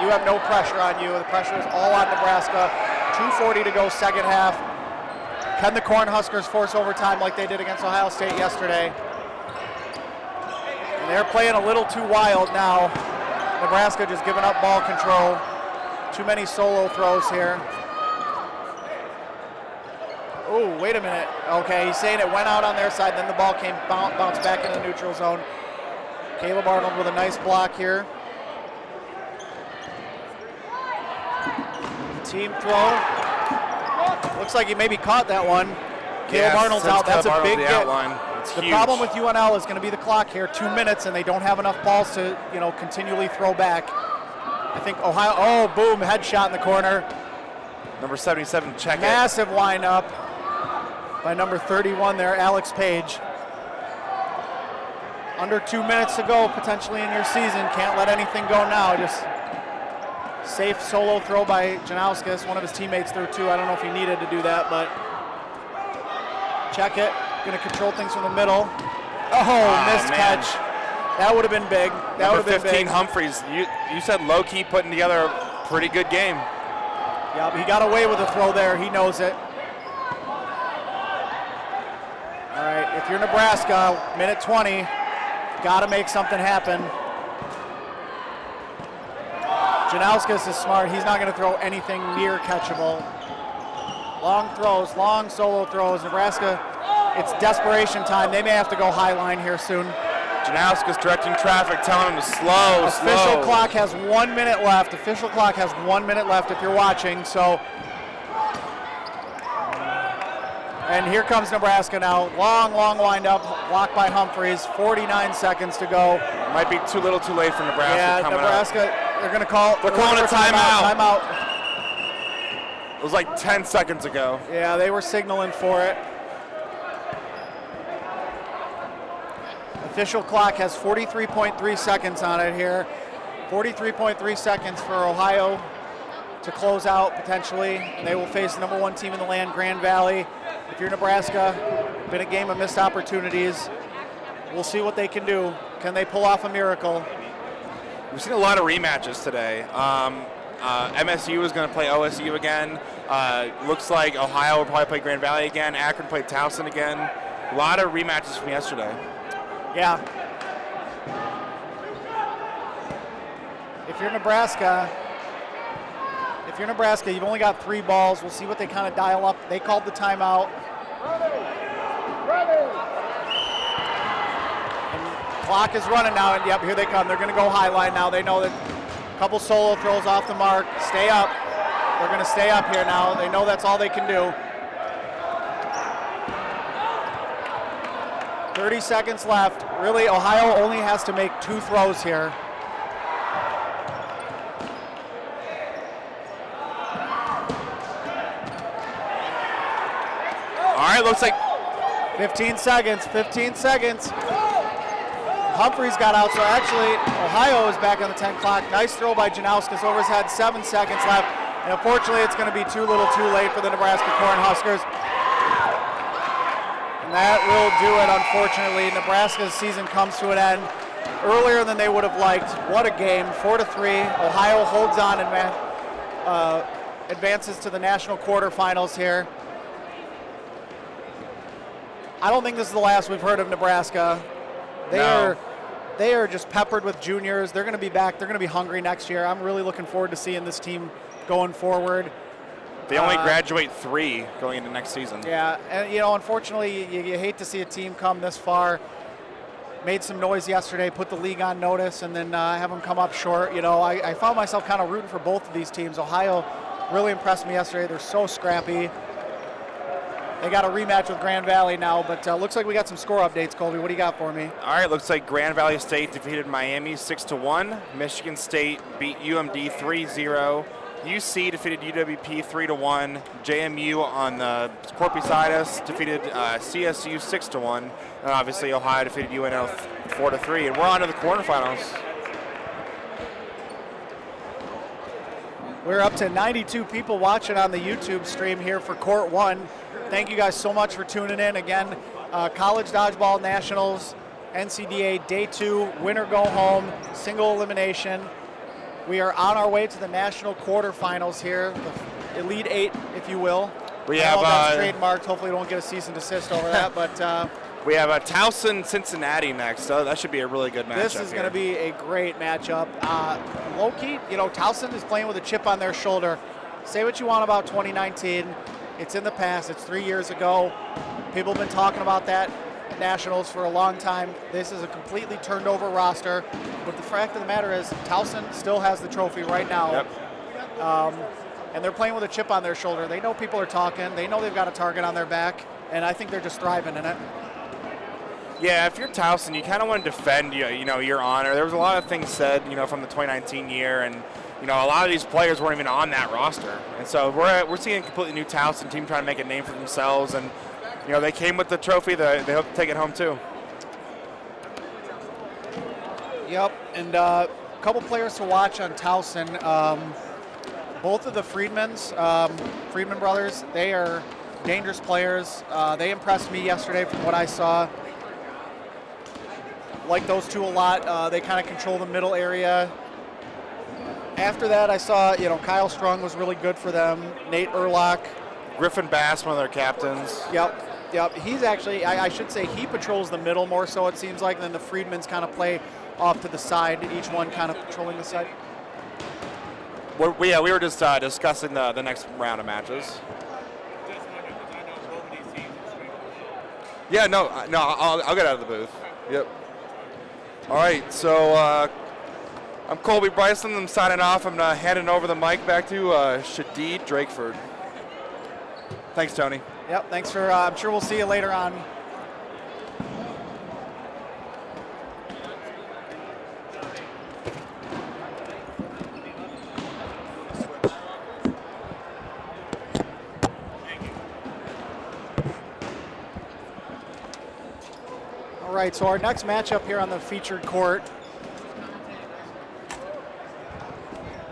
you have no pressure on you. The pressure is all on Nebraska. 2:40 to go, second half. Can the Cornhuskers force overtime like they did against Ohio State yesterday? And they're playing a little too wild now. Nebraska just giving up ball control. Too many solo throws here. Oh, wait a minute. Okay, he's saying it went out on their side, then the ball came bounced back into the neutral zone. Caleb Arnold with a nice block here. Team throw. Looks like he maybe caught that one. Caleb Arnold's out. That's a big get. The problem with UNL is going to be the clock here. 2 minutes, and they don't have enough balls to, continually throw back. I think Ohio. Oh, boom! Headshot in the corner. Number 77, check it. Massive windup by number 31 there, Alex Page. Under 2 minutes to go, potentially in your season. Can't let anything go now. Just safe solo throw by Janowskis. One of his teammates threw too. I don't know if he needed to do that, but check it. Going to control things from the middle. Oh, missed catch. That would have been big. That would have been 15, big. Humphreys. You said low-key putting together a pretty good game. Yeah, he got away with a throw there. He knows it. All right, if you're Nebraska, minute 20, got to make something happen. Janowskis is smart. He's not going to throw anything near catchable. Long throws, long solo throws. Nebraska, it's desperation time. They may have to go high line here soon. Janowskis directing traffic, telling him to slow. Official clock has 1 minute left. Official clock has 1 minute left if you're watching. So, and here comes Nebraska now. Long wind up, blocked by Humphreys. 49 seconds to go. Might be too little too late for Nebraska. Yeah, Nebraska, they're going to call. They're calling a timeout. Timeout. It was like 10 seconds ago. Yeah, they were signaling for it. Official clock has 43.3 seconds on it here. 43.3 seconds for Ohio to close out potentially. And they will face the number 1 team in the land, Grand Valley. If you're Nebraska, been a game of missed opportunities. We'll see what they can do. Can they pull off a miracle? We've seen a lot of rematches today. MSU is going to play OSU again. Looks like Ohio will probably play Grand Valley again. Akron played Towson again. A lot of rematches from yesterday. Yeah. If you're Nebraska, you've only got 3 balls. We'll see what they kind of dial up. They called the timeout. And clock is running now, and yep, here they come. They're going to go high line now. They know that a couple solo throws off the mark. Stay up. They're going to stay up here now. They know that's all they can do. 30 seconds left. Really, Ohio only has to make 2 throws here. All right, looks like 15 seconds. Humphreys got out, so actually Ohio is back on the 10 clock. Nice throw by Janowskis over his head. 7 seconds left, and unfortunately it's going to be too little too late for the Nebraska Cornhuskers. And that will do it, unfortunately. Nebraska's season comes to an end earlier than they would have liked. What a game, 4-3. Ohio holds on and advances to the national quarterfinals here. I don't think this is the last we've heard of Nebraska. They are just peppered with juniors. They're going to be back. They're going to be hungry next year. I'm really looking forward to seeing this team going forward. They only graduate 3 going into next season. Yeah, and unfortunately, you hate to see a team come this far. Made some noise yesterday, put the league on notice, and then have them come up short. I found myself kind of rooting for both of these teams. Ohio really impressed me yesterday. They're so scrappy. They got a rematch with Grand Valley now, but looks like we got some score updates, Colby. What do you got for me? All right, looks like Grand Valley State defeated Miami 6-1. Michigan State beat UMD 3-0. UC defeated UWP 3-1. JMU on the Corpus Itis defeated CSU 6-1. And obviously Ohio defeated UNL 4-3. And we're on to the quarterfinals. We're up to 92 people watching on the YouTube stream here for Court 1. Thank you guys so much for tuning in. Again, College Dodgeball Nationals, NCDA Day 2, winner go home, single elimination. We are on our way to the national quarterfinals here, the Elite 8, if you will. We have that's trademarked. Hopefully we don't get a cease and desist over that, but we have Towson Cincinnati next. So that should be a really good matchup. This is going to be a great matchup. Low-key, Towson is playing with a chip on their shoulder. Say what you want about 2019. It's in the past. It's 3 years ago. People have been talking about that Nationals for a long time. This is a completely turned over roster. But the fact of the matter is Towson still has the trophy right now. Yep. And they're playing with a chip on their shoulder. They know people are talking. They know they've got a target on their back. And I think they're just thriving in it. Yeah, if you're Towson, you kind of want to defend your honor. There was a lot of things said, from the 2019 year, and a lot of these players weren't even on that roster. And so we're seeing a completely new Towson team trying to make a name for themselves, and they came with the trophy. They hope to take it home too. Yep, and a couple players to watch on Towson. Both of the Friedman brothers, they are dangerous players. They impressed me yesterday from what I saw. Like those two a lot. They kind of control the middle area. After that, I saw, Kyle Strung was really good for them. Nate Erlock. Griffin Bass, one of their captains. Yep. He's actually, I should say, he patrols the middle more so it seems like, and then the Friedmans kind of play off to the side, each one kind of patrolling the side. We were just discussing the next round of matches. Yeah, no, I'll get out of the booth. Yep. All right, so I'm Colby Bryson. I'm signing off. I'm handing over the mic back to Shadid Drakeford. Thanks, Tony. Yep, thanks for, I'm sure we'll see you later on. All right, so our next matchup here on the featured court.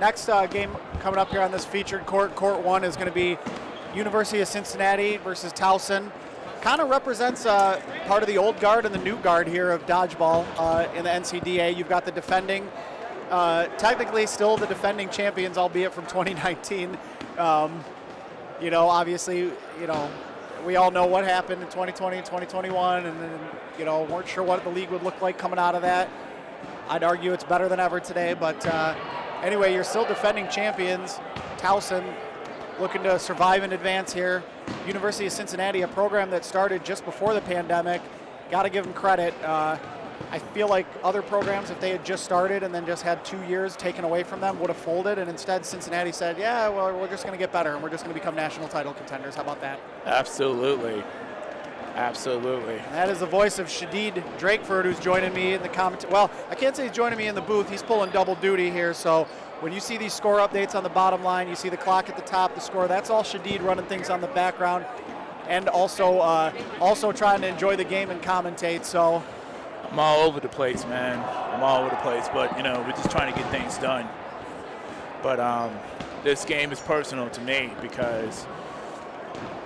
Next game coming up here on this featured court, Court 1, is going to be University of Cincinnati versus Towson. Kind of represents part of the old guard and the new guard here of dodgeball in the NCDA. You've got the defending, technically still the defending champions, albeit from 2019. Obviously, we all know what happened in 2020 and 2021, and then, weren't sure what the league would look like coming out of that. I'd argue it's better than ever today, but anyway, you're still defending champions. Towson looking to survive and advance here. University of Cincinnati, a program that started just before the pandemic. Got to give them credit. I feel like other programs, if they had just started and then just had 2 years taken away from them, would have folded. And instead, Cincinnati said, yeah, well, we're just going to get better and we're just going to become national title contenders. How about that? Absolutely. Absolutely. And that is the voice of Shadid Drakeford, who's joining me in the comment. Well, I can't say he's joining me in the booth. He's pulling double duty here. So when you see these score updates on the bottom line, you see the clock at the top, the score, that's all Shadid running things on the background, and also trying to enjoy the game and commentate. So I'm all over the place, man. I'm all over the place, but we're just trying to get things done. But this game is personal to me because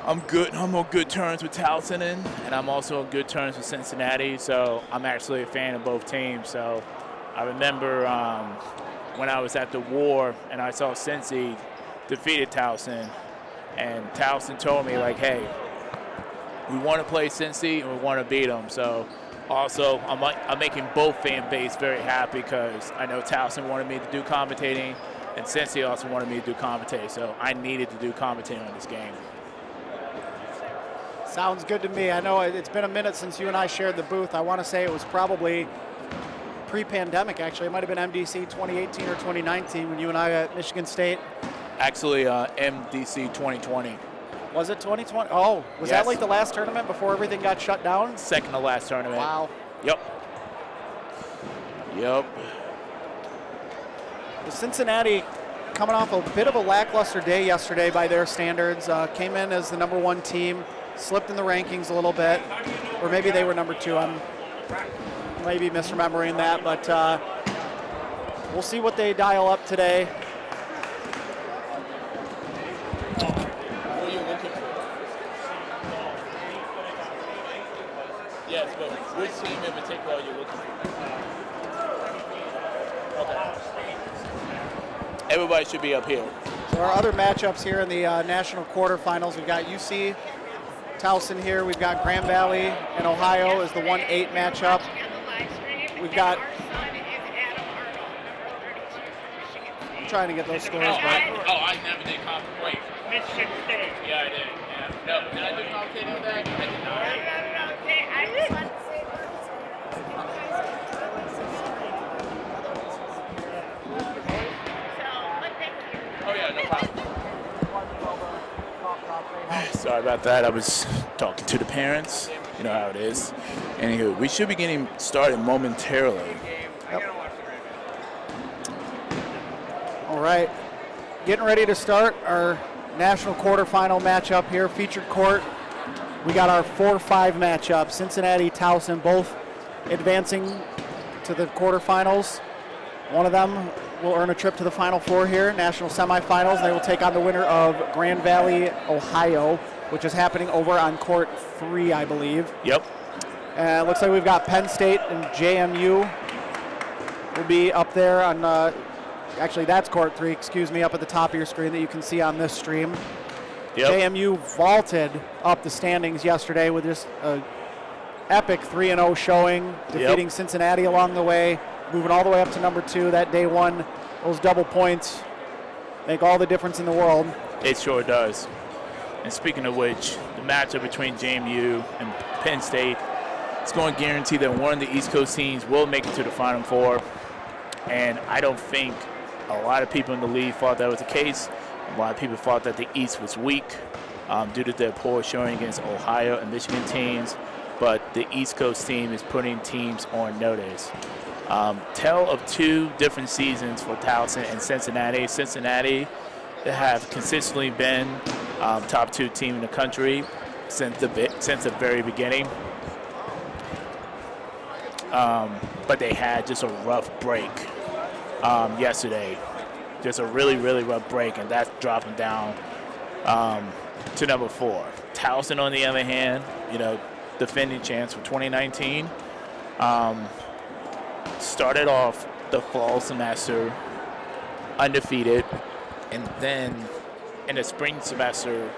I'm on good terms with Towson, and I'm also on good terms with Cincinnati. So I'm actually a fan of both teams. So I remember when I was at the War and I saw Cincy defeated Towson, and Towson told me, like, hey, we want to play Cincy and we want to beat them. So also, I'm making both fan base very happy because I know Towson wanted me to do commentating, and Cincy also wanted me to do commentating. So I needed to do commentating on this game. Sounds good to me. I know it's been a minute since you and I shared the booth. I want to say it was probably pre-pandemic, actually. It might have been MDC 2018 or 2019 when you and I at Michigan State. Actually, MDC 2020. Was it 2020? Oh, was that Yes. like the last tournament before everything got shut down? Second to last tournament. Wow. Yep. Well, Cincinnati coming off a bit of a lackluster day yesterday by their standards. Came in as the #1 team, slipped in the rankings a little bit, or maybe they were #2. I'm maybe misremembering that, but we'll see what they dial up today. Yes, but which team in particular are you looking for? Okay. Everybody should be up here. So our other matchups here in the national quarterfinals, we've got UC Towson here. We've got Grand Valley and Ohio as the 1-8 matchup. We've got. I'm trying to get those scores, but. I never did commentate. Wait. Michigan State. Yeah, I did. Yeah. No, did I do commentating on that? I did not. Oh yeah, no problem. Sorry about that. I was talking to the parents. You know how it is. Anywho, we should be getting started momentarily. All right, getting ready to start our national quarterfinal matchup here, featured court. We got our 4-5 matchup, Cincinnati, Towson, both advancing to the quarterfinals. One of them will earn a trip to the Final Four here, national semifinals. They will take on the winner of Grand Valley, Ohio, which is happening over on court 3, I believe. Yep. It looks like we've got Penn State and JMU will be up there on, actually that's court 3, excuse me, up at the top of your screen that you can see on this stream. Yep. JMU vaulted up the standings yesterday with just an epic 3-0 showing, defeating Cincinnati along the way, moving all the way up to #2 that day one. Those double points make all the difference in the world. It sure does. And speaking of which, the matchup between JMU and Penn State is going to guarantee that one of the East Coast teams will make it to the Final Four. And I don't think a lot of people in the league thought that was the case. A lot of people thought that the East was weak due to their poor showing against Ohio and Michigan teams. But the East Coast team is putting teams on notice. Tale of two different seasons for Towson and Cincinnati. Cincinnati have consistently been top 2 team in the country since the very beginning. But they had just a rough break yesterday. Just a really, really rough break, and that's dropping down to #4. Towson, on the other hand, defending champs for 2019. Started off the fall semester undefeated, and then in the spring semester,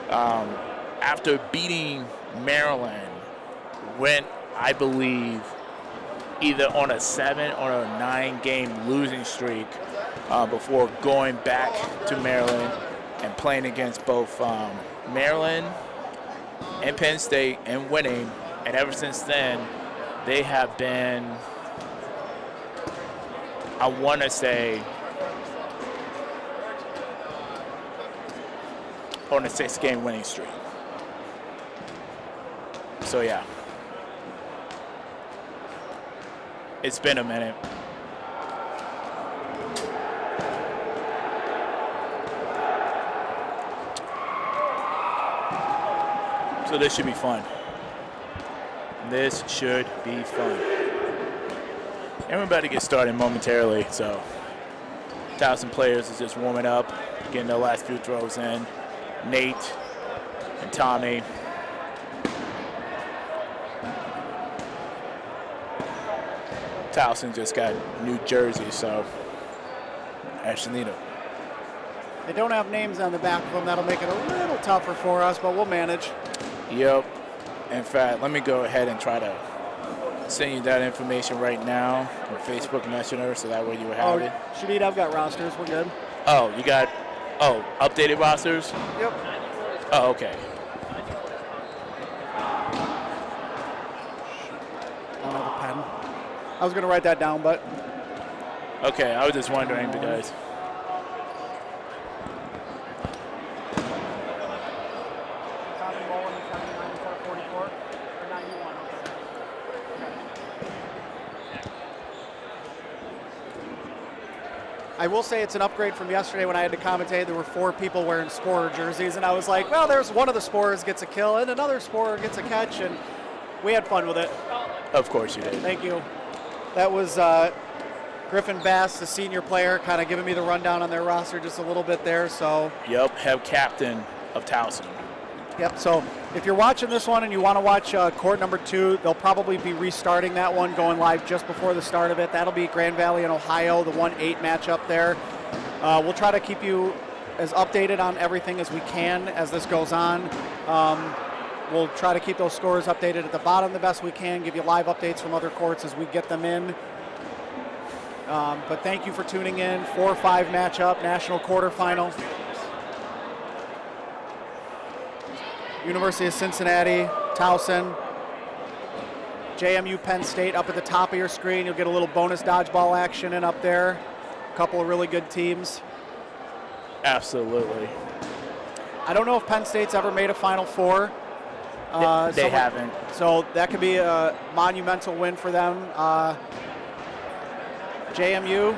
after beating Maryland, went, I believe, either on a 7 or a 9 game losing streak before going back to Maryland and playing against both Maryland and Penn State and winning. And ever since then, they have been, I want to say, on a 6-game winning streak. So yeah, it's been a minute. So this should be fun. This should be fun. And we're about to get started momentarily, so Towson players is just warming up, getting their last few throws in. Nate and Tommy. Towson just got New Jersey, so Ashley They don't have names on the back of them. That'll make it a little tougher for us, but we'll manage. Yep. In fact, let me go ahead and try to send you that information right now on Facebook Messenger, so that way you have it. Shadid, I've got rosters. We're good. Oh, you got updated rosters? Yep. Oh, okay. I don't have a pen. I was going to write that down, but. Okay, I was just wondering because. I will say it's an upgrade from yesterday when I had to commentate. There were 4 people wearing scorer jerseys, and I was like, well, there's one of the scorers gets a kill, and another scorer gets a catch, and we had fun with it. Of course you did. Thank you. That was Griffin Bass, the senior player, kind of giving me the rundown on their roster just a little bit there. So. Yep, head captain of Towson. Yep, so if you're watching this one and you want to watch court number 2, they'll probably be restarting that one, going live just before the start of it. That'll be Grand Valley and Ohio, the 1-8 matchup there. We'll try to keep you as updated on everything as we can as this goes on. We'll try to keep those scores updated at the bottom the best we can, give you live updates from other courts as we get them in. But thank you for tuning in. 4-5 matchup, national quarterfinal. University of Cincinnati, Towson, JMU Penn State up at the top of your screen. You'll get a little bonus dodgeball action in up there. A couple of really good teams. Absolutely. I don't know if Penn State's ever made a Final Four. They haven't. So that could be a monumental win for them. JMU,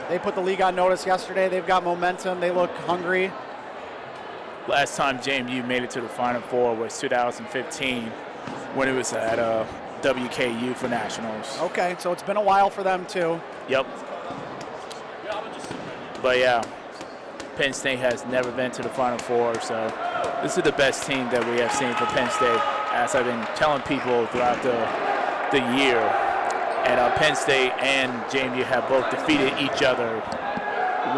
they put the league on notice yesterday. They've got momentum. They look hungry. Last time JMU made it to the Final Four was 2015 when it was at WKU for Nationals. Okay, so it's been a while for them too. Yep. But yeah, Penn State has never been to the Final Four, so this is the best team that we have seen for Penn State, as I've been telling people throughout the year. And Penn State and JMU have both defeated each other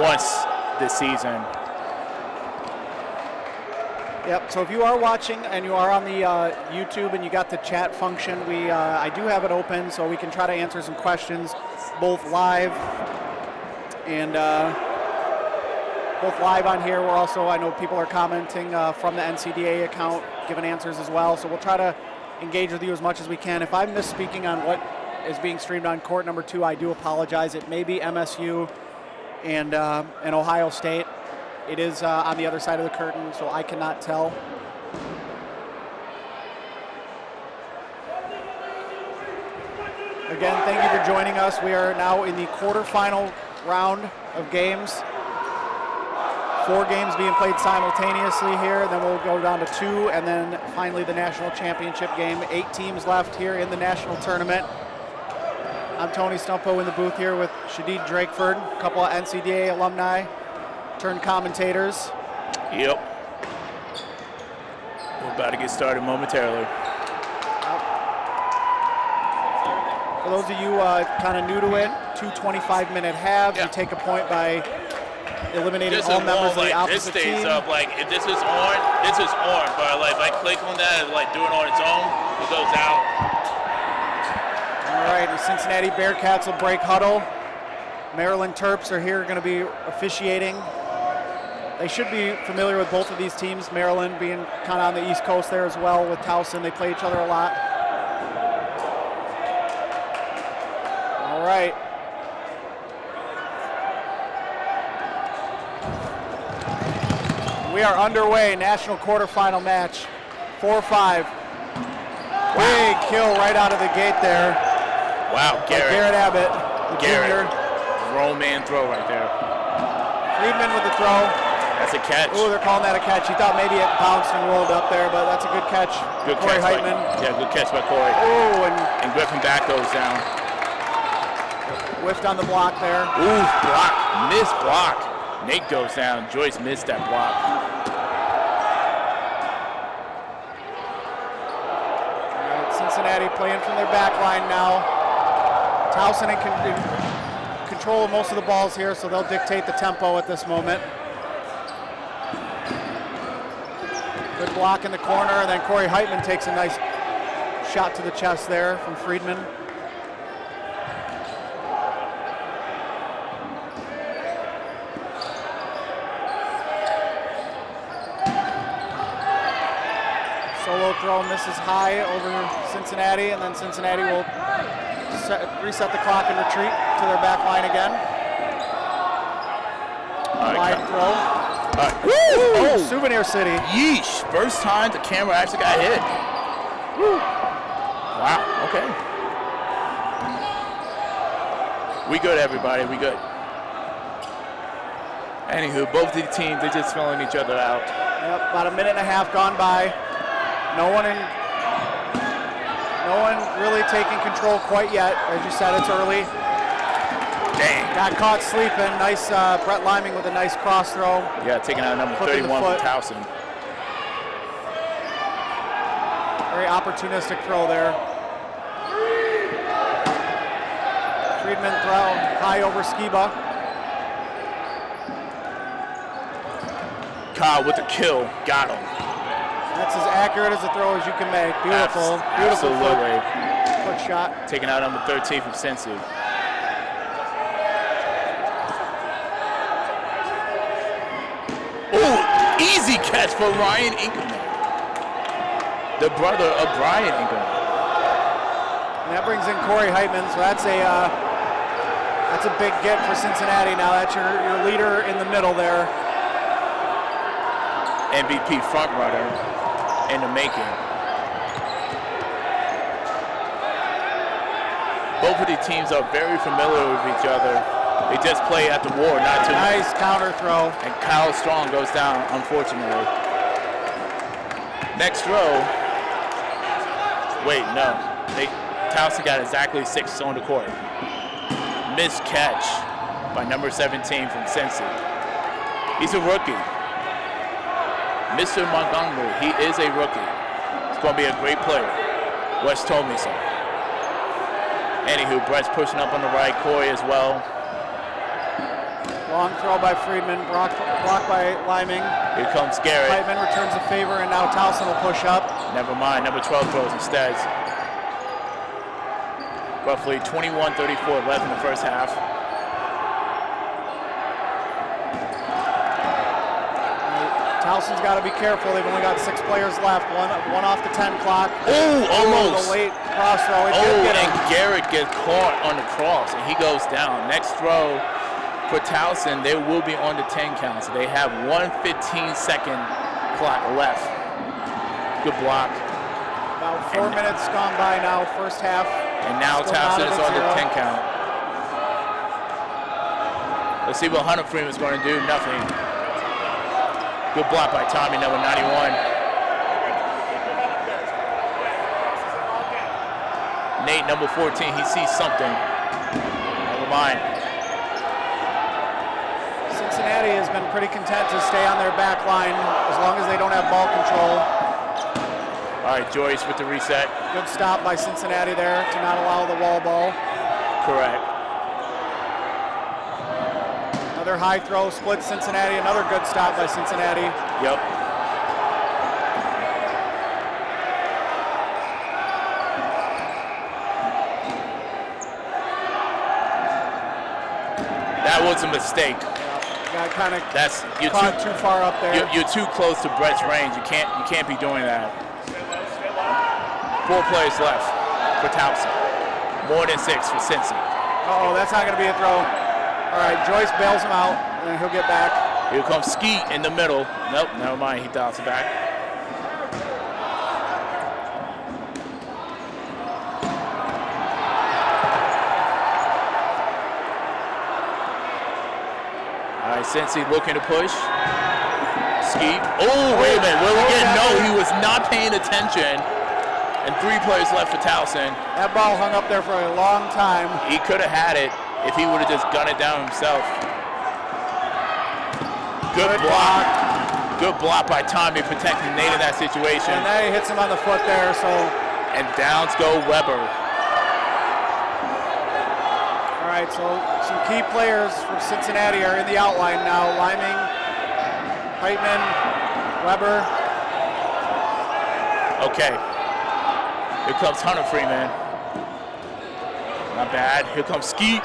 once this season. Yep, so if you are watching and you are on the YouTube and you got the chat function, I do have it open so we can try to answer some questions both live and both live on here. We're also, I know people are commenting from the NCDA account, giving answers as well, so we'll try to engage with you as much as we can. If I'm misspeaking on what is being streamed on court number 2, I do apologize. It may be MSU and Ohio State. It is on the other side of the curtain, so I cannot tell. Again, thank you for joining us. We are now in the quarterfinal round of games. 4 games being played simultaneously here, then we'll go down to 2, and then finally the national championship game. 8 teams left here in the national tournament. I'm Tony Stumpo in the booth here with Shadid Drakeford, a couple of NCDA alumni turned commentators. Yep. We're about to get started momentarily. For those of you kind of new to it, 2 25-minute halves. You take a point by eliminating all members of the opposite this stays team. up. Like if this is orange, but like if I click on that and like do it on its own, it goes out. All right, the Cincinnati Bearcats will break huddle. Maryland Terps are here, going to be officiating. They should be familiar with both of these teams. Maryland being kind of on the East Coast there as well with Towson. They play each other a lot. All right. We are underway, national quarterfinal match, 4-5. Big kill right out of the gate there. Wow, Garrett Abbott, the junior. Grown man throw right there. Friedman with the throw. That's a catch. Oh, they're calling that a catch. He thought maybe it bounced and rolled up there, but that's a good catch. Good Corey catch. Heitman. Good catch by Corey. Oh, And Griffin back goes down. Whiffed on the block there. Ooh, block. Missed block. Nate goes down. Joyce missed that block. All right, Cincinnati playing from their back line now. Towson in control of most of the balls here, so they'll dictate the tempo at this moment. Good block in the corner, and then Corey Heitman takes a nice shot to the chest there from Friedman. Solo throw misses high over Cincinnati, and then Cincinnati will reset the clock and retreat to their back line again. Wide throw. Oh, Souvenir City. Yeesh. First time the camera actually got hit. Woo. Wow, okay. We good, everybody, we good. Anywho, both the teams, they're just filling each other out. Yep, about a minute and a half gone by. No one really taking control quite yet. As you said, it's early. Dang. Got caught sleeping. Nice Brett Liming with a nice cross throw. Yeah, taking out number 31 for Towson. Very opportunistic throw there. Friedman throw high over Skiba. Kyle with the kill. Got him. That's as accurate as a throw as you can make. Beautiful. Beautiful Absolutely. foot shot. Taking out number 13 from Cincy. Oh, easy catch for Ryan Inkerman. The brother of Brian Inkerman. And that brings in Corey Heitman, so that's a big get for Cincinnati now. That's your leader in the middle there. MVP front runner in the making. Both of the teams are very familiar with each other. They just play at the war, not too much. Nice counter throw. And Kyle Strong goes down, unfortunately. Next throw. Wait, no. Towson got exactly 6 on the court. Missed catch by number 17 from Cincy. He's a rookie. Mr. Montgomery, he is a rookie. He's going to be a great player. Wes told me so. Anywho, Brett's pushing up on the right, Corey as well. Long throw by Friedman, blocked by Liming. Here comes Garrett. Heitman returns the favor, and now Towson will push up. Never mind, number 12 throws instead. Roughly 21:34 left in the first half. Towson's got to be careful. They've only got 6 players left. One off the 10 clock. Oh, almost. The late cross throw. And Garrett gets caught on the cross, and he goes down. Next throw for Towson, they will be on the 10 count. So they have 1:15-second clock left. Good block. About 4 minutes gone by now, first half. And now Towson is on the 10 count. Let's see what Hunter Freeman's going to do. Nothing. Good block by Tommy, number 91. Nate, number 14, he sees something. Never mind. Cincinnati has been pretty content to stay on their back line as long as they don't have ball control. All right, Joyce with the reset. Good stop by Cincinnati there to not allow the wall ball. Correct. Another high throw, split Cincinnati. Another good stop by Cincinnati. Yep. That was a mistake. Got kind of you're caught too far up there. You're too close to Brett's range. You can't be doing that. 4 players left for Towson. More than 6 for Cincy. Oh, that's not going to be a throw. All right, Joyce bails him out, and he'll get back. Here comes Skeet in the middle. Nope, never mind. He dials it back. All right, Cincy looking to push. Skeet. Oh, wait a minute. Will again? No, he was not paying attention. And 3 players left for Towson. That ball hung up there for a long time. He could have had it if he would have just gunned it down himself. Good block. Good block by Tommy protecting Nate in that situation. And then he hits him on the foot there, so. And downs go Weber. All right, so some key players from Cincinnati are in the outline now. Liming, Heitman, Weber. Okay. Here comes Hunter Freeman. Not bad. Here comes Skeet.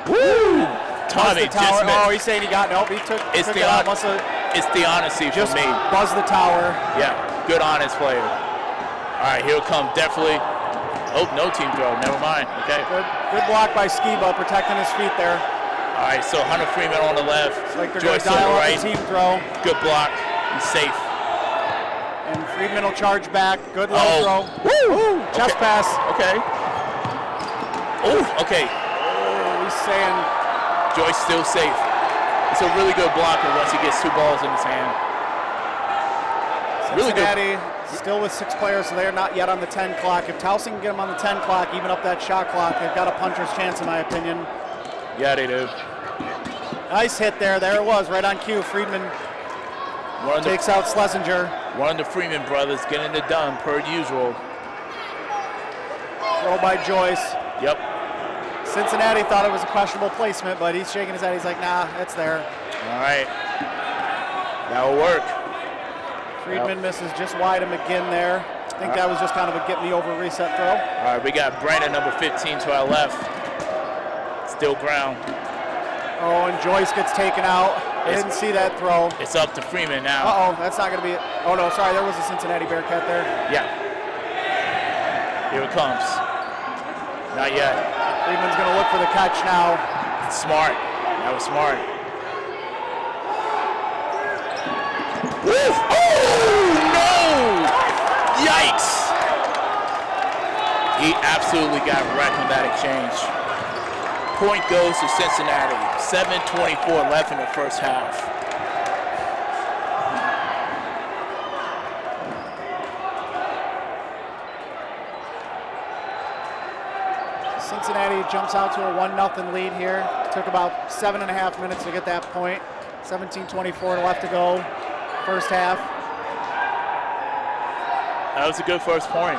Woo! Tommy just missed. Oh, he's saying he got nope. He took It's it the out. Must have It's the honesty for just me. buzzed the tower. Yeah, good honest player. All right, here come definitely. Oh, no team throw. Never mind. Okay. Good block by Skiba, protecting his feet there. All right, so Hunter Freeman on the left. It's like they're going Joyce to on dial the up right. the team throw. Good block. He's safe. And Friedman will charge back. Good low throw. Woo! Chest pass. Okay. Oh, okay. Oh, he's saying Joyce still safe. It's a really good blocker once he gets 2 balls in his hand. Really good. Cincinnati still with 6 players, so they're not yet on the 10 clock. If Towson can get them on the 10 clock, even up that shot clock, they've got a puncher's chance, in my opinion. Yeah, they do. Nice hit there. There it was, right on cue. Friedman takes out Schlesinger. One of the Freeman brothers getting it done, per usual. Throw by Joyce. Yep. Cincinnati thought it was a questionable placement, but he's shaking his head. He's like, nah, it's there. All right. That'll work. Friedman misses just wide of McGinn there. I think that was just kind of a get-me-over reset throw. All right, we got Brandon, number 15, to our left. Still ground. Oh, and Joyce gets taken out. I didn't see that throw. It's up to Freeman now. Uh-oh, that's not going to be it. Oh, no, sorry, there was a Cincinnati Bearcat there. Yeah. Here it comes. Not yet. Friedman's going to look for the catch now. Smart. That was smart. Woo! Oh, no! Yikes! He absolutely got wrecked on that exchange. Point goes to Cincinnati. 7:24 left in the first half. Cincinnati jumps out to a 1-0 lead here. Took about 7.5 minutes to get that point. 17:24 left to go. First half. That was a good first point.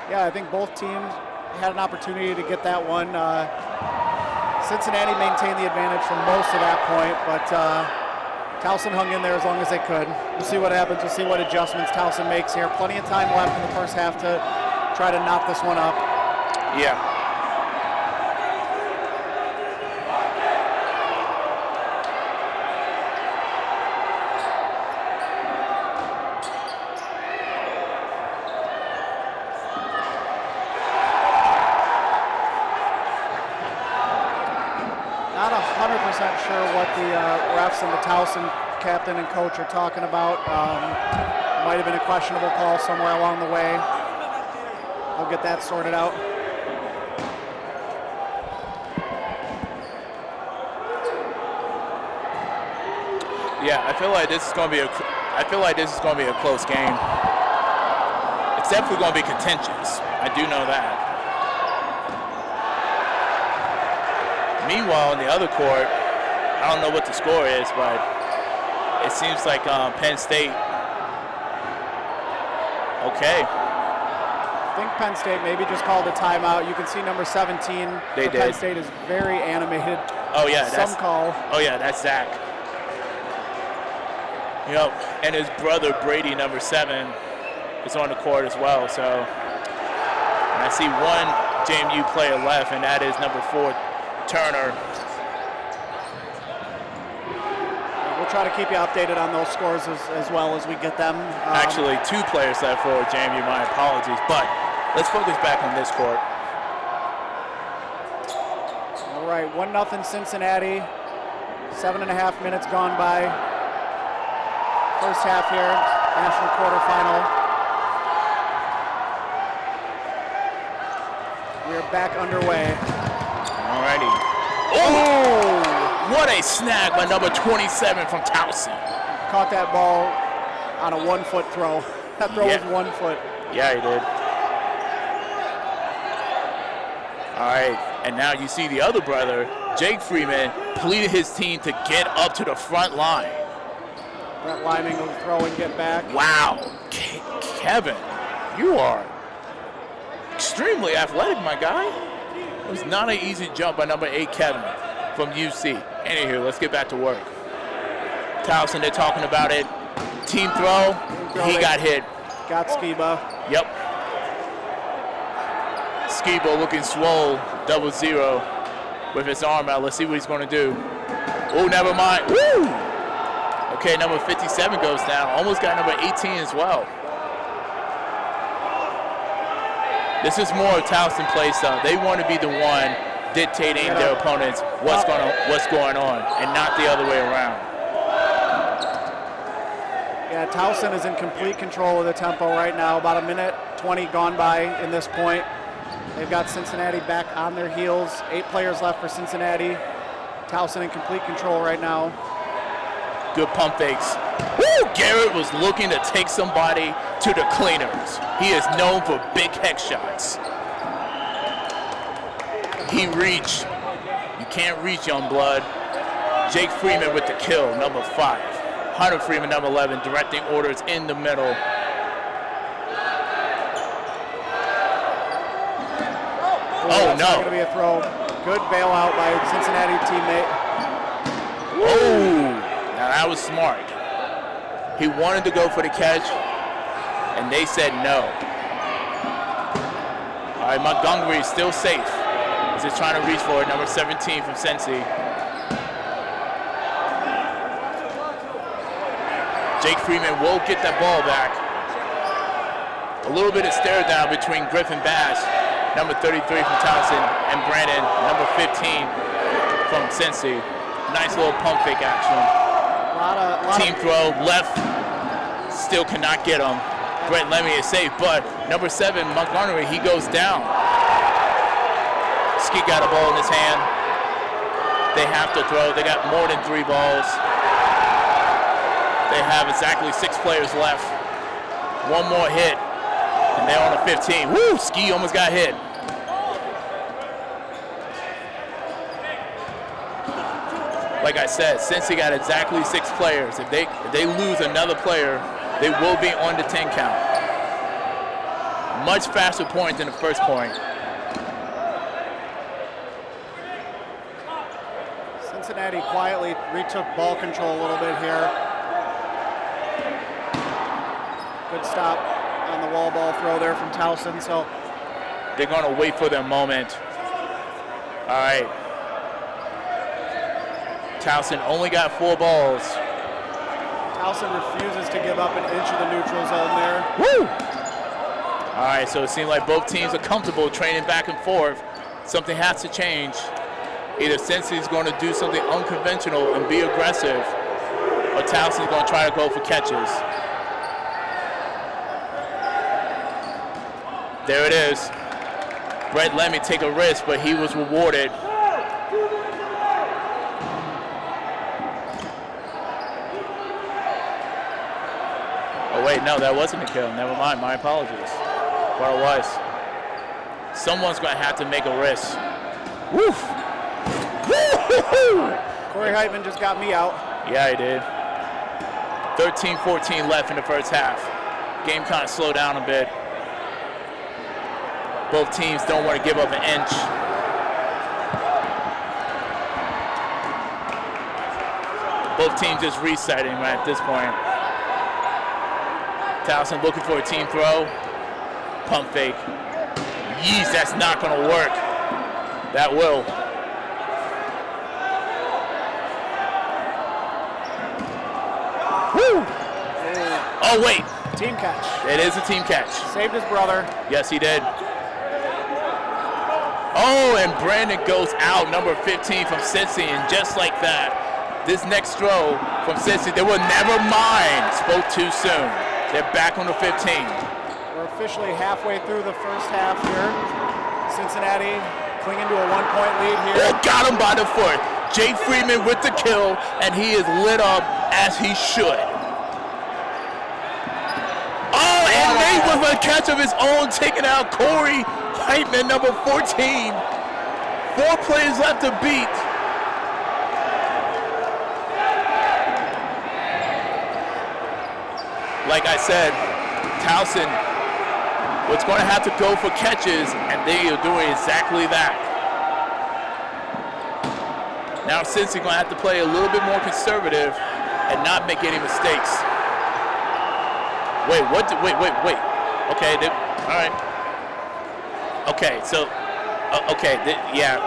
Yeah, I think both teams had an opportunity to get that one. Cincinnati maintained the advantage for most of that point, but Towson hung in there as long as they could. We'll see what happens. We'll see what adjustments Towson makes here. Plenty of time left in the first half to try to knock this one up. Yeah. Not 100% sure what the refs and the Towson captain and coach are talking about. Might have been a questionable call somewhere along the way. I'll get that sorted out. Yeah, I feel like this is going to be a close game. It's definitely going to be contentious. I do know that. Meanwhile, in the other court, I don't know what the score is, but it seems like Penn State. Okay. I think Penn State maybe just called a timeout. You can see number 17. They did. Penn State is very animated. Oh yeah, Some call. Oh yeah, that's Zach. You know, and his brother Brady, number 7, is on the court as well. So, and I see one JMU player left, and that is number 4, Turner. We'll try to keep you updated on those scores as well as we get them. Actually, 2 players left for JMU. My apologies, but let's focus back on this court. All right, 1-0 Cincinnati. 7.5 minutes gone by. First half here, national quarterfinal. We're back underway. Alrighty. Oh! What a snag by number 27 from Towson. Caught that ball on a 1-foot throw. That throw was 1 foot. Yeah, he did. All right, and now you see the other brother, Jake Freeman, pleaded his team to get up to the front line. Brett Liming will throw and get back. Wow, Kevin, you are extremely athletic, my guy. It was not an easy jump by number 8, Kevin, from UC. Anywho, let's get back to work. Towson, they're talking about it. Team throw, he got hit. Got Skiba. Yep. Skiba looking swole, 0 with his arm out. Let's see what he's going to do. Oh, never mind. Woo! Okay, number 57 goes down. Almost got number 18 as well. This is more of Towson play style. They want to be the one dictating their opponents what's going on, and not the other way around. Yeah, Towson is in complete control of the tempo right now. About a minute 20 gone by in this point. They've got Cincinnati back on their heels. 8 players left for Cincinnati. Towson in complete control right now. Good pump fakes. Woo! Garrett was looking to take somebody to the cleaners. He is known for big hex shots. He reached. You can't reach, young blood. Jake Freeman with the kill, number 5. Hunter Freeman, number 11, directing orders in the middle. Oh, no. Going to be a throw. Good bailout by Cincinnati teammate. Oh, now that was smart. He wanted to go for the catch, and they said no. All right, Montgomery is still safe. He's just trying to reach for it, number 17 from Cincy. Jake Freeman will get that ball back. A little bit of stare down between Griffin Bass, number 33 from Towson, and Brandon, number 15 from Cincy. Nice little pump fake action. Team throw, left, still cannot get him. Brett Lemmy is safe, but number 7, Montgomery, he goes down. Ski got a ball in his hand. They have to throw. They got more than 3 balls. They have exactly 6 players left. One more hit, and they're on a 15. Woo! Ski almost got hit. Like I said, since he got exactly 6 players, if they lose another player, they will be on the 10 count. Much faster point than the first point. Cincinnati quietly retook ball control a little bit here. Good stop on the wall ball throw there from Towson. So they're going to wait for their moment. All right. Towson only got 4 balls. Towson refuses to give up an inch of the neutral zone there. Woo! All right, so it seems like both teams are comfortable training back and forth. Something has to change. Either Cincy's going to do something unconventional and be aggressive, or Towson's going to try to go for catches. There it is. Brett Lemmy take a risk, but he was rewarded. Oh wait, no, that wasn't a kill. Never mind, my apologies. What it was. Someone's going to have to make a risk. Woo! Corey Heitman just got me out. Yeah, he did. 13-14 left in the first half. Game kind of slowed down a bit. Both teams don't want to give up an inch. Both teams just resetting right at this point. Towson looking for a team throw. Pump fake. Yeesh, that's not going to work. That will. Woo! Oh, wait. Team catch. It is a team catch. Saved his brother. Yes, he did. Oh, and Brandon goes out, number 15 from Cincy, and just like that, this next throw from Cincy, they will never mind. Spoke too soon. They're back on the 15. We're officially halfway through the first half here. Cincinnati clinging to a 1-point lead here. Oh, got him by the foot. Jake Freeman with the kill, and he is lit up as he should. Oh, and Nate with a catch of his own, taking out Corey Heitman, number 14. 4 plays left to beat. Like I said, Towson was going to have to go for catches, and they are doing exactly that. Now Cincy going to have to play a little bit more conservative and not make any mistakes. Wait, what? Wait. Okay, all right. Okay, so, yeah.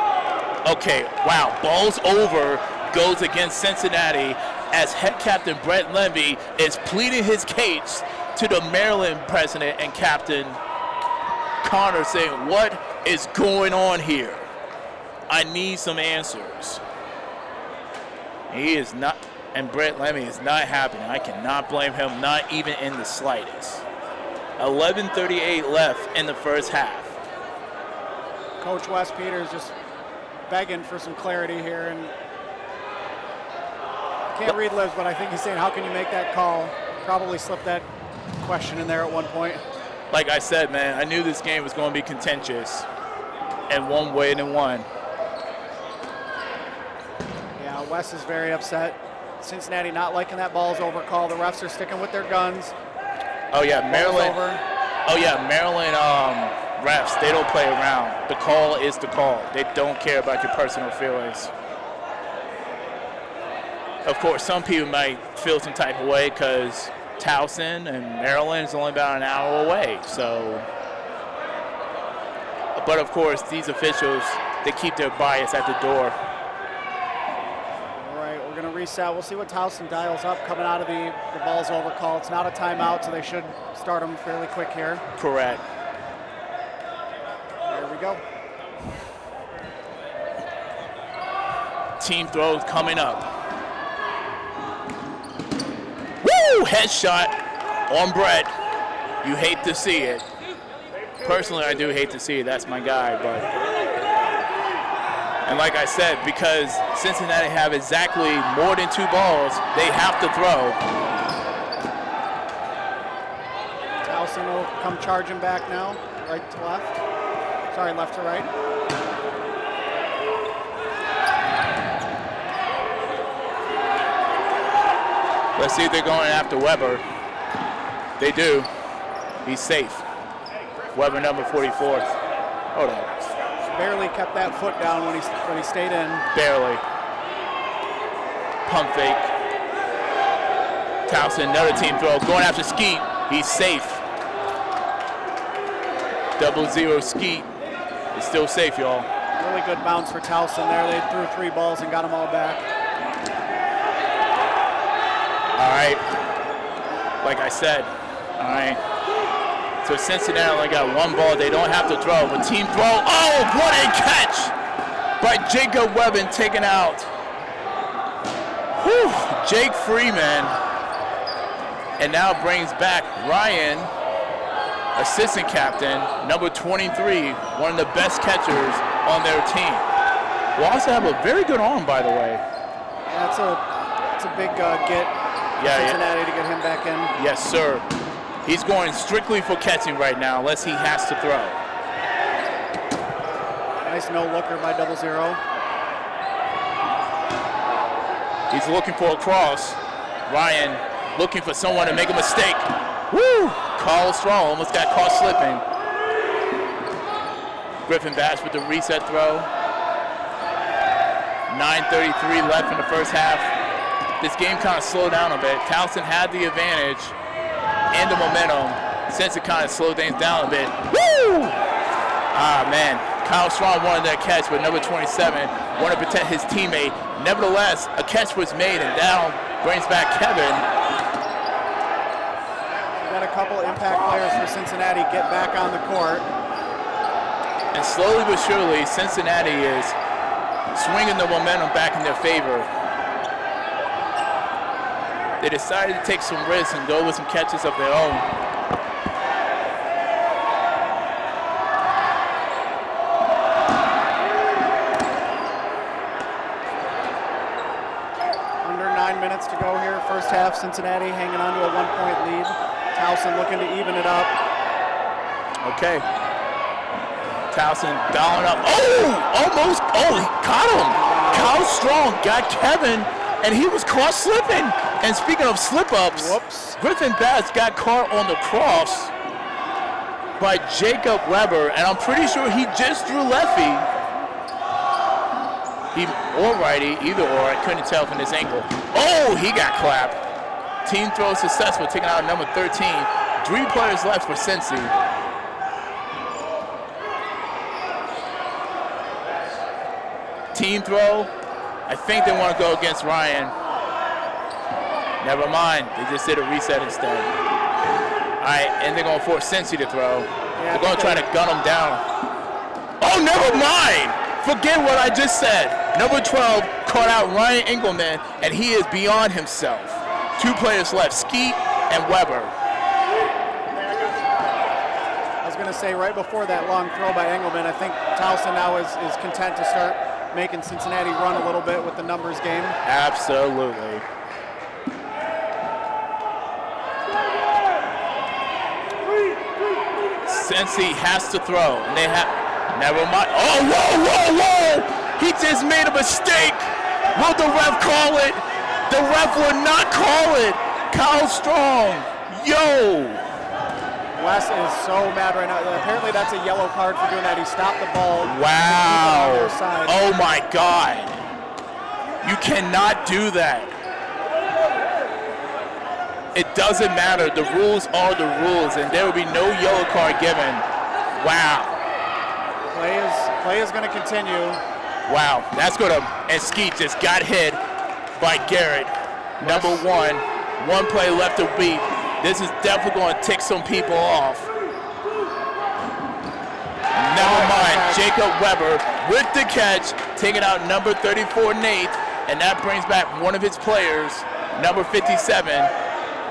Okay, wow. Balls over goes against Cincinnati as head captain Brett Lemby is pleading his case to the Maryland president and captain Connor, saying, what is going on here? I need some answers. He is not, and Brett Lemmy is not happy. I cannot blame him, not even in the slightest. 11:38 left in the first half. Coach Wes Peters just begging for some clarity here, and can't read lips, but I think he's saying, how can you make that call? Probably slipped that question in there at one point. Like I said, man, I knew this game was going to be contentious, and one way and one. Yeah, Wes is very upset. Cincinnati not liking that ball's over call. The refs are sticking with their guns. Oh yeah, Maryland. Over. Oh yeah, Maryland refs, they don't play around. The call is the call. They don't care about your personal feelings. Of course, some people might feel some type of way because Towson and Maryland is only about an hour away. So, but of course, these officials, they keep their bias at the door. All right, we're going to reset. We'll see what Towson dials up coming out of the ball's over call. It's not a timeout, so they should start them fairly quick here. Correct. There we go. Team throws coming up. Woo! Headshot on Brett. You hate to see it. Personally, I do hate to see it. That's my guy, but. And like I said, because Cincinnati have exactly more than 2 balls, they have to throw. Towson will come charging back now, right to left. Sorry, left to right. Let's see if they're going after Weber. They do. He's safe. Weber number 44th. Hold on. Barely kept that foot down when he stayed in. Barely. Pump fake. Towson, another team throw. Going after Skeet. He's safe. 0-0 Skeet is still safe, y'all. Really good bounce for Towson there. They threw 3 balls and got them all back. All right. Like I said, all right. So Cincinnati only got 1 ball. They don't have to throw, but team throw. Oh, what a catch by Jacob Webben, taken out. Whew, Jake Freeman. And now brings back Ryan, assistant captain, number 23, one of the best catchers on their team. Will also have a very good arm, by the way. That's a big get. Cincinnati to get him back in. Yes, sir. He's going strictly for catching right now, unless he has to throw. Nice no-looker by 0-0. He's looking for a cross. Ryan looking for someone to make a mistake. Woo! Carl Strong almost got caught slipping. Griffin Bash with the reset throw. 9:33 left in the first half. This game kind of slowed down a bit. Towson had the advantage and the momentum. Since it kind of slowed things down a bit. Woo! Ah, man. Kyle Strong wanted that catch, but number 27 wanted to protect his teammate. Nevertheless, a catch was made, and down brings back Kevin. We've got a couple impact players for Cincinnati get back on the court. And slowly but surely, Cincinnati is swinging the momentum back in their favor. They decided to take some risks and go with some catches of their own. Under 9 minutes to go here. First half, Cincinnati hanging on to a 1-point lead. Towson looking to even it up. Okay. Towson dialing up. Oh, almost. Oh, he caught him. Kyle Strong got Kevin, and he was caught slipping. And speaking of slip-ups, Whoops. Griffin Bass got caught on the cross by Jacob Weber, and I'm pretty sure he just drew lefty. or righty, either or. I couldn't tell from this angle. Oh, he got clapped. Team throw successful, taking out number 13. 3 players left for Cincy. Team throw. I think they want to go against Ryan. Never mind. They just did a reset instead. All right, and they're going to force Cincy to throw. They're going to try to gun him down. Oh, never mind. Forget what I just said. Number 12 caught out Ryan Engelman, and he is beyond himself. 2 players left, Skeet and Weber. I was going to say, right before that long throw by Engelman, I think Towson now is content to start making Cincinnati run a little bit with the numbers game. Absolutely. Cincy has to throw, and they have, never mind. Oh, whoa! He just made a mistake. Will the ref call it? The ref will not call it. Kyle Strong, yo. Wes is so mad right now. Apparently that's a yellow card for doing that. He stopped the ball. Wow. On their side. Oh my God. You cannot do that. It doesn't matter. The rules are the rules, and there will be no yellow card given. Wow. Play is going to continue. Wow, that's good. And Skeet just got hit by Garrett. Number 1. 1 play left to beat. This is definitely going to tick some people off. Never mind. Jacob Weber with the catch, taking out number 34, Nate, and that brings back one of his players, number 57.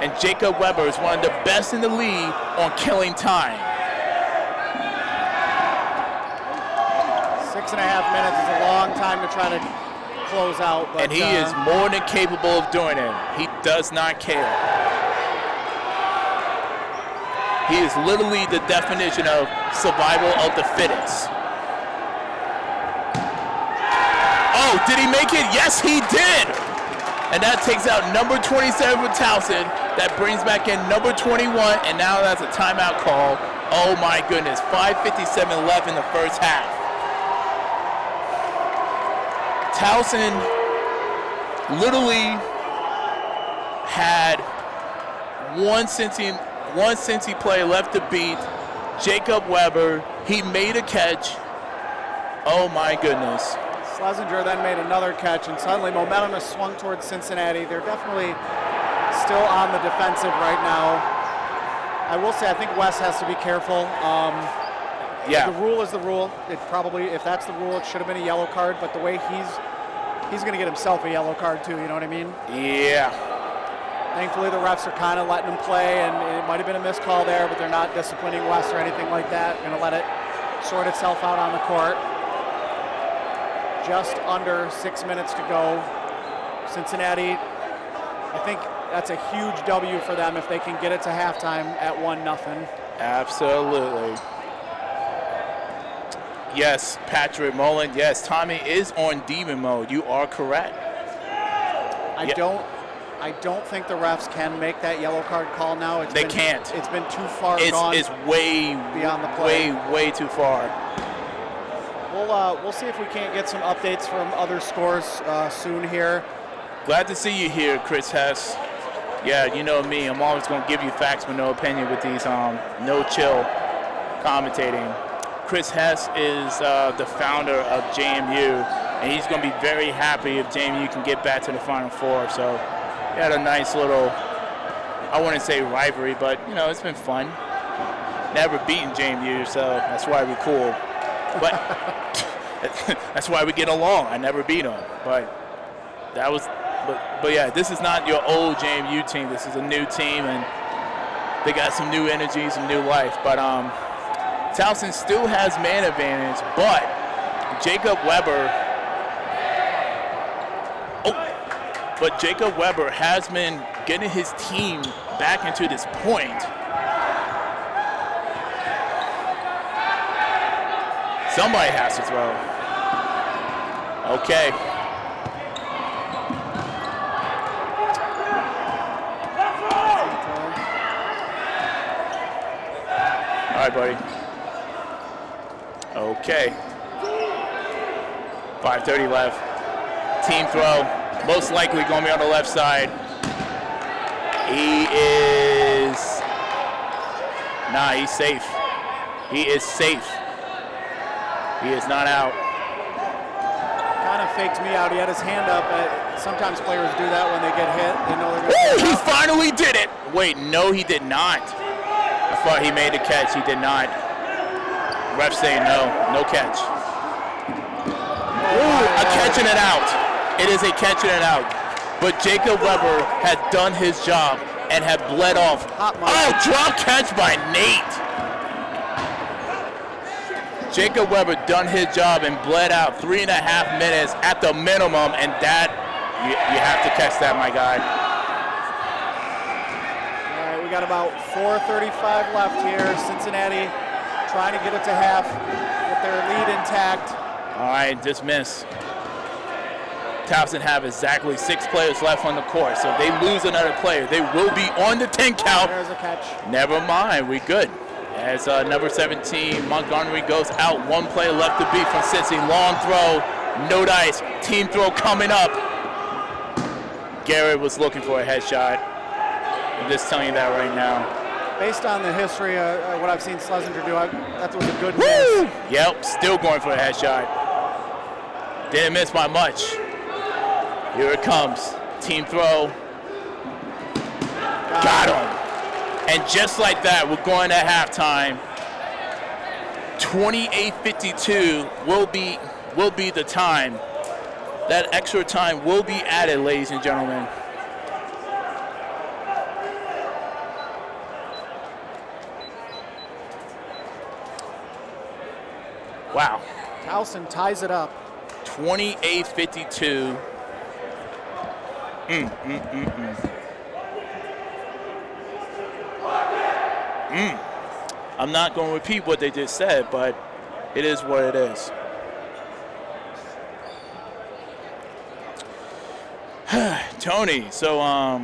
And Jacob Weber is one of the best in the league on killing time. 6.5 minutes is a long time to try to close out. But, and he is more than capable of doing it. He does not care. He is literally the definition of survival of the fittest. Oh, did he make it? Yes, he did. And that takes out number 27 for Towson. That brings back in number 21, and now that's a timeout call. Oh my goodness, 5:57 left in the first half. Towson literally had one Cincy play left to beat. Jacob Weber, he made a catch. Oh my goodness. Schlesinger then made another catch, and suddenly momentum has swung towards Cincinnati. They're definitely still on the defensive right now. I will say I think Wes has to be careful. Yeah. The rule is the rule. It probably, if that's the rule, it should have been a yellow card, but the way he's going to get himself a yellow card too, you know what I mean? Yeah. Thankfully the refs are kind of letting him play, and it might have been a missed call there, but they're not disciplining Wes or anything like that. Going to let it sort itself out on the court. Just under 6 minutes to go. Cincinnati, I think that's a huge W for them if they can get it to halftime at 1-0. Absolutely. Yes, Patrick Mullen. Yes, Tommy is on demon mode. You are correct. I don't think the refs can make that yellow card call now. They can't. It's been too far gone. It's way beyond the play. Way too far. We'll see if we can't get some updates from other scores soon here. Glad to see you here, Chris Hess. Yeah, you know me. I'm always going to give you facts but no opinion with these no-chill commentating. Chris Hess is the founder of JMU, and he's going to be very happy if JMU can get back to the Final Four. So we had a nice little, I wouldn't say rivalry, but, you know, it's been fun. Never beaten JMU, so that's why we're cool. But that's why we get along. I never beat them. But that was, but yeah, this is not your old JMU team. This is a new team, and they got some new energy, some new life. But Towson still has man advantage, but Jacob Weber has been getting his team back into this point. Somebody has to throw. Okay. All right, buddy. Okay. 5:30 left. Team throw. Most likely going to be on the left side. He is... Nah, he's safe. He is safe. He is not out. Kind of faked me out. He had his hand up. Sometimes players do that when they get hit. They know they're going to He finally did it. Wait, no, he did not. I thought he made the catch. He did not. Ref saying no. No catch. Ooh, a catching it out. It is a catching it out. But Jacob Weber had done his job and had bled off. Oh, drop catch by Nate. Jacob Weber done his job and bled out 3.5 minutes at the minimum, and that, you have to catch that, my guy. All right, we got about 4:35 left here. Cincinnati trying to get it to half with their lead intact. All right, dismiss. Towson have exactly 6 players left on the court, so they lose another player. They will be on the 10 count. There's a catch. Never mind, we good. As number 17, Montgomery goes out. 1 play left to beat from Cincy. Long throw, no dice. Team throw coming up. Garrett was looking for a headshot. I'm just telling you that right now. Based on the history, what I've seen Schlesinger do, that was a good miss. Yep, still going for a headshot. Didn't miss by much. Here it comes. Team throw. Got him. And just like that, we're going at halftime. 28:52 will be the time. That extra time will be added, ladies and gentlemen. Wow. Towson ties it up. 28:52. I'm not going to repeat what they just said, but it is what it is. Tony, so how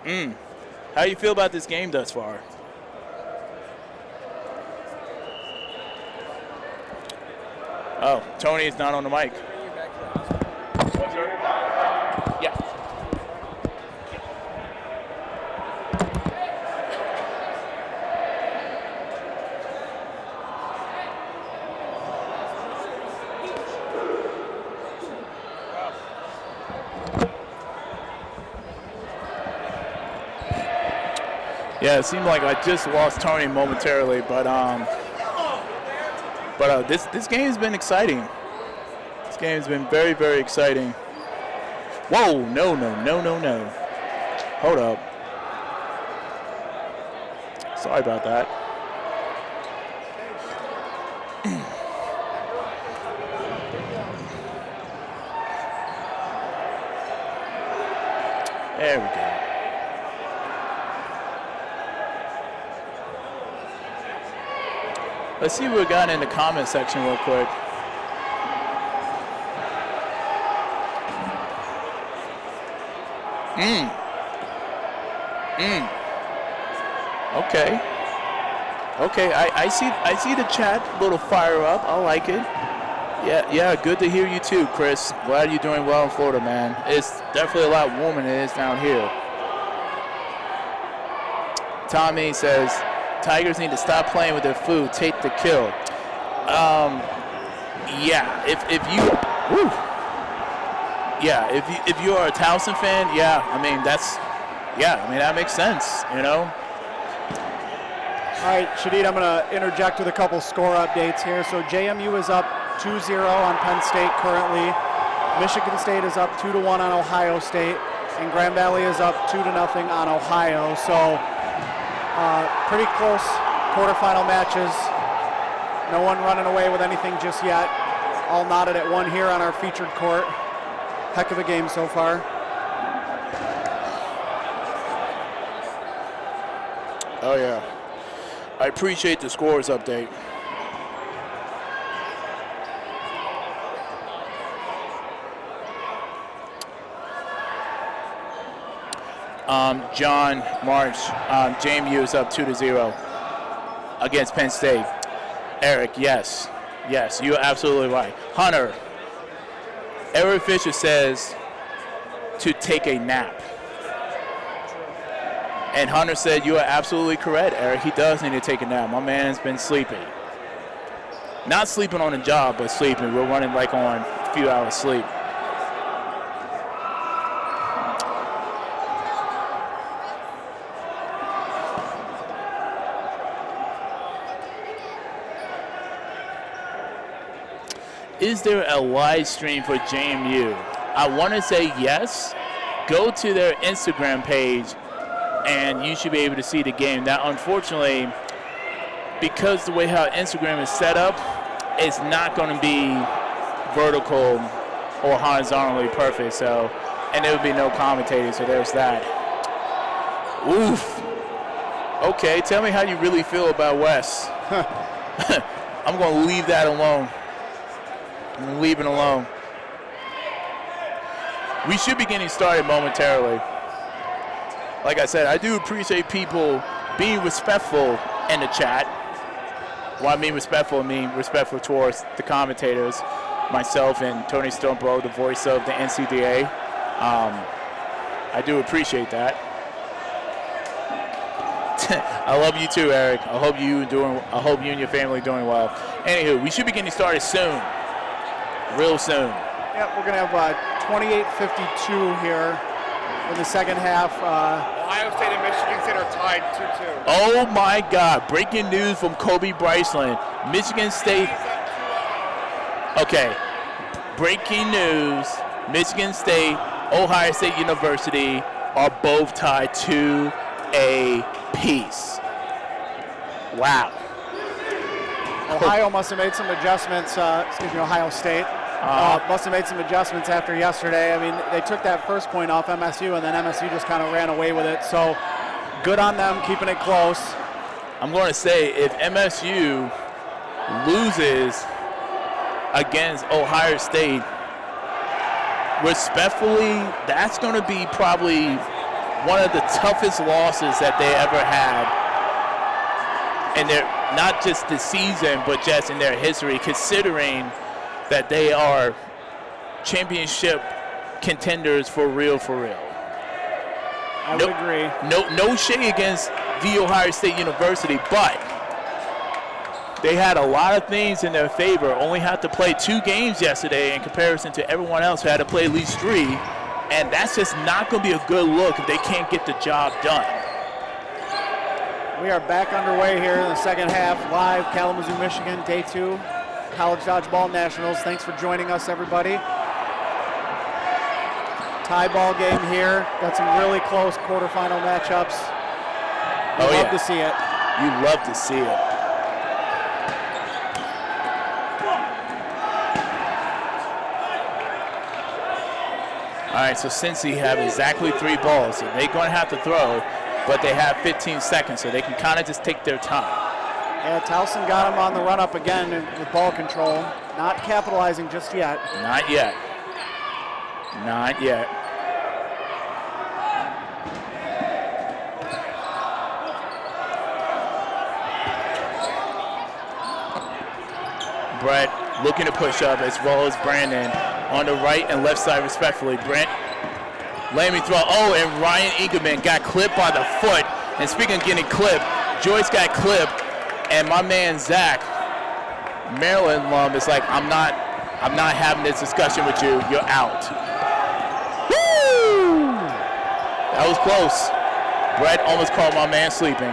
do you feel about this game thus far? Oh, Tony is not on the mic. Yeah. Yeah, it seemed like I just lost Tony momentarily, but this game has been exciting. This game has been very, very exciting. Whoa, no. Hold up. Sorry about that. There we go. Let's see what we got in the comment section real quick. Okay, I see the chat, little fire up. I like it. Yeah, good to hear you too, Chris. Glad you're doing well in Florida, man. It's definitely a lot warmer than it is down here. Tommy says, Tigers need to stop playing with their food, take the kill. Yeah, if you are a Towson fan, that makes sense, you know. All right, Shadid, I'm going to interject with a couple score updates here. So JMU is up 2-0 on Penn State currently. Michigan State is up 2-1 on Ohio State, and Grand Valley is up 2-0 on Ohio. So pretty close quarterfinal matches. No one running away with anything just yet. All knotted at one here on our featured court. Heck of a game so far. Oh yeah. I appreciate the scores update. John March, JMU is up 2-0 against Penn State. Eric, yes, you're absolutely right. Hunter, Eric Fisher says to take a nap. And Hunter said, you are absolutely correct, Eric. He does need to take a nap. My man's been sleeping. Not sleeping on the job, but sleeping. We're running like on a few hours sleep. Is there a live stream for JMU? I want to say yes. Go to their Instagram page and you should be able to see the game. Now, unfortunately, because the way how Instagram is set up, it's not going to be vertical or horizontally perfect. So, and there would be no commentating. So there's that. Oof. Okay, tell me how you really feel about Wes. I'm going to leave that alone. I'm going to leave it alone. We should be getting started momentarily. Like I said, I do appreciate people being respectful in the chat. When I mean respectful towards the commentators, myself and Tony Stonebro, the voice of the NCDA. I do appreciate that. I love you too, Eric. I hope you and your family are doing well. Anywho, we should be getting started soon. Real soon. Yeah, we're going to have 28:52 here in the second half. Ohio State and Michigan State are tied 2-2. Oh my God, breaking news from Kobe Bryceland. Michigan State. Okay, breaking news. Michigan State, Ohio State University are both tied 2 apiece. Wow. Ohio must have made some adjustments, Ohio State. Must have made some adjustments after yesterday. I mean, they took that first point off MSU, and then MSU just kind of ran away with it. So good on them, keeping it close. I'm going to say if MSU loses against Ohio State, respectfully, that's going to be probably one of the toughest losses that they ever had. And they're not just the season, but just in their history, considering that they are championship contenders for real, for real. I would agree. No shade against The Ohio State University, but they had a lot of things in their favor. Only had to play 2 games yesterday in comparison to everyone else who had to play at least 3. And that's just not going to be a good look if they can't get the job done. We are back underway here in the second half, live, Kalamazoo, Michigan, day 2. College Dodgeball Nationals. Thanks for joining us, everybody. Tie ball game here. Got some really close quarterfinal matchups. You love to see it. You love to see it. All right, so Cincy have exactly 3 balls. So they're going to have to throw, but they have 15 seconds, so they can kind of just take their time. Yeah, Towson got him on the run-up again with ball control. Not capitalizing just yet. Not yet. Not yet. Brett looking to push up, as well as Brandon on the right and left side respectfully. Brent, let me throw. Oh, and Ryan Ingerman got clipped by the foot. And speaking of getting clipped, Joyce got clipped. And my man Zach, Maryland alum, is like, I'm not having this discussion with you. You're out. Woo! That was close. Brett almost called my man sleeping.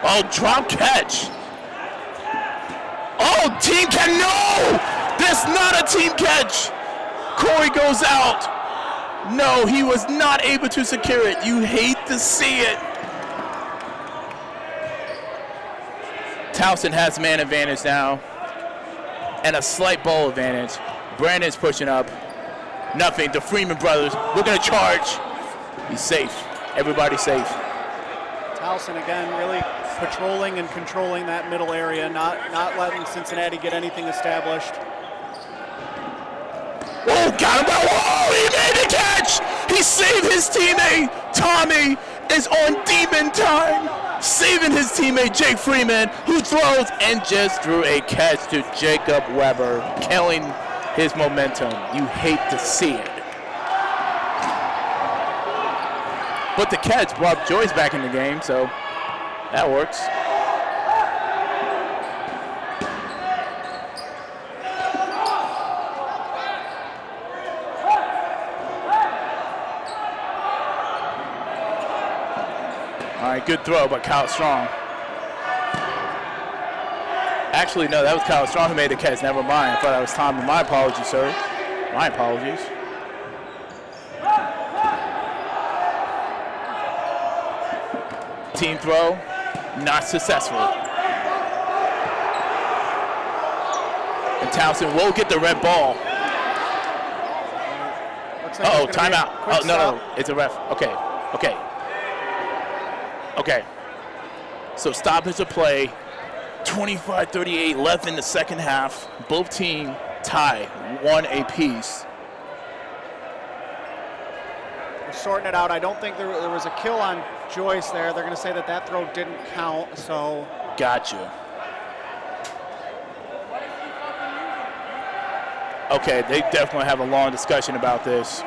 Oh, drop catch. Oh, team catch. No! That's not a team catch. Corey goes out. No, he was not able to secure it. You hate to see it. Towson has man advantage now and a slight ball advantage. Brandon's pushing up. Nothing. The Freeman brothers, we're going to charge. He's safe. Everybody's safe. Towson again really patrolling and controlling that middle area, not letting Cincinnati get anything established. Oh, got him. Oh, he made the catch. He saved his teammate. Tommy is on demon time, saving his teammate Jake Freeman, who throws and just threw a catch to Jacob Weber, killing his momentum. You hate to see it. But the catch brought Joyce back in the game, so that works. All right, good throw by Kyle Strong. Actually, no, that was Kyle Strong who made the catch. Never mind. I thought that was Tommy. My apologies, sir. My apologies. Team throw, not successful. And Townsend will get the red ball. Uh-oh, timeout. Oh, no, it's a ref. Okay. So stoppage of play. 25-38 left in the second half. Both teams tie 1 apiece. We're sorting it out. I don't think there was a kill on Joyce there. They're going to say that throw didn't count, so. Gotcha. Okay, they definitely have a long discussion about this.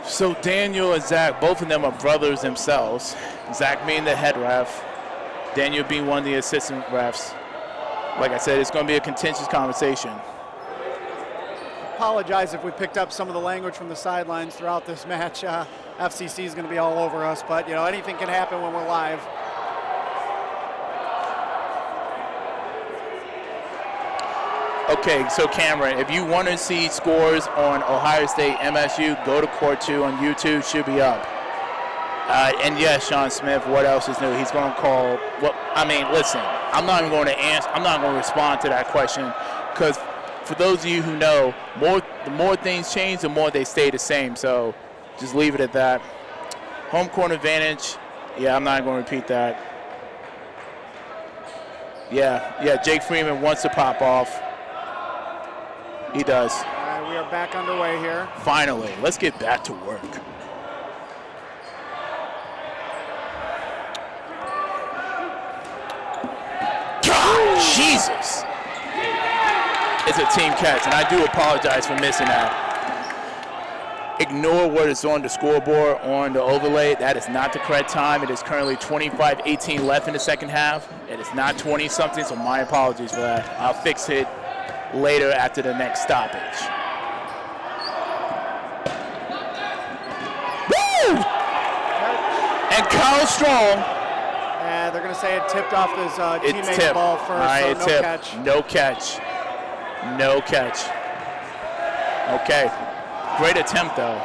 So Daniel and Zach, both of them are brothers themselves. Zach being the head ref, Daniel being one of the assistant refs. Like I said, it's going to be a contentious conversation. Apologize if we picked up some of the language from the sidelines throughout this match. FCC is going to be all over us, but anything can happen when we're live. Okay, so Cameron, if you want to see scores on Ohio State MSU, go to Court 2 on YouTube. Should be up. And yes, Sean Smith, what else is new? He's going to call. Listen, I'm not even going to answer. I'm not going to respond to that question because for those of you who know, the more things change, the more they stay the same. So just leave it at that. Home court advantage. Yeah, I'm not going to repeat that. Yeah, Jake Freeman wants to pop off. He does. All right, we are back underway here. Finally, let's get back to work. God, Jesus. It's a team catch, and I do apologize for missing that. Ignore what is on the scoreboard on the overlay. That is not the correct time. It is currently 25-18 left in the second half. It is not 20-something, so my apologies for that. I'll fix it later after the next stoppage. Woo! And Kyle Strong. And they're going to say it tipped off his teammate's tipped. ball first, All right, so no catch. No catch. Okay. Great attempt, though.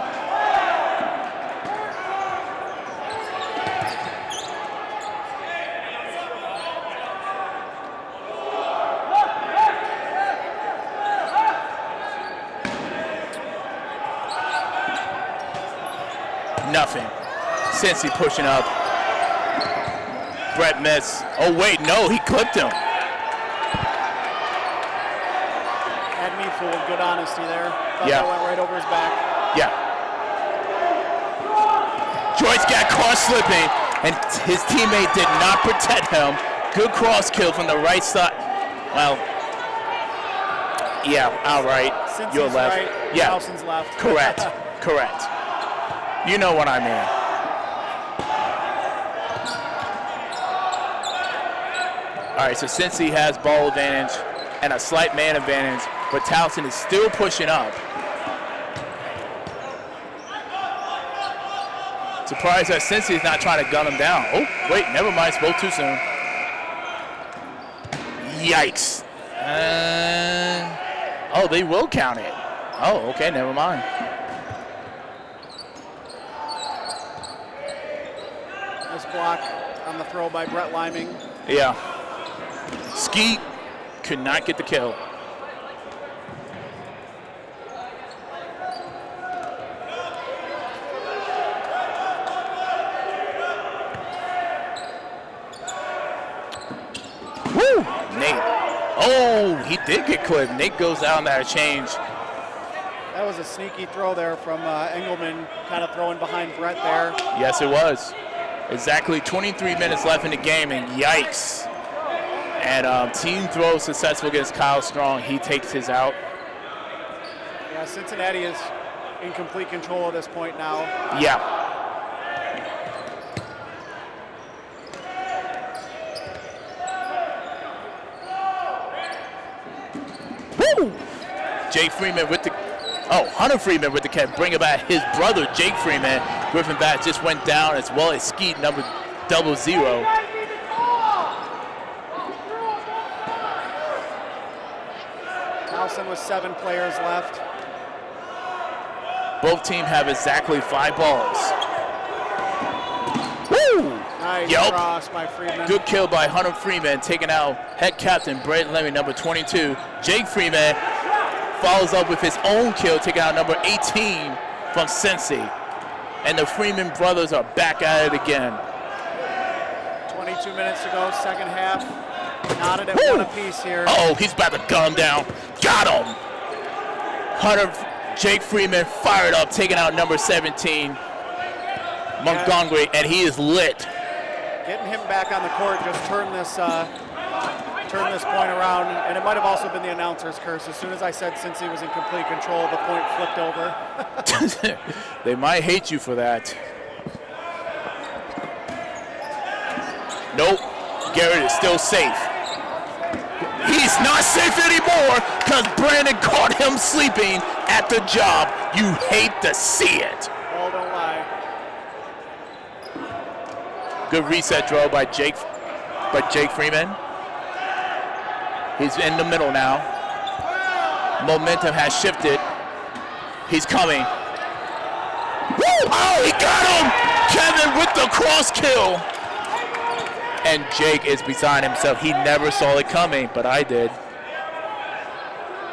Nothing. Cincy pushing up. Brett missed. Oh, wait, no, he clipped him. Had me fooled. Good honesty there. Thought Yeah. that went right over his back. Yeah. Joyce got caught slipping, and his teammate did not protect him. Good cross kill from the right side. Well, yeah, all right. Cincy's You're left. right, Yeah, Nelson's left. correct. Correct. You know what I mean. All right, so Cincy has ball advantage and a slight man advantage, but Towson is still pushing up. Surprised that Cincy is not trying to gun him down. Oh, wait, never mind, spoke too soon. Yikes. Oh, they will count it. Oh, okay, never mind. Nice block on the throw by Brett Liming. Yeah. Skeet could not get the kill. Woo! Nate. Oh, he did get clipped. Nate goes out on that change. That was a sneaky throw there from Engelman, kind of throwing behind Brett there. Yes, it was. Exactly 23 minutes left in the game, and yikes. And team throw successful against Kyle Strong. He takes his out. Yeah, Cincinnati is in complete control at this point now. Yeah. Woo! Jake Freeman with the, Hunter Freeman with the catch. Bring about his brother, Jake Freeman. Griffin Bat just went down, as well as Skeet number 00. Towson with 7 players left. Both teams have exactly 5 balls. Woo! Nice cross by Freeman. Good kill by Hunter Freeman, taking out head captain Brett Lemmy, number 22. Jake Freeman follows up with his own kill, taking out number 18 from Cincy. And the Freeman brothers are back at it again. 22 minutes to go, second half. Knotted at 1 apiece here. Oh, he's about to gun down. Got him. Jake Freeman fired up, taking out number 17, Montgomery, and he is lit. Getting him back on the court just turned this point around, and it might have also been the announcer's curse. As soon as I said since he was in complete control, the point flipped over. They might hate you for that. Nope, Garrett is still safe. He's not safe anymore because Brandon caught him sleeping at the job. You hate to see it. Oh, don't lie. Good reset throw by Jake Freeman. He's in the middle now. Momentum has shifted. He's coming. Woo! Oh, he got him! Kevin with the cross kill. And Jake is beside himself. He never saw it coming, but I did.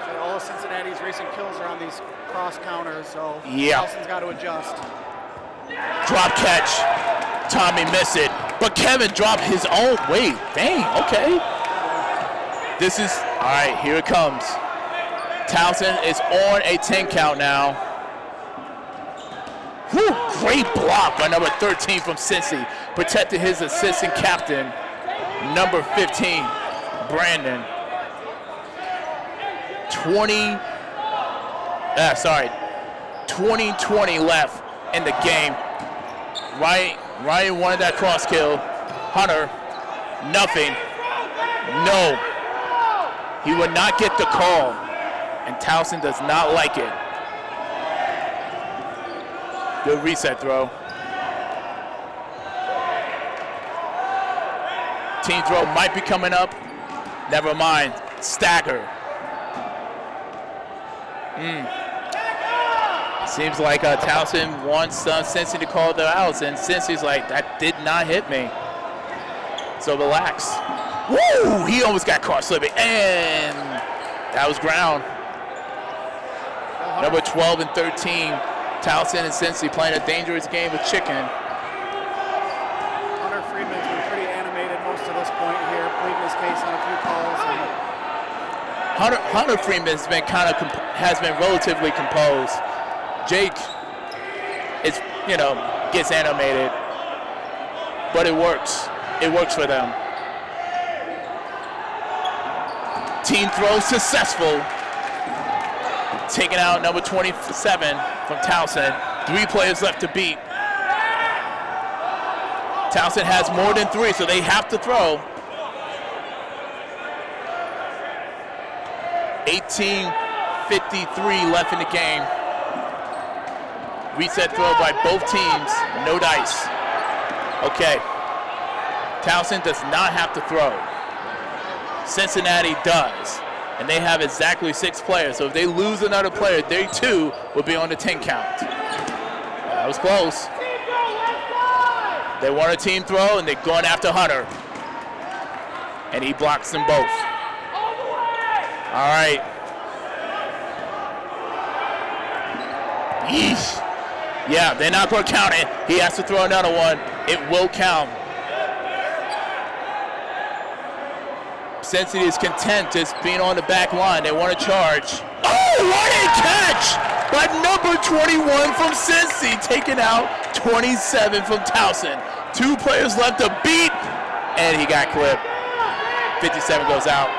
So all of Cincinnati's recent kills are on these cross counters, so yeah. Nelson's got to adjust. Drop catch. Tommy missed it, but Kevin dropped his own. Wait, dang, okay. This is, all right, here it comes. Towson is on a 10 count now. Whew, great block by number 13 from Cincy. Protected his assistant captain, number 15, Brandon. 20-20 left in the game. Ryan wanted that cross kill. Hunter, nothing. No. He would not get the call, and Towson does not like it. Good reset throw. Team throw might be coming up. Never mind. Stagger. Seems like Towson wants Cincy to call their outs, and Cincy's like, that did not hit me. So relax. Woo! He almost got caught slipping, and that was ground. Number 12 and 13, Towson and Cincy playing a dangerous game of chicken. Hunter Freeman's been pretty animated most of this point here, pleading his case on a few calls. Hunter Freeman's been has been relatively composed. Jake is, gets animated, but it works. It works for them. Team throw successful. Taking out number 27 from Towson. 3 players left to beat. Towson has more than 3, so they have to throw. 18:53 left in the game. Reset throw by both teams. No dice. Okay. Towson does not have to throw. Cincinnati does. And they have exactly 6 players. So if they lose another player, they too will be on the 10 count. That was close. They want a team throw, and they're going after Hunter. And he blocks them both. All right. Yeesh. Yeah, they're not going to count it. He has to throw another one. It will count. Cincy is content just being on the back line. They want to charge. Oh, what a catch by number 21 from Cincy, taking out 27 from Towson. 2 players left to beat, and he got clipped. 57 goes out.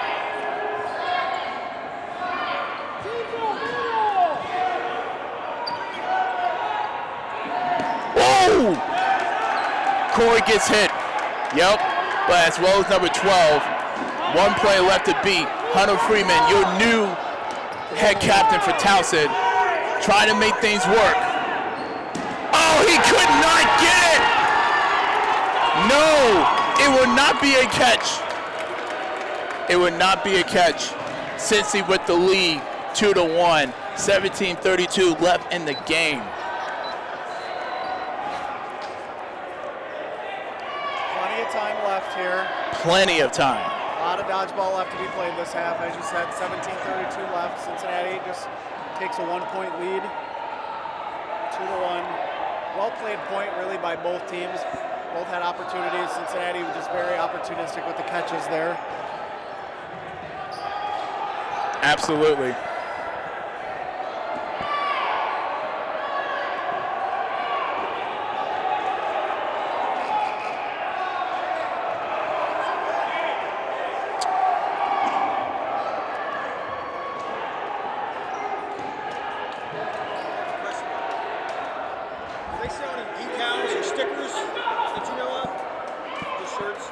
Oh! Corey gets hit. Yep, but as well as number 12. 1 play left to beat. Hunter Freeman, your new head captain for Towson, trying to make things work. Oh, he could not get it! No, it will not be a catch. It would not be a catch. Cincy with the lead, 2-1. 17:32 left in the game. Plenty of time left here. Plenty of time. A lot of dodgeball left to be played this half. As you said, 17:32 left. Cincinnati just takes a 1-point lead. 2-1. Well played point really by both teams. Both had opportunities. Cincinnati was just very opportunistic with the catches there. Absolutely. Do they sell any decals or stickers that you know of? The shirts?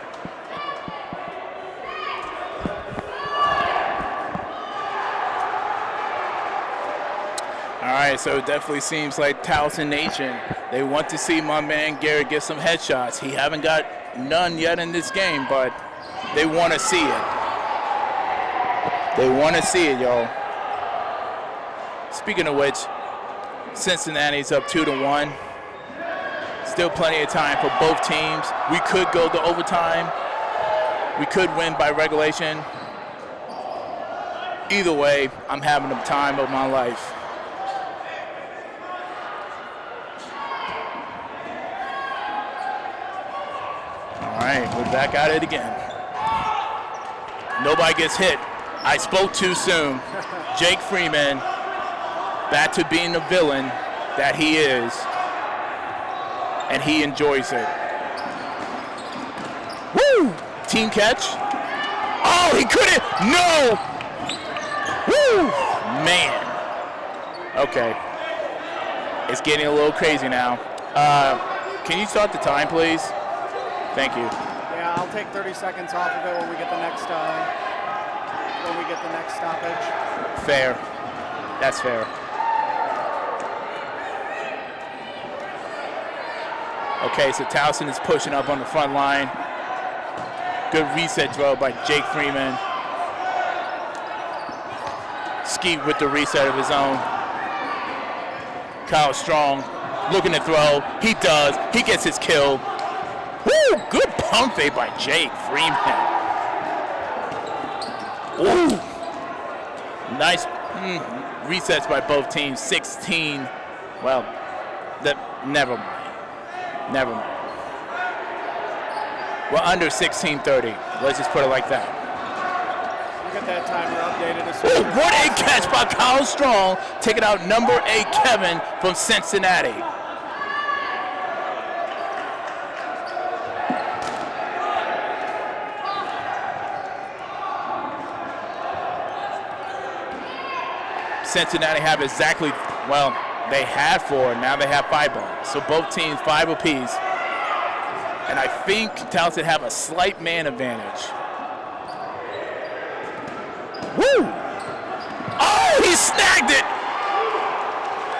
All right, so it definitely seems like Towson Nation, they want to see my man Garrett get some headshots. He haven't got none yet in this game, but they want to see it. They want to see it, y'all. Speaking of which, Cincinnati's up 2-1. Still plenty of time for both teams. We could go to overtime. We could win by regulation. Either way, I'm having the time of my life. All right, we're back at it again. Nobody gets hit. I spoke too soon. Jake Freeman, back to being the villain that he is, and he enjoys it. Woo! Team catch. Oh, he couldn't. No! Woo! Man. Okay. It's getting a little crazy now. Can you start the time, please? Thank you. Yeah, I'll take 30 seconds off of it when we get the next stoppage. Fair. That's fair. Okay, so Towson is pushing up on the front line. Good reset throw by Jake Freeman. Skeet with the reset of his own. Kyle Strong looking to throw. He does. He gets his kill. Woo! Good pump fake by Jake Freeman. Ooh! Nice resets by both teams. 16. Well, never mind. Never mind. We're under 16:30. Let's just put it like that. We'll get that timer updated as soon Ooh, as what a catch by Kyle Strong, taking out number 8 Kevin from Cincinnati. Cincinnati have exactly, well, they had 4, now they have 5 balls. So both teams 5 apiece. And I think Towson have a slight man advantage. Woo! Oh, he snagged it!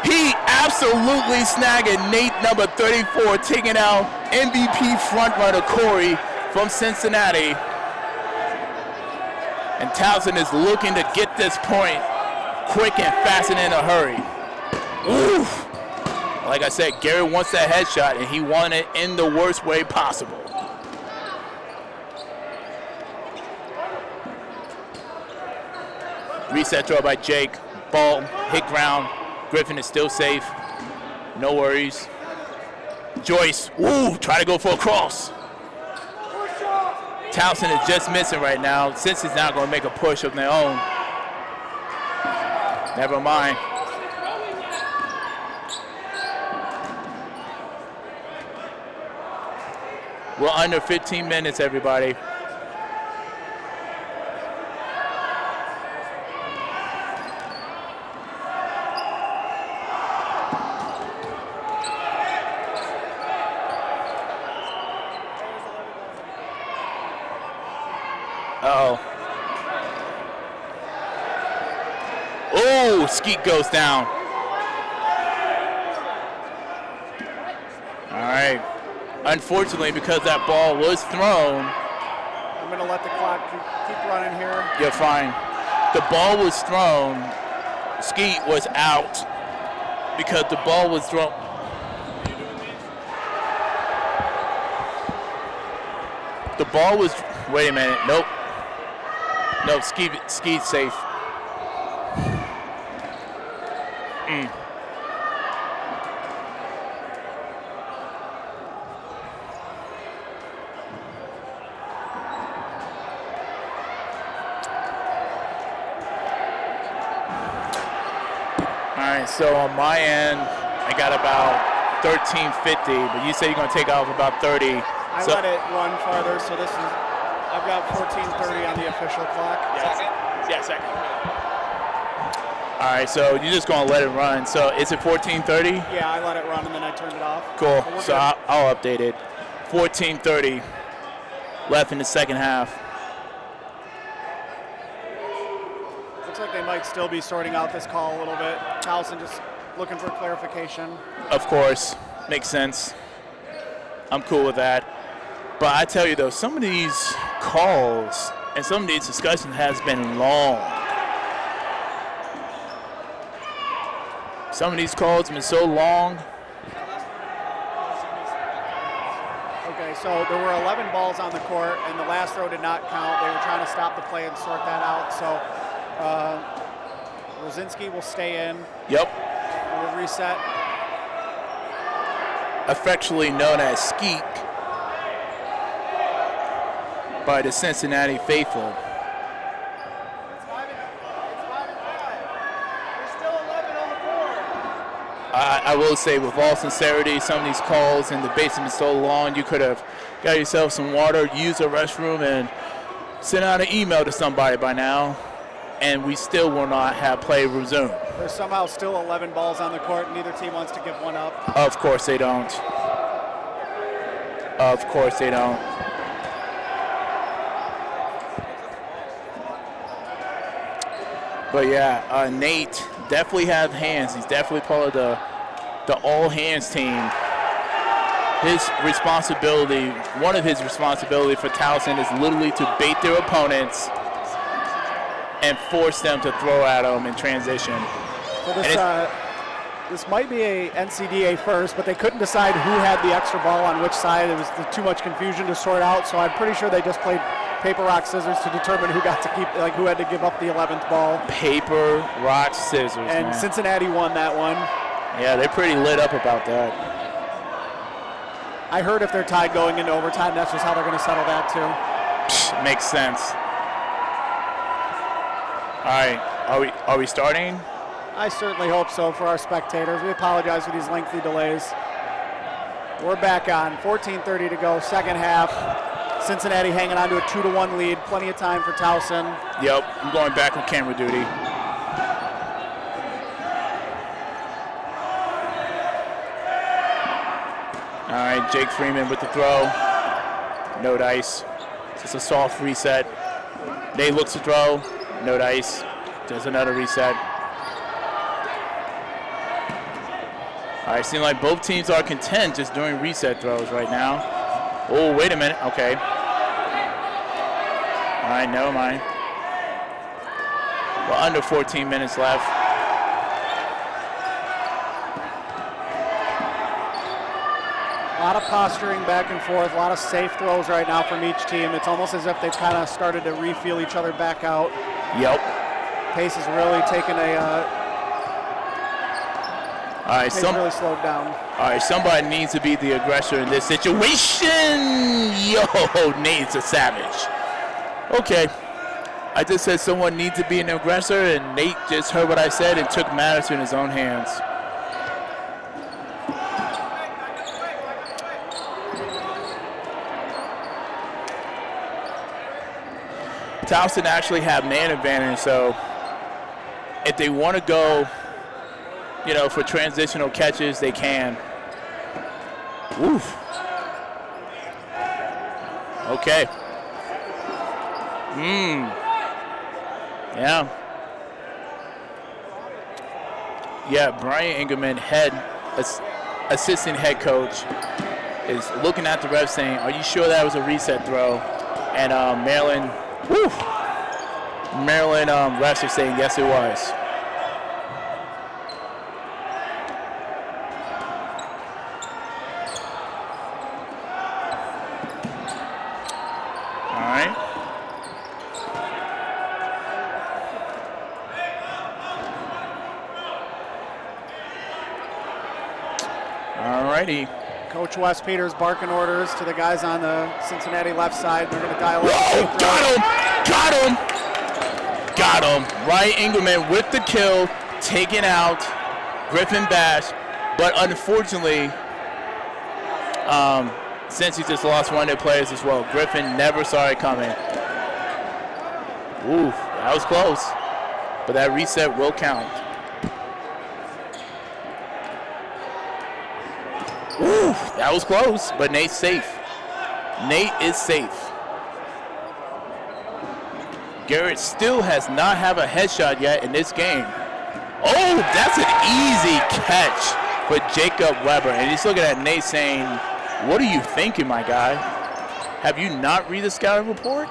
He absolutely snagged it. Nate, number 34, taking out MVP frontrunner Corey from Cincinnati. And Towson is looking to get this point quick and fast and in a hurry. Oof. Like I said, Gary wants that headshot, and he wanted it in the worst way possible. Reset throw by Jake. Ball hit ground. Griffin is still safe. No worries. Joyce, ooh, try to go for a cross. Towson is just missing right now. Since he's not going to make a push of their own. Never mind. We're under 15 minutes, everybody. Uh-oh. Oh, Skeet goes down. All right. Unfortunately, because that ball was thrown. I'm going to let the clock keep running here. You're fine. The ball was thrown. Skeet was out because the ball was thrown. The ball was, wait a minute, nope. Nope, Skeet's safe. All right, so on my end, I got about 1350, but you say you're going to take off about 30. I let it run farther, so this is, I've got 14:30 on the official clock. Yeah, second. All right, so you're just going to let it run. So is it 14:30? Yeah, I let it run and then I turned it off. Cool, So we're so good. I'll update it. 14:30 left in the second half. Looks like they might still be sorting out this call a little bit. Towson just looking for clarification. Of course, makes sense. I'm cool with that. But I tell you though, some of these calls and some of these discussions has been long. Some of these calls have been so long. Okay, so there were 11 balls on the court, and the last throw did not count. They were trying to stop the play and sort that out. So Rosinski will stay in. Yep. We'll reset. Affectionately known as Skeet by the Cincinnati faithful. I will say, with all sincerity, some of these calls and the basement so long, you could have got yourself some water, used a restroom, and sent out an email to somebody by now, and we still will not have play resume. There's somehow still 11 balls on the court. Neither team wants to give one up. Of course they don't. Of course they don't. But yeah, Nate definitely has hands. He's definitely part of the all hands team. His responsibility, one of his responsibility for Towson is literally to bait their opponents and force them to throw at them in transition. So this might be a NCDA first, but they couldn't decide who had the extra ball on which side. It was too much confusion to sort out, so I'm pretty sure they just played paper, rock, scissors to determine who got to keep, like who had to give up the 11th ball. Paper, rock, scissors, And man. Cincinnati won that one. Yeah, they're pretty lit up about that. I heard if they're tied going into overtime, that's just how they're going to settle that too. Makes sense. All right, are we starting? I certainly hope so for our spectators. We apologize for these lengthy delays. We're back on 14:30 to go, second half. Cincinnati hanging on to a 2-1 lead. Plenty of time for Towson. Yep, I'm going back on camera duty. All right, Jake Freeman with the throw. No dice. Just a soft reset. Nate looks to throw. No dice. Does another reset. All right, seems like both teams are content just doing reset throws right now. Oh, wait a minute. Okay. All right, never mind. Well, under 14 minutes left. A lot of posturing back and forth, a lot of safe throws right now from each team. It's almost as if they've kind of started to re-feel each other back out. Yep. Pace has really taken a All right, He's really slowed down. All right, somebody needs to be the aggressor in this situation. Yo, Nate's a savage. Okay. I just said someone needs to be an aggressor, and Nate just heard what I said and took matters in his own hands. Towson actually have man advantage, so if they want to go, you know, for transitional catches, they can. Woof. Okay. Yeah. Yeah, Brian Ingerman, assistant head coach, is looking at the ref saying, are you sure that was a reset throw? And Maryland refs are saying, yes, it was. All right. All righty. Coach Wes Peters barking orders to the guys on the Cincinnati left side. They're going to dial up. Whoa, got him. Ryan Ingerman with the kill, taking out Griffin Bash. But unfortunately, since he just lost one of their players as well, Griffin never saw it coming. Ooh, that was close. But that reset will count. Ooh, that was close, but Nate's safe. Nate is safe. Garrett still has not have a headshot yet in this game. Oh, that's an easy catch for Jacob Weber. And he's looking at Nate saying, what are you thinking, my guy? Have you not read the scouting report?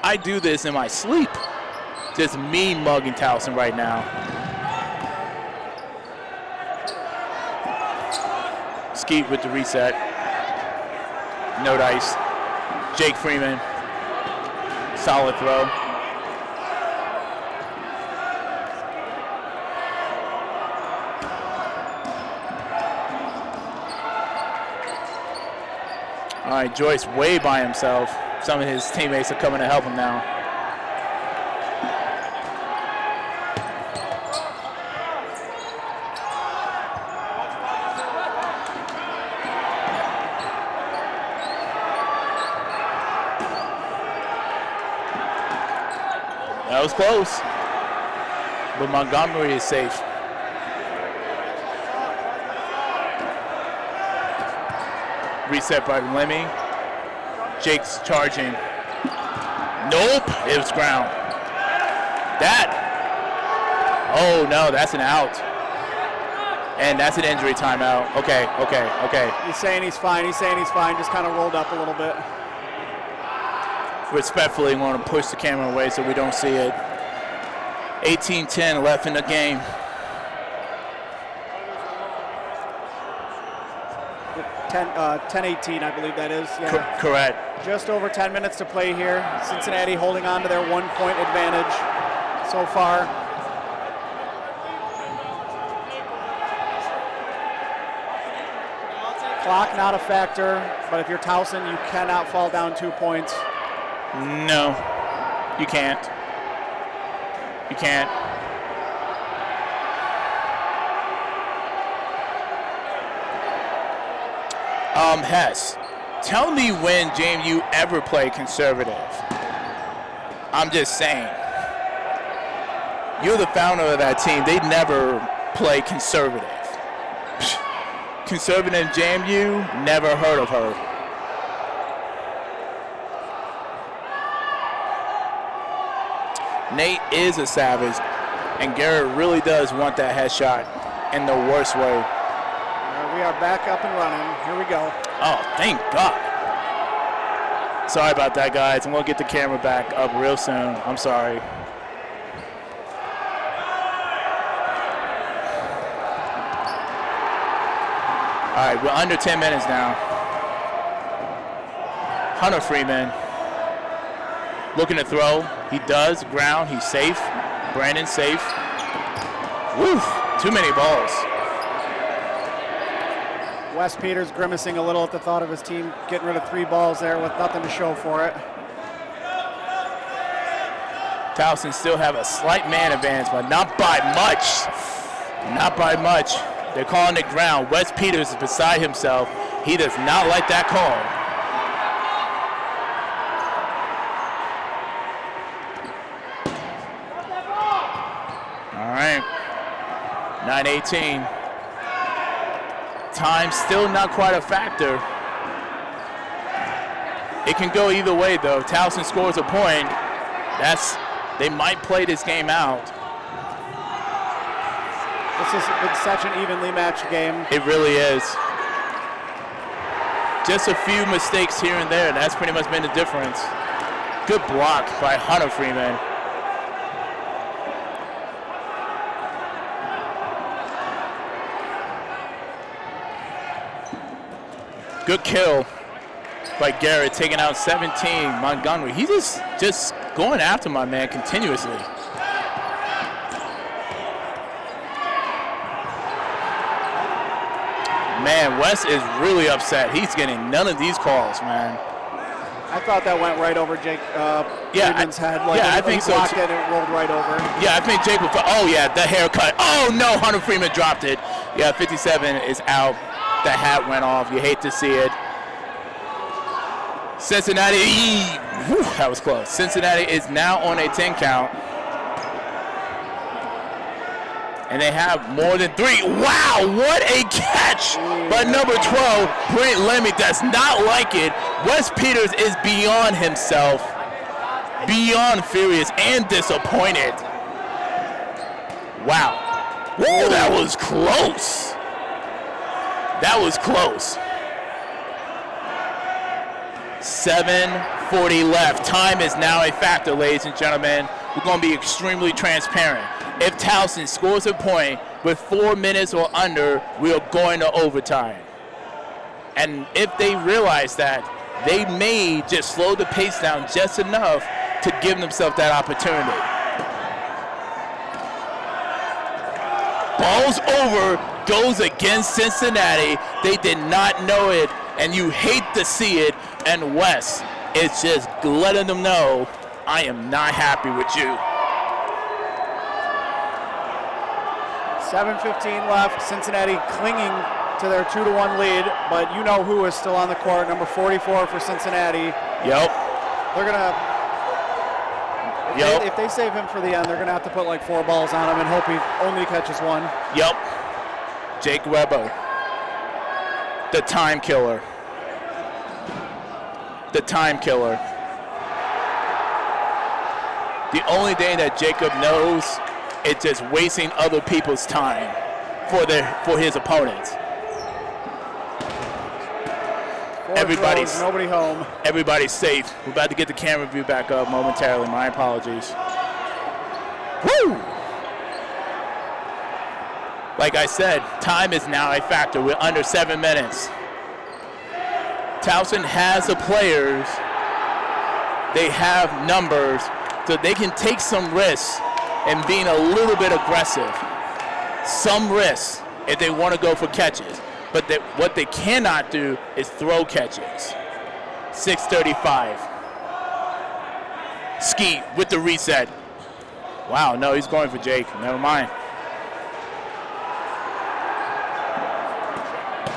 I do this in my sleep. Just me mugging Towson right now. Skeet with the reset. No dice. Jake Freeman. Solid throw. All right, Joyce way by himself. Some of his teammates are coming to help him now. That was close, but Montgomery is safe. Reset by Lemmy. Jake's charging. Nope, it was ground. Oh no, that's an out. And that's an injury timeout. Okay. He's saying he's fine, just kind of rolled up a little bit. Respectfully want to push the camera away so we don't see it. 18-10 left in the game. Ten 10-18, I believe that is. Yeah. Correct. Just over 10 minutes to play here. Cincinnati holding on to their 1-point advantage so far. Clock not a factor, but if you're Towson, you cannot fall down 2 points. No, you can't. You can't. Hess, tell me when JMU ever played conservative. I'm just saying. You're the founder of that team. They never play conservative. Conservative JMU, never heard of her. Nate is a savage, and Garrett really does want that headshot in the worst way. We are back up and running. Here we go. Oh, thank God. Sorry about that, guys. I'm going to get the camera back up real soon. I'm sorry. All right, we're under 10 minutes now. Hunter Freeman looking to throw. He does. Ground. He's safe. Brandon safe. Woof. Too many balls. Wes Peters grimacing a little at the thought of his team getting rid of 3 balls there with nothing to show for it. Towson still have a slight man advantage, but not by much. Not by much. They're calling it ground. Wes Peters is beside himself. He does not like that call. All right. 9:18. Time still not quite a factor. It can go either way, though. Towson scores a point. They might play this game out. This has been such an evenly matched game. It really is. Just a few mistakes here and there, and that's pretty much been the difference. Good block by Hunter Freeman. Good kill by Garrett, taking out 17. Montgomery, he's just going after my man continuously. Man, Wes is really upset. He's getting none of these calls, man. I thought that went right over Jake Friedman's head. I think so. Blocked it and it rolled right over. Yeah, I think Jake will. Oh, yeah, the haircut. Oh, no, Hunter Freeman dropped it. Yeah, 57 is out. The hat went off. You hate to see it. Cincinnati, whew, that was close. Cincinnati is now on a 10 count. And they have more than 3. Wow, what a catch by number 12, Brent Lemmy. Does not like it. Wes Peters is beyond himself, beyond furious and disappointed. Wow. Whoa, that was close. That was close. 7:40 left. Time is now a factor, ladies and gentlemen. We're going to be extremely transparent. If Towson scores a point with 4 minutes or under, we are going to overtime. And if they realize that, they may just slow the pace down just enough to give themselves that opportunity. Ball's over, goes against Cincinnati. They did not know it, and you hate to see it. And Wes is just letting them know, I am not happy with you. 7:15 left. Cincinnati clinging to their 2-1 lead, but you know who is still on the court. Number 44 for Cincinnati. Yep. They're gonna. If they save him for the end, they're gonna have to put like 4 balls on him and hope he only catches 1. Yep. Jake Webber, the time killer. The time killer. The only thing that Jacob knows is just wasting other people's time for his opponents. Everybody's throws, nobody home. Everybody's safe. We're about to get the camera view back up momentarily. My apologies. Woo! Like I said, time is now a factor. We're under 7 minutes. Towson has the players. They have numbers, so they can take some risks and being a little bit aggressive. Some risks if they want to go for catches. But what they cannot do is throw catches. 6:35. Skeet with the reset. Wow, no, he's going for Jake. Never mind.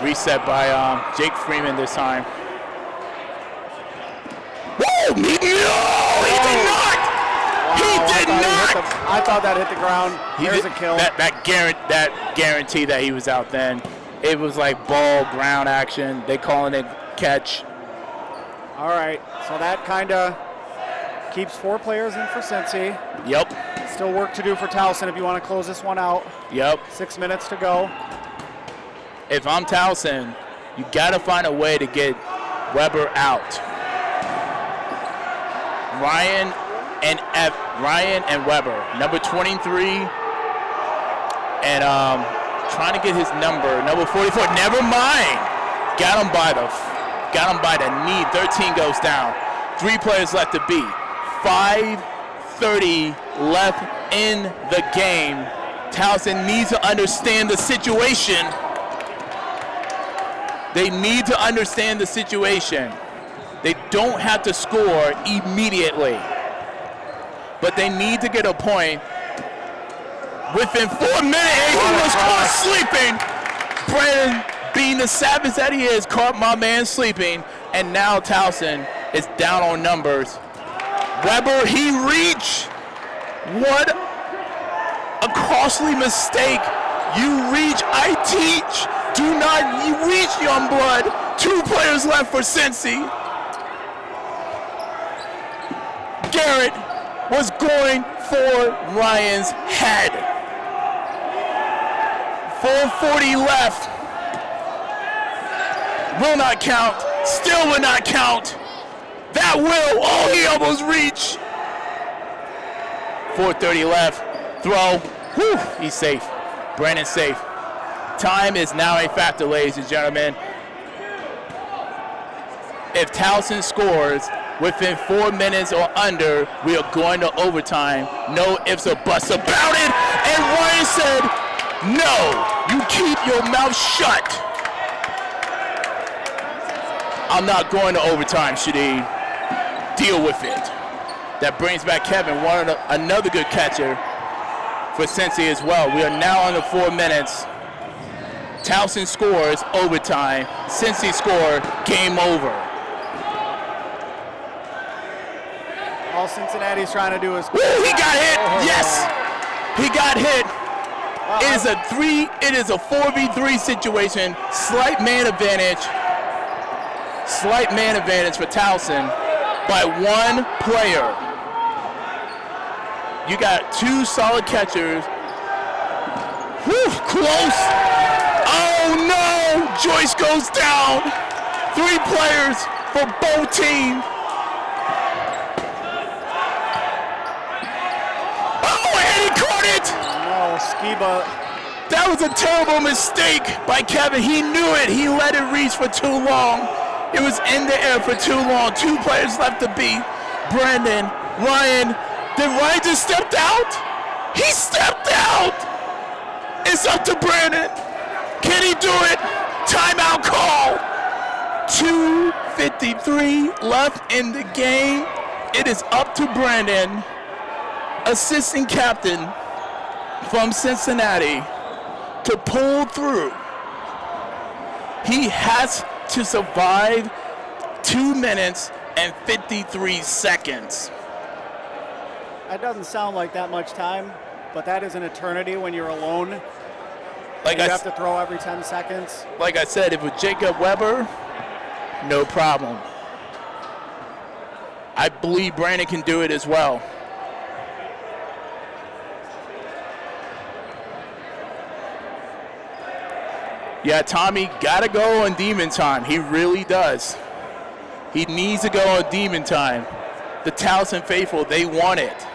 Reset by Jake Freeman this time. Whoa! No, he did not! Wow, He did not! I thought that hit the ground. Here's a kill. That guarantee that he was out then. It was like ball ground action. They calling it catch. All right, so that kind of keeps 4 players in for Cincy. Yep. Still work to do for Towson if you want to close this one out. Yep. 6 minutes to go. If I'm Towson, you got to find a way to get Weber out. Ryan and Weber, number 23, and trying to get his number 44. Never mind. Got him by the knee. 13 goes down. 3 players left to beat. 5:30 left in the game. Towson needs to understand the situation. They need to understand the situation. They don't have to score immediately, but they need to get a point within 4 minutes. He was caught sleeping. Brandon, being the savage that he is, caught my man sleeping, and now Towson is down on numbers. Weber, he reached. What a costly mistake. You reach, I teach. Do not you reach, young blood. 2 players left for Cincy. Garrett was going for Ryan's head. 4:40 left. Will not count. Still will not count. That will. Oh, he almost reached. 4:30 left. Throw. Whew, he's safe. Brandon's safe. Time is now a factor, ladies and gentlemen. If Towson scores within 4 minutes or under, we are going to overtime. No ifs or buts about it. And Ryan said, no, you keep your mouth shut. I'm not going to overtime, Shadid. Deal with it. That brings back Kevin, another good catcher for Cincy as well. We are now under 4 minutes. Towson scores, overtime. Cincy score, game over. All Cincinnati's trying to do is... Ooh, he got hit. Yes, he got hit. It is a 4v3 situation. Slight man advantage for Towson by 1 player. You got 2 solid catchers. Whew, close. Oh no, Joyce goes down. 3 players for both teams. Oh, and he caught it. No, Skiba. That was a terrible mistake by Kevin. He knew it. He let it reach for too long. It was in the air for too long. 2 players left to beat. Brandon, Ryan. Did Ryan just stepped out? He stepped out. It's up to Brandon. Can he do it? Timeout call. 2:53 left in the game. It is up to Brandon, assistant captain from Cincinnati, to pull through. He has to survive 2 minutes and 53 seconds. That doesn't sound like that much time, but that is an eternity when you're alone. Like you have to throw every 10 seconds. Like I said, if it was Jacob Weber, no problem. I believe Brandon can do it as well. Yeah, Tommy gotta go on demon time. He really does. He needs to go on demon time. The Towson faithful, they want it.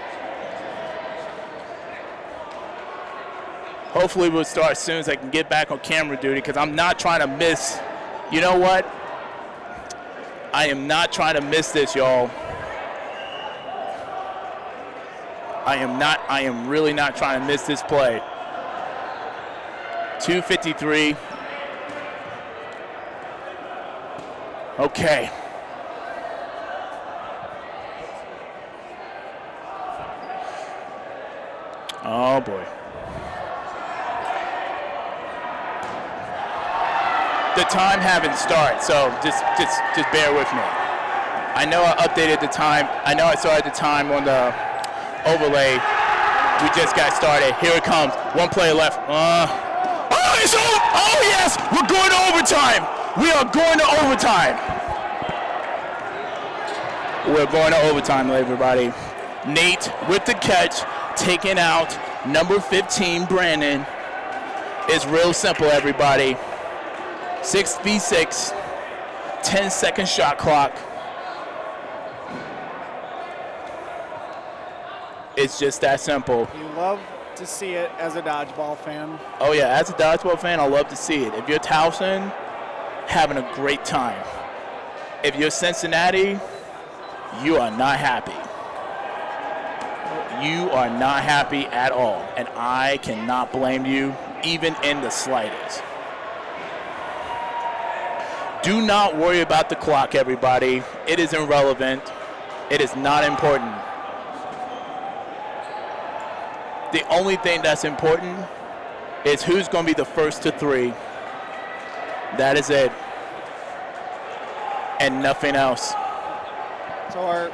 Hopefully we'll start as soon as I can get back on camera duty, because I'm not trying to miss. You know what? I am not trying to miss this, y'all. I am really not trying to miss this play. 2:53. Okay. Oh boy. The time haven't started, so just bear with me. I know I updated the time. I know I started the time on the overlay. We just got started. Here it comes. 1 player left. Oh, it's over. Oh yes, we're going to overtime. We are going to overtime. We're going to overtime, everybody. Nate with the catch, taking out number 15, Brandon. It's real simple, everybody. 6v6, 10-second shot clock. It's just that simple. You love to see it as a Dodgeball fan. Oh yeah, as a Dodgeball fan, I love to see it. If you're Towson, having a great time. If you're Cincinnati, you are not happy. You are not happy at all, and I cannot blame you, even in the slightest. Do not worry about the clock, everybody. It is irrelevant. It is not important. The only thing that's important is who's going to be the first to 3. That is it. And nothing else. So our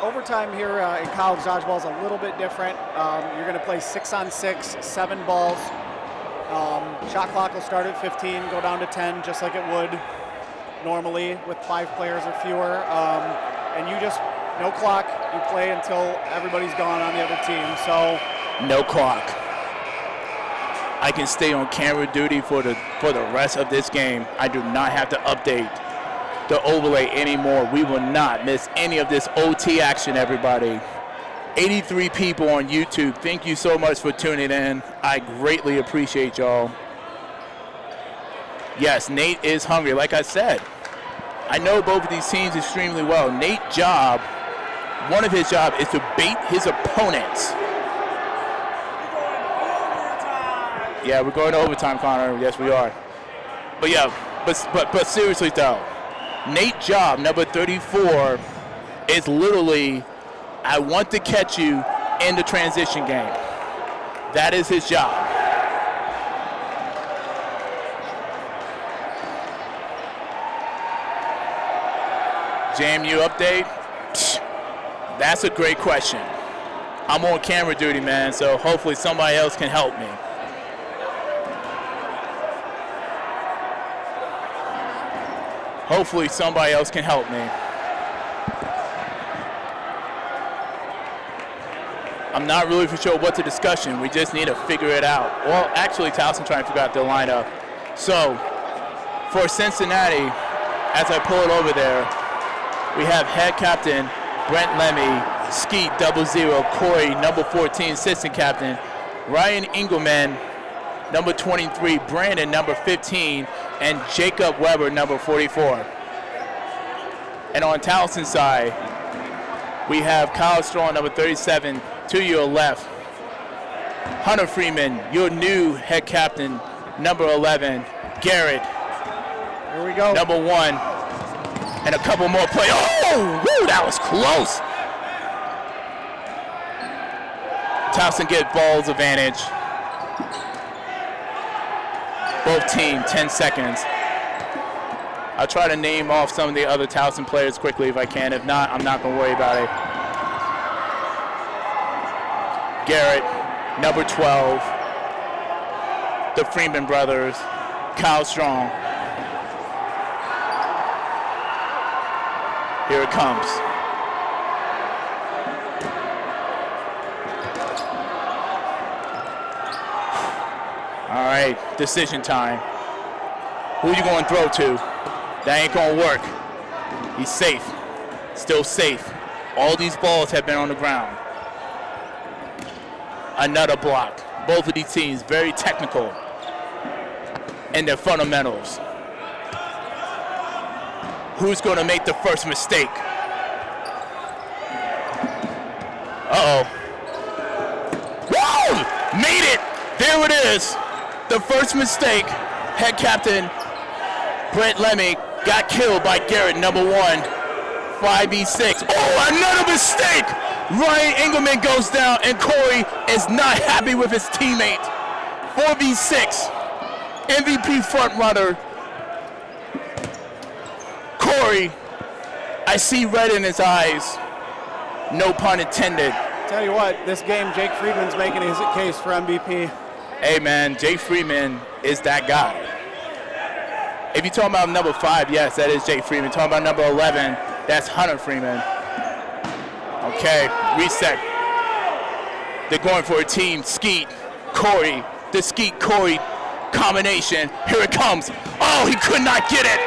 overtime here in college dodgeball is a little bit different. You're going to play 6-on-6, 7 balls. Shot clock will start at 15, go down to 10, just like it would normally with 5 players or fewer. And you just, no clock, you play until everybody's gone on the other team. So no clock. I can stay on camera duty for the rest of this game. I do not have to update the overlay anymore. We will not miss any of this OT action, everybody. 83 people on YouTube. Thank you so much for tuning in. I greatly appreciate y'all. Yes, Nate is hungry. Like I said, I know both of these teams extremely well. Nate's job, one of his jobs is to bait his opponents. Yeah, we're going to overtime, Connor. Yes, we are. But yeah, but seriously though, Nate's job, number 34, is literally, I want to catch you in the transition game. That is his job. JMU update? Psh, that's a great question. I'm on camera duty, man, so hopefully somebody else can help me. Hopefully somebody else can help me. I'm not really for sure what's the discussion. We just need to figure it out. Well, actually, Towson trying to figure out their lineup. So, for Cincinnati, as I pull it over there, we have head captain Brent Lemmy, Skeet 00, Corey number 14, assistant captain, Ryan Engelman, number 23, Brandon number 15, and Jacob Weber number 44. And on Towson's side, we have Kyle Strong number 37 to your left, Hunter Freeman, your new head captain, number 11, Garrett, here we go, number 1, and a couple more plays. Oh, woo, that was close. Towson get balls advantage. Both team 10 seconds. I'll try to name off some of the other Towson players quickly if I can. If not, I'm not going to worry about it. Garrett, number 12. The Freeman brothers. Kyle Strong. Here it comes. All right, decision time. Who you going to throw to? That ain't going to work. He's safe. Still safe. All these balls have been on the ground. Another block. Both of these teams very technical in their fundamentals. Who's going to make the first mistake? Uh-oh. Woo! Made it! There it is. The first mistake. Head captain Brent Lemmy got killed by Garrett, number 1. 5v6. Oh, another mistake! Ryan Engelman goes down, and Corey is not happy with his teammate. 4v6. MVP frontrunner. Corey, I see red in his eyes. No pun intended. Tell you what, this game, Jake Friedman's making his case for MVP. Hey man, Jake Freeman is that guy. If you're talking about number 5, yes, that is Jake Freeman. Talking about number 11, that's Hunter Freeman. Okay, reset. They're going for a team Skeet, Corey, the Skeet-Corey combination. Here it comes. Oh, he could not get it.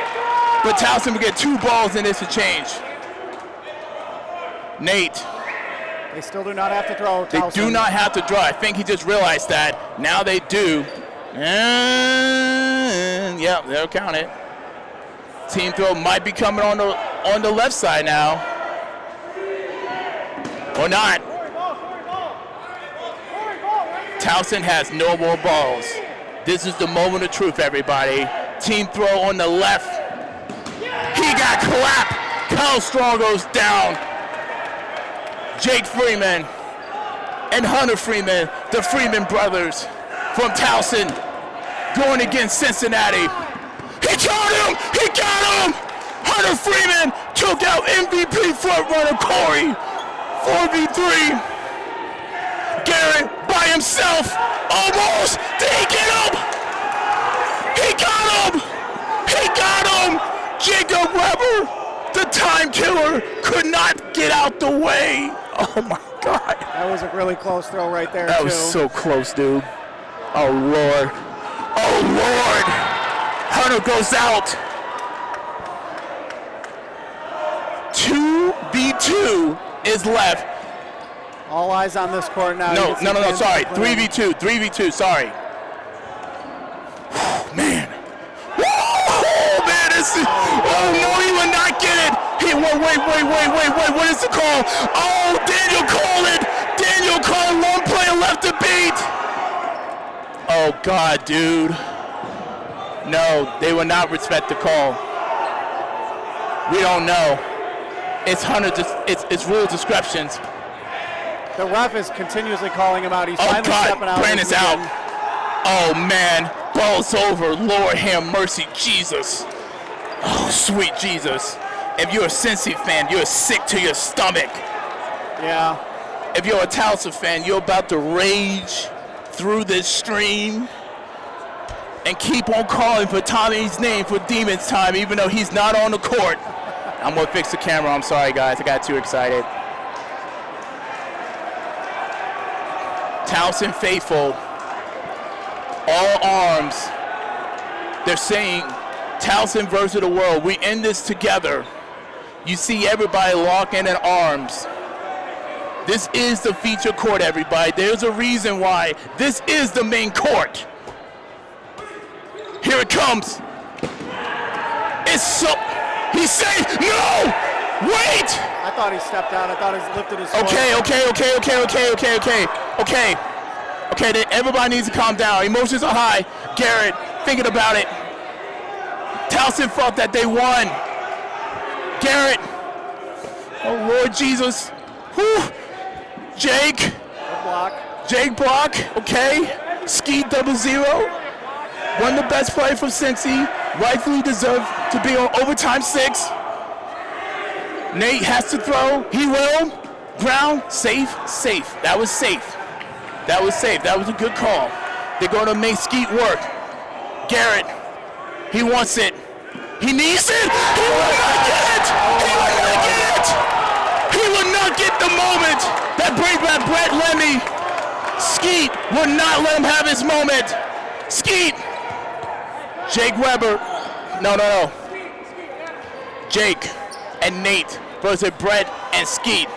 But Towson will get 2 balls in this to change. Nate. They still do not have to throw. They do not have to draw. I think he just realized that. Now they do. And yeah, they'll count it. Team throw might be coming on the left side now. Or not. Towson has no more balls. This is the moment of truth, everybody. Team throw on the left. a clap. Kyle Strong goes down. Jake Freeman and Hunter Freeman, the Freeman brothers from Towson, going against Cincinnati. He got him! He got him! Hunter Freeman took out MVP frontrunner Corey. 4v3. Garrett by himself. Almost. Did he get him? He got him! He got him! Jacob Weber, the time killer, could not get out the way. Oh my God. That was a really close throw right there, That too. was so close, dude. Oh, Lord. Oh, Lord. Hunter goes out. 2v2 is left. All eyes on this court now. No, sorry. Three 3v2, sorry. Man. Oh, man, this is, oh, no, he will not get it. He, wait, what is the call? Oh, Daniel called, one player left to beat. Oh, God, dude. No, they will not respect the call. We don't know. It's it's rule descriptions. The ref is continuously calling him out. He's Oh, finally God, stepping out. Brandon's out. Oh, man, ball's over. Lord have mercy, Jesus. Oh, sweet Jesus. If you're a Cincy fan, you're sick to your stomach. Yeah. If you're a Towson fan, you're about to rage through this stream and keep on calling for Tommy's name for Demons time, even though he's not on the court. I'm gonna fix the camera. I'm sorry, guys. I got too excited. Towson faithful, all arms. They're saying Towson versus the world. We end this together. You see everybody locking in arms. This is the feature court, everybody. There's a reason why this is the main court. Here it comes. It's so, he's safe. No, wait. I thought he stepped out. I thought he lifted his foot. Okay, everybody needs to calm down. Emotions are high. Garrett, thinking about it. Towson thought that they won. Garrett. Oh, Lord Jesus. Whew. Jake. Good block. Jake block. Okay. Ski 0-0. One of the best players from Cincy. Rightfully deserved to be on overtime 6. Nate has to throw. He will. Brown, safe. That was safe. That was a good call. They're going to make Skeet work. Garrett, he wants it. He needs it. He will not get it. He will not get the moment that brings back Brett Lemmy. Skeet will not let him have his moment. Skeet. Jake Weber. No. Jake and Nate versus Brett and Skeet.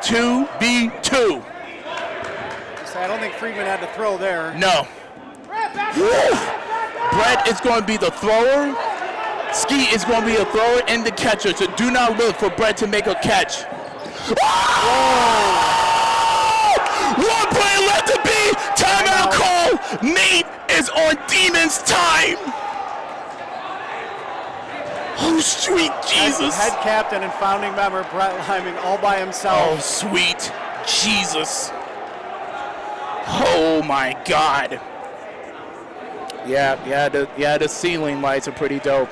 2v2. I don't think Freeman had to throw there. No. Woo. Brett is going to be the thrower. Skeet is going to be a thrower and the catcher. So do not look for Brett to make a catch. Oh! One play left to be. Timeout call. Nate is on Demons time. Oh, sweet Jesus. Head captain and founding member Brett Liming all by himself. Oh, sweet Jesus. Oh, my God. Yeah, the ceiling lights are pretty dope.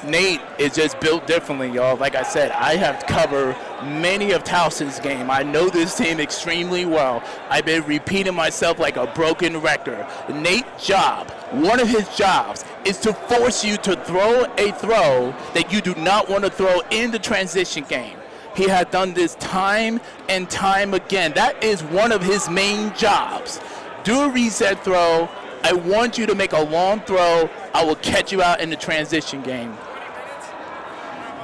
Nate is just built differently, y'all. Like I said, I have covered many of Towson's game. I know this team extremely well. I've been repeating myself like a broken record. Nate's job, one of his jobs, is to force you to throw a throw that you do not want to throw in the transition game. He has done this time and time again. That is one of his main jobs. Do a reset throw. I want you to make a long throw. I will catch you out in the transition game.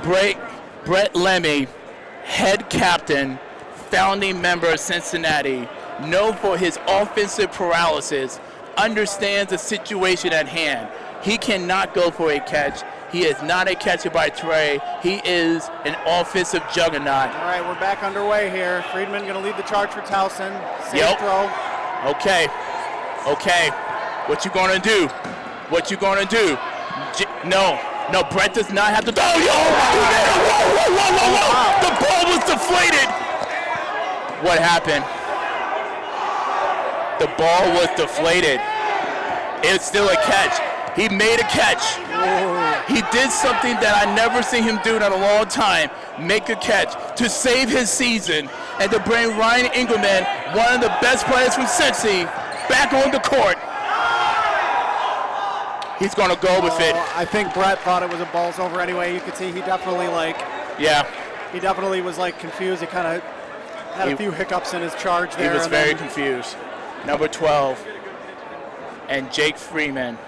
Brett Lemmy, head captain, founding member of Cincinnati, known for his offensive paralysis, understands the situation at hand. He cannot go for a catch. He is not a catcher by trade. He is an offensive juggernaut. All right, we're back underway here. Friedman going to lead the charge for Towson. Safe throw. Okay. What you gonna do? No, Brett does not have to. Oh, yo! Whoa! The ball was deflated. What happened? The ball was deflated. It's still a catch. He made a catch. He did something that I never seen him do in a long time. Make a catch to save his season and to bring Ryan Engelman, one of the best players from Cincy, back on the court. He's going to go with it. I think Brett thought it was a balls over anyway. You could see he definitely he definitely was confused. He kind of had a few hiccups in his charge there. He was very confused. Number 12 and Jake Freeman.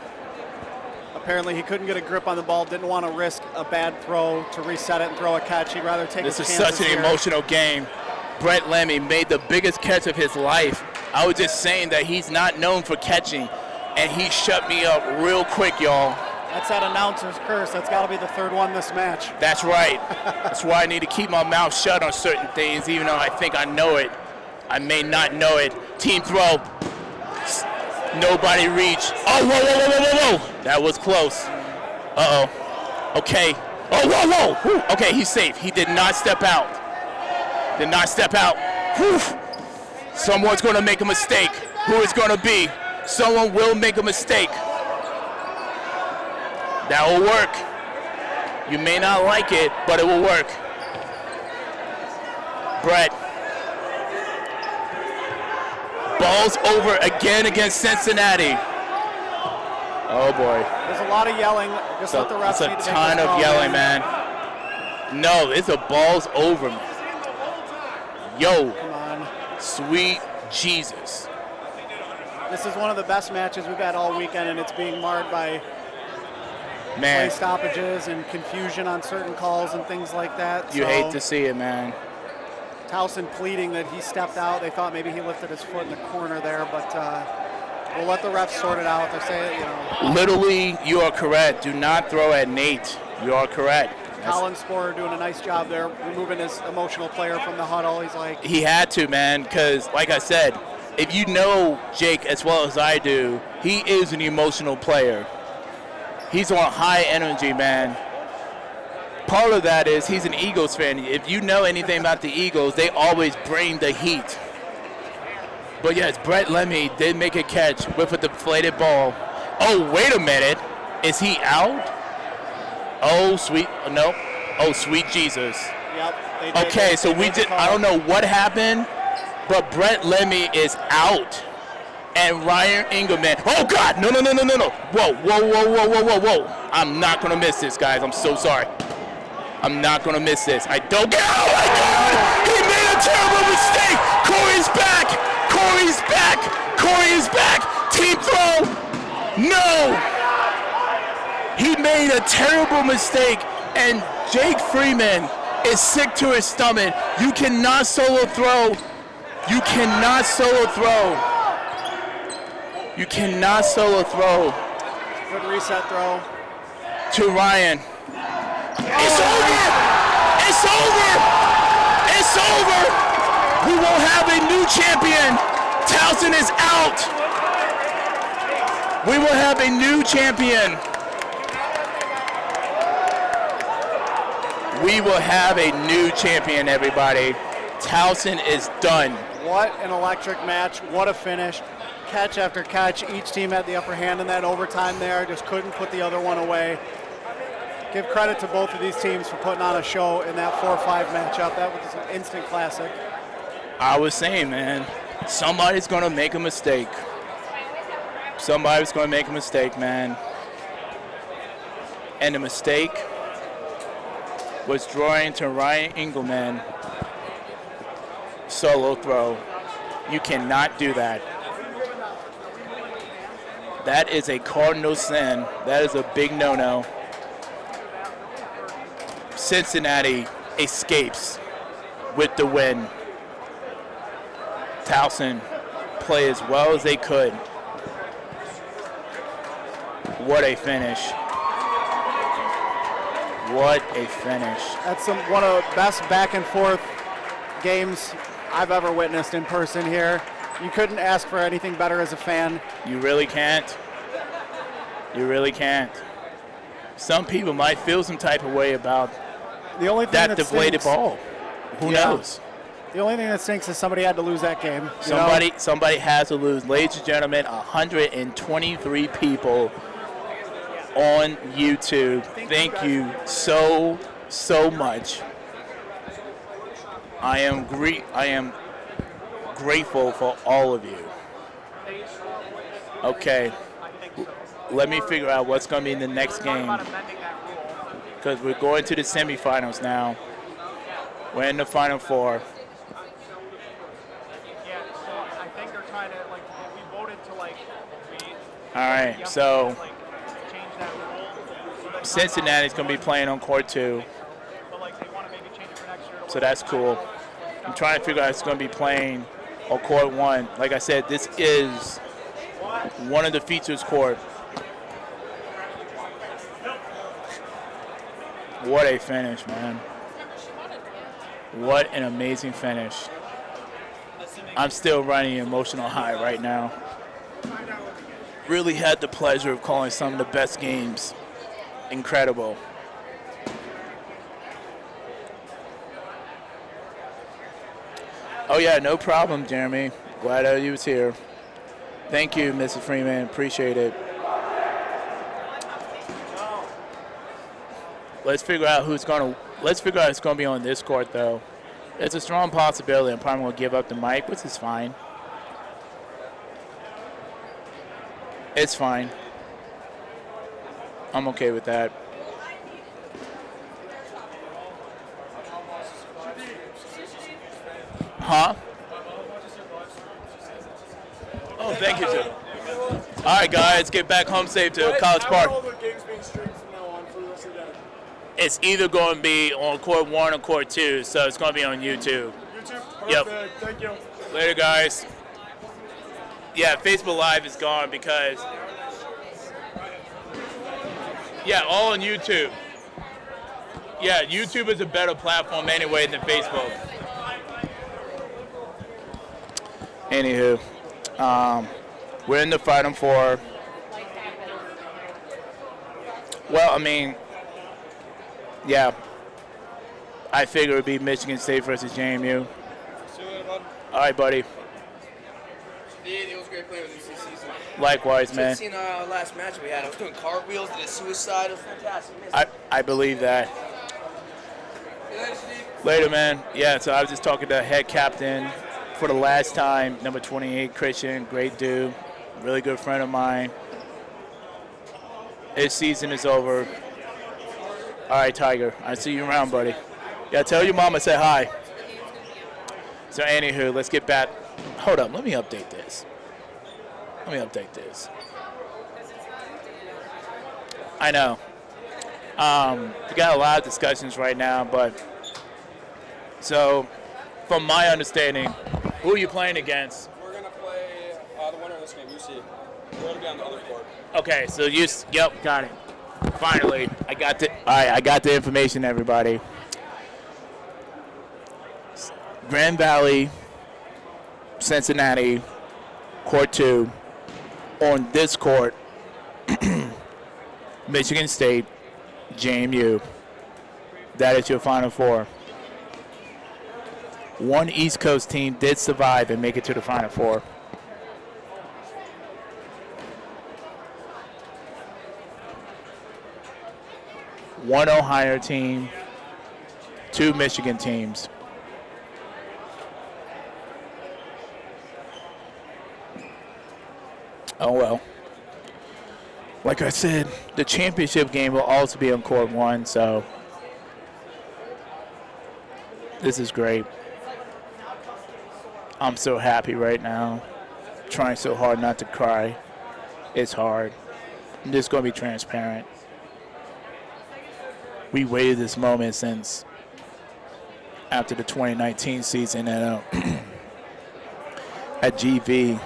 Apparently he couldn't get a grip on the ball, didn't want to risk a bad throw to reset it and throw a catch. He'd rather take his chances here. This is such an emotional game. Brett Lemmy made the biggest catch of his life. I was just saying that he's not known for catching, and he shut me up real quick, y'all. That's that announcer's curse. That's got to be the third one this match. That's right. That's why I need to keep my mouth shut on certain things, even though I think I know it. I may not know it. Team throw. Nobody reach. Oh, whoa. That was close. Uh-oh. Okay. Oh, whoa. Whew. Okay, he's safe. He did not step out. Whew. Someone's going to make a mistake. Who is going to be? Someone will make a mistake. That will work. You may not like it, but it will work. Brett. Ball's over again against Cincinnati. Oh boy. There's a lot of yelling. Just let the refs It's a ton of yelling, man. No, it's a ball's over. Yo. Come on. Sweet Jesus. This is one of the best matches we've had all weekend, and it's being marred by play stoppages and confusion on certain calls and things like that. You hate to see it, man. Towson pleading that he stepped out. They thought maybe he lifted his foot in the corner there, but we'll let the refs sort it out. They say, Little League, you are correct. Do not throw at Nate. You are correct. Colin Sporer doing a nice job there, removing his emotional player from the huddle. He's like... He had to, man, because, like I said, if you know Jake as well as I do, he is an emotional player. He's on high energy, man. Part of that is he's an Eagles fan. If you know anything about the Eagles, they always bring the heat. But yes, Brett Lemmy did make a catch with a deflated ball. Oh, wait a minute. Is he out? Oh, sweet. No. Oh, sweet Jesus. Yep. Okay, so we did. I don't know what happened, but Brett Lemmy is out. And Ryan Engelman. Oh, God. No. Whoa. I'm not going to miss this, guys. I'm so sorry. I'm not going to miss this. I don't get. Oh, my God. He made a terrible mistake. Corey is back. Team throw. No. He made a terrible mistake. And Jake Freeman is sick to his stomach. You cannot solo throw. You cannot solo throw. Good reset throw. To Ryan. It's over. We will have a new champion. Towson is out. We will have a new champion. Everybody. Towson is done. What an electric match. What a finish. Catch after catch. Each team had the upper hand in that overtime there. Just couldn't put the other one away. Give credit to both of these teams for putting on a show in that 4-5 matchup. That was an instant classic. I was saying, man, somebody's going to make a mistake. Man. And the mistake was drawing to Ryan Engelman. Solo throw. You cannot do that. That is a cardinal sin. That is a big no-no. Cincinnati escapes with the win. Towson play as well as they could. What a finish. That's one of the best back and forth games I've ever witnessed in person here. You couldn't ask for anything better as a fan. You really can't. some people might feel some type of way about The only thing that that deflated stinks, ball. Who Yeah. knows? The only thing that stinks is somebody had to lose that game. you know? Somebody has to lose. Ladies and gentlemen, 123 people on YouTube. Thank you so much. I am grateful for all of you. Okay. Let me figure out what's going to be in the next game. Because we're going to the semifinals now. We're in the Final Four. Yeah, so I think they're trying to, like, we voted to, like, All right, so change that rule. Cincinnati's going to be playing on court 2. But, like, they want to maybe change it for next year. So that's cool. I'm trying to figure out who's going to be playing on court 1. Like I said, this is one of the features court. What a finish, man. What an amazing finish. I'm still running an emotional high right now. Really had the pleasure of calling some of the best games. Incredible. Oh yeah, no problem, Jeremy. Glad that you was here. Thank you, Mrs. Freeman. Appreciate it. Let's figure out who's gonna be on this court though. It's a strong possibility I'm probably gonna give up the mic, which is fine. It's fine. I'm okay with that. Huh? Oh, thank you, sir. All right, guys, get back home safe to College Park. It's either going to be on court 1 or court 2, so it's going to be on YouTube. Yep. Yep. Thank you. Later, guys. Yeah, Facebook Live is gone because, yeah, all on YouTube. Yeah, YouTube is a better platform anyway than Facebook. Anywho, we're in the Final Four. Well, I mean, yeah, I figure it would be Michigan State versus JMU. All right, buddy. It was great playing with you this season. Likewise, man. Seen our last match we had. I was doing cartwheels, did a suicide. It was fantastic. I believe that. Later, man. Yeah, so I was just talking to the head captain for the last time, number 28, Christian. Great dude. Really good friend of mine. His season is over. All right, Tiger. I see you around, buddy. Yeah, tell your mom I said hi. So, anywho, let's get back. Hold up. Let me update this. I know. We got a lot of discussions right now, but so from my understanding, who are you playing against? We're going to play the winner of this game, UC. We're going to be on the other court. Okay, so yep, got it. Finally, I got the information, everybody. Grand Valley, Cincinnati, court 2. On this court, Michigan State, JMU. That is your Final Four. One East Coast team did survive and make it to the Final Four. One Ohio team, 2 Michigan teams. Oh well. Like I said, the championship game will also be on court 1, so this is great. I'm so happy right now. Trying so hard not to cry. It's hard. I'm just going to be transparent. We waited this moment since after the 2019 season at GV.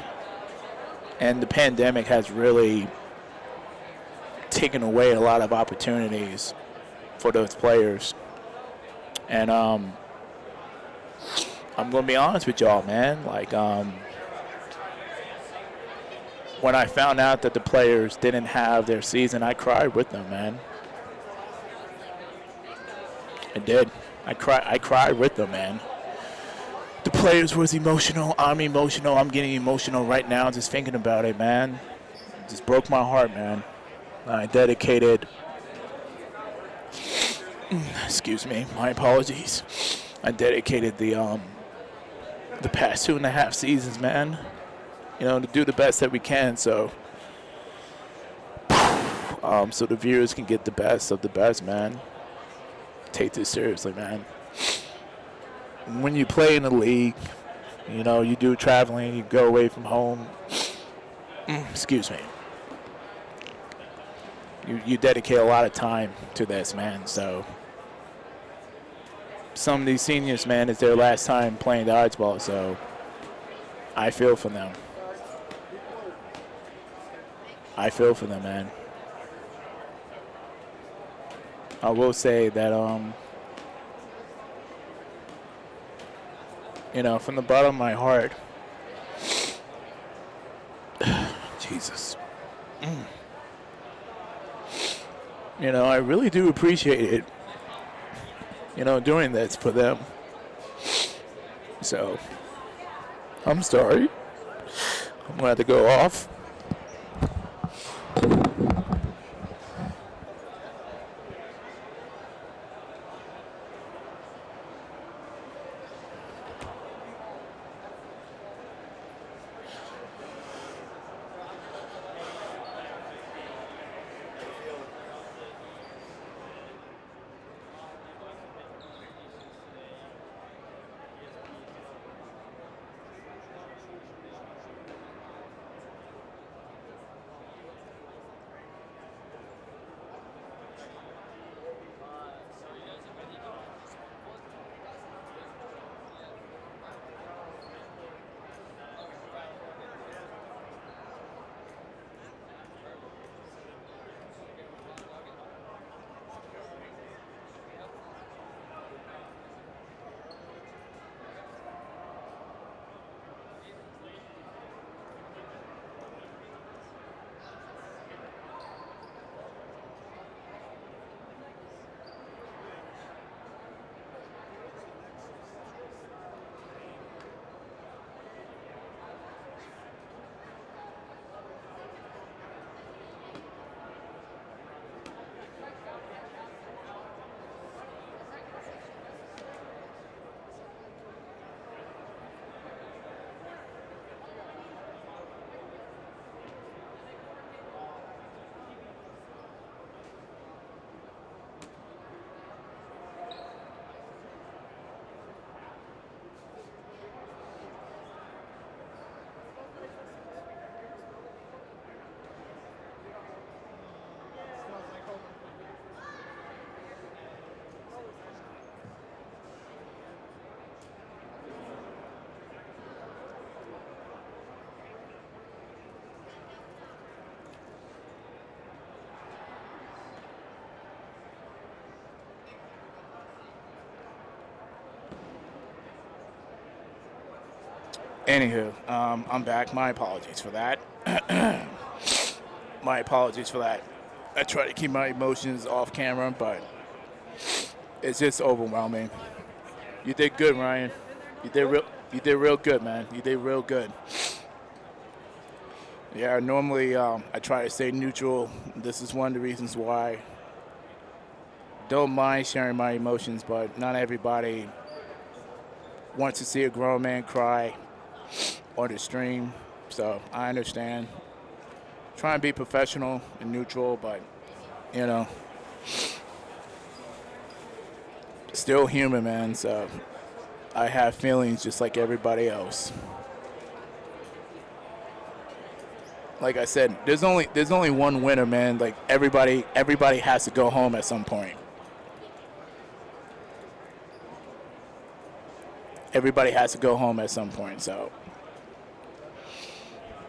And the pandemic has really taken away a lot of opportunities for those players. And I'm going to be honest with y'all, man. Like, when I found out that the players didn't have their season, I cried with them, man. I did. I cried with them, man. The players was emotional. I'm emotional. I'm getting emotional right now just thinking about it, man. It just broke my heart, man. I dedicated. Excuse me. My apologies. I dedicated the past 2.5 seasons, man. To do the best that we can. So the viewers can get the best of the best, man. Take this seriously, man. When you play in the league, you do traveling, you go away from home. Excuse me. You dedicate a lot of time to this, man. So some of these seniors, man, it's their last time playing dodgeball. So I feel for them. I feel for them, man. I will say that, from the bottom of my heart, Jesus. I really do appreciate it, doing this for them. So, I'm sorry. I'm going to have to go off. Anywho, I'm back. My apologies for that. My apologies for that. I try to keep my emotions off camera, but it's just overwhelming. You did good, Ryan. You did real good, man. You did real good. Yeah, normally I try to stay neutral. This is one of the reasons why. Don't mind sharing my emotions, but not everybody wants to see a grown man cry on the stream, so I understand. Try and be professional and neutral, but still human, man. So I have feelings just like everybody else. Like I said, there's only one winner, man. Like everybody has to go home at some point. Everybody has to go home at some point, so.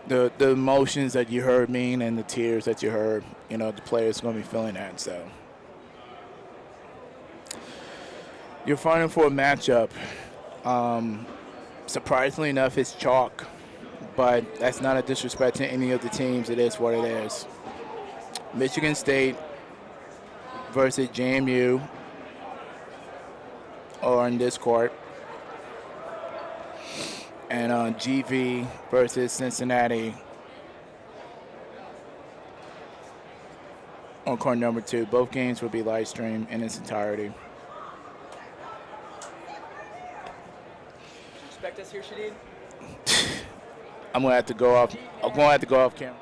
The emotions that you heard mean and the tears that you heard, the players going to be feeling that. So your Final Four matchup, surprisingly enough, is chalk, but that's not a disrespect to any of the teams. It is what it is. Michigan State versus JMU. or in this court. And GV versus Cincinnati on court number 2. Both games will be live streamed in its entirety. Expect us here, Shadid? I'm gonna have to go off. I'm gonna have to go off camera.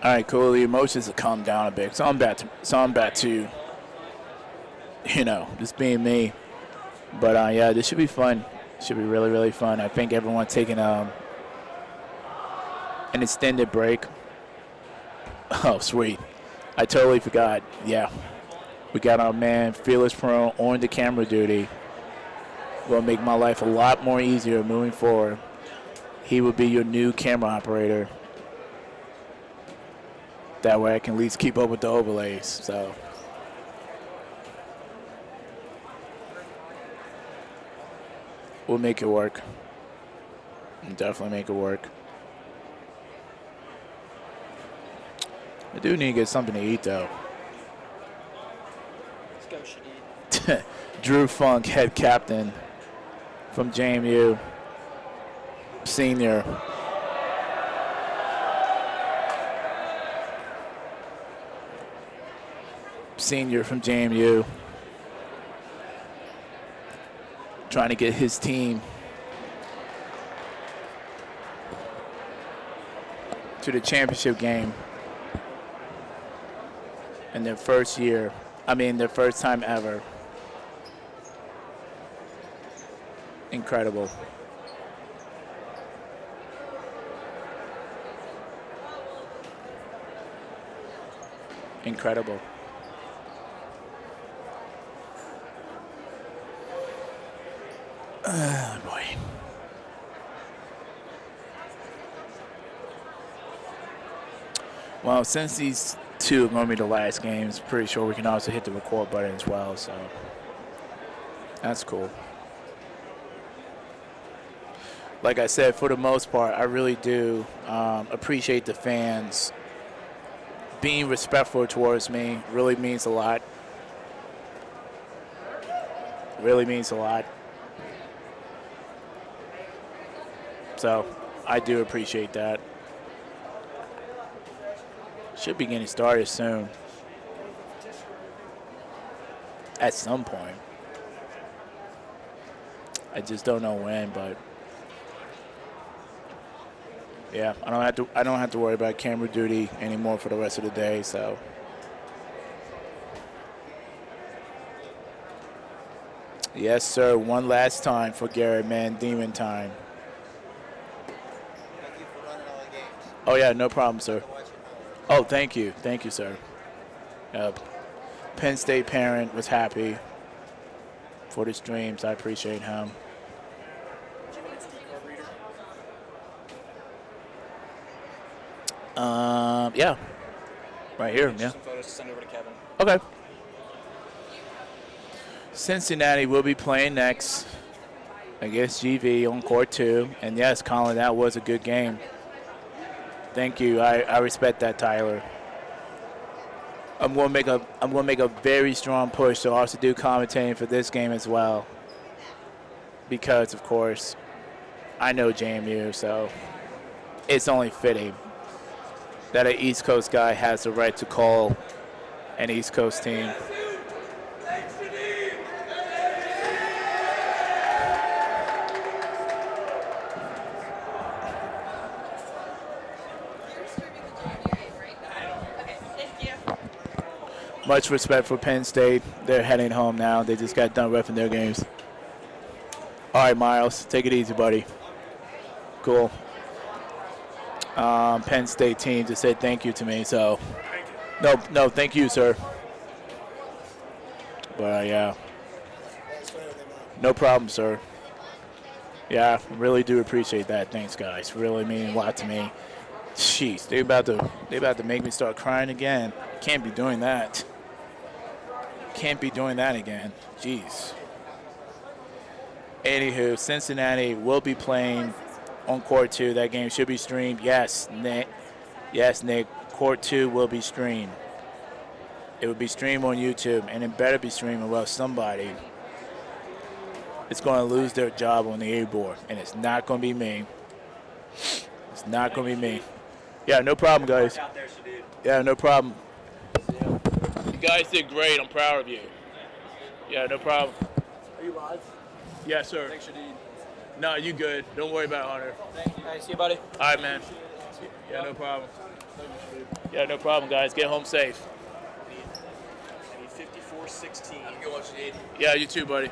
All right, cool. The emotions have calmed down a bit. So I'm back to, just being me. But yeah, this should be fun. Should be really, really fun. I think everyone's taking an extended break. Oh, sweet. I totally forgot. Yeah. We got our man, Fearless Pro, on the camera duty. Will make my life a lot more easier moving forward. He will be your new camera operator. That way I can at least keep up with the overlays. So we'll make it work. We'll definitely make it work. I do need to get something to eat though. Let's go, Shadid. Drew Funk, head captain from JMU, senior. Senior from JMU, trying to get his team to the championship game in their first year. Their first time ever. Incredible. Incredible. Oh, boy. Well, since these two are going to be the last games, pretty sure we can also hit the record button as well, so that's cool. Like I said, for the most part, I really do appreciate the fans being respectful towards me. Really means a lot. Really means a lot. So I do appreciate that. Should be getting started soon. At some point. I just don't know when, but yeah, I don't have to worry about camera duty anymore for the rest of the day, so yes, sir. One last time for Garrett, man. Demon time. Thank you for running all the games. Oh, yeah, no problem, sir. Oh, thank you. Thank you, sir. Penn State parent was happy for the streams. I appreciate him. Yeah. Right here, yeah. Some photos to send over to Kevin. Okay. Cincinnati will be playing next. against GV on court 2. And yes, Colin, that was a good game. Thank you. I respect that, Tyler. I'm going to make a very strong push to also do commentating for this game as well. Because of course, I know JMU, so it's only fitting that an East Coast guy has the right to call an East Coast team. Much respect for Penn State. They're heading home now. They just got done reffing their games. All right, Miles, take it easy, buddy. Cool. Penn State team just said thank you to me, so no, thank you, sir. But yeah, no problem, sir. Yeah, really do appreciate that. Thanks, guys. Really mean a lot to me. Jeez, they about to make me start crying again. Can't be doing that. Can't be doing that again. Jeez. Anywho, Cincinnati will be playing on court 2. That game should be streamed. Yes, Nick. Yes, Nick. Court 2 will be streamed. It will be streamed on YouTube, and it better be streamed, or else somebody is going to lose their job on the A board, and it's not going to be me. It's not going to be me. Yeah, no problem, guys. Yeah, no problem. You guys did great. I'm proud of you. Yeah, no problem. Are you live? Yes, sir. Thanks, Shadid. No, you good. Don't worry about it, Hunter. Thank you. All right, see you, buddy. All right, man. Yeah, no problem. Yeah, no problem, guys. Get home safe. I need 54-16. Good one, Shadid. Yeah, you too, buddy.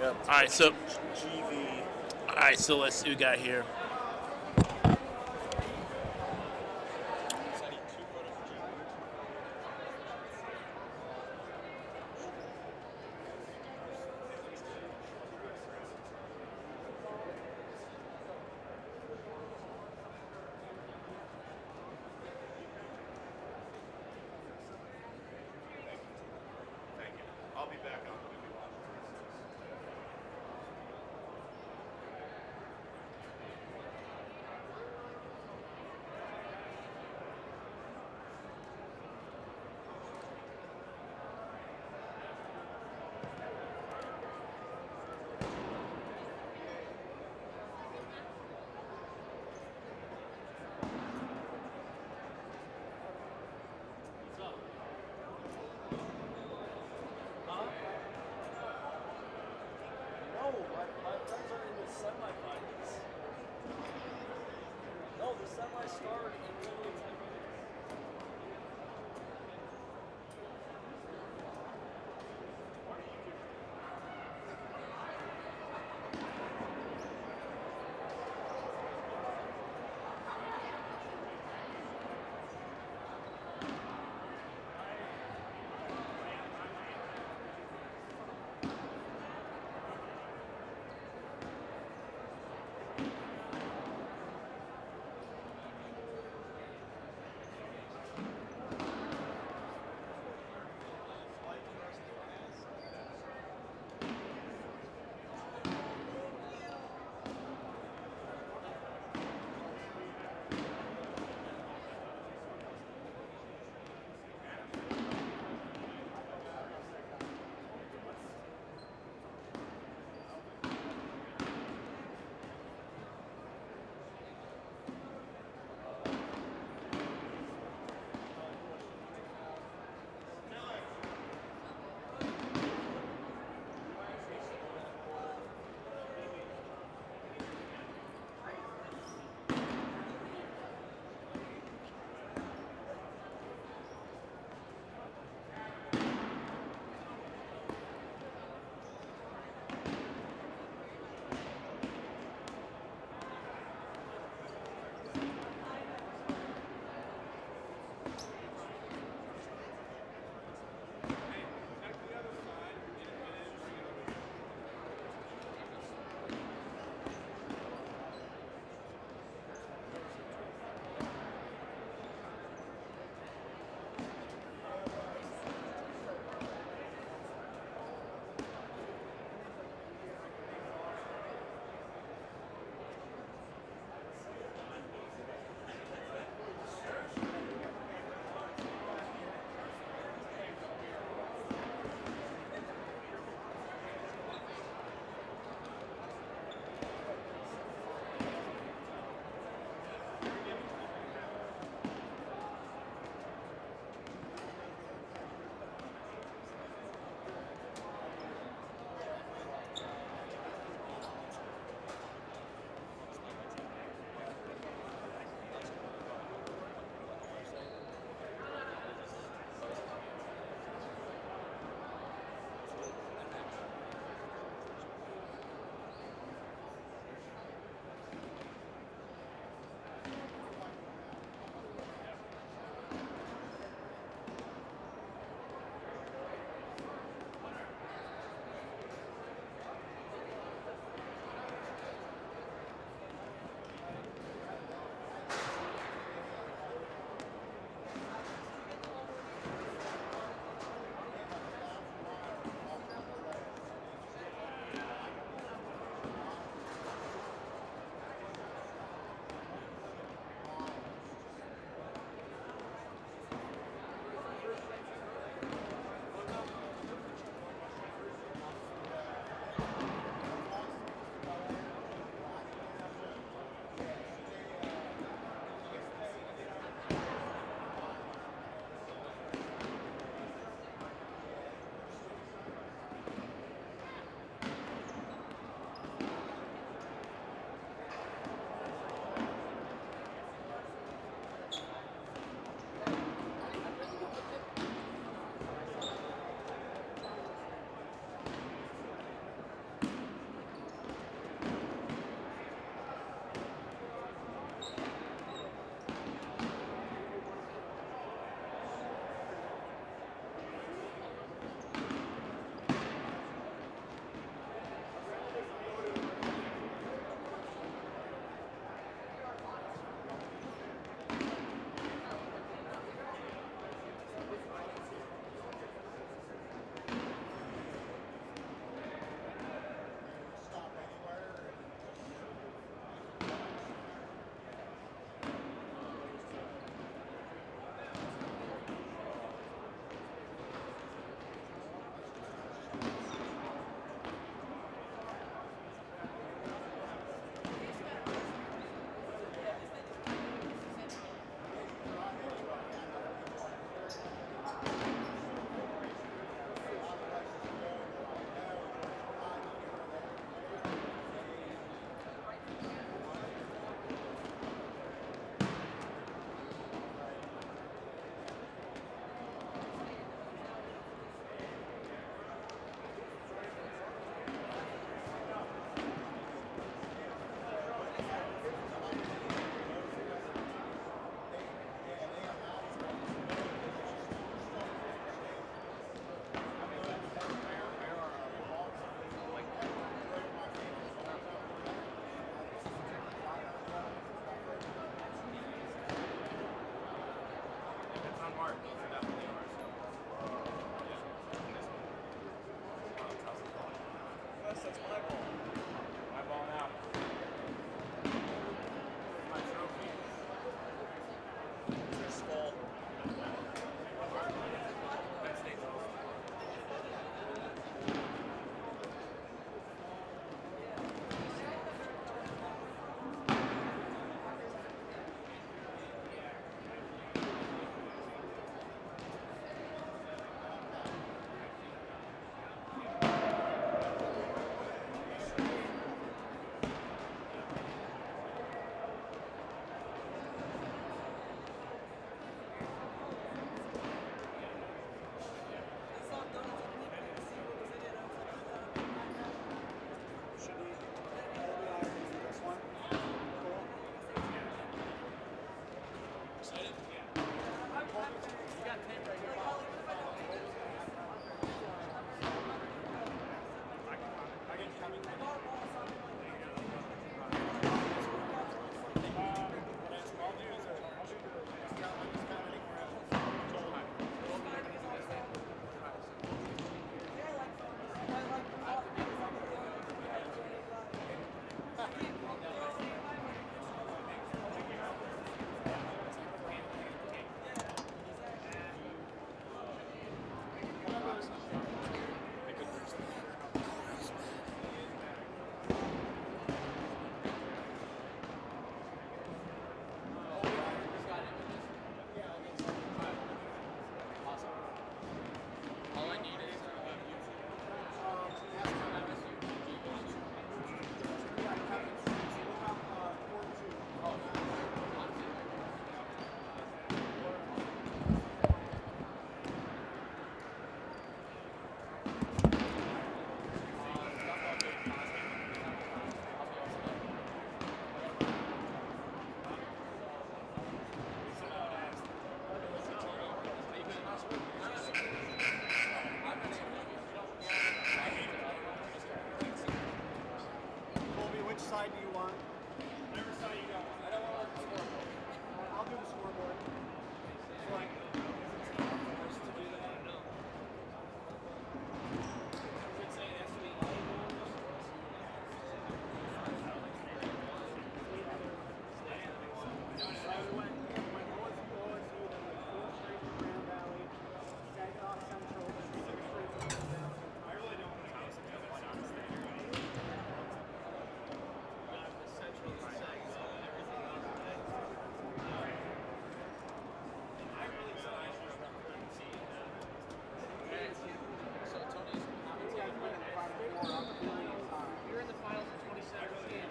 Yep. All right, so GV. all right, so let's see what we got here. Colby, which side do you want? Whatever side you got. I don't want to work the scoreboard. I'll do the scoreboard. First to do that. No. Does it say it has to be When OSU, then like 4 straight from Grand Valley, Saginaw Central, 6 straight from Grand Valley. I really don't want to house the other one, honestly. Central and Saginaw, everything else. I really signed for So Tony's you're in the finals in 2017.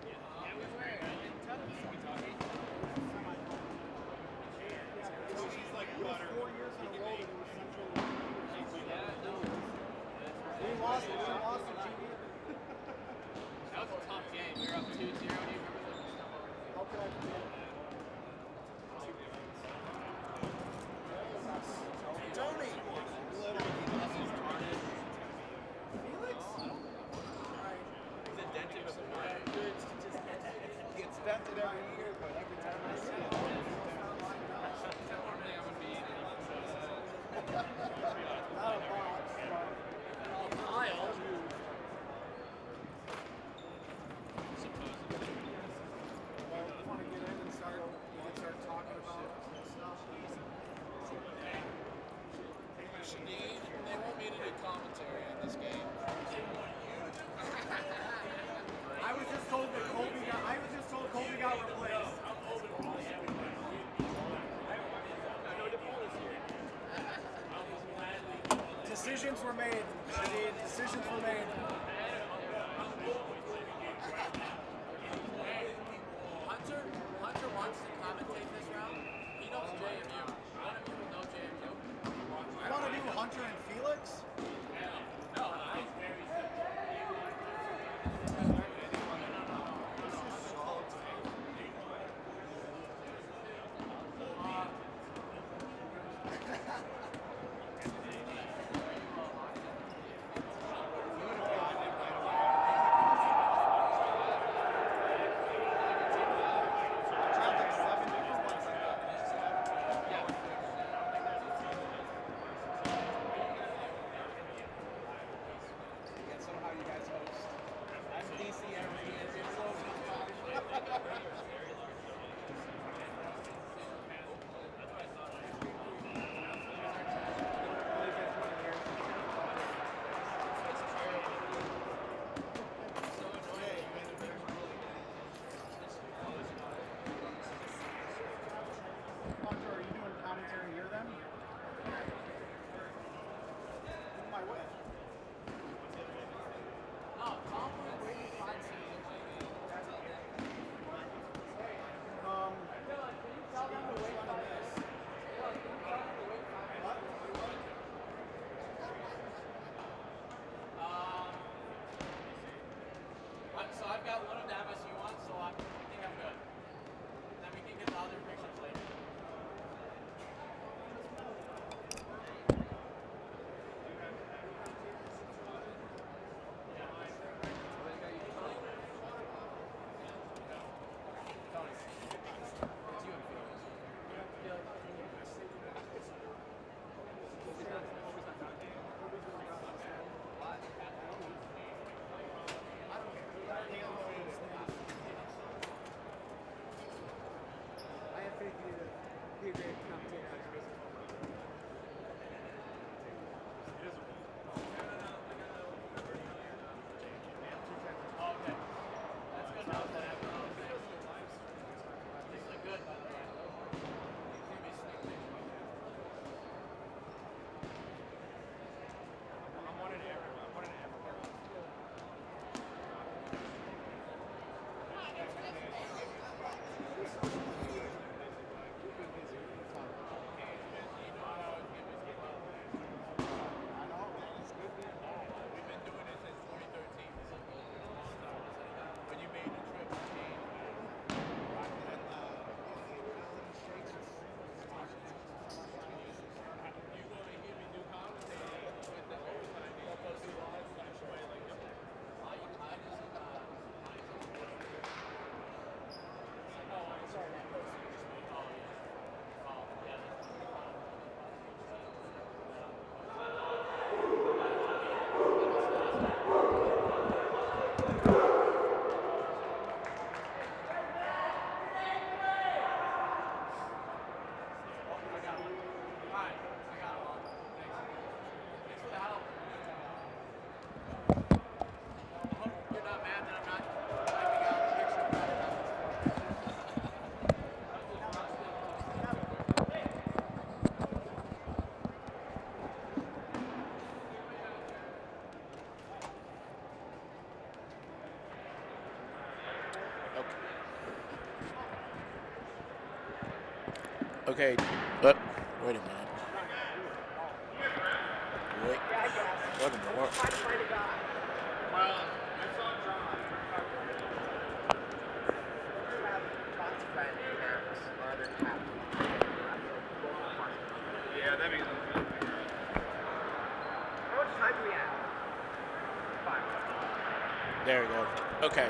Yeah, we were. She's like It was butter. 4 years in a row that it was Central. Yeah, no. We lost to GB. That was a tough game. We were up 2-0. Do you remember that? How could I forget? Tony! Felix? He's a dented before. He gets dented every year, but every time I see him. Not a box, but well, we want to get in and start talking about stuff. Shadid, they want me to do commentary on this game. I was just told Colby got replaced. Decisions were made. Shadid, decisions were made. Hunter wants to commentate this round. He knows JMU. One of you will know JMU. You want to do Hunter and Felix? Okay. Wait a minute. Wait. What in the world? Yeah, that means. How much time do we have? 5. There we go. Okay.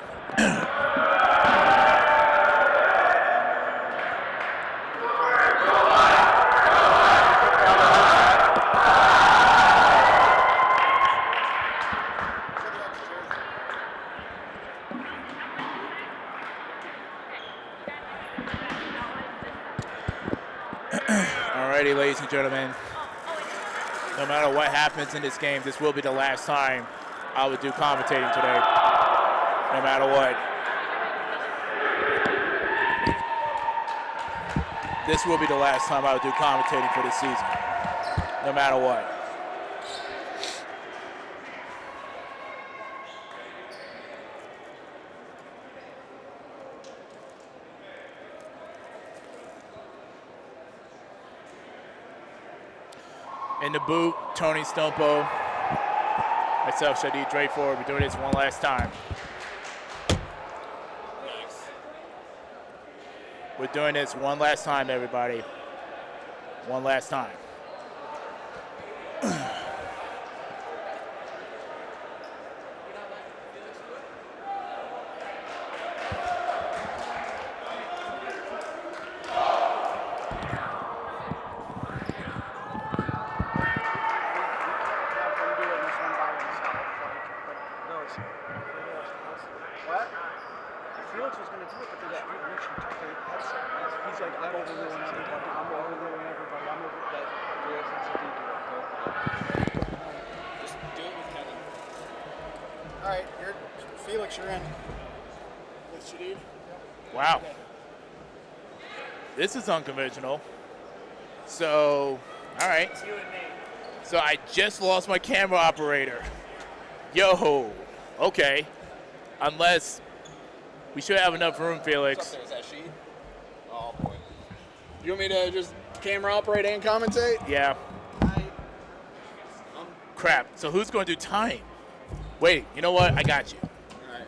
Alrighty, ladies and gentlemen. No matter what happens in this game, this will be the last time I would do commentating today. No matter what. This will be the last time I would do commentating for this season. No matter what. In the boot, Tony Stumpo, myself, Shadid Drayford. We're doing this one last time. We're doing this one last time, everybody. One last time. Felix was going to do it, but then Rich took the headset. He's like, I'm overruling everybody. I'm overruling everybody. I'm over that. Just do it with Kevin. All right, Felix, you're in. With Shadid. Wow. This is unconventional. So, all right. It's you and me. So I just lost my camera operator. Yo, okay. Unless we should have enough room, Felix. What's up there? Is that she? Oh, boy. You want me to just camera operate and commentate? Yeah. Crap. So who's going to do time? Wait, you know what? I got you. All right.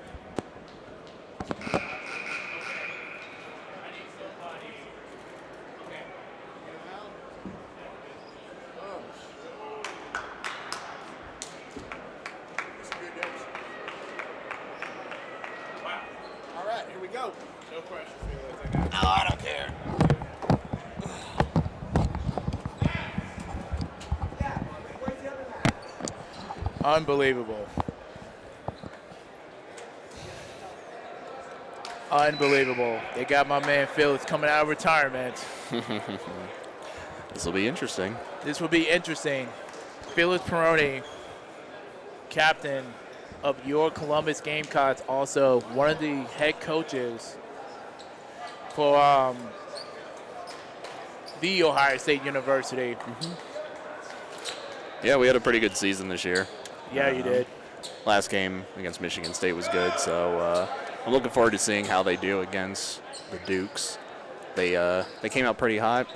All right, here we go. No pressure, Felix. I got you. No, I don't care. Unbelievable. Unbelievable. They got my man Felix coming out of retirement. This will be interesting. This will be interesting. Felix Peroni, captain of your Columbus Gamecocks, also one of the head coaches for the Ohio State University. Yeah, we had a pretty good season this year. Yeah, you did. Last game against Michigan State was good, so I'm looking forward to seeing how they do against the Dukes. They came out pretty hot.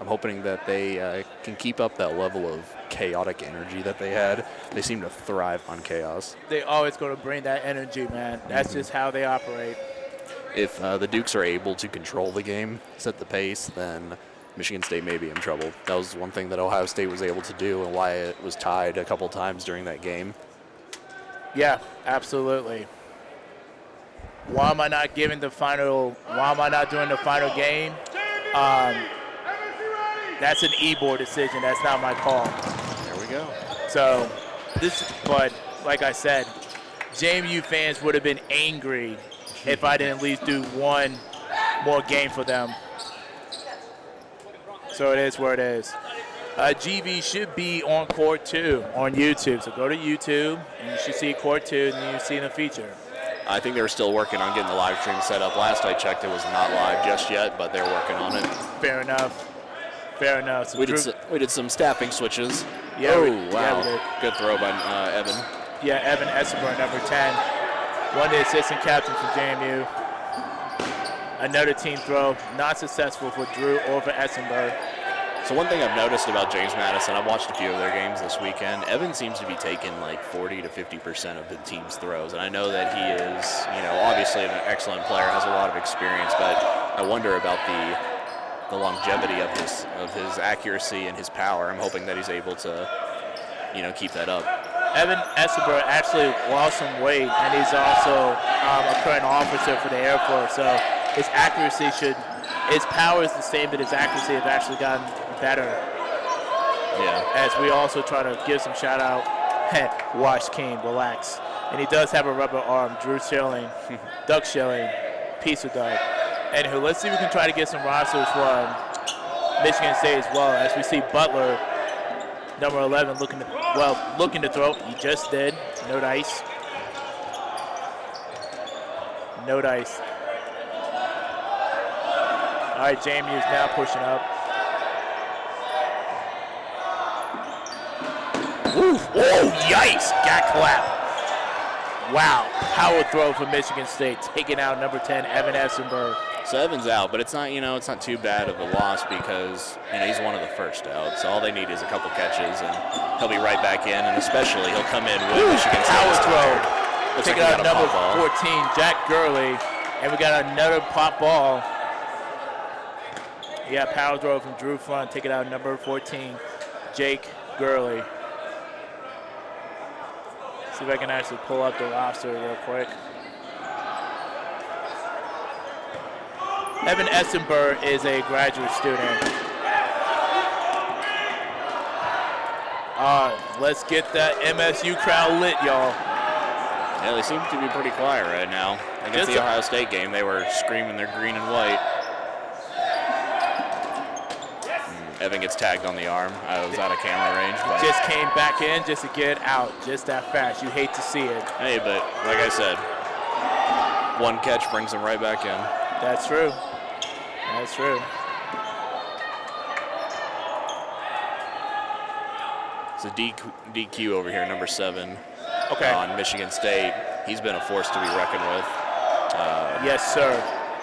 I'm hoping that they can keep up that level of chaotic energy that they had. They seem to thrive on chaos. They always going to bring that energy, man. That's just how they operate. If the Dukes are able to control the game, set the pace, then Michigan State may be in trouble. That was one thing that Ohio State was able to do and why it was tied a couple times during that game. Yeah, absolutely. Why am I not giving the final? Why am I not doing the final game? That's an e-board decision. That's not my call. There we go. So but like I said, JMU fans would have been angry if I didn't at least do one more game for them. So it is where it is. GV should be on Court 2 on YouTube. So go to YouTube, and you should see Court 2, and you see the feature. I think they were still working on getting the live stream set up. Last I checked, it was not live just yet, but they're working on it. Fair enough. Fair enough. So We did some staffing switches. Yeah, oh, yeah, wow. we did. Good throw by Evan. Yeah, Evan Essenberg, number 10. One of the assistant captains for JMU. Another team throw, not successful for Drew or for Essenberg. So one thing I've noticed about James Madison, I've watched a few of their games this weekend. Evan seems to be taking like 40 to 50% of the team's throws, and I know that he is, obviously an excellent player, has a lot of experience, but I wonder about the longevity of his accuracy and his power. I'm hoping that he's able to, keep that up. Evan Essenberg actually lost some weight, and he's also a current officer for the Air Force, so his power is the same, but his accuracy has actually gotten better. Yeah. As we also try to give some shout out, Wash King, relax. And he does have a rubber arm. Drew Schilling, Doug Schilling, piece of Doug. Anywho, let's see if we can try to get some rosters for Michigan State as well. As we see Butler, number 11, looking to throw. He just did. No dice. No dice. All right, JMU is now pushing up. Ooh, oh, yikes, got clapped. Wow, power throw for Michigan State, taking out number 10, Evan Essenberg. So Evan's out, but it's not too bad of a loss because, he's one of the first out. So all they need is a couple catches, and he'll be right back in, and especially he'll come in with Michigan State. Power throw, taking out number 14, Jack Gurley, and we got another pop ball. Yeah, power throw from Drew Front, taking out number 14, Jake Gurley. See if I can actually pull up the roster real quick. Evan Essenberg is a graduate student. Let's get that MSU crowd lit, y'all. Yeah, they seem to be pretty quiet right now. Against the Ohio State game, they were screaming their green and white. Evan gets tagged on the arm. I was out of camera range. But just came back in just to get out, just that fast. You hate to see it. Hey, but like I said, one catch brings him right back in. That's true. That's true. It's a DQ over here, number 7. Okay. On Michigan State. He's been a force to be reckoned with. Yes, sir.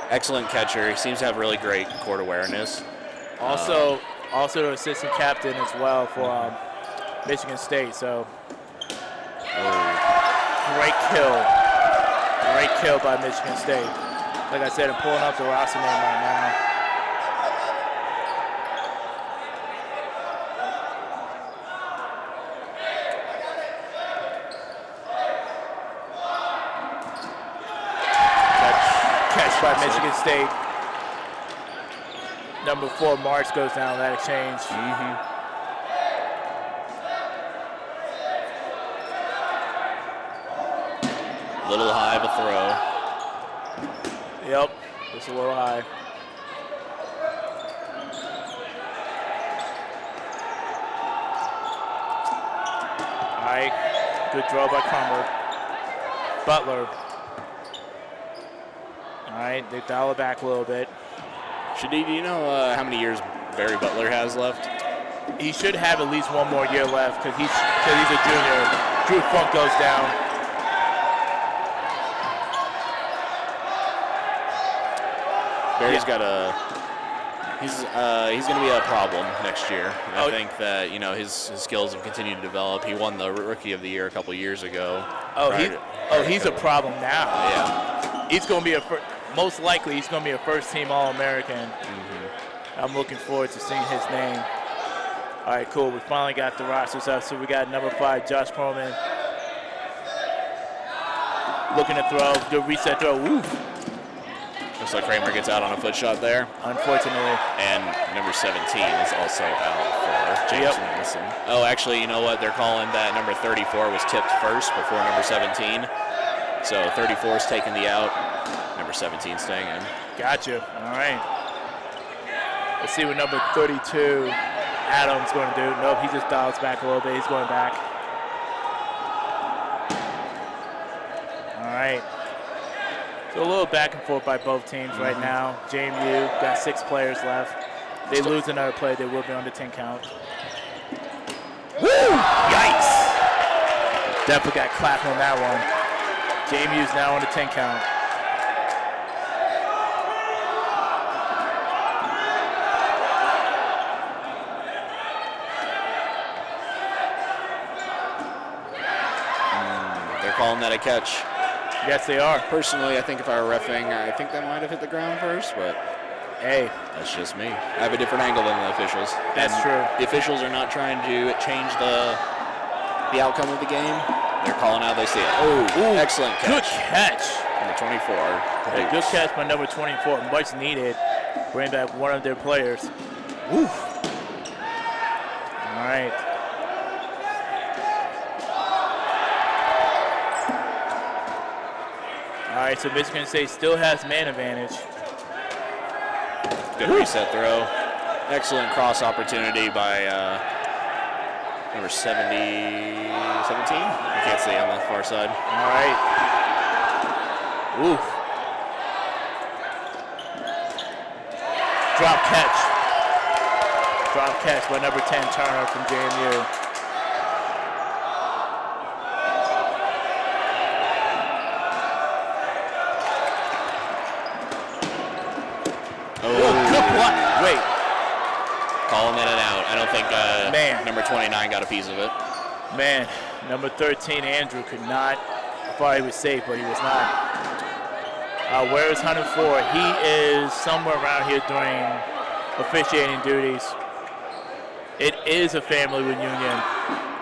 Excellent catcher. He seems to have really great court awareness. Also the assistant captain as well for Michigan State. So, great kill by Michigan State. Like I said, I'm pulling up the roster name right now. Catch by Michigan State. Number 4, March goes down that exchange. Little high of a throw. Yep, just a little high. All right, good throw by Crummer. Butler. All right, they dial it back a little bit. Shadid, do you know how many years Barry Butler has left? He should have at least one more year left because he's a junior. Drew Funk goes down. Barry's got he's going to be a problem next year. And I think that his skills have continued to develop. He won the Rookie of the Year a couple years ago. He's a problem now. Yeah, he's going to be most likely he's going to be a first-team All-American. I'm looking forward to seeing his name. All right, cool. We finally got the rosters up. So we got number 5, Josh Perlman. Looking to throw. Good reset throw. Woo. Looks like Kramer gets out on a foot shot there. Unfortunately. And number 17 is also out for James Madison. Oh, actually, you know what? They're calling that number 34 was tipped first before number 17. So 34 is taking the out. Number 17 staying in. Gotcha. All right. Let's see what number 32, Adam's going to do. Nope, he just dials back a little bit. He's going back. All right. So a little back and forth by both teams right now. JMU got 6 players left. They lose another play, they will be on the 10 count. Woo! Yikes! Definitely got clapped on that one. JMU's now on the 10 count. calling that a catch. Yes, they are. Personally, I think if I were reffing, I think that might have hit the ground first, but hey, that's just me. I have a different angle than the officials. That's true. The officials are not trying to change the outcome of the game. They're calling out, they see it. Oh, excellent catch. Good catch. Number 24. A good catch by number 24. Much needed. Bring back one of their players. Woo. All right. All right, so Michigan State still has man advantage. Good reset throw. Excellent cross opportunity by number 17. I can't see on the far side. All right. Ooh. Drop catch. Drop catch by number 10, Turner from JMU. Good block. Wait. Calling that an out. I don't think number 29 got a piece of it. Man, number 13, Andrew, could not. I thought he was safe, but he was not. Where is Hunter Ford? He is somewhere around here doing officiating duties. It is a family reunion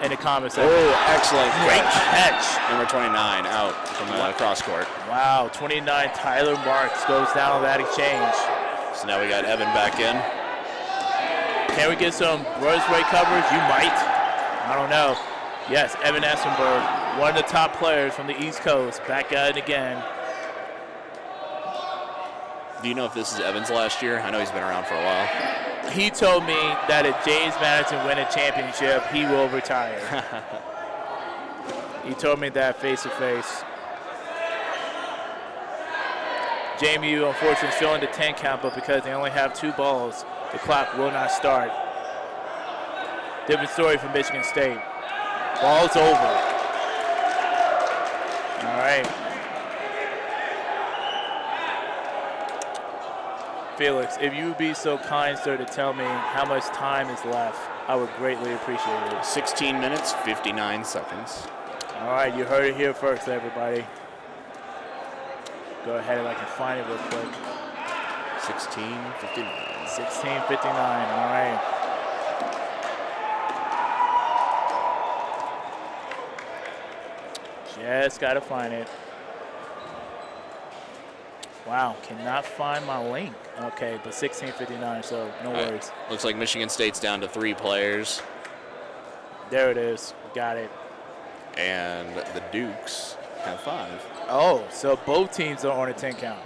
in the comment section. Oh, excellent Great catch. Number 29 out from the cross court. Wow, 29, Tyler Marks goes down on that exchange. So now we got Evan back in. Can we get some Roseray coverage? You might. I don't know. Yes, Evan Essenberg, one of the top players from the East Coast, back at it again. Do you know if this is Evan's last year? I know he's been around for a while. He told me that if James Madison win a championship, he will retire. He told me that face to face. JMU, unfortunately, still in the 10 count, but because they only have 2 balls, the clock will not start. Different story for Michigan State. Ball's over. All right. Felix, if you would be so kind, sir, to tell me how much time is left, I would greatly appreciate it. 16 minutes, 59 seconds. All right, you heard it here first, everybody. Go ahead if I can find it real quick. 16:59. 16:59, all right. Just gotta find it. Wow, cannot find my link. Okay, but 16:59, so no worries. Looks like Michigan State's down to 3 players. There it is, got it. And the Dukes have 5. Oh, so both teams are on a 10 count.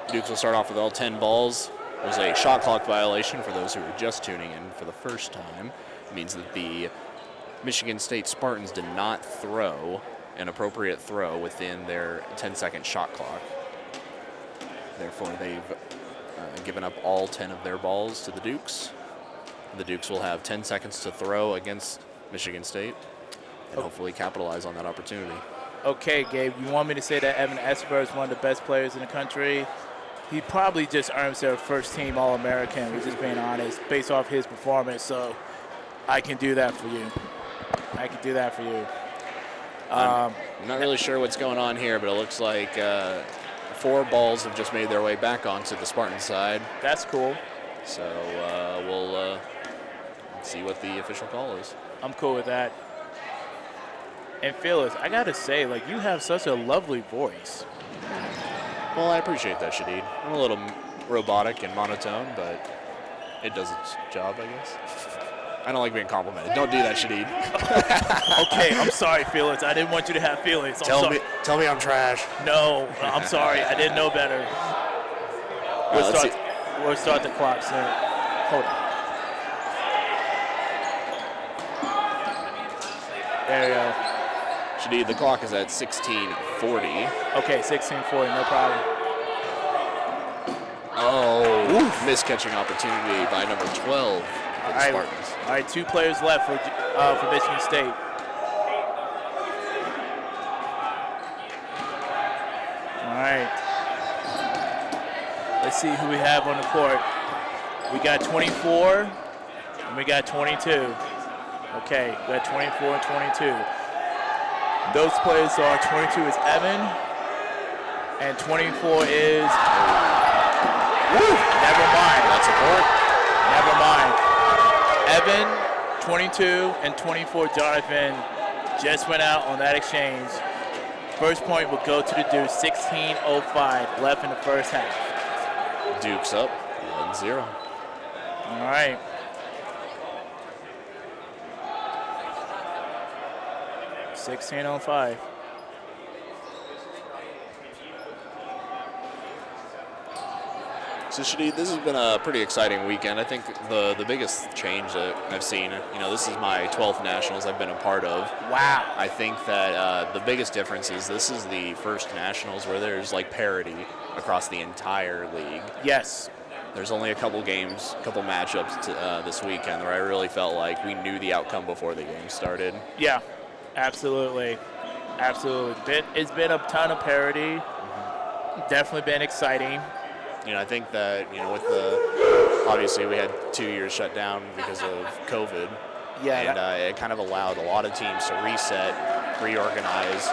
Dukes will start off with all 10 balls. There's a shot clock violation for those who are just tuning in for the first time. It means that the Michigan State Spartans did not throw an appropriate throw within their 10-second shot clock. Therefore, they've given up all 10 of their balls to the Dukes. The Dukes will have 10 seconds to throw against Michigan State and hopefully capitalize on that opportunity. Okay, Gabe, you want me to say that Evan Esper is one of the best players in the country? He probably just earned himself first-team All-American, we're just being honest, based off his performance, so I can do that for you. I can do that for you. I'm not really sure what's going on here, but it looks like 4 balls have just made their way back onto the Spartan side. That's cool. So we'll see what the official call is. I'm cool with that. And Phyllis, I gotta say, like, you have such a lovely voice. Well, I appreciate that, Shadid. I'm a little robotic and monotone, but it does its job, I guess. I don't like being complimented. Don't do that, Shadid. Okay, I'm sorry, Felix. I didn't want you to have feelings. Tell me I'm trash. No, I'm sorry. I didn't know better. We'll start the clock soon. Hold on. There you go. Shadid, the clock is at 16:40. Okay, 16:40, no problem. Oh, missed catching opportunity by number 12 for the Spartans. All right, 2 players left for Michigan State. All right. Let's see who we have on the court. We got 24 and we got 22. Okay, we got 24 and 22. Those players are 22 is Evan, and 24 is. Woo! Never mind. That's a point. Never mind. Evan, 22, and 24 Jonathan just went out on that exchange. First point will go to the Dukes. 16:05 left in the first half. Dukes up 1-0. All right. $16.05. So Shadid, this has been a pretty exciting weekend. I think the biggest change that I've seen, this is my 12th Nationals I've been a part of. Wow. I think that the biggest difference is this is the first Nationals where there's like parity across the entire league. Yes. There's only a couple games, couple matchups this weekend where I really felt like we knew the outcome before the game started. Yeah, absolutely. Absolutely. It's been a ton of parity. Definitely been exciting. I think that, with obviously we had 2 years shut down because of COVID. Yeah. And it kind of allowed a lot of teams to reset, reorganize,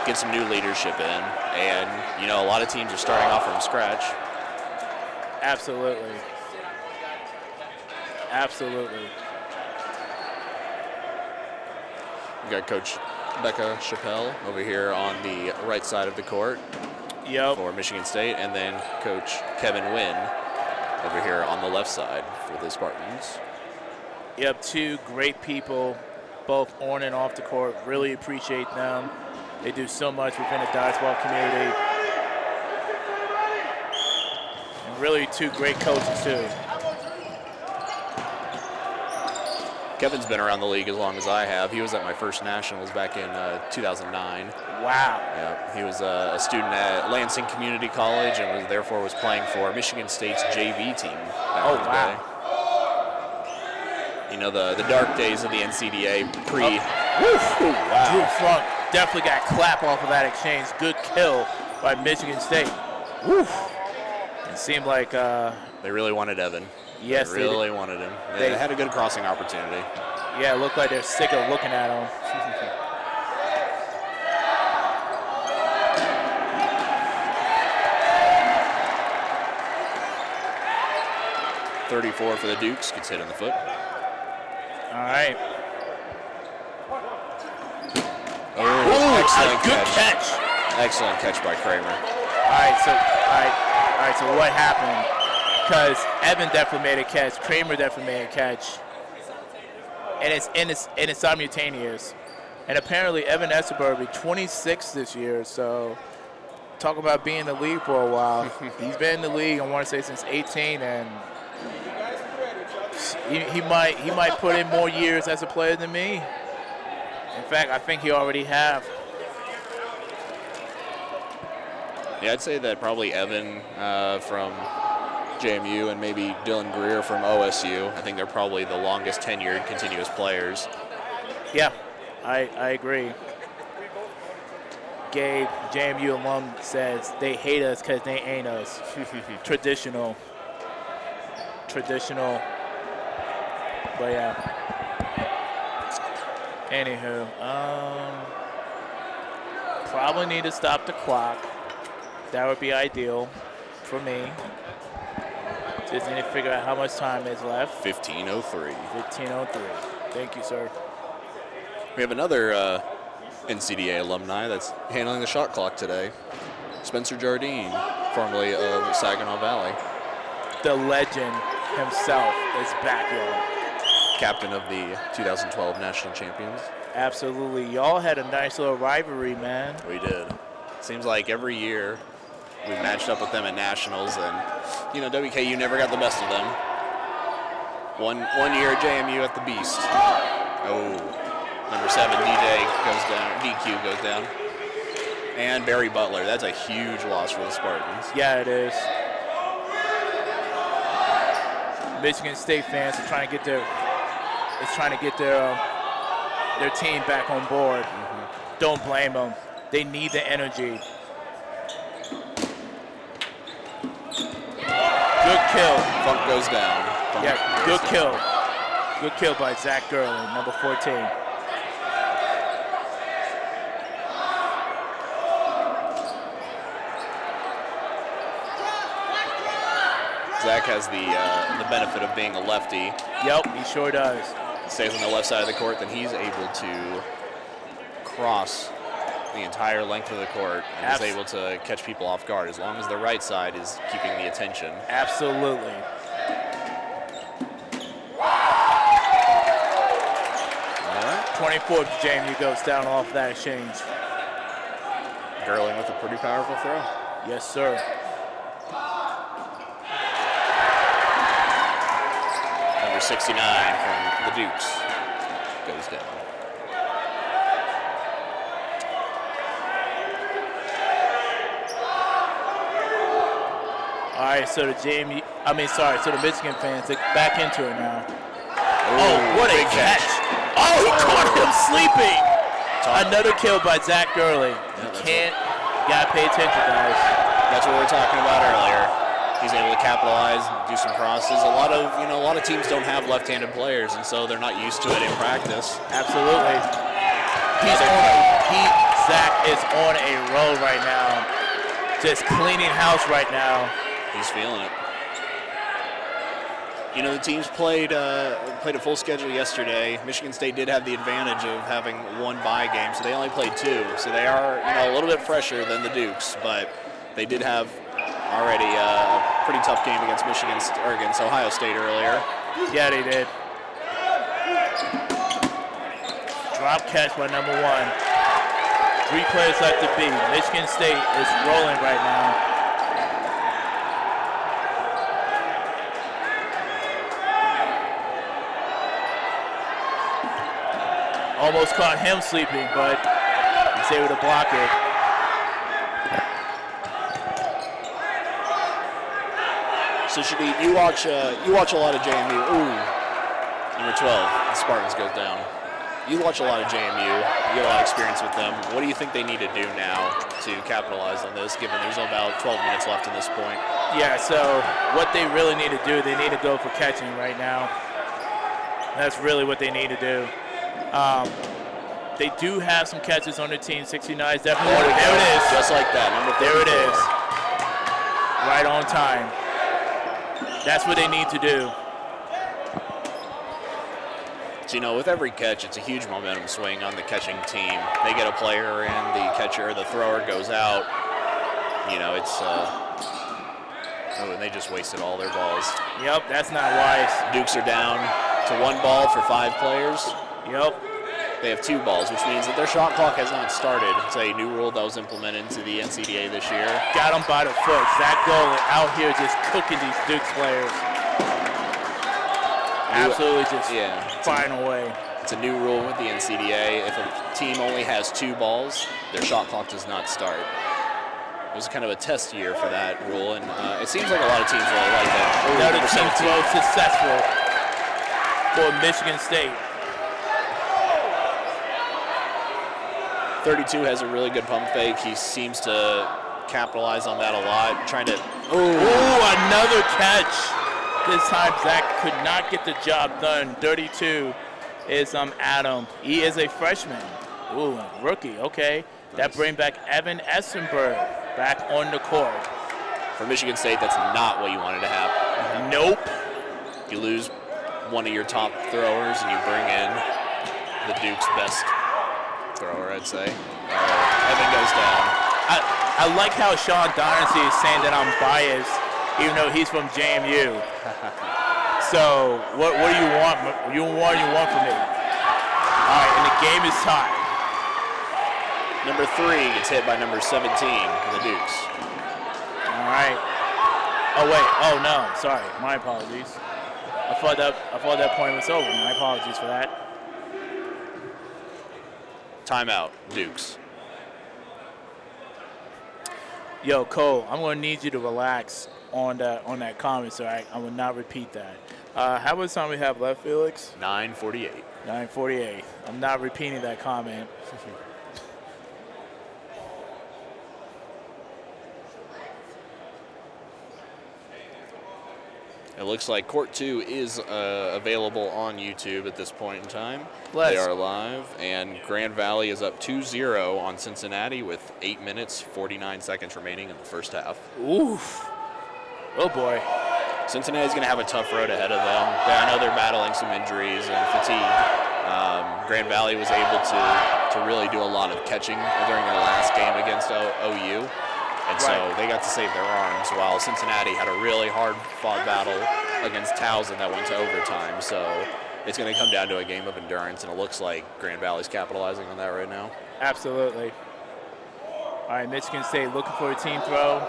get some new leadership in. And, a lot of teams are starting off from scratch. Absolutely. Absolutely. We got Coach Becca Chappelle over here on the right side of the court. Yep. For Michigan State, and then Coach Kevin Wynn over here on the left side for the Spartans. Yep, two great people, both on and off the court. Really appreciate them. They do so much within the dodgeball community. And really two great coaches too. Kevin's been around the league as long as I have. He was at my first Nationals back in 2009. Wow. Yeah, he was a student at Lansing Community College and therefore was playing for Michigan State's JV team back in the day. The dark days of the NCDA pre. Wow. Drew Flunk definitely got clap off of that exchange. Good kill by Michigan State. Woof. It seemed like they really wanted Evan. Yes, they really wanted him. They had a good crossing opportunity. Yeah, it looked like they're sick of looking at him. 34 for the Dukes, gets hit in the foot. All right. Excellent good catch. Excellent catch by Kramer. All right, so what happened? Because Evan definitely made a catch, Kramer definitely made a catch, and it's simultaneous. And apparently Evan Esselberg will be 26 this year, so talk about being in the league for a while. He's been in the league, I want to say, since 18, and he might put in more years as a player than me. In fact, I think he already have. Yeah, I'd say that probably Evan from JMU and maybe Dylan Greer from OSU. I think they're probably the longest tenured continuous players. Yeah, I agree. Gabe, JMU alum, says they hate us because they ain't us. Traditional. But yeah. Anywho, probably need to stop the clock. That would be ideal for me. Just need to figure out how much time is left. 15:03. 15:03. Thank you, sir. We have another NCDA alumni that's handling the shot clock today. Spencer Jardine, formerly of Saginaw Valley. The legend himself is back, y'all. Captain of the 2012 national champions. Absolutely. Y'all had a nice little rivalry, man. We did. Seems like every year we matched up with them at nationals, and WKU never got the best of them. One year at JMU at the Beast. Oh, number 7 DQ goes down, and Barry Butler. That's a huge loss for the Spartans. Yeah, it is. Michigan State fans are trying to get their team back on board. Don't blame them. They need the energy. Good kill. Funk goes down. Good kill. Good kill by Zach Gurley, number 14. Zach has the benefit of being a lefty. Yep, he sure does. Stays on the left side of the court, then he's able to cross the entire length of the court and is able to catch people off guard as long as the right side is keeping the attention. Absolutely. All right. 24th, Jamie goes down off that exchange. Gerling with a pretty powerful throw. Yes, sir. Number 69 from the Dukes goes down. All right, so the so the Michigan fans, they're back into it now. Oh, what a catch. Oh, he caught him sleeping. Another kill by Zach Gerling. You gotta pay attention, guys. That's what we were talking about earlier. He's able to capitalize, do some crosses. A lot of teams don't have left-handed players, and so they're not used to it in practice. Absolutely. Zach is on a roll right now. Just cleaning house right now. He's feeling it. You know, the teams played a full schedule yesterday. Michigan State did have the advantage of having one bye game, so they only played 2. So they are, a little bit fresher than the Dukes, but they did have already a pretty tough game against against Ohio State earlier. Yeah, they did. Drop catch by number 1. 3 players left to beat. Michigan State is rolling right now. Almost caught him sleeping, but he's able to block it. So you watch a lot of JMU. Ooh, number 12, the Spartans goes down. You watch a lot of JMU. You get a lot of experience with them. What do you think they need to do now to capitalize on this, given there's about 12 minutes left in this point? Yeah, so what they really need to do, they need to go for catching right now. That's really what they need to do. They do have some catches on their team. 69 is definitely one. There it is. Just like that. There it is. Right on time. That's what they need to do. So, with every catch, it's a huge momentum swing on the catching team. They get a player in, the thrower goes out. And they just wasted all their balls. Yep, that's not wise. Dukes are down to 1 ball for 5 players. Yep. They have 2 balls, which means that their shot clock has not started. It's a new rule that was implemented into the NCDA this year. Got him by the foot. Zach Gerling out here just cooking these Dukes players. Absolutely just flying away. It's a new rule with the NCDA. If a team only has 2 balls, their shot clock does not start. It was kind of a test year for that rule, and it seems like a lot of teams really like that. Another team throw successful for Michigan State. 32 has a really good pump fake. He seems to capitalize on that a lot. Another catch. This time Zach could not get the job done. 32 is Adam. He is a freshman. Ooh, rookie. Okay. Nice. That brings back Evan Essenberg back on the court. For Michigan State, that's not what you wanted to happen. Nope. You lose one of your top throwers and you bring in the Duke's best thrower, I'd say. Evan goes down. I like how Sean Donahue is saying that I'm biased, even though he's from JMU. So what do you want? You want from me? All right, and the game is tied. Number 3 gets hit by number 17 for the Dukes. All right. Oh wait. Oh no. Sorry. My apologies. I thought that point was over. My apologies for that. Timeout, Dukes. Yo, Cole, I'm gonna need you to relax on that comment, so I will not repeat that. How much time we have left, Felix? 9:48. 9:48. I'm not repeating that comment. It looks like Court 2 is available on YouTube at this point in time. They are live, and Grand Valley is up 2-0 on Cincinnati with 8 minutes, 49 seconds remaining in the first half. Oof. Oh, boy. Cincinnati's going to have a tough road ahead of them. I know they're battling some injuries and fatigue. Grand Valley was able to really do a lot of catching during their last game against OU. And so they got to save their arms, while Cincinnati had a really hard-fought battle against Towson that went to overtime. So it's going to come down to a game of endurance, and it looks like Grand Valley's capitalizing on that right now. Absolutely. All right, Michigan State looking for a team throw.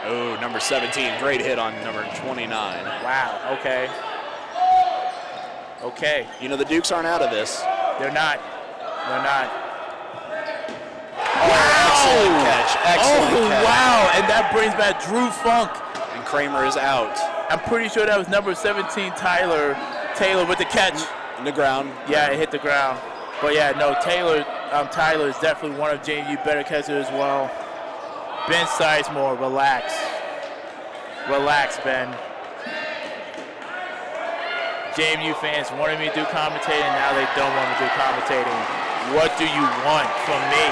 Oh, number 17, great hit on number 29. Wow, okay. Okay. You know, the Dukes aren't out of this. They're not. They're not. Excellent catch. Excellent catch. Wow. And that brings back Drew Funk. And Kramer is out. I'm pretty sure that was number 17, Taylor with the catch. In the ground. Yeah, it hit the ground. But yeah, no, Tyler is definitely one of JMU better catchers as well. Ben Sizemore, relax. Relax, Ben. JMU fans wanted me to do commentating, now they don't want me to do commentating. What do you want from me?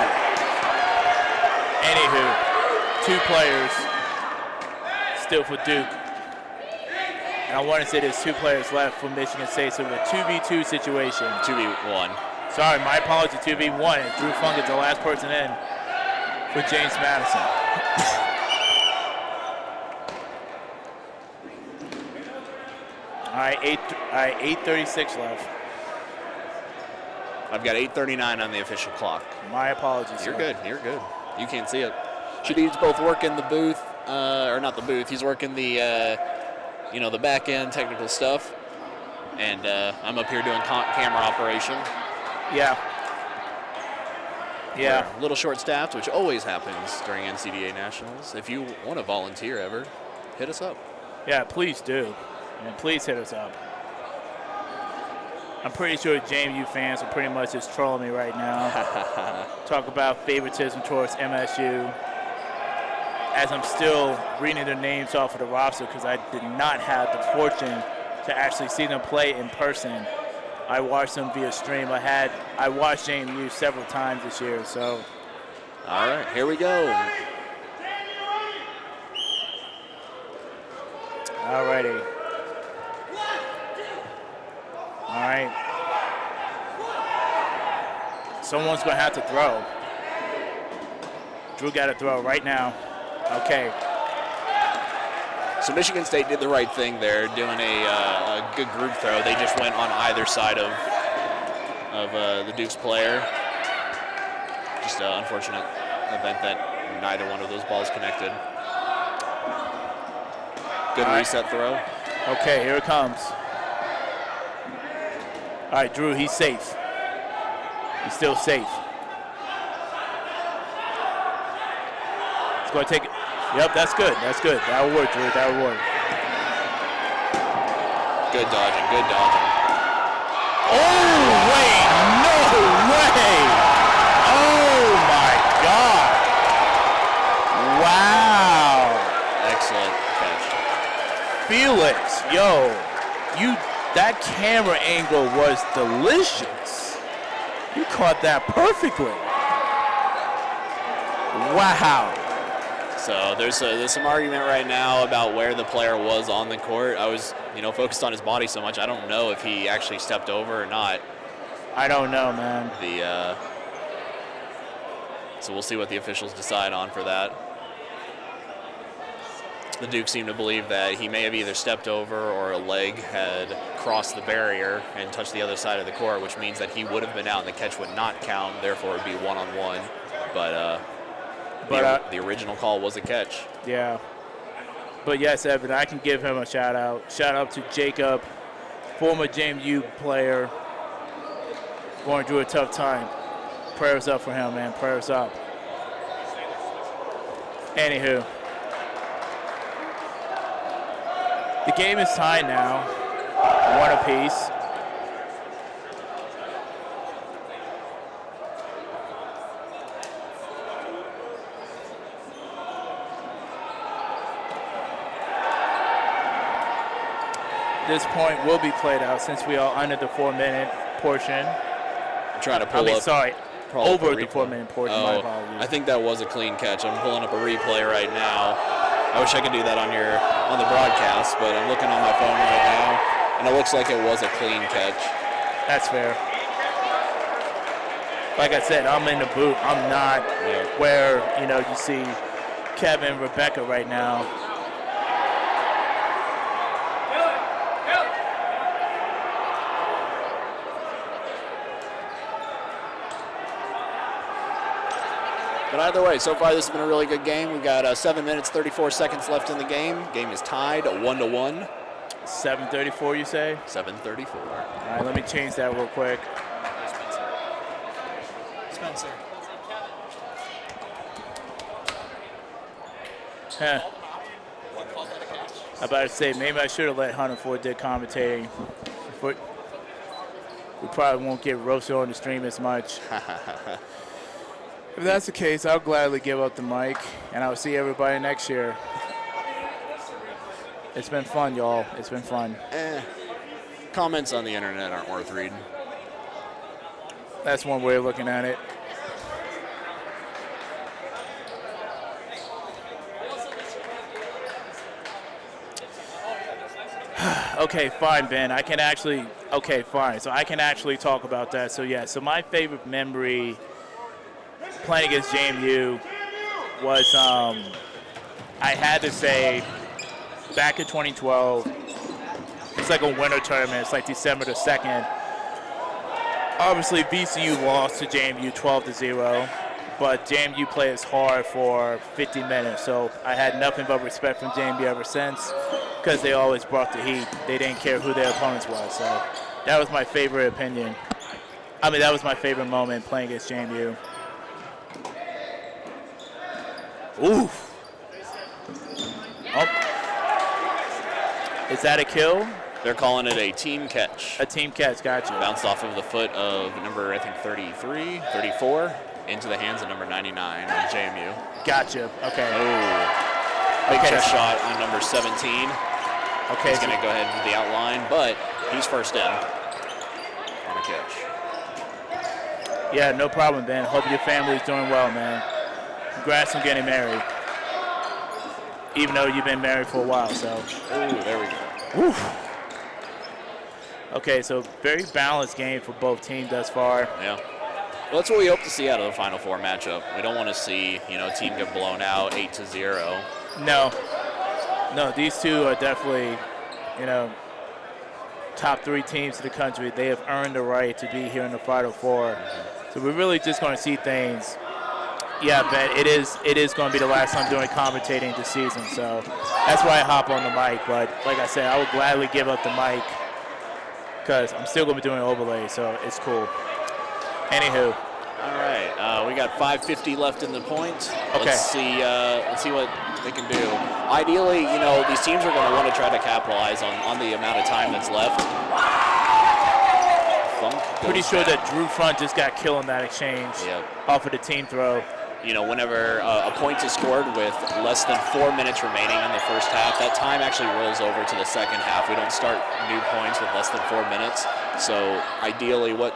Anywho, 2 players still for Duke. And I want to say there's 2 players left for Michigan State, so it's a 2v2 situation. 2v1. Sorry, my apologies, 2v1. And Drew Funk is the last person in for James Madison. All right, 8:36 left. I've got 8:39 on the official clock. My apologies. You're sir. good. You're good. You can't see it. Shadid's both working the booth, or not the booth. He's working the, the back end technical stuff, and I'm up here doing camera operation. Yeah. Yeah. We're a little short-staffed, which always happens during NCDA Nationals. If you want to volunteer ever, hit us up. Yeah, please do. And please hit us up. I'm pretty sure JMU fans are pretty much just trolling me right now. Talk about favoritism towards MSU. As I'm still reading their names off of the roster because I did not have the fortune to actually see them play in person. I watched them via stream. I watched JMU several times this year, so. All right, here we go. All righty. All right. Someone's going to have to throw. Drew got to throw right now. Okay. So Michigan State did the right thing there, doing a good group throw. They just went on either side of the Duke's player. Just an unfortunate event that neither one of those balls connected. Good reset throw. Okay, here it comes. All right, Drew, he's safe. He's still safe. He's going to take it. Yep, that's good. That's good. That will work, Drew. That will work. Good dodging. Good dodging. Oh, wait. No way. Oh, my God. Wow. Excellent catch. Felix, yo, that camera angle was delicious. You caught that perfectly. Wow. So there's some argument right now about where the player was on the court. I was, focused on his body so much. I don't know if he actually stepped over or not. I don't know, man. So we'll see what the officials decide on for that. The Duke seem to believe that he may have either stepped over or a leg had crossed the barrier and touched the other side of the court, which means that he would have been out and the catch would not count. Therefore, it would be one-on-one. But the original call was a catch. Yeah. But yes, Evan, I can give him a shout out. Shout out to Jacob, former JMU player, going through a tough time. Prayers up for him, man. Prayers up. Anywho. The game is tied now, 1 apiece. This point will be played out since we are under the 4-minute portion. I'm trying to pull up. Over the 4-minute portion. My apologies. I think that was a clean catch. I'm pulling up a replay right now. I wish I could do that on the broadcast, but I'm looking on my phone right now, and it looks like it was a clean catch. That's fair. Like I said, I'm in the booth. I'm not where, you see Kevin and Rebecca right now. But either way, so far this has been a really good game. We've got 7 minutes, 34 seconds left in the game. Game is tied 1-1. 7:34, you say? 7:34. All right, let me change that real quick. Spencer. Huh. I'm about to say, maybe I should have let Hunter Ford did commentating. But we probably won't get roasted on the stream as much. If that's the case, I'll gladly give up the mic, and I'll see everybody next year. It's been fun, y'all. It's been fun. Comments on the internet aren't worth reading. That's one way of looking at it. Okay, fine, Ben. Okay, fine. So I can actually talk about that. So, yeah. So my favorite memory playing against JMU was, I had to say, back in 2012, it's like a winter tournament. It's like December the 2nd. Obviously, VCU lost to JMU 12-0, but JMU played as hard for 50 minutes. So I had nothing but respect from JMU ever since because they always brought the heat. They didn't care who their opponents was. So that was my favorite opinion. That was my favorite moment playing against JMU. Oof. Oh. Is that a kill? They're calling it a team catch. A team catch, gotcha. Bounced off of the foot of number, I think, 33, 34, into the hands of number 99 on JMU. Gotcha, okay. Oh, big chest shot on number 17. Okay. He's going to go ahead into the outline, but he's first in on a catch. Yeah, no problem, Ben. Hope your family's doing well, man. Congrats on getting married. Even though you've been married for a while, so. Oh, there we go. Oof. Okay, so very balanced game for both teams thus far. Yeah. Well, that's what we hope to see out of the Final Four matchup. We don't want to see, a team get blown out 8-0. No, these two are definitely, top 3 teams in the country. They have earned the right to be here in the Final Four. So we're really just going to see things. Yeah, Ben, it is going to be the last time doing commentating this season, so that's why I hop on the mic. But like I said, I would gladly give up the mic because I'm still going to be doing overlays, so it's cool. Anywho. All right, we got 5:50 left in the point. Okay. Let's see what they can do. Ideally, these teams are going to want to try to capitalize on the amount of time that's left. Pretty sure that Drew Front just got killed in that exchange off of the team throw. Whenever a point is scored with less than 4 minutes remaining in the first half, that time actually rolls over to the second half. We don't start new points with less than 4 minutes. So ideally what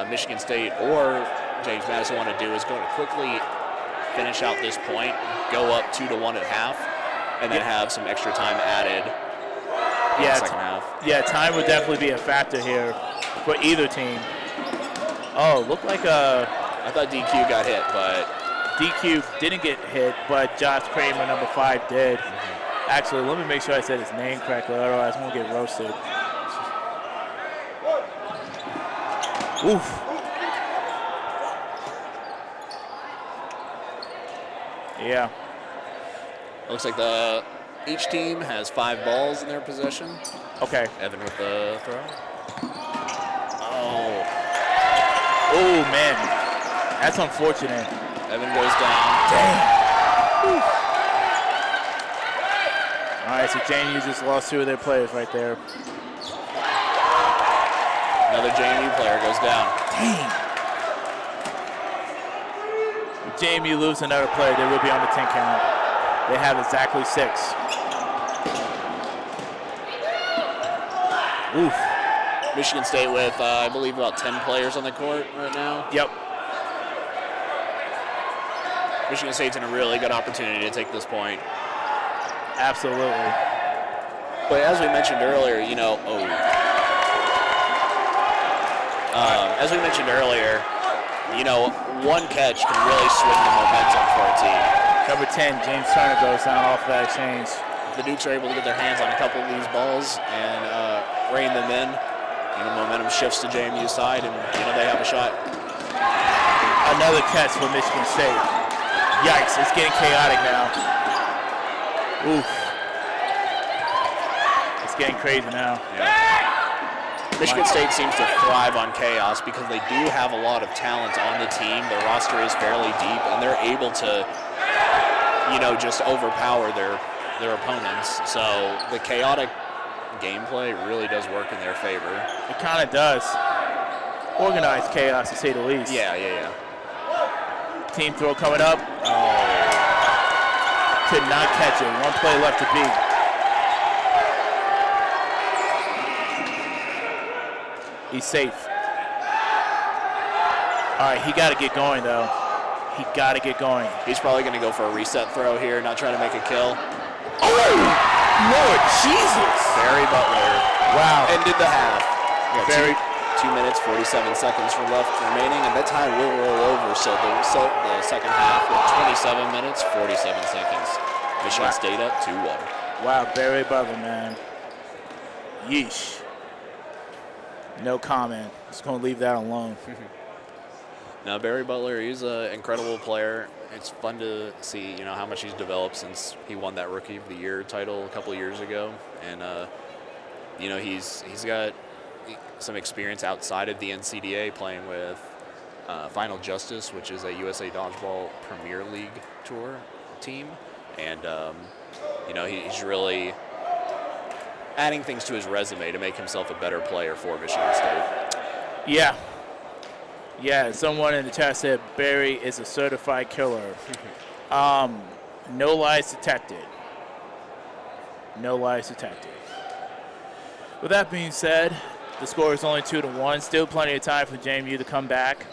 Michigan State or James Madison want to do is go to quickly finish out this point, go up 2-1 at half, and then have some extra time added in the second half. Yeah, time would definitely be a factor here for either team. Oh, looked like I thought DQ got hit, but DQ didn't get hit, but Josh Kramer, number 5, did. Actually, let me make sure I said his name correctly, otherwise I'm going to get roasted. Oof. Yeah. Looks like each team has 5 balls in their possession. Okay. Evan with the throw. Oh, man. That's unfortunate. Evan goes down. Dang. Whew. All right, so JMU just lost 2 of their players right there. Another JMU player goes down. Dang. If JMU lose another player, they will be on the 10 count. They have exactly 6. Oof. Michigan State with, I believe, about 10 players on the court right now. Yep. Michigan State's in a really good opportunity to take this point. Absolutely. But as we mentioned earlier, one catch can really swing the momentum for a team. Number 10, James Turner goes down off that exchange. If the Dukes are able to get their hands on a couple of these balls and rein them in, momentum shifts to JMU's side, and they have a shot. Another catch for Michigan State. Yikes! It's getting chaotic now. Oof. It's getting crazy now. Yeah. Michigan State seems to thrive on chaos because they do have a lot of talent on the team. Their roster is fairly deep, and they're able to, just overpower their opponents. So the chaotic gameplay really does work in their favor. It kind of does. Organized chaos, to say the least. Yeah. Team throw coming up. Oh. Could not catch it. One play left to beat. He's safe. All right, he got to get going, though. He got to get going. He's probably going to go for a reset throw here, not trying to make a kill. Oh, Lord Jesus. Barry Butler. Wow. Ended the half. Barry. 2 minutes, 47 seconds remaining, and that time will roll over. So the second half with 27 minutes, 47 seconds. Michigan State up 2-1. Wow, Barry Butler, man. Yeesh. No comment. Just going to leave that alone. Now, Barry Butler, he's an incredible player. It's fun to see, how much he's developed since he won that Rookie of the Year title a couple of years ago. And, he's got some experience outside of the NCDA playing with Final Justice, which is a USA Dodgeball Premier League Tour team. And, he's really adding things to his resume to make himself a better player for Michigan State. Yeah, someone in the chat said Barry is a certified killer. No lies detected. No lies detected. With that being said, the score is only 2-1. Still plenty of time for JMU to come back.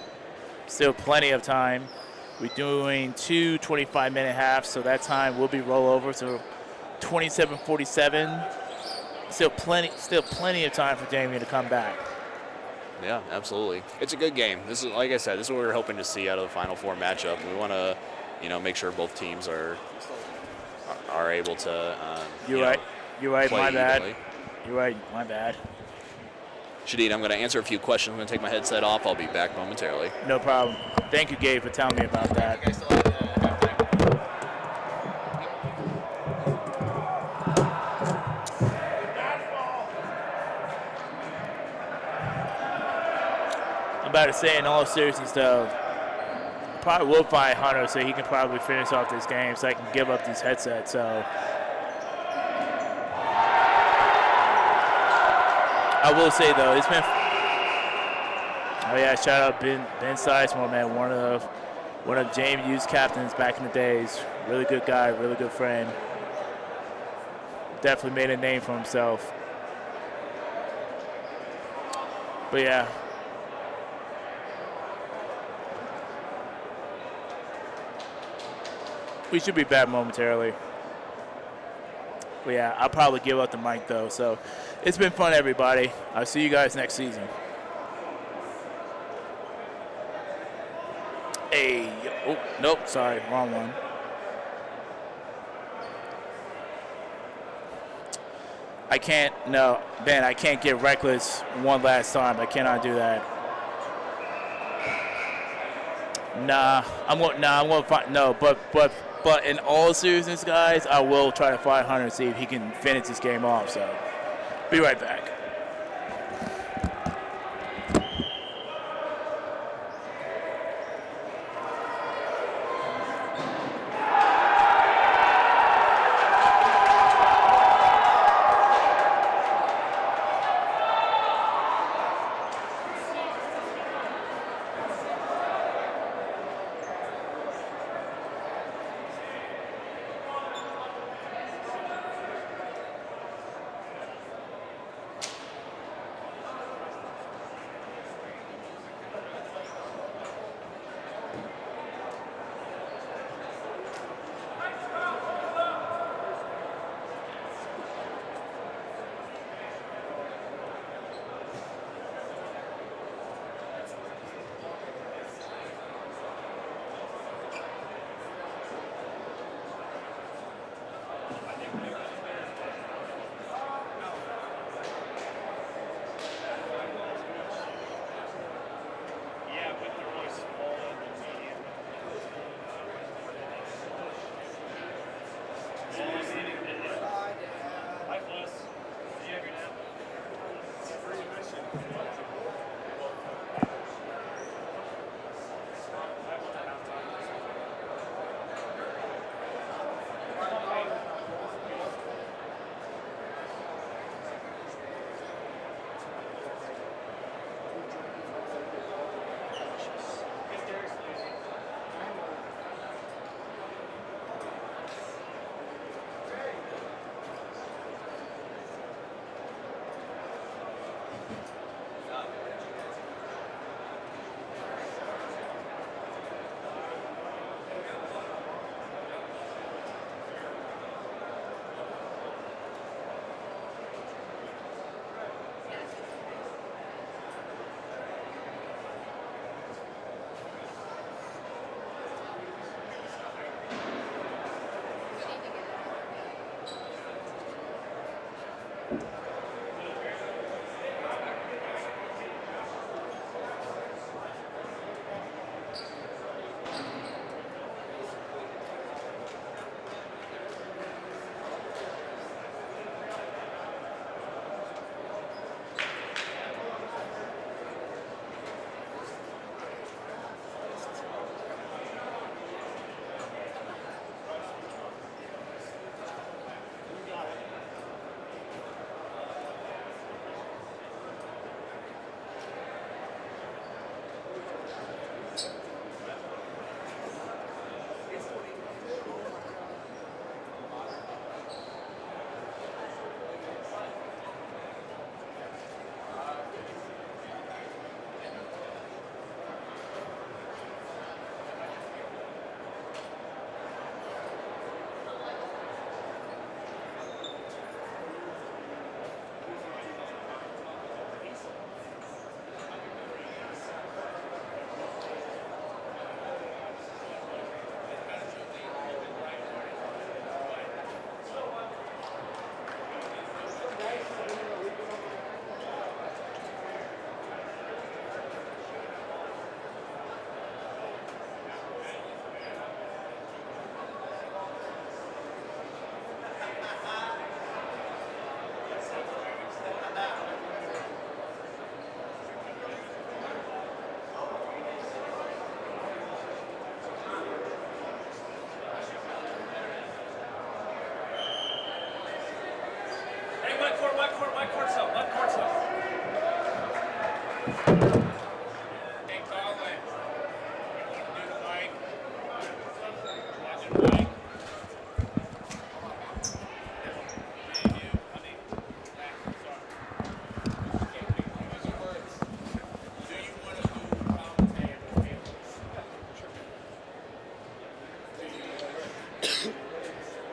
Still plenty of time. We're doing 2 25-minute halves, so that time will be rollover. So 27-47. Still plenty of time for JMU to come back. Yeah, absolutely. It's a good game. This is, like I said, this is what we were hoping to see out of the Final Four matchup. We want to, make sure both teams are able to. You're right. My bad. Evenly. You're right. My bad. Shadid, I'm going to answer a few questions. I'm going to take my headset off. I'll be back momentarily. No problem. Thank you, Gabe, for telling me about that. I'm about to say, in all seriousness, though, probably will find Hunter so he can probably finish off this game so I can give up these headsets. So I will say, though, it's been. Oh yeah, shout out Ben Sizemore, man, one of JMU's captains back in the days. Really good guy, really good friend. Definitely made a name for himself. But yeah. We should be back momentarily. But yeah, I'll probably give up the mic though. So it's been fun, everybody. I'll see you guys next season. Hey, oh, nope, sorry, wrong one. I can't get reckless one last time. I cannot do that. But in all seriousness, guys, I will try to find Hunter and see if he can finish this game off. So, be right back.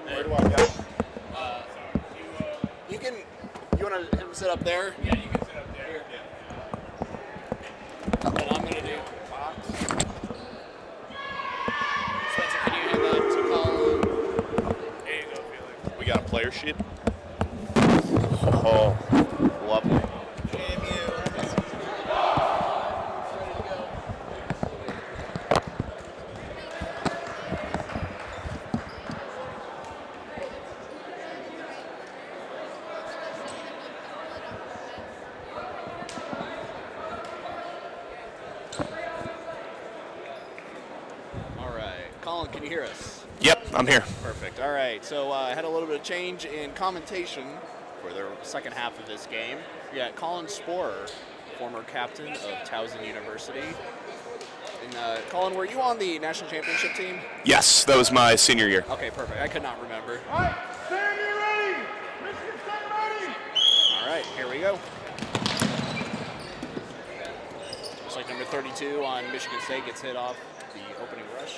Where do I go? You want to sit up there? Yeah, you can sit up there. What I'm going to do. Spencer, can you hand that to Colin? There you go, Felix. We got a player sheet. Oh, lovely. Colin, can you hear us? Yep, I'm here. Perfect. All right. So I had a little bit of change in commentation for the second half of this game. We got Colin Sporer, former captain of Towson University. And Colin, were you on the national championship team? Yes, that was my senior year. Okay, perfect. I could not remember. All right, stand ready. Michigan, stand ready. All right, here we go. Looks like number 32 on Michigan State gets hit off the opening rush.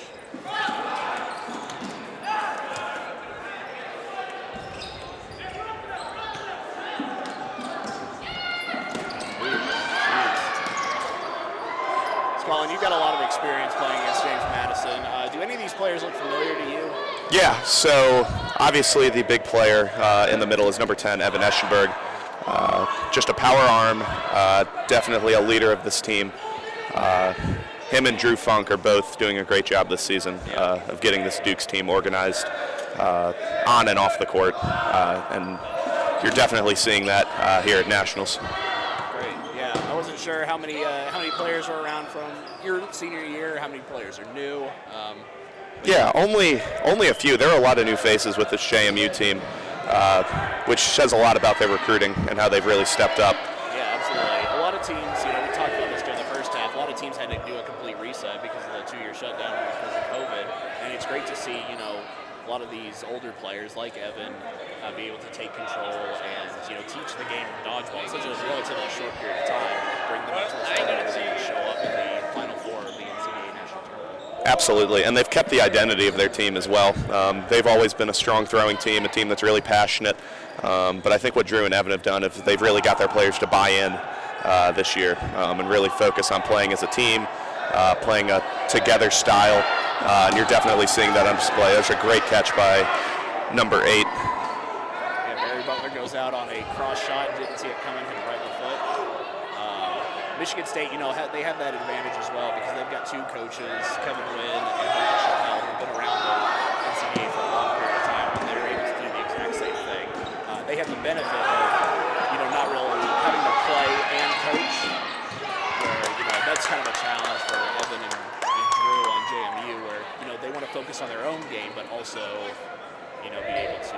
Colin, you've got a lot of experience playing against James Madison. Do any of these players look familiar to you? Yeah, so obviously the big player in the middle is number 10, Evan Eschenberg. Just a power arm, definitely a leader of this team. Him and Drew Funk are both doing a great job this season of getting this Dukes team organized on and off the court. And you're definitely seeing that here at Nationals. Great. Yeah, I wasn't sure how many players were around from your senior year. How many players are new? Yeah, only a few. There are a lot of new faces with this JMU team, which says a lot about their recruiting and how they've really stepped up. Yeah, absolutely. A lot of teams, we talked about this during the first half. A lot of teams had to do a complete reset because of the 2-year shutdown because of COVID, and it's great to see, a lot of these older players like Evan be able to take control and, teach the game of dodgeball in such a relatively short period of time, bring them up to the standard that they can show up in the Final Four of the NCAA National Tournament. Absolutely, and they've kept the identity of their team as well. They've always been a strong throwing team, a team that's really passionate. But I think what Drew and Evan have done is they've really got their players to buy in this year and really focus on playing as a team, playing a together style, and you're definitely seeing that on display. There's a great catch by number 8. Yeah, Barry Butler goes out on a cross shot and didn't see it coming, hit right in the foot. Michigan State, they have that advantage as well because they've got 2 coaches, Kevin Wynn and Michael Chappelle, who've been around the NCAA for a long period of time, and they're able to do the exact same thing. They have the benefit of, not really having to play and coach, where, that's kind of a challenge for Evan and Drew on JMU, where, they want to focus on their own game, but also, be able to.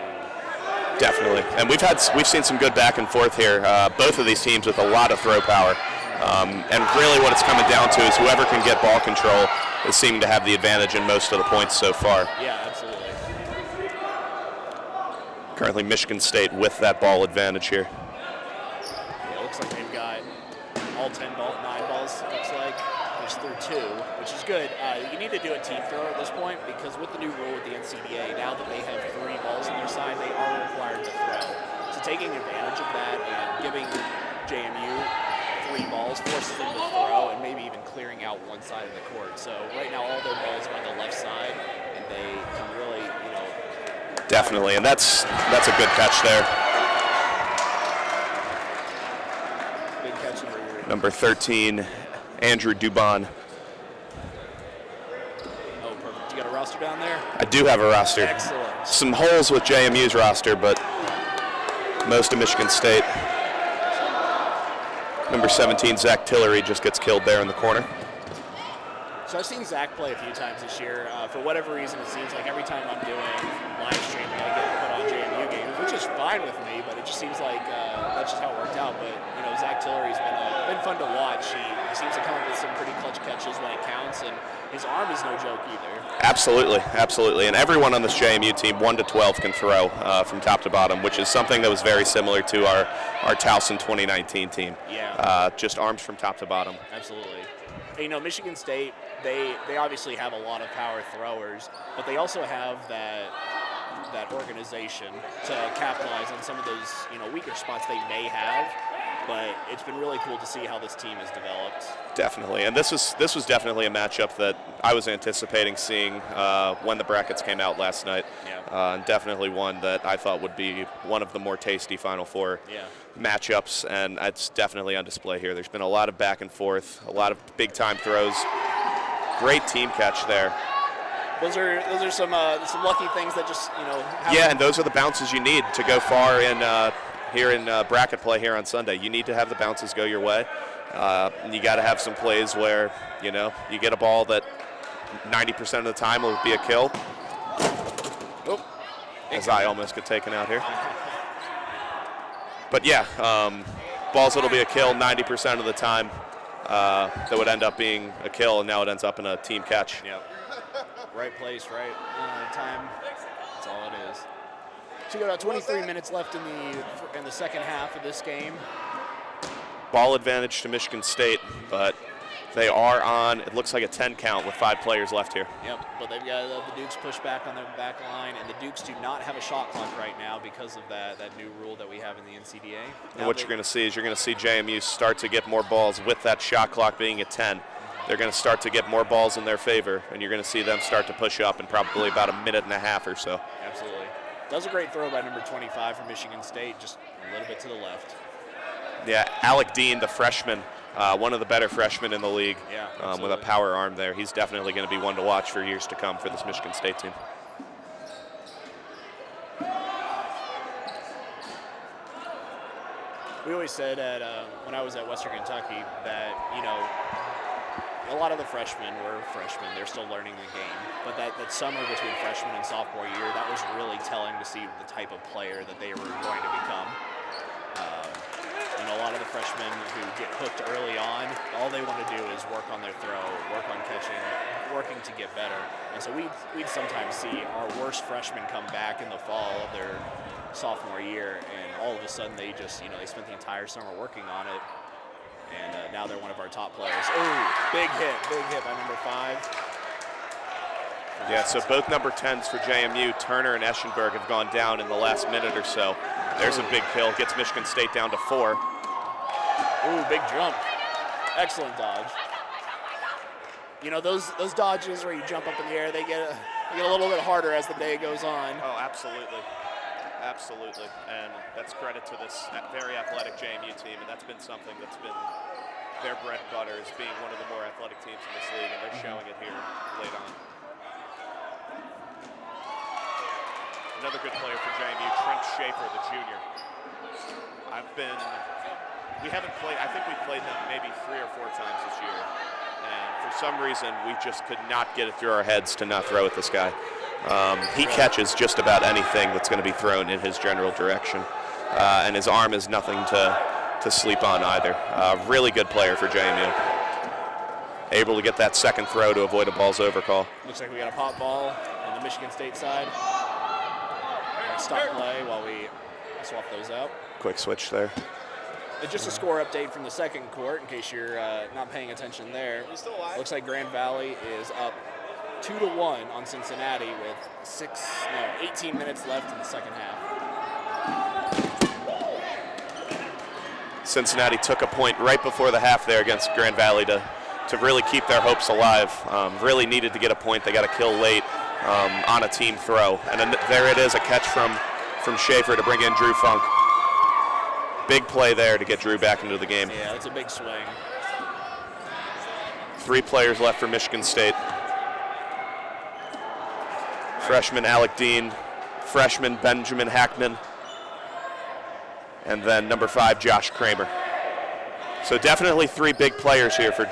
Definitely, and we've seen some good back and forth here. Both of these teams with a lot of throw power, and really what it's coming down to is whoever can get ball control is seeming to have the advantage in most of the points so far. Yeah, absolutely. Currently, Michigan State with that ball advantage here. Yeah, it looks like they've got all 9 balls. It looks like just through 2, which is good. You need to do a team throw at this point because with the new rule with the NCDA, now that they have 3 balls on their side, they are required to throw. So taking advantage of that and giving JMU 3 balls forces them to throw and maybe even clearing out one side of the court. So right now all their balls are on the left side, and they can really, Definitely, and that's a good catch there. Big catch Number 13, Andrew Dubon. Oh, perfect. You got a roster down there? I do have a roster. Excellent. Some holes with JMU's roster, but most of Michigan State. Number 17, Zach Tillery, just gets killed there in the corner. So I've seen Zach play a few times this year. For whatever reason, it seems like every time I'm doing live streaming, I get put on JMU games, which is fine with me, but it just seems like that's just how it worked out. But, Zach Tillery's been fun to watch. He seems to come up with some pretty clutch catches when it counts, and his arm is no joke either. Absolutely, absolutely. And everyone on this JMU team, 1 to 12, can throw from top to bottom, which is something that was very similar to our Towson 2019 team. Yeah. Just arms from top to bottom. Absolutely. Michigan State, they obviously have a lot of power throwers, but they also have that organization to capitalize on some of those weaker spots they may have. But it's been really cool to see how this team has developed. Definitely, and this was definitely a matchup that I was anticipating seeing when the brackets came out last night. Yeah. And definitely one that I thought would be one of the more tasty Final Four matchups, and it's definitely on display here. There's been a lot of back and forth, a lot of big time throws. Great team catch there. Those are some lucky things that just happen. Yeah, and those are the bounces you need to go far in. Here in bracket play here on Sunday. You need to have the bounces go your way. You got to have some plays where, you get a ball that 90% of the time will be a kill. Oh, as I almost get taken out here. But yeah, balls that'll be a kill 90% of the time that would end up being a kill, and now it ends up in a team catch. Yep. Right place, right time. That's all it is. So you got about 23 minutes left in the second half of this game. Ball advantage to Michigan State, but they are on, it looks like a 10 count with 5 players left here. Yep, but they've got the Dukes push back on their back line, and the Dukes do not have a shot clock right now because of that new rule that we have in the NCDA. And what you're going to see is you're going to see JMU start to get more balls with that shot clock being at 10. They're going to start to get more balls in their favor, and you're going to see them start to push up in probably about a minute and a half or so. Absolutely. That was a great throw by number 25 from Michigan State, just a little bit to the left. Yeah, Alec Dean, the freshman, one of the better freshmen in the league, with a power arm there. He's definitely going to be one to watch for years to come for this Michigan State team. We always said when I was at Western Kentucky that, a lot of the freshmen were freshmen. They're still learning the game. But that summer between freshman and sophomore year, that was really telling to see the type of player that they were going to become. A lot of the freshmen who get hooked early on, all they want to do is work on their throw, work on catching, working to get better. And so we'd sometimes see our worst freshmen come back in the fall of their sophomore year, and all of a a sudden they just, they spent the entire summer working on it, and now they're one of our top players. Oh, big hit by number 5. Yeah, so both number 10s for JMU, Turner and Eschenberg, have gone down in the last minute or so. There's a big kill, gets Michigan State down to 4. Ooh, big jump. Excellent dodge. Those dodges where you jump up in the air, they get a little bit harder as the day goes on. Oh, absolutely. Absolutely. And that's credit to this very athletic JMU team, and that's been something that's been their bread and butter, is being one of the more athletic teams in this league, and they're showing it here late on. Another good player for JMU, Trent Schaefer, the junior. We haven't played, I think we played them maybe 3 or 4 times this year. And for some reason, we just could not get it through our heads to not throw at this guy. He catches just about anything that's going to be thrown in his general direction. And his arm is nothing to sleep on either. Really good player for JMU. Able to get that second throw to avoid a ball's over call. Looks like we got a pop ball on the Michigan State side. Stop play while we swap those out. Quick switch there. Just a score update from the second court, in case you're not paying attention there. Looks like Grand Valley is up 2-1 on Cincinnati with 18 minutes left in the second half. Cincinnati took a point right before the half there against Grand Valley to really keep their hopes alive. Really needed to get a point. They got a kill late on a team throw. And then there it is, a catch from Schaefer to bring in Drew Funk. Big play there to get Drew back into the game. Yeah, that's a big swing. 3 players left for Michigan State. Freshman Alec Dean, freshman Benjamin Hackman, and then number 5, Josh Kramer. So definitely 3 big players here for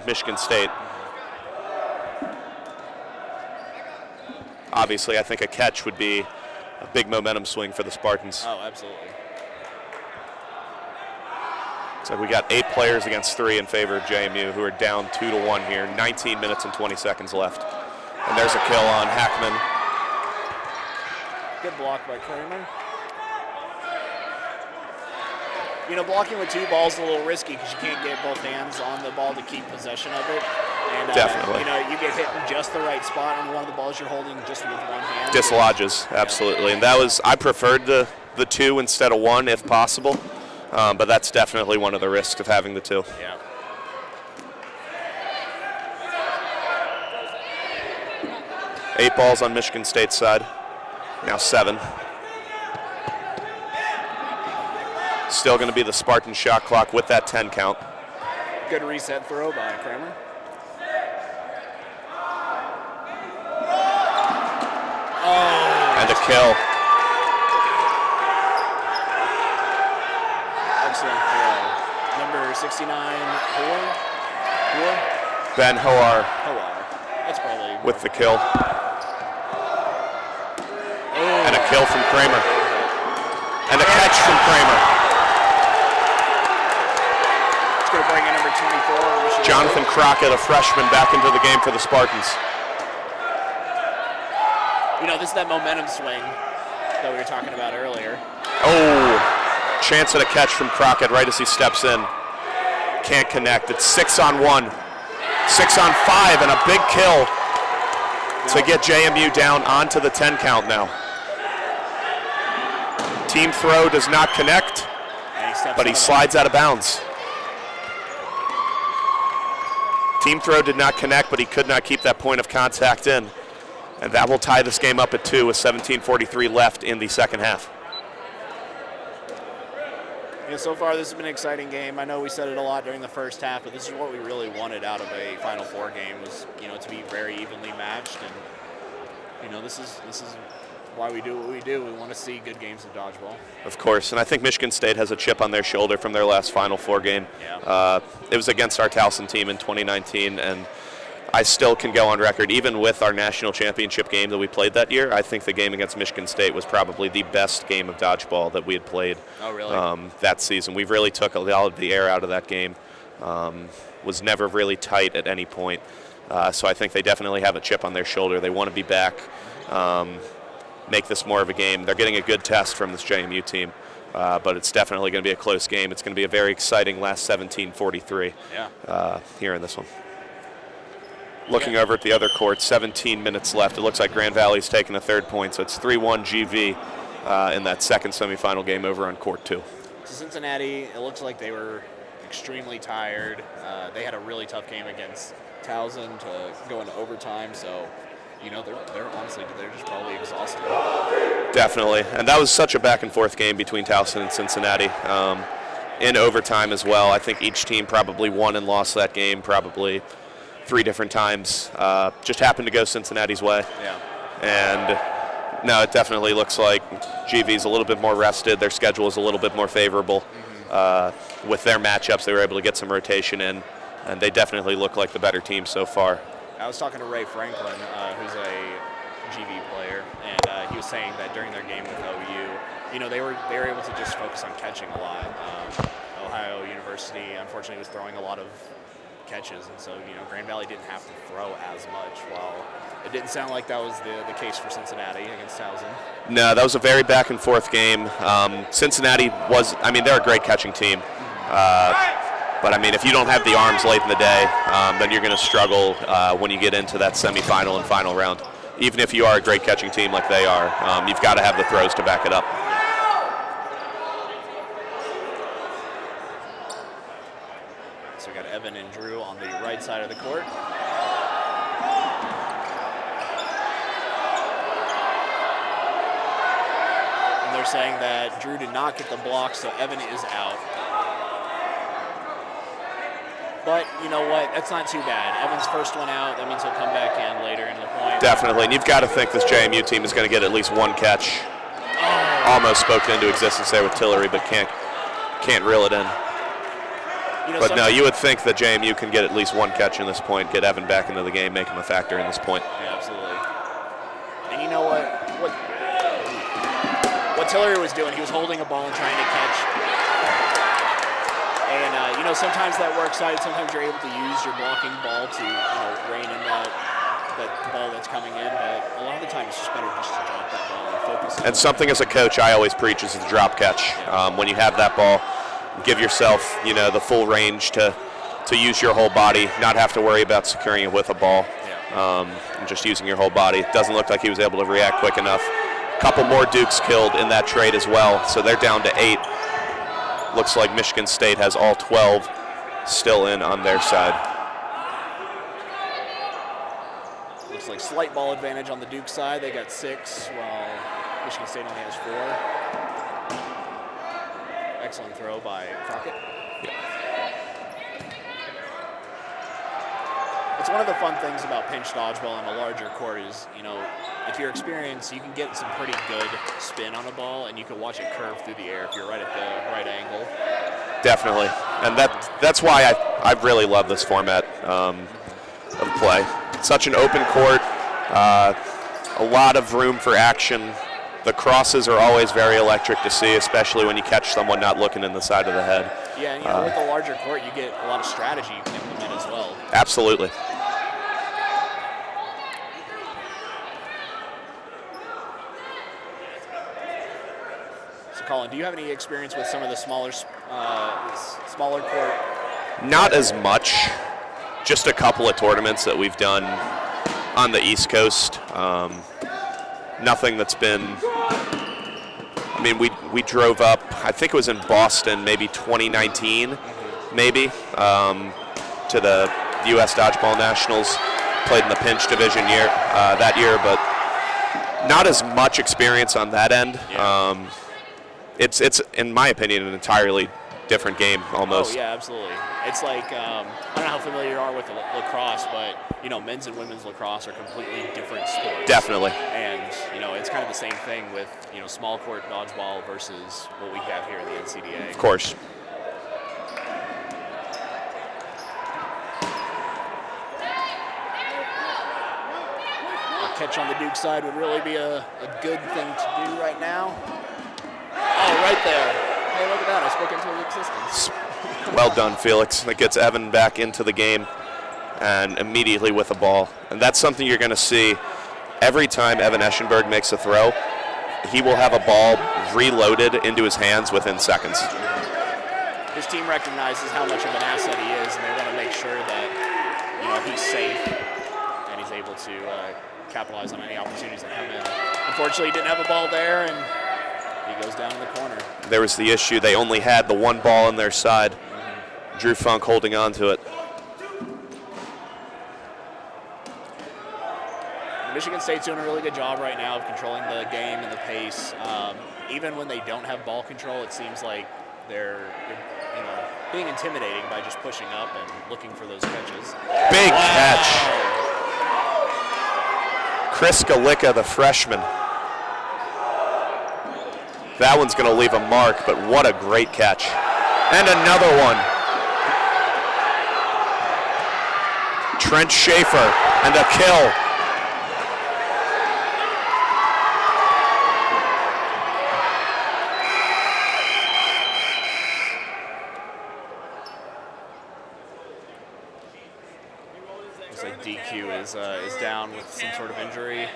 Michigan State. Obviously, I think a catch would be a big momentum swing for the Spartans. Oh, absolutely. So we got 8 players against 3 in favor of JMU, who are down 2-1 here. 19 minutes and 20 seconds left. And there's a kill on Hackman. Good block by Kramer. Blocking with 2 balls is a little risky because you can't get both hands on the ball to keep possession of it. And, definitely. You get hit in just the right spot on one of the balls you're holding just with one hand. Dislodges, absolutely. And that was, I preferred the 2 instead of 1 if possible. But that's definitely one of the risks of having the 2. Yeah. Eight balls on Michigan State's side. Now 7. Still going to be the Spartan shot clock with that 10 count. Good reset throw by Kramer. Oh. And a kill. Excellent throw. Number 69, Hoar? Ben Hoar That's probably with the kill. And a kill from Kramer. And a catch from Kramer. It's going to bring in number 24. Jonathan Crockett, a freshman, back into the game for the Spartans. This is that momentum swing that we were talking about earlier. Oh, chance at a catch from Crockett right as he steps in. Can't connect. It's 6 on 1. 6 on 5, and a big kill to get JMU down onto the 10 count now. Team throw does not connect, but he slides out of bounds. Team throw did not connect, but he could not keep that point of contact in. And that will tie this game up at 2 with 17:43 left in the second half. So far this has been an exciting game. I know we said it a lot during the first half, but this is what we really wanted out of a Final Four game, was to be very evenly matched. And this is why we do what we do. We want to see good games of dodgeball. Of course, and I think Michigan State has a chip on their shoulder from their last Final Four game. Yeah. It was against our Towson team in 2019, and I still can go on record, even with our national championship game that we played that year, I think the game against Michigan State was probably the best game of dodgeball that we had played. Oh, really? That season. We really took all of the air out of that game. Was never really tight at any point. So I think they definitely have a chip on their shoulder. They want to be back, make this more of a game. They're getting a good test from this JMU team. but it's definitely going to be a close game. It's going to be a very exciting last 17-43 here in this one. Looking over at the other court, 17 minutes left. It looks like Grand Valley's taking the third point, so it's 3-1 GV in that second semifinal game over on court 2. So Cincinnati, it looks like they were extremely tired. They had a really tough game against Towson to go into overtime, so they're honestly just probably exhausted. Definitely, and that was such a back and forth game between Towson and Cincinnati. In overtime as well, I think each team probably won and lost that game probably 3 different times. Just happened to go Cincinnati's way. Yeah. And no, it definitely looks like GV's a little bit more rested. Their schedule is a little bit more favorable. With their matchups, they were able to get some rotation in, and they definitely look like the better team so far. I was talking to Ray Franklin, who's a GV player, and he was saying that during their game with OU, they were able to just focus on catching a lot. Ohio University, unfortunately, was throwing a lot of catches, and so Grand Valley didn't have to throw as much. While it didn't sound like that was the case for Cincinnati against Towson. No, that was a very back and forth game. Cincinnati they're a great catching team. But if you don't have the arms late in the day, then you're going to struggle when you get into that semifinal and final round. Even if you are a great catching team like they are, you've got to have the throws to back it up. So we got Evan and Drew on the right side of the court. And they're saying that Drew did not get the block, so Evan is out. But you know what? That's not too bad. Evan's first one out. That means he'll come back in later into the point. Definitely, and you've got to think this JMU team is going to get at least one catch. Almost spoken into existence there with Tillery, but can't reel it in. But no, you would think that JMU can get at least one catch in this point, get Evan back into the game, make him a factor in this point. Yeah, absolutely. And you know what Tillery was doing, he was holding a ball and trying to catch. And sometimes that works out. Sometimes you're able to use your blocking ball to rein in that ball that's coming in. But a lot of the time, it's just better just to drop that ball and focus. And something as a coach I always preach is the drop catch. When you have that ball, give yourself the full range to use your whole body, not have to worry about securing it with a ball. And just using your whole body. It doesn't look like he was able to react quick enough. A couple more Dukes killed in that trade as well, so they're down to 8. Looks like Michigan State has all 12 still in on their side. Looks like slight ball advantage on the Duke side. They got 6, while Michigan State only has 4. Excellent throw by Crockett. It's one of the fun things about pinch dodgeball on a larger court is, if you're experienced, you can get some pretty good spin on a ball, and you can watch it curve through the air if you're right at the right angle. Definitely, and that's why I really love this format of play. It's such an open court, a lot of room for action. The crosses are always very electric to see, especially when you catch someone not looking in the side of the head. Yeah, and with the larger court, you get a lot of strategy you can implement as well. Absolutely. Colin, do you have any experience with some of the smaller court? Not as much. Just a couple of tournaments that we've done on the East Coast. Nothing that's been. We drove up. I think it was in Boston, maybe 2019, maybe to the U.S. Dodgeball Nationals. Played in the pinch division that year, but not as much experience on that end. Yeah. It's in my opinion an entirely different game almost. Oh yeah, absolutely. It's like I don't know how familiar you are with lacrosse, but men's and women's lacrosse are completely different sports. Definitely. And it's kind of the same thing with small court dodgeball versus what we have here in the NCDA. Of course. A catch on the Duke side would really be a good thing to do right now. Oh, right there. Hey, look at that. I spoke into existence. Well done, Felix. That gets Evan back into the game and immediately with the ball. And that's something you're going to see every time Evan Eschenberg makes a throw. he will have a ball reloaded into his hands within seconds. His team recognizes how much of an asset he is, and they want to make sure that he's safe and he's able to capitalize on any opportunities that come in. Unfortunately, he didn't have a ball there, and he goes down in the corner. There was the issue. They only had the one ball on their side. Drew Funk holding on to it. Michigan State's doing a really good job right now of controlling the game and the pace. Even when they don't have ball control, it seems like they're being intimidating by just pushing up and looking for those catches. Big catch. Chris Galicka, the freshman. That one's going to leave a mark, but what a great catch. And another one. Trent Schaefer, and a kill. Looks like DQ is down with some sort of injury.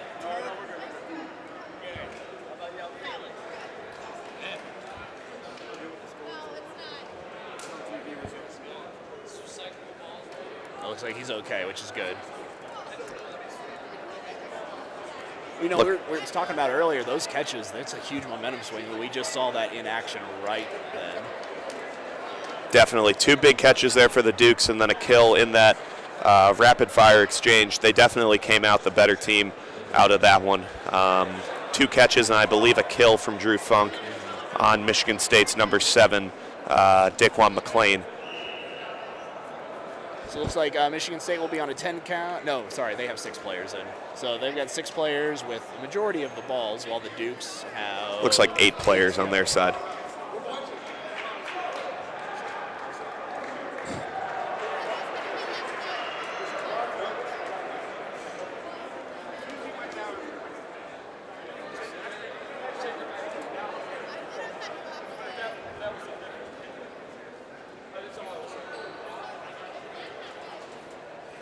It looks like he's okay, which is good. We were talking about earlier, those catches, that's a huge momentum swing. We just saw that in action right then. Definitely. 2 big catches there for the Dukes and then a kill in that rapid-fire exchange. They definitely came out the better team out of that one. 2 catches and I believe a kill from Drew Funk on Michigan State's number 7, Daquan McClain. So it looks like Michigan State will be on a 10 count. No, sorry, they have 6 players in. So they've got 6 players with the majority of the balls, while the Dukes have... Looks like 8 players on their side.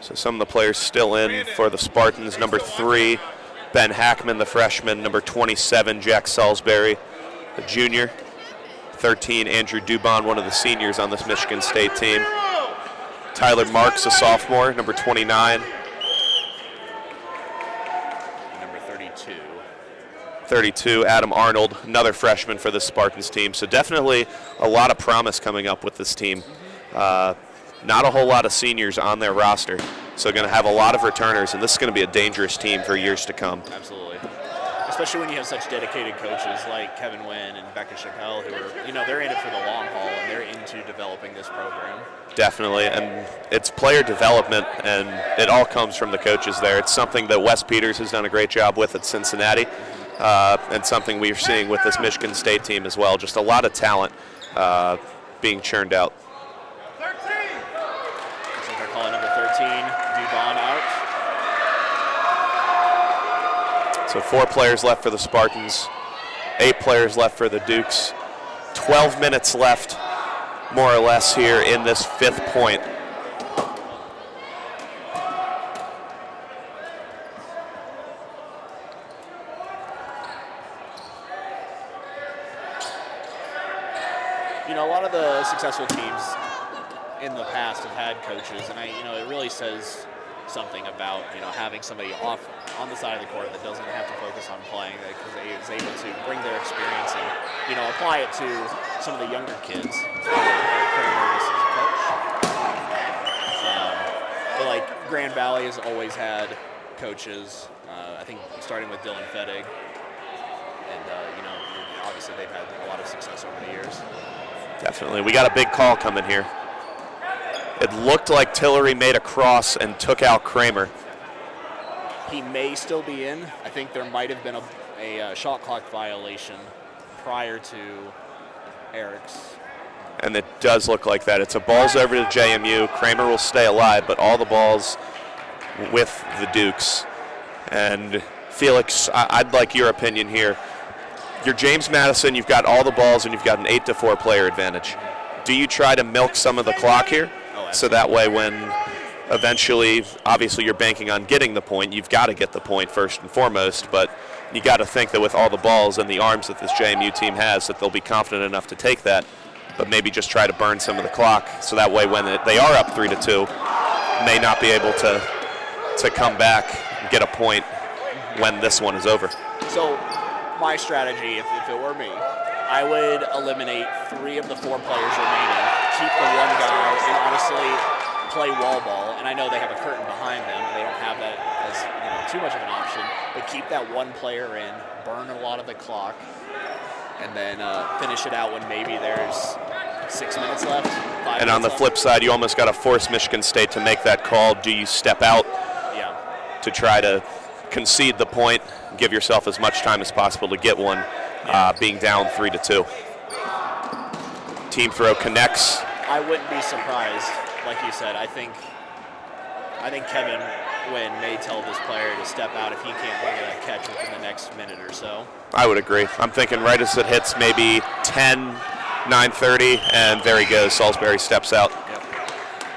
So some of the players still in for the Spartans. Number 3, Ben Hackman, the freshman. Number 27, Jack Salisbury, the junior. 13, Andrew Dubon, one of the seniors on this Michigan State team. Tyler Marks, a sophomore, number 29. Number 32. 32, Adam Arnold, another freshman for the Spartans team. So definitely a lot of promise coming up with this team. Not a whole lot of seniors on their roster, so going to have a lot of returners, and this is going to be a dangerous team for years to come. Absolutely. Especially when you have such dedicated coaches like Kevin Wynn and Becca Chappelle, who are, they're in it for the long haul, and they're into developing this program. Definitely, and it's player development, and it all comes from the coaches there. It's something that Wes Peters has done a great job with at Cincinnati, and something we're seeing with this Michigan State team as well. Just a lot of talent being churned out. Calling number 13, Dubon out. So 4 players left for the Spartans, 8 players left for the Dukes. 12 minutes left, more or less, here in this 5th point. A lot of the successful teams in the past have had coaches, and it really says something about having somebody off on the side of the court that doesn't have to focus on playing, because they is able to bring their experience and apply it to some of the younger kids. But like Grand Valley has always had coaches. I think starting with Dylan Fettig, and obviously they've had a lot of success over the years. Definitely, we got a big call coming here. It looked like Tillery made a cross and took out Kramer. He may still be in. I think there might have been a shot clock violation prior to Eric's. And it does look like that. It's a balls over to JMU. Kramer will stay alive, but all the balls with the Dukes. And Felix, I'd like your opinion here. You're James Madison, you've got all the balls, and you've got an 8-4 player advantage. Do you try to milk some of the clock here? So that way when eventually, obviously you're banking on getting the point, you've got to get the point first and foremost, but you got to think that with all the balls and the arms that this JMU team has, that they'll be confident enough to take that, but maybe just try to burn some of the clock, so that way when they are up 3-2, may not be able to come back and get a point when this one is over. So my strategy, if it were me, I would eliminate 3 of the 4 players remaining, keep the one guy, and honestly play wall ball. And I know they have a curtain behind them, and they don't have that as too much of an option. But keep that one player in, burn a lot of the clock, and then finish it out when maybe there's 6 minutes left. 5 And on the flip side, you almost got to force Michigan State to make that call. Do you step out to try to concede the point, give yourself as much time as possible to get one, being down 3-2? Team throw connects. I wouldn't be surprised, like you said. I think Kevin Wynn may tell this player to step out if he can't bring a catch within the next minute or so. I would agree. I'm thinking right as it hits maybe 10, 9:30, and there he goes. Salisbury steps out.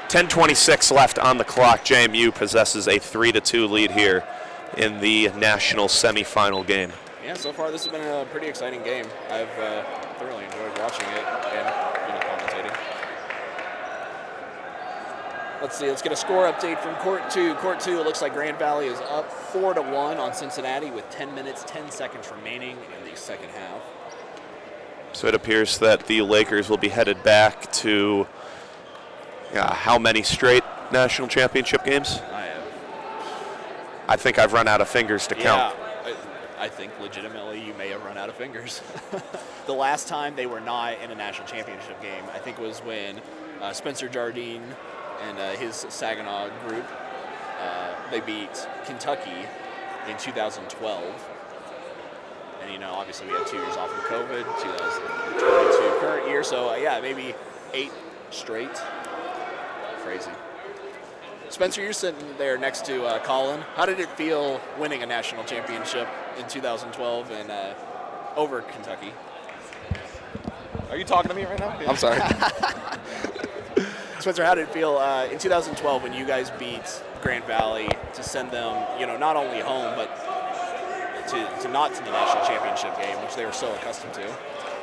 10:26 left on the clock. JMU possesses a 3-2 lead here in the national semifinal game. Yeah, so far this has been a pretty exciting game. I've thoroughly enjoyed watching it and commentating. Let's see, let's get a score update from Court 2. Court 2, it looks like Grand Valley is up 4-1 on Cincinnati with 10 minutes, 10 seconds remaining in the second half. So it appears that the Lakers will be headed back to how many straight national championship games? I think I've run out of fingers to count. I think legitimately you may have run out of fingers. The last time they were not in a national championship game, I think, was when Spencer Jardine and his Saginaw group, they beat Kentucky in 2012. And, obviously we had 2 years off of COVID, 2022 current year. So, maybe 8 straight. Crazy. Spencer, you're sitting there next to Colin. How did it feel winning a national championship in 2012 and over Kentucky? Are you talking to me right now? I'm sorry. Spencer, how did it feel in 2012 when you guys beat Grand Valley to send them, not only home, but to not to the national championship game, which they were so accustomed to?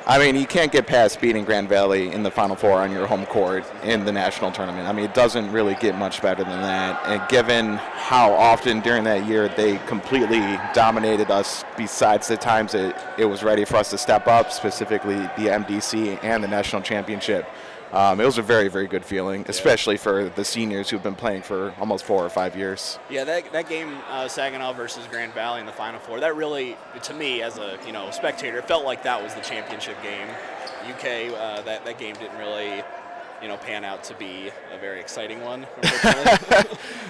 I mean, you can't get past beating Grand Valley in the Final Four on your home court in the national tournament. I mean, it doesn't really get much better than that. And given how often during that year they completely dominated us, besides the times it was ready for us to step up, specifically the MDC and the national championship, it was a very, very good feeling, especially for the seniors who've been playing for almost 4 or 5 years. Yeah, that game, Saginaw versus Grand Valley in the Final Four, that really, to me as a spectator, it felt like that was the championship game. UK, that game didn't really pan out to be a very exciting one.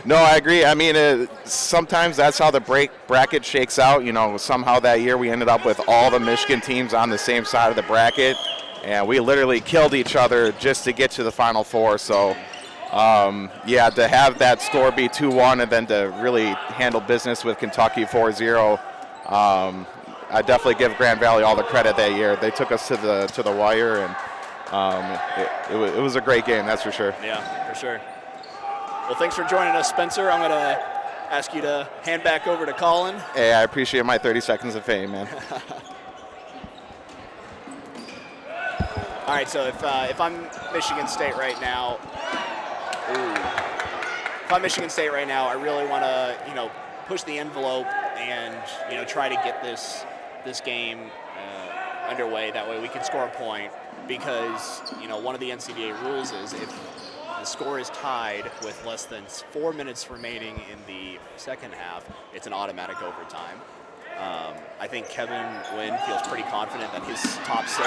No, I agree. I mean, sometimes that's how the bracket shakes out. Somehow that year we ended up with all the Michigan teams on the same side of the bracket. And we literally killed each other just to get to the Final Four. So, to have that score be 2-1 and then to really handle business with Kentucky 4-0, I definitely give Grand Valley all the credit that year. They took us to the wire, and it was a great game, that's for sure. Yeah, for sure. Well, thanks for joining us, Spencer. I'm going to ask you to hand back over to Colin. Hey, I appreciate my 30 seconds of fame, man. All right, so if I'm Michigan State right now, I really want to, push the envelope and, try to get this game underway. That way we can score a point because, one of the NCDA rules is if the score is tied with less than 4 minutes remaining in the second half, it's an automatic overtime. I think Kevin Wynn feels pretty confident that his top 6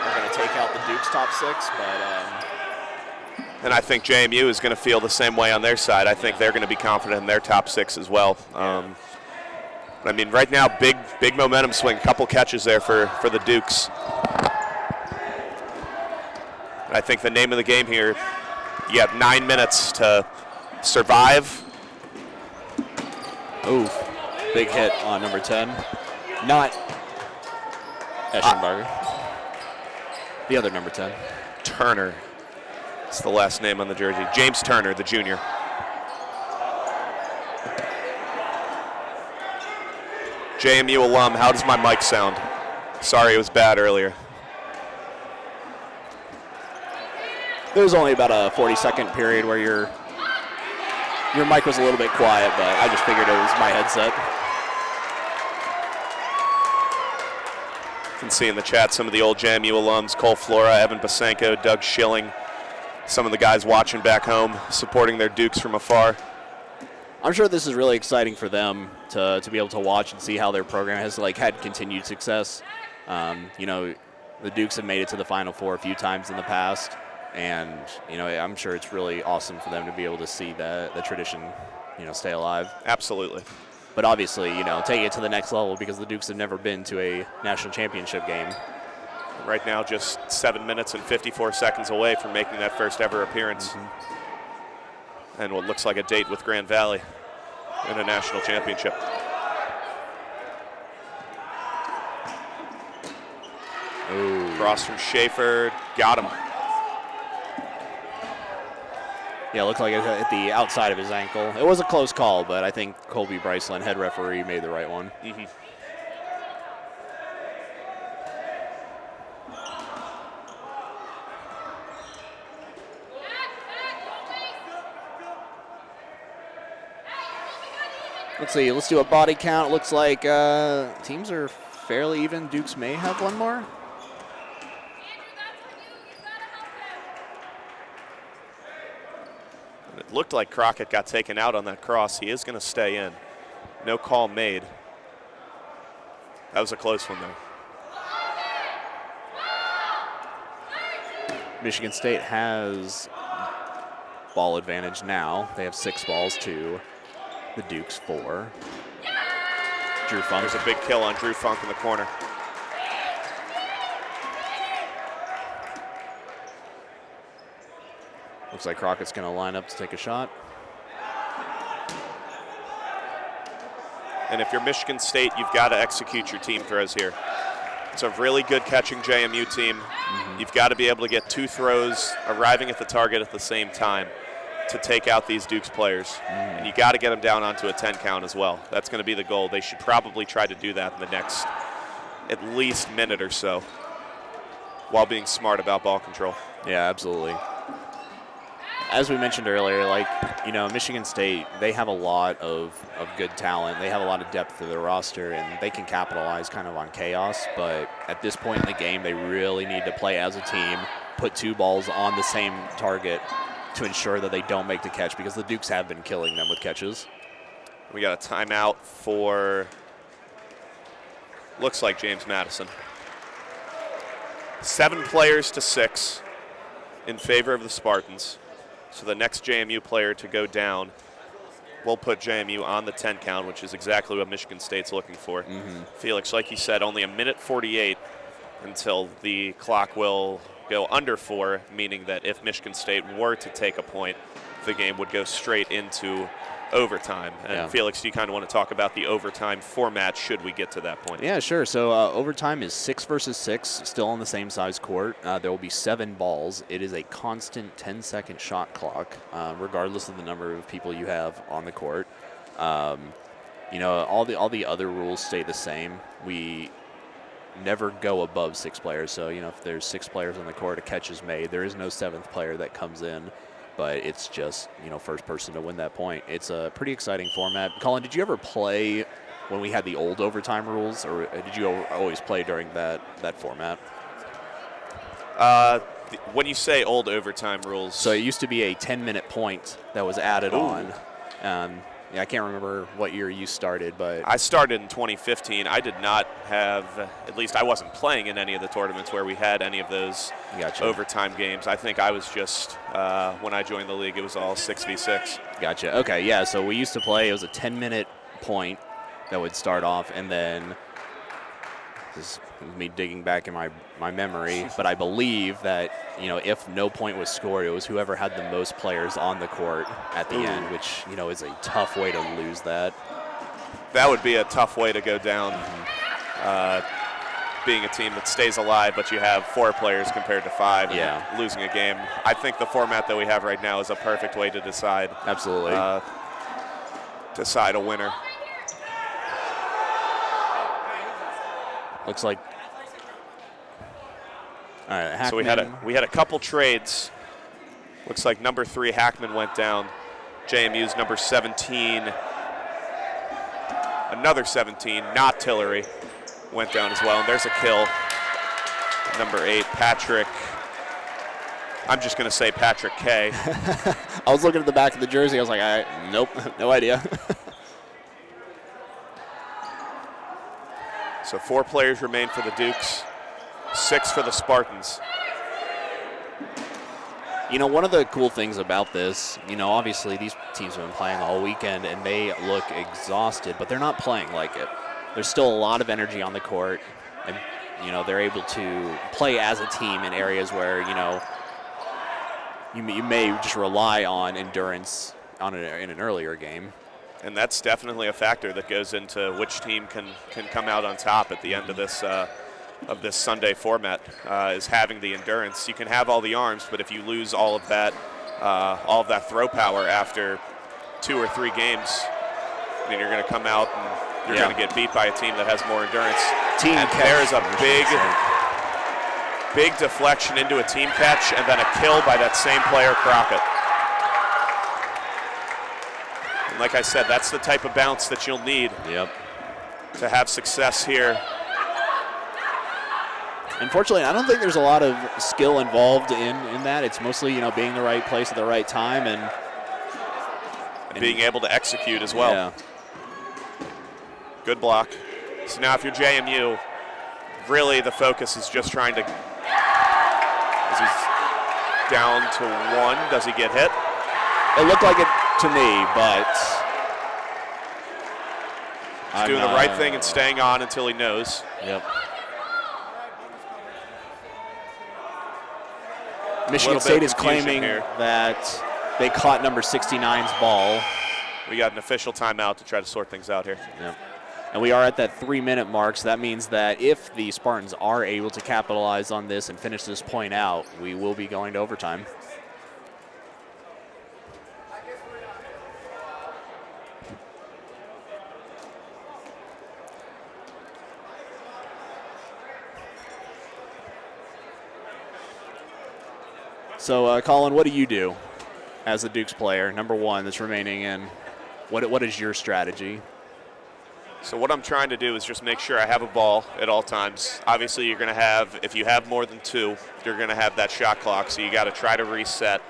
are going to take out the Duke's top 6, but... And I think JMU is going to feel the same way on their side. I think they're going to be confident in their top 6 as well. I mean, right now, big momentum swing. A couple catches there for the Dukes. And I think the name of the game here, you have 9 minutes to survive. Oof. Big hit on number 10. Not Eschenberger. The other number 10. Turner. It's the last name on the jersey. James Turner, the junior. JMU alum, how does my mic sound? Sorry, it was bad earlier. There was only about a 40-second period where your mic was a little bit quiet, but I just figured it was my headset. You can see in the chat some of the old JMU alums, Cole Flora, Evan Basenko, Doug Schilling, some of the guys watching back home, supporting their Dukes from afar. I'm sure this is really exciting for them to be able to watch and see how their program has had continued success. The Dukes have made it to the Final Four a few times in the past, and I'm sure it's really awesome for them to be able to see the tradition, stay alive. Absolutely. But obviously, take it to the next level because the Dukes have never been to a national championship game. Right now, just 7 minutes and 54 seconds away from making that first ever appearance. And what looks like a date with Grand Valley in a national championship. Ooh. Cross from Schaefer, got him. Yeah, it looked like it hit the outside of his ankle. It was a close call, but I think Colby Bryceland, head referee, made the right one. Let's see, let's do a body count. It looks like teams are fairly even. Dukes may have one more. It looked like Crockett got taken out on that cross. He is going to stay in. No call made. That was a close one, though. Michigan State has ball advantage now. They have 6 balls to the Dukes 4. Drew Funk. There's a big kill on Drew Funk in the corner. Looks like Crockett's going to line up to take a shot. And if you're Michigan State, you've got to execute your team throws here. It's a really good catching JMU team. You've got to be able to get 2 throws arriving at the target at the same time to take out these Dukes players. And you got to get them down onto a 10 count as well. That's going to be the goal. They should probably try to do that in the next at least minute or so while being smart about ball control. Yeah, absolutely. As we mentioned earlier, Michigan State, they have a lot of good talent. They have a lot of depth to their roster, and they can capitalize kind of on chaos. But at this point in the game, they really need to play as a team, put 2 balls on the same target to ensure that they don't make the catch, because the Dukes have been killing them with catches. We got a timeout for, looks like James Madison. 7 players to 6 in favor of the Spartans. So the next JMU player to go down will put JMU on the 10 count, which is exactly what Michigan State's looking for. Felix, like you said, only 1:48 until the clock will go under 4, meaning that if Michigan State were to take a point, the game would go straight into overtime. And Felix, do you kind of want to talk about the overtime format should we get to that point? Yeah, sure. So overtime is 6 versus 6, still on the same size court. There will be 7 balls. It is a constant 10-second shot clock, regardless of the number of people you have on the court. All the other rules stay the same. We never go above 6 players. So, if there's 6 players on the court, a catch is made. There is no 7th player that comes in. But it's just, first person to win that point. It's a pretty exciting format. Colin, did you ever play when we had the old overtime rules, or did you always play during that format? When you say old overtime rules. So it used to be a 10-minute point that was added on. I can't remember what year you started, but I started in 2015. I did not have, at least I wasn't playing in any of the tournaments where we had any of those overtime games. I think I was just, when I joined the league, it was all 6v6. Gotcha. Okay, yeah, so we used to play, it was a 10-minute point that would start off, and then this is me digging back in my memory, but I believe that, if no point was scored, it was whoever had the most players on the court at the end, which, is a tough way to lose that. That would be a tough way to go down, being a team that stays alive, but you have 4 players compared to 5 and losing a game. I think the format that we have right now is a perfect way to decide. Absolutely. Decide a winner. Looks like. All right, Hackman. So we had a couple trades. Looks like number 3 Hackman went down. JMU's number 17. Another 17, not Tillery, went down as well. And there's a kill. Number 8, Patrick. I'm just going to say Patrick K. I was looking at the back of the jersey. I was like, nope, no idea. So 4 players remain for the Dukes, 6 for the Spartans. You know, one of the cool things about this, you know, obviously these teams have been playing all weekend and they look exhausted, but they're not playing like it. There's still a lot of energy on the court, and, you know, they're able to play as a team in areas where, you know, you may just rely on endurance in an earlier game. And that's definitely a factor that goes into which team can come out on top at the end of this Sunday format, is having the endurance. You can have all the arms, but if you lose all of that throw power after 2 or 3 games, then you're going to come out and you're going to get beat by a team that has more endurance. And there's a big deflection into a team catch and then a kill by that same player, Crockett. And like I said, that's the type of bounce that you'll need to have success here. Unfortunately, I don't think there's a lot of skill involved in that. It's mostly, you know, being in the right place at the right time and being able to execute as well. Yeah. Good block. So now if you're JMU, really the focus is just trying to, as he's down to 1, does he get hit? It looked like it to me, but he's doing the right thing and staying on until he knows. Yep. Michigan State is claiming that they caught number 69's ball. We got an official timeout to try to sort things out here. Yep. And we are at that 3-minute mark, so that means that if the Spartans are able to capitalize on this and finish this point out, we will be going to overtime. So, Colin, what do you do as a Dukes player, number 1 that's remaining in? What is your strategy? So what I'm trying to do is just make sure I have a ball at all times. Obviously, you're going to have, if you have more than 2, you're going to have that shot clock, so you got to try to reset.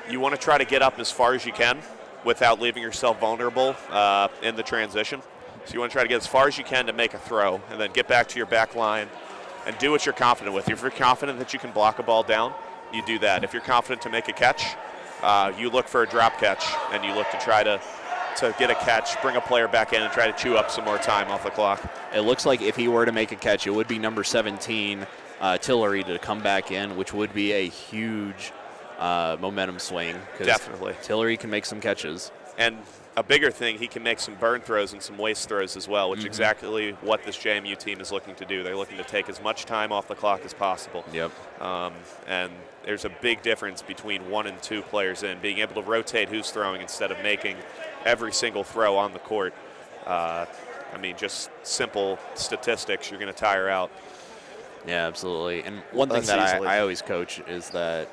You want to try to get up as far as you can without leaving yourself vulnerable in the transition. So you want to try to get as far as you can to make a throw and then get back to your back line and do what you're confident with. If you're confident that you can block a ball down, you do that. If you're confident to make a catch, you look for a drop catch and you look to try to get a catch, bring a player back in and try to chew up some more time off the clock. It looks like if he were to make a catch, it would be number 17, Tillery, to come back in, which would be a huge momentum swing. Definitely. Tillery can make some catches. And a bigger thing, he can make some burn throws and some waste throws as well, which is exactly what this JMU team is looking to do. They're looking to take as much time off the clock as possible. Yep. And there's a big difference between 1 and 2 players in, being able to rotate who's throwing instead of making every single throw on the court. I mean, just simple statistics, you're going to tire out. Yeah, absolutely. And one thing that I always coach is that,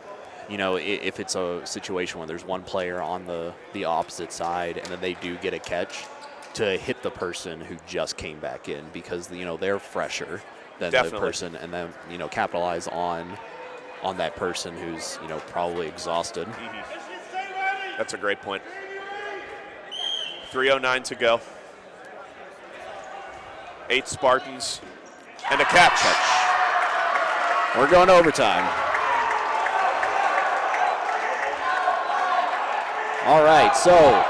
you know, if it's a situation where there's one player on the opposite side and then they do get a catch, to hit the person who just came back in, because, you know, they're fresher than the person, and then, you know, capitalize on that person who's, you know, probably exhausted. That's a great point. 3:09 to go. 8 Spartans and a catch. We're going to overtime. All right, so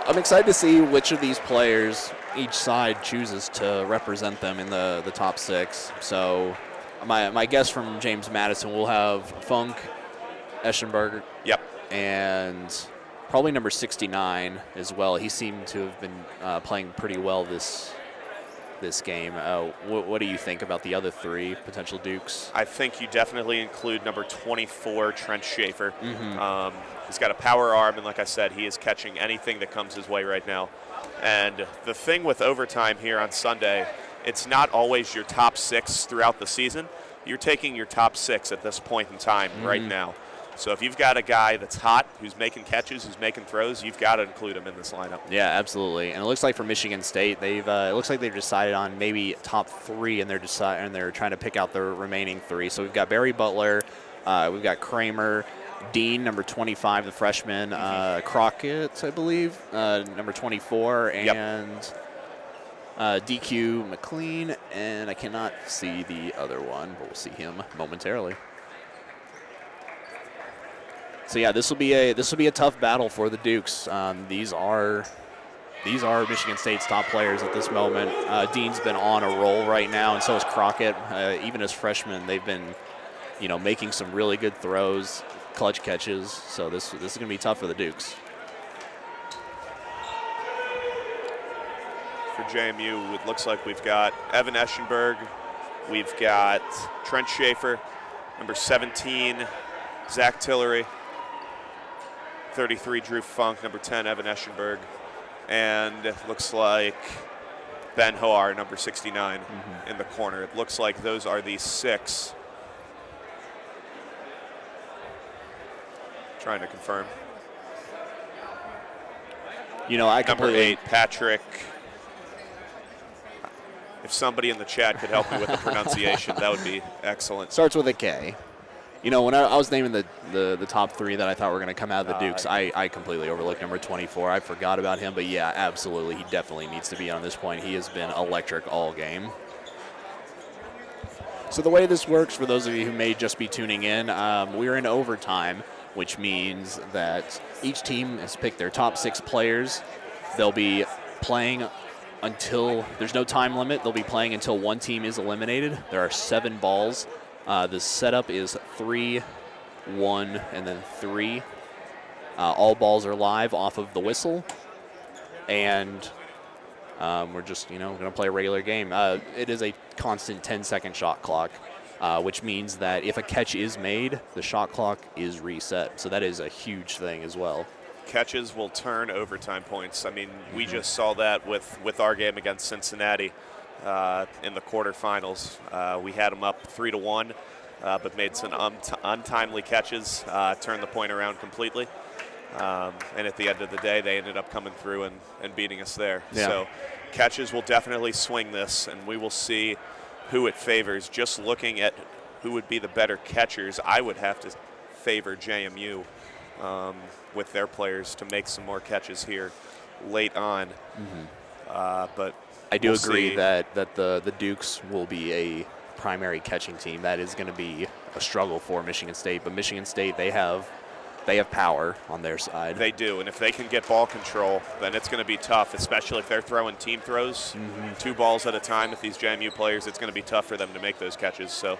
I'm excited to see which of these players each side chooses to represent them in the top 6. So my guess from James Madison, we'll have Funk, Eschenberger, and probably number 69 as well. He seemed to have been playing pretty well this game. What do you think about the other 3 potential Dukes? I think you definitely include number 24, Trent Schaefer. He's got a power arm, and like I said, he is catching anything that comes his way right now. And the thing with overtime here on Sunday it's not always your top 6 throughout the season. You're taking your top 6 at this point in time right now. So if you've got a guy that's hot, who's making catches, who's making throws, you've got to include him in this lineup. Yeah, absolutely. And it looks like for Michigan State, it looks like they've decided on maybe top 3, and they're trying to pick out the remaining 3. So we've got Barry Butler, we've got Kramer, Dean, number 25, the freshman, Crockett, I believe, number 24, and DQ McLean, and I cannot see the other one, but we'll see him momentarily. So yeah, this will be a tough battle for the Dukes. These are Michigan State's top players at this moment. Dean's been on a roll right now, and so is Crockett. Even as freshmen, they've been, making some really good throws, clutch catches. So this is going to be tough for the Dukes. For JMU, it looks like we've got Evan Eschenberg, we've got Trent Schaefer, number 17, Zach Tillery, 33, Drew Funk, number 10, Evan Eschenberg, and it looks like Ben Hoar, number 69, in the corner. It looks like those are the 6. Trying to confirm. Number 8, Patrick. If somebody in the chat could help me with the pronunciation, that would be excellent. Starts with a K. When I was naming the top 3 that I thought were going to come out of the Dukes, I completely overlooked number 24. I forgot about him, but yeah, absolutely, he definitely needs to be on this point. He has been electric all game. So the way this works, for those of you who may just be tuning in, we're in overtime, which means that each team has picked their top 6 players. They'll be playing until there's no time limit. They'll be playing until one team is eliminated. There are 7 balls. The setup is 3, 1, and then 3. All balls are live off of the whistle, and we're just, going to play a regular game. It is a constant 10-second shot clock, which means that if a catch is made, the shot clock is reset. So that is a huge thing as well. Catches will turn overtime points. I mean, we just saw that with our game against Cincinnati. In the quarterfinals, we had them up 3-1, but made some untimely catches, turned the point around completely. And at the end of the day, they ended up coming through and beating us there. Yeah. So catches will definitely swing this, and we will see who it favors. Just looking at who would be the better catchers, I would have to favor JMU with their players to make some more catches here late on. But I do we'll agree see. that the Dukes will be a primary catching team. That is going to be a struggle for Michigan State. But Michigan State, they have power on their side. They do, and if they can get ball control, then it's going to be tough, especially if they're throwing team throws, 2 balls at a time with these JMU players. It's going to be tough for them to make those catches. So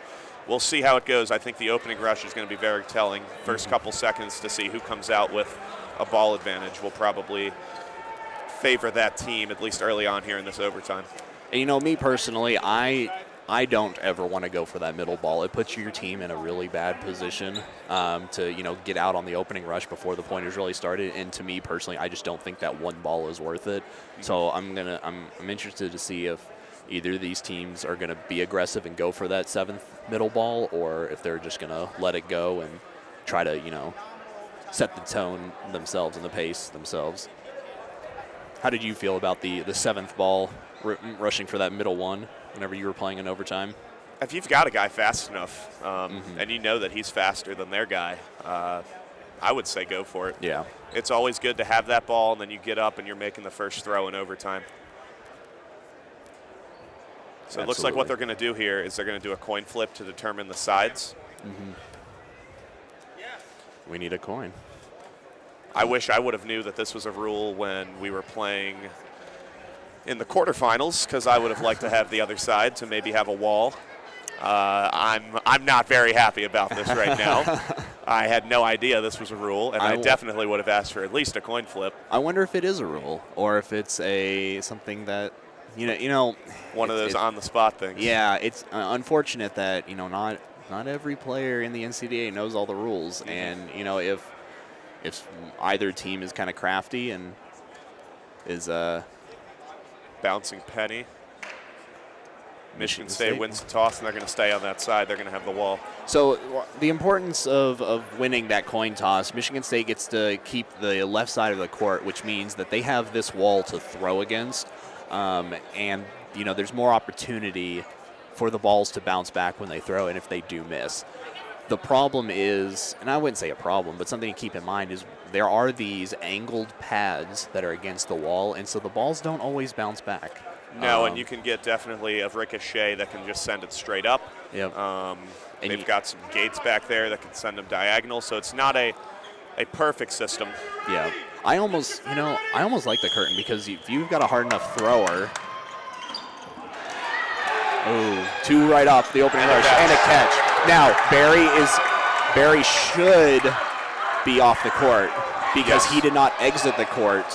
we'll see how it goes. I think the opening rush is going to be very telling. First couple seconds to see who comes out with a ball advantage will probably favor that team, at least early on here in this overtime. And me personally, I don't ever want to go for that middle ball. It puts your team in a really bad position to get out on the opening rush before the pointers really started. And to me personally, I just don't think that one ball is worth it. So I'm interested to see if either of these teams are going to be aggressive and go for that 7th middle ball, or if they're just going to let it go and try to set the tone themselves and the pace themselves. How did you feel about the 7th ball rushing for that middle one whenever you were playing in overtime? If you've got a guy fast enough and you know that he's faster than their guy, I would say go for it. Yeah. It's always good to have that ball, and then you get up and you're making the first throw in overtime. So it looks like what they're going to do here is they're going to do a coin flip to determine the sides. We need a coin. I wish I would have knew that this was a rule when we were playing in the quarterfinals, because I would have liked to have the other side to maybe have a wall. I'm not very happy about this right now. I had no idea this was a rule, and I definitely would have asked for at least a coin flip. I wonder if it is a rule, or if it's something that one of those on the spot things. Yeah, it's unfortunate that not every player in the NCAA knows all the rules, and if either team is kind of crafty and is bouncing penny. Michigan State wins the toss, and they're going to stay on that side. They're going to have the wall. So the importance of winning that coin toss, Michigan State gets to keep the left side of the court, which means that they have this wall to throw against. And, there's more opportunity for the balls to bounce back when they throw and if they do miss. The problem is, and I wouldn't say a problem, but something to keep in mind is there are these angled pads that are against the wall, and so the balls don't always bounce back. No, and you can get definitely a ricochet that can just send it straight up. Yep. They've got some gates back there that can send them diagonal, so it's not a perfect system. Yeah. I almost like the curtain because if you've got a hard enough thrower. Oh, 2 right off the opening rush and a catch. Now, Barry should be off the court because he did not exit the court.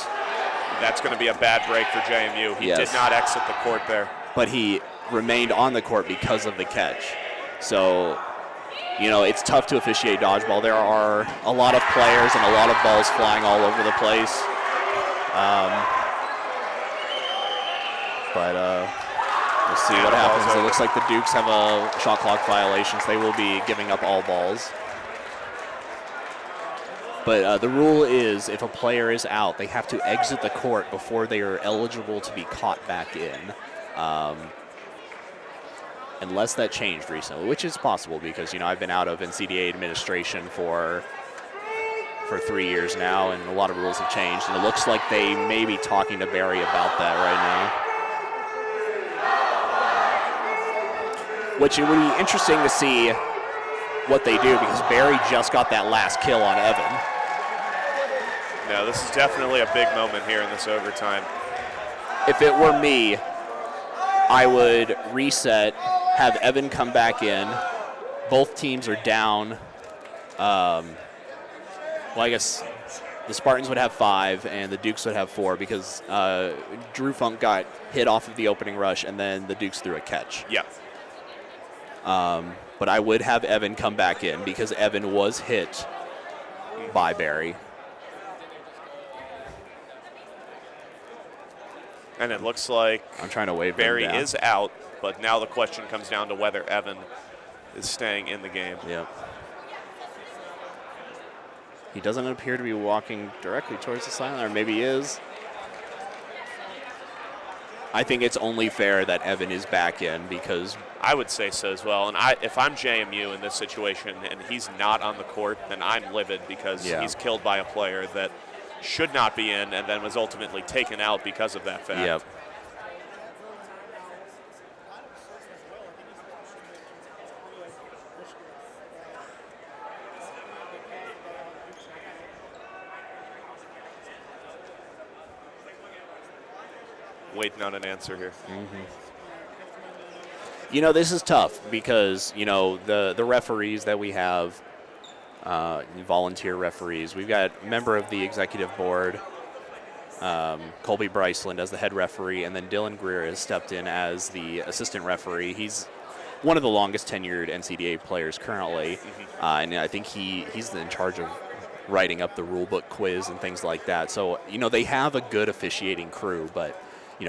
That's going to be a bad break for JMU. He did not exit the court there. But he remained on the court because of the catch. So, it's tough to officiate dodgeball. There are a lot of players and a lot of balls flying all over the place. We'll see what happens. It looks like the Dukes have a shot clock violation, so they will be giving up all balls. But the rule is if a player is out, they have to exit the court before they are eligible to be caught back in. Unless that changed recently, which is possible because, I've been out of NCDA administration for 3 years now, and a lot of rules have changed. And it looks like they may be talking to Barry about that right now. Which it would be interesting to see what they do because Barry just got that last kill on Evan. No, this is definitely a big moment here in this overtime. If it were me, I would reset, have Evan come back in. Both teams are down. I guess the Spartans would have 5 and the Dukes would have 4 because Drew Funk got hit off of the opening rush and then the Dukes threw a catch. Yeah. But I would have Evan come back in because Evan was hit by Barry. And it looks like I'm trying to wave Barry him down. is out, but now the question comes down to whether Evan is staying in the game. Yep. He doesn't appear to be walking directly towards the sideline, or maybe he is. I think it's only fair that Evan is back in because I would say so as well. And if I'm JMU in this situation and he's not on the court, then I'm livid because he's killed by a player that should not be in and then was ultimately taken out because of that fact. Yep. Waiting on an answer here. This is tough because, the referees that we have, volunteer referees. We've got a member of the executive board, Colby Bryceland, as the head referee, and then Dylan Greer has stepped in as the assistant referee. He's one of the longest tenured NCDA players currently, and I think he's in charge of writing up the rule book quiz and things like that. So, they have a good officiating crew, but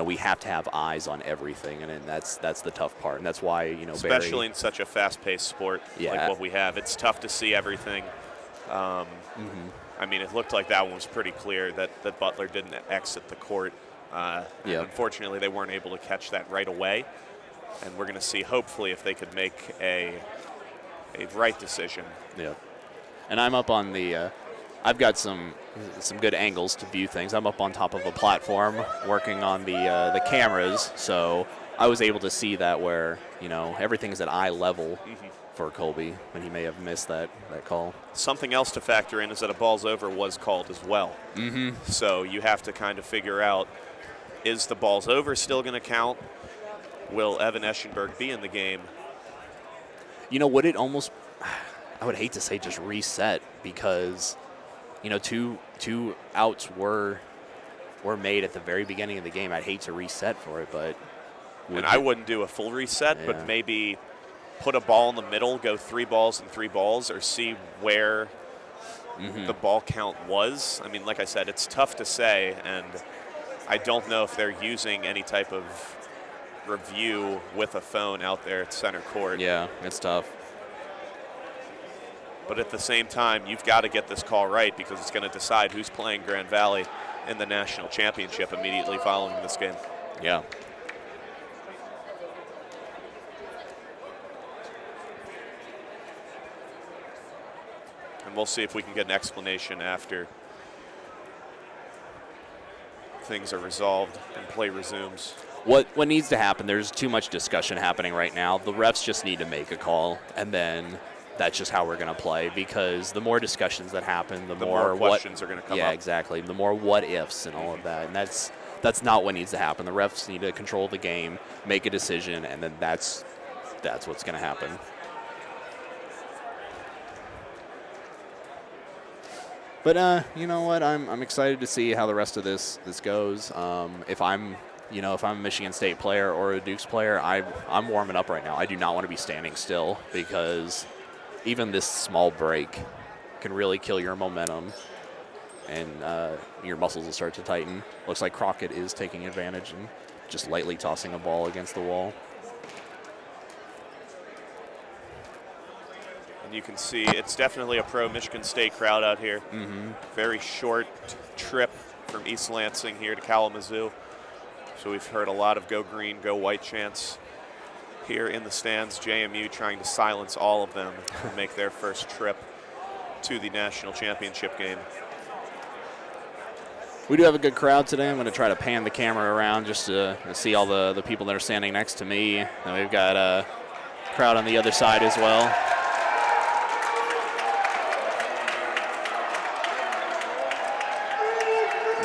we have to have eyes on everything, and that's the tough part, and that's why especially Barry, in such a fast-paced sport like what we have, it's tough to see everything. I mean, it looked like that one was pretty clear that Butler didn't exit the court. Unfortunately, they weren't able to catch that right away, and we're going to see hopefully if they could make a right decision. Yeah, and I'm up on the. I've got some good angles to view things. I'm up on top of a platform working on the cameras, so I was able to see that where everything is at eye level for Colby, and he may have missed that call. Something else to factor in is that a balls over was called as well. So you have to kind of figure out, is the balls over still going to count? Will Evan Eschenberg be in the game? Would it almost? I would hate to say just reset because. Two outs were made at the very beginning of the game. I'd hate to reset for it, but I wouldn't do a full reset, but maybe put a ball in the middle, go 3 balls and 3 balls, or see where the ball count was. I mean, like I said, it's tough to say, and I don't know if they're using any type of review with a phone out there at center court. Yeah, it's tough. But at the same time, you've got to get this call right because it's going to decide who's playing Grand Valley in the national championship immediately following this game. Yeah. And we'll see if we can get an explanation after things are resolved and play resumes. What needs to happen, there's too much discussion happening right now. The refs just need to make a call, and then that's just how we're going to play, because the more discussions that happen, the more questions are going to come up. Yeah, exactly. The more what-ifs and all of that, and that's not what needs to happen. The refs need to control the game, make a decision, and then that's what's going to happen. But you know what? I'm excited to see how the rest of this goes. If I'm a Michigan State player or a Dukes player, I'm warming up right now. I do not want to be standing still, because even this small break can really kill your momentum, and your muscles will start to tighten. Looks like Crockett is taking advantage and just lightly tossing a ball against the wall. And you can see it's definitely a pro Michigan State crowd out here. Mm-hmm. Very short trip from East Lansing here to Kalamazoo. So we've heard a lot of go green, go white chants here in the stands. JMU trying to silence all of them and make their first trip to the national championship game. We do have a good crowd today. I'm going to try to pan the camera around just to see all the people that are standing next to me. And we've got a crowd on the other side as well.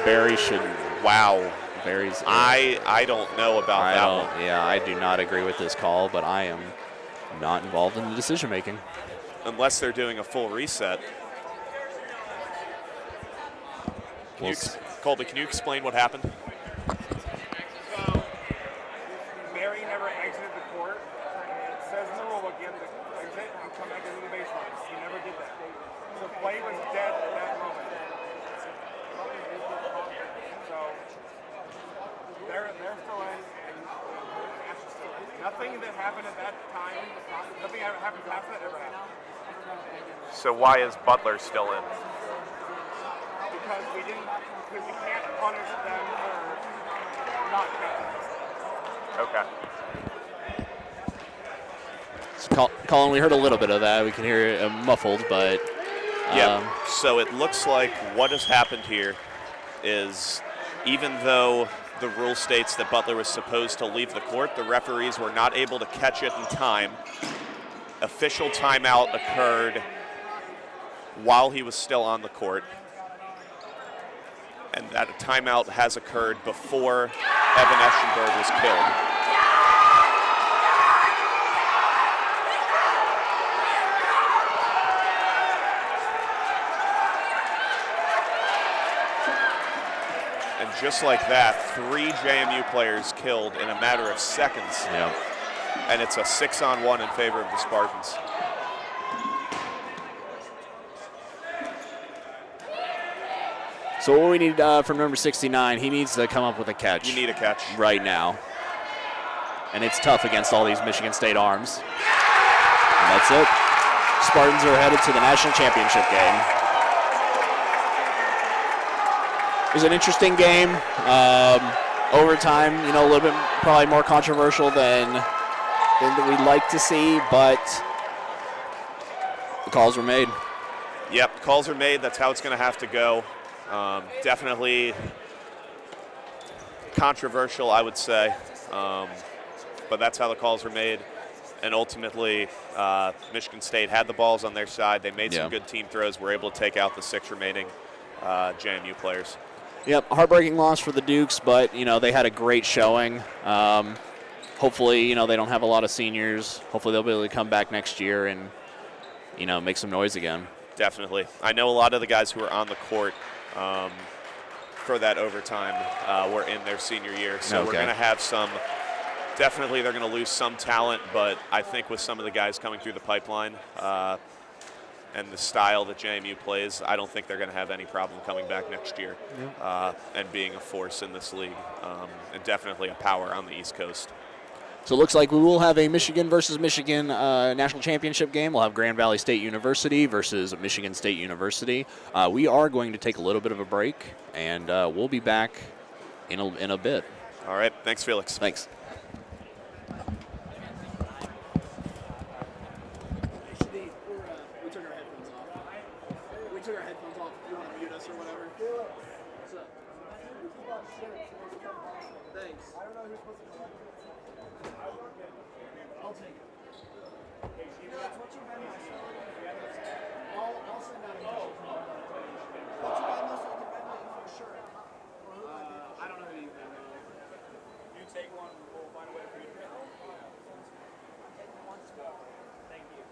Barry should. Wow. Barry's. I don't know about that one. Yeah, I do not agree with this call, but I am not involved in the decision making. Unless they're doing a full reset. Colby, can you explain what happened? So, Barry never exited the court. It says in the rule book you have to exit and come back into the baseline. He never did that. So play was dead at that moment. So they're still in, and nothing that happened at that time, nothing that happened past that ever happened. So why is Butler still in? Because we can't punish them for not counting. Okay. So Colin, we heard a little bit of that. We can hear it muffled, but. Yeah. So it looks like what has happened here is, even though the rule states that Butler was supposed to leave the court, the referees were not able to catch it in time. Official timeout occurred while he was still on the court. And that a timeout has occurred before Evan Eschenberg was killed. And just like that, 3 JMU players killed in a matter of seconds. Yeah. And it's a 6-on-1 in favor of the Spartans. So what we need from number 69, he needs to come up with a catch. You need a catch. Right now. And it's tough against all these Michigan State arms. And that's it. Spartans are headed to the national championship game. It was an interesting game. Overtime, a little bit probably more controversial than we'd like to see, but the calls were made. Yep, calls are made. That's how it's going to have to go. Definitely controversial, I would say, but that's how the calls were made. And ultimately, Michigan State had the balls on their side. They made some good team throws. Were able to take out the 6 remaining JMU players. Yep, heartbreaking loss for the Dukes, but, they had a great showing. Hopefully, they don't have a lot of seniors. Hopefully they'll be able to come back next year and, make some noise again. Definitely. I know a lot of the guys who were on the court for that overtime were in their senior year. So we're going to have some, definitely they're going to lose some talent, but I think with some of the guys coming through the pipeline and the style that JMU plays, I don't think they're going to have any problem coming back next year and being a force in this league, and definitely a power on the East Coast. So it looks like we will have a Michigan versus Michigan national championship game. We'll have Grand Valley State University versus Michigan State University. We are going to take a little bit of a break, and we'll be back in a bit. All right. Thanks, Felix. Thanks. We took our headphones off. We took our headphones off if you want to mute us or whatever. What's up? Thanks. I don't know who's supposed to collect it. I'll take it. What's your vendor? I'll send out a message. What's your vendor so I can vendor you for sure? I don't know who you vendor. You take one, we'll find a way for you to vendor. Thank you.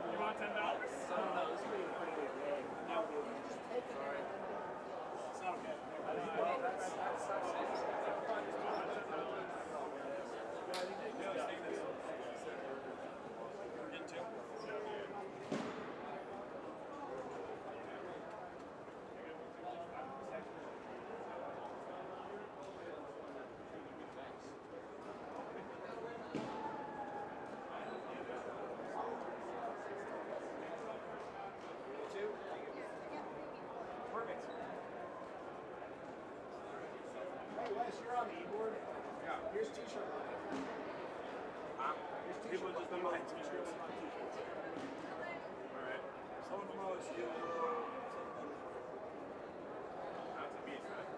You want $10? No, this is pretty good. No, sorry. It's okay. Perfect. Hey, Wes, you're on the e-board? Yeah. Here's t-shirt. People just don't like t-shirts. All right. Someone from OSU. That's a beast, right?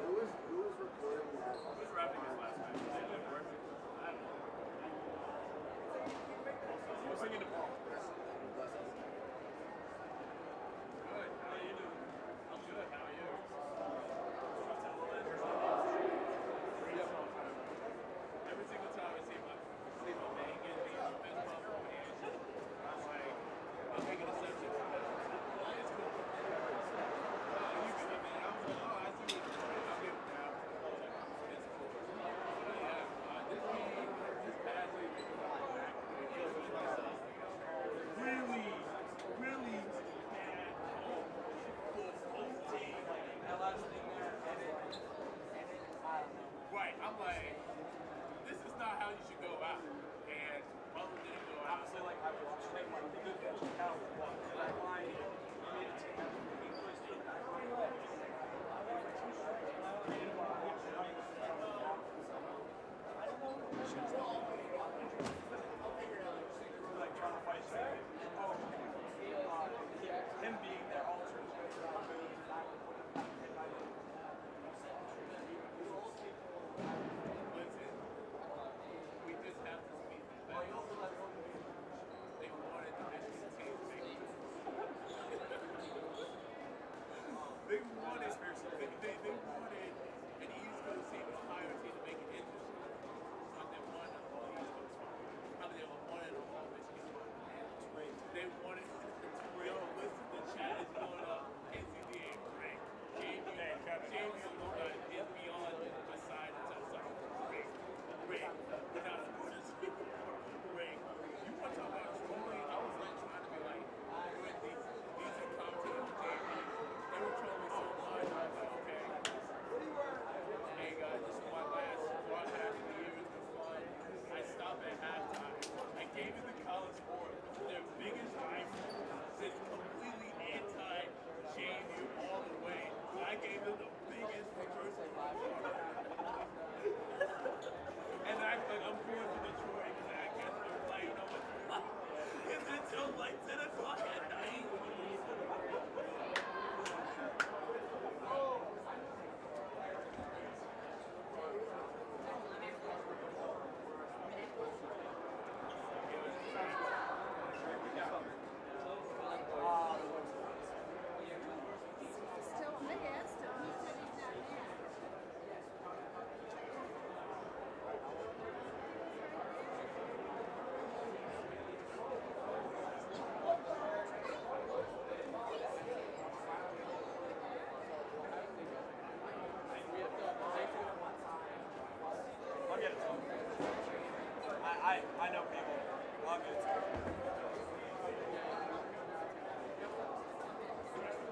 Who was recording that? Who's rapping this last night? I don't know. He was singing to Paul. Right, I'm like, this is not how you should go out. And Butler didn't go out. Obviously, like, I watched it, like, the good bench count was that line, made it to like trying to fight him being their alternate. We just have to speak. They wanted the Michigan team to make it. They wanted an East Coast team, an Ohio team to make it interesting. But they wanted an all East Coast fun. Probably they wanted an all Michigan fun. They wanted yo, listen, the chat is going up. NCDA, right? JV is beyond a side that's outside. Rick. Without a bonus. Rick. You want to talk about trolling? I was like trying to be like, these are commentators on JV. They were trolling so much. I was like, okay. Hey guys, this is my last broadcast of the year. It's been fun. I stopped at halftime. I gave it the college sport, which is their biggest rival. It's completely anti-JV all the way. I gave them the biggest reversal. And I act like I'm going to Detroit because I guess I'm like, you know what? It's until like 10 o'clock at night. I know people. I'll get it to you.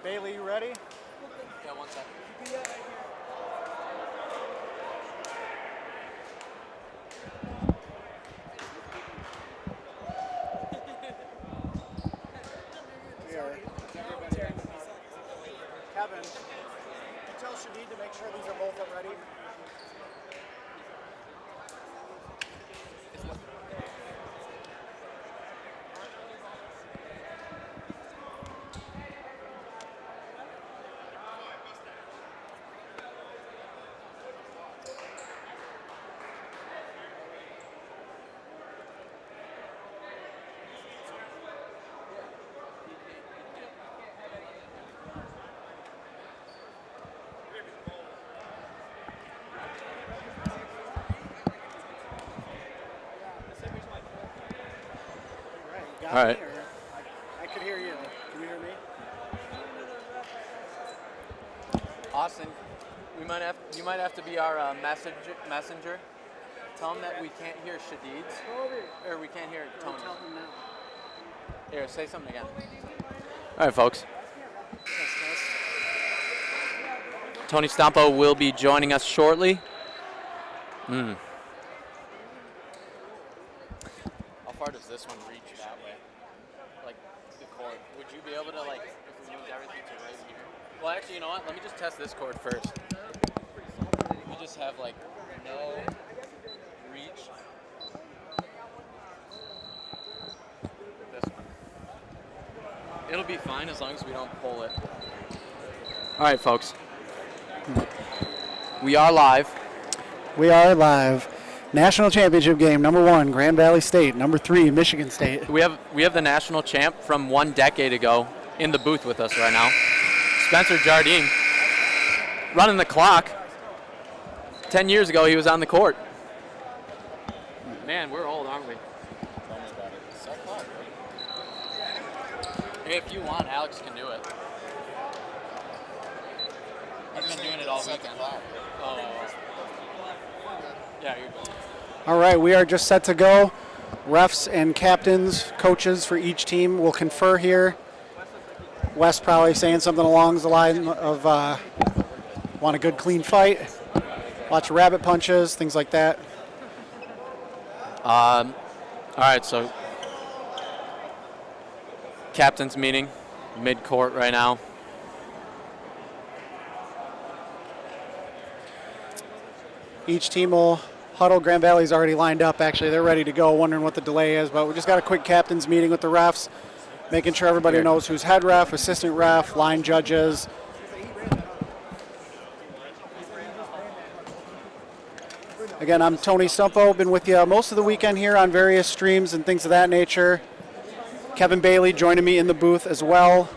Bailey, you ready? Yeah, 1 second. Here. Kevin, tell Shadid to make sure these are both ready. All right. I could hear you. Can you hear me? Austin, you might have to be our messenger. Tell him that we can't hear Shadid's, or we can't hear Tony. Here, say something again. All right, folks. Tony Stampo will be joining us shortly. How far does this one reach that way? Like the cord? Would you be able to, like, if we moved everything to right here? Well, actually, you know what? Let me just test this cord first. We just have like no reach. This one. It'll be fine as long as we don't pull it. All right, folks. We are live. We are live. National championship game, number 1, Grand Valley State. Number 3, Michigan State. We have the national champ from 1 decade ago in the booth with us right now. Spencer Jardine, running the clock. 10 years ago, he was on the court. Man, we're old, aren't we? Hey, if you want, Alex can do it. I've been doing it all weekend. Oh. Yeah, you're good. All right, we are just set to go. Refs and captains, coaches for each team will confer here. Wes probably saying something along the line of want a good clean fight, lots of rabbit punches, things like that. All right, so captain's meeting, mid-court right now. Each team will huddle. Grand Valley's already lined up, actually. They're ready to go, wondering what the delay is, but we just got a quick captain's meeting with the refs, making sure everybody knows who's head ref, assistant ref, line judges, Again, I'm Tony Stumpo. Been with you most of the weekend here on various streams and things of that nature. Kevin Bailey joining me in the booth as well.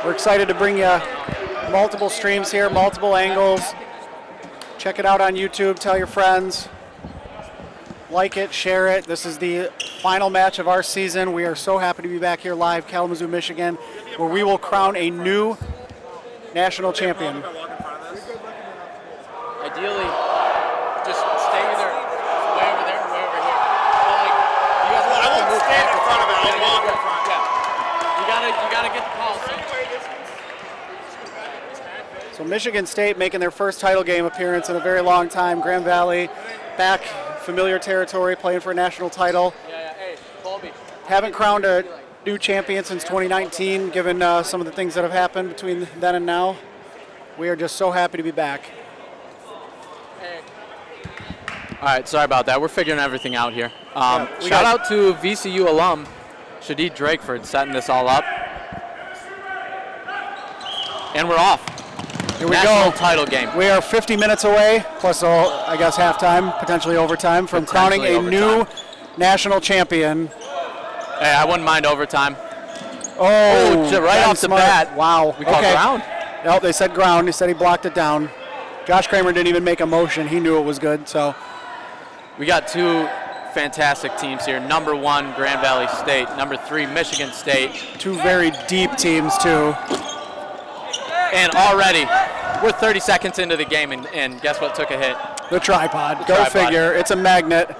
We're excited to bring you multiple streams here, multiple angles. Check it out on YouTube, tell your friends. Like it, share it. This is the final match of our season. We are so happy to be back here live, Kalamazoo, Michigan, where we will crown a new national champion. Ideally, just stay either way over there or way over here. So, like, you guys I won't move stand back in and front of it. forth. I'll walk in front. Yeah. You gotta get the call. So Michigan State making their first title game appearance in a very long time. Grand Valley back, familiar territory, playing for a national title. Hey, Colby. Haven't crowned a new champion since 2019, given some of the things that have happened between then and now. We are just so happy to be back. All right, sorry about that. We're figuring everything out here. Shout out to VCU alum Shadid Drakeford setting this all up. And we're off. Here we National go. Title game. We are 50 minutes away, plus I guess halftime, potentially overtime, from crowning a new national champion. Hey, I wouldn't mind overtime. Oh, right Ben off the Smart. bat. Wow. We called ground. Nope, they said ground. He said he blocked it down. Josh Kramer didn't even make a motion. He knew it was good. So we got two fantastic teams here. Number 1, Grand Valley State. Number 3, Michigan State. Two very deep teams, too. And already, we're 30 seconds into the game, and guess what took a hit? The tripod. Go figure. It's a magnet.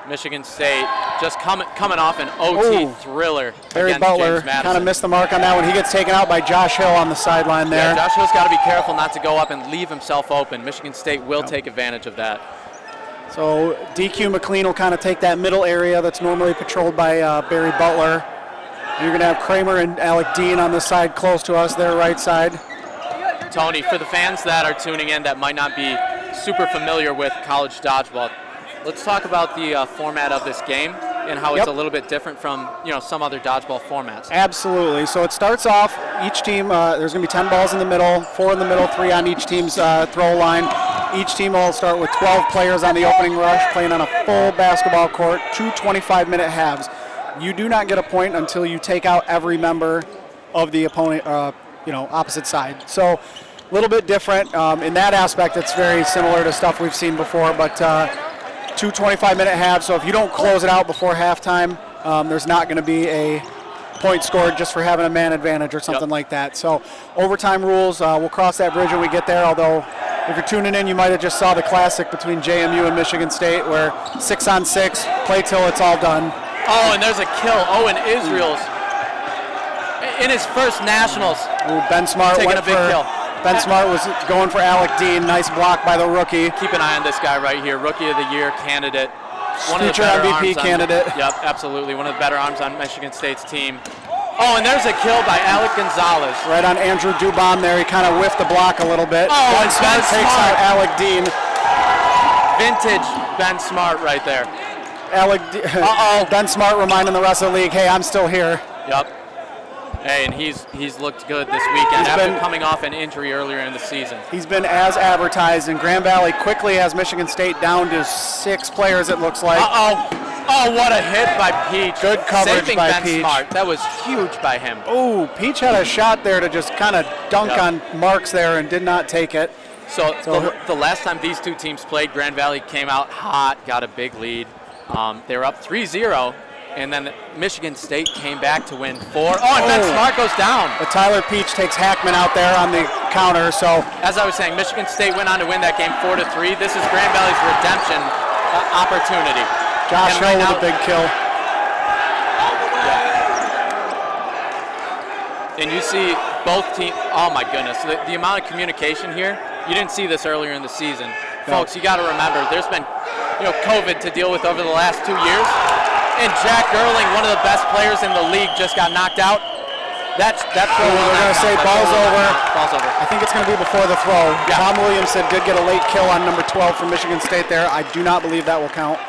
Michigan State just coming off an OT thriller. Barry against Butler James Madison. kind of missed the mark on that one. He gets taken out by Josh Hill on the sideline there. Yeah, Josh Hill's got to be careful not to go up and leave himself open. Michigan State will take advantage of that. So DQ McLean will kind of take that middle area that's normally patrolled by Barry Butler. You're going to have Kramer and Alec Dean on the side close to us, their right side. Tony, for the fans that are tuning in that might not be super familiar with college dodgeball, let's talk about the format of this game and how it's a little bit different from some other dodgeball formats. Absolutely. So it starts off, each team, there's going to be 10 balls in the middle, 4 in the middle, 3 on each team's throw line. Each team will start with 12 players on the opening rush, playing on a full basketball court, 2 25-minute halves. You do not get a point until you take out every member of the opponent, opposite side. So a little bit different. In that aspect, it's very similar to stuff we've seen before, but 2 25-minute halves. So if you don't close it out before halftime, there's not going to be a point scored just for having a man advantage or something like that. So overtime rules, we'll cross that bridge when we get there, although if you're tuning in, you might have just saw the classic between JMU and Michigan State where 6-on-6, play till it's all done. Oh, and there's a kill. Owen Israel's in his first nationals. Ooh, Ben Smart taking went a big for, kill. Ben Smart was going for Alec Dean. Nice block by the rookie. Keep an eye on this guy right here. Rookie of the Year candidate. Future MVP candidate. Yep, absolutely. One of the better arms on Michigan State's team. Oh, and there's a kill by Alec Gonzalez. Right on Andrew Dubon there. He kind of whiffed the block a little bit. Oh, Ben and Smart Ben takes Smart. out Alec Dean. Vintage Ben Smart right there. Ben Smart reminding the rest of the league, hey, I'm still here. Yep. Hey, and he's looked good this weekend after coming off an injury earlier in the season. He's been as advertised, and Grand Valley quickly has Michigan State down to 6 players, it looks like. Oh, what a hit by Peach. Good coverage Saving by Ben Peach. Smart. That was huge by him. Oh, Peach had a shot there to just kind of dunk on Marks there and did not take it. So the last time these two teams played, Grand Valley came out hot, got a big lead. They were up 3-0, and then Michigan State came back to win 4. Oh, and Ben Smart goes down. But Tyler Peach takes Hackman out there on the counter. So as I was saying, Michigan State went on to win that game 4-3. This is Grand Valley's redemption opportunity. Josh Hill with a big kill. And you see both teams. Oh my goodness, the amount of communication here. You didn't see this earlier in the season. No. Folks, you got to remember, there's been COVID to deal with over the last 2 years. And Jack Gerling, one of the best players in the league, just got knocked out. That's they're going to say ball's over. Ball's over. I think it's going to be before the throw. Yeah. Tom Williamson did get a late kill on number 12 from Michigan State there. I do not believe that will count.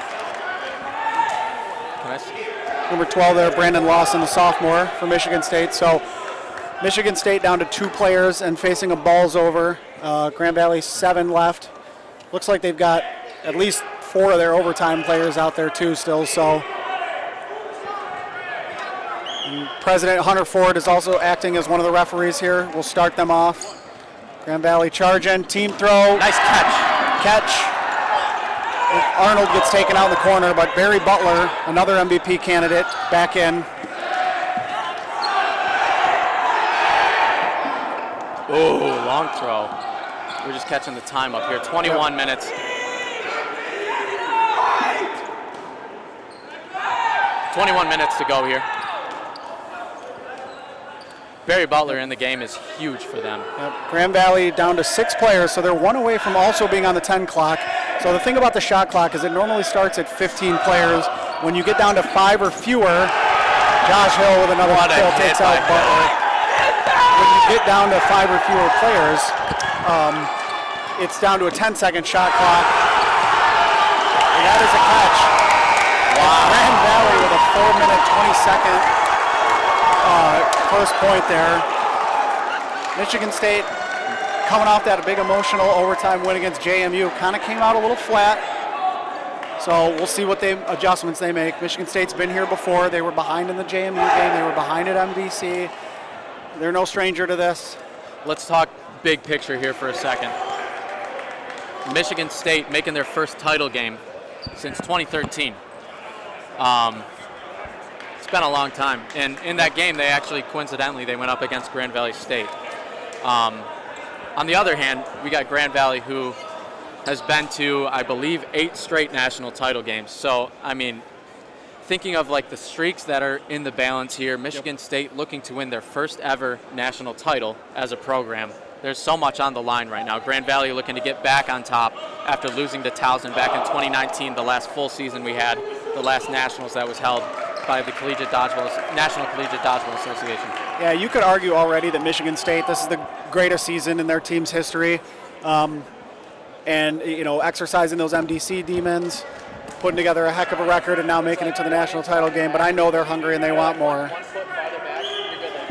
number 12 there, Brandon Lawson, the sophomore for Michigan State. So Michigan State down to 2 players and facing a balls over. Grand Valley 7 left. Looks like they've got at least 4 of their overtime players out there too still. So and President Hunter Ford is also acting as one of the referees here. We'll start them off. Grand Valley charging, team throw. Nice catch. Arnold gets taken out in the corner, but Barry Butler, another MVP candidate, back in. Oh, long throw. We're just catching the time up here. 21 minutes. 21 minutes to go here. Barry Butler in the game is huge for them. Grand Valley down to 6 players, so they're 1 away from also being on the 10 clock. So the thing about the shot clock is it normally starts at 15 players. When you get down to 5 or fewer, Josh Hill with another kill takes out Butler. When you get down to 5 or fewer players, it's down to a 10-second shot clock. And that is a catch. Wow. Grand Valley with a 4-minute, 20-second first point there. Michigan State coming off that big emotional overtime win against JMU kind of came out a little flat. So we'll see what adjustments they make. Michigan State's been here before. They were behind in the JMU game. They were behind at MVC. They're no stranger to this. Let's talk big picture here for a second. Michigan State making their first title game since 2013. It's been a long time. And in that game, they actually, coincidentally, they went up against Grand Valley State. On the other hand, we got Grand Valley, who has been to, I believe, 8 straight national title games. So, I mean, thinking of like the streaks that are in the balance here, Michigan State looking to win their first ever national title as a program. There's so much on the line right now. Grand Valley looking to get back on top after losing to Towson back in 2019, the last full season we had, the last nationals that was held by the National Collegiate Dodgeball Association. Yeah, you could argue already that Michigan State, this is the greatest season in their team's history. And, you know, exercising those MDC demons, putting together a heck of a record, and now making it to the national title game. But I know they're hungry and they want more.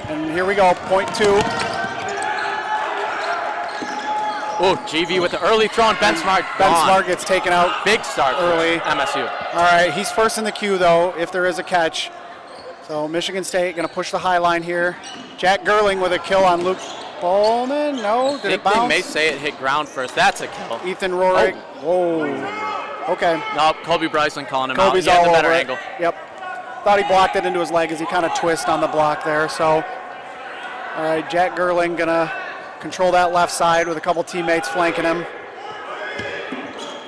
And here we go, point 2. Oh, GV with the early throw, and Ben Smart gets taken out. Big start early. MSU. All right, he's first in the queue, though, if there is a catch. So Michigan State going to push the high line here. Jack Gerling with a kill on Luke Bowman. No, did it bounce? They may say it hit ground first. That's a kill. Ethan Rohrig. Oh. Whoa. Okay. Nope, Kobe Bryson calling him Kobe's out. He had all the better over angle. Yep. Thought he blocked it into his leg as he kind of twisted on the block there. So, all right, Jack Gerling going to control that left side with a couple teammates flanking him.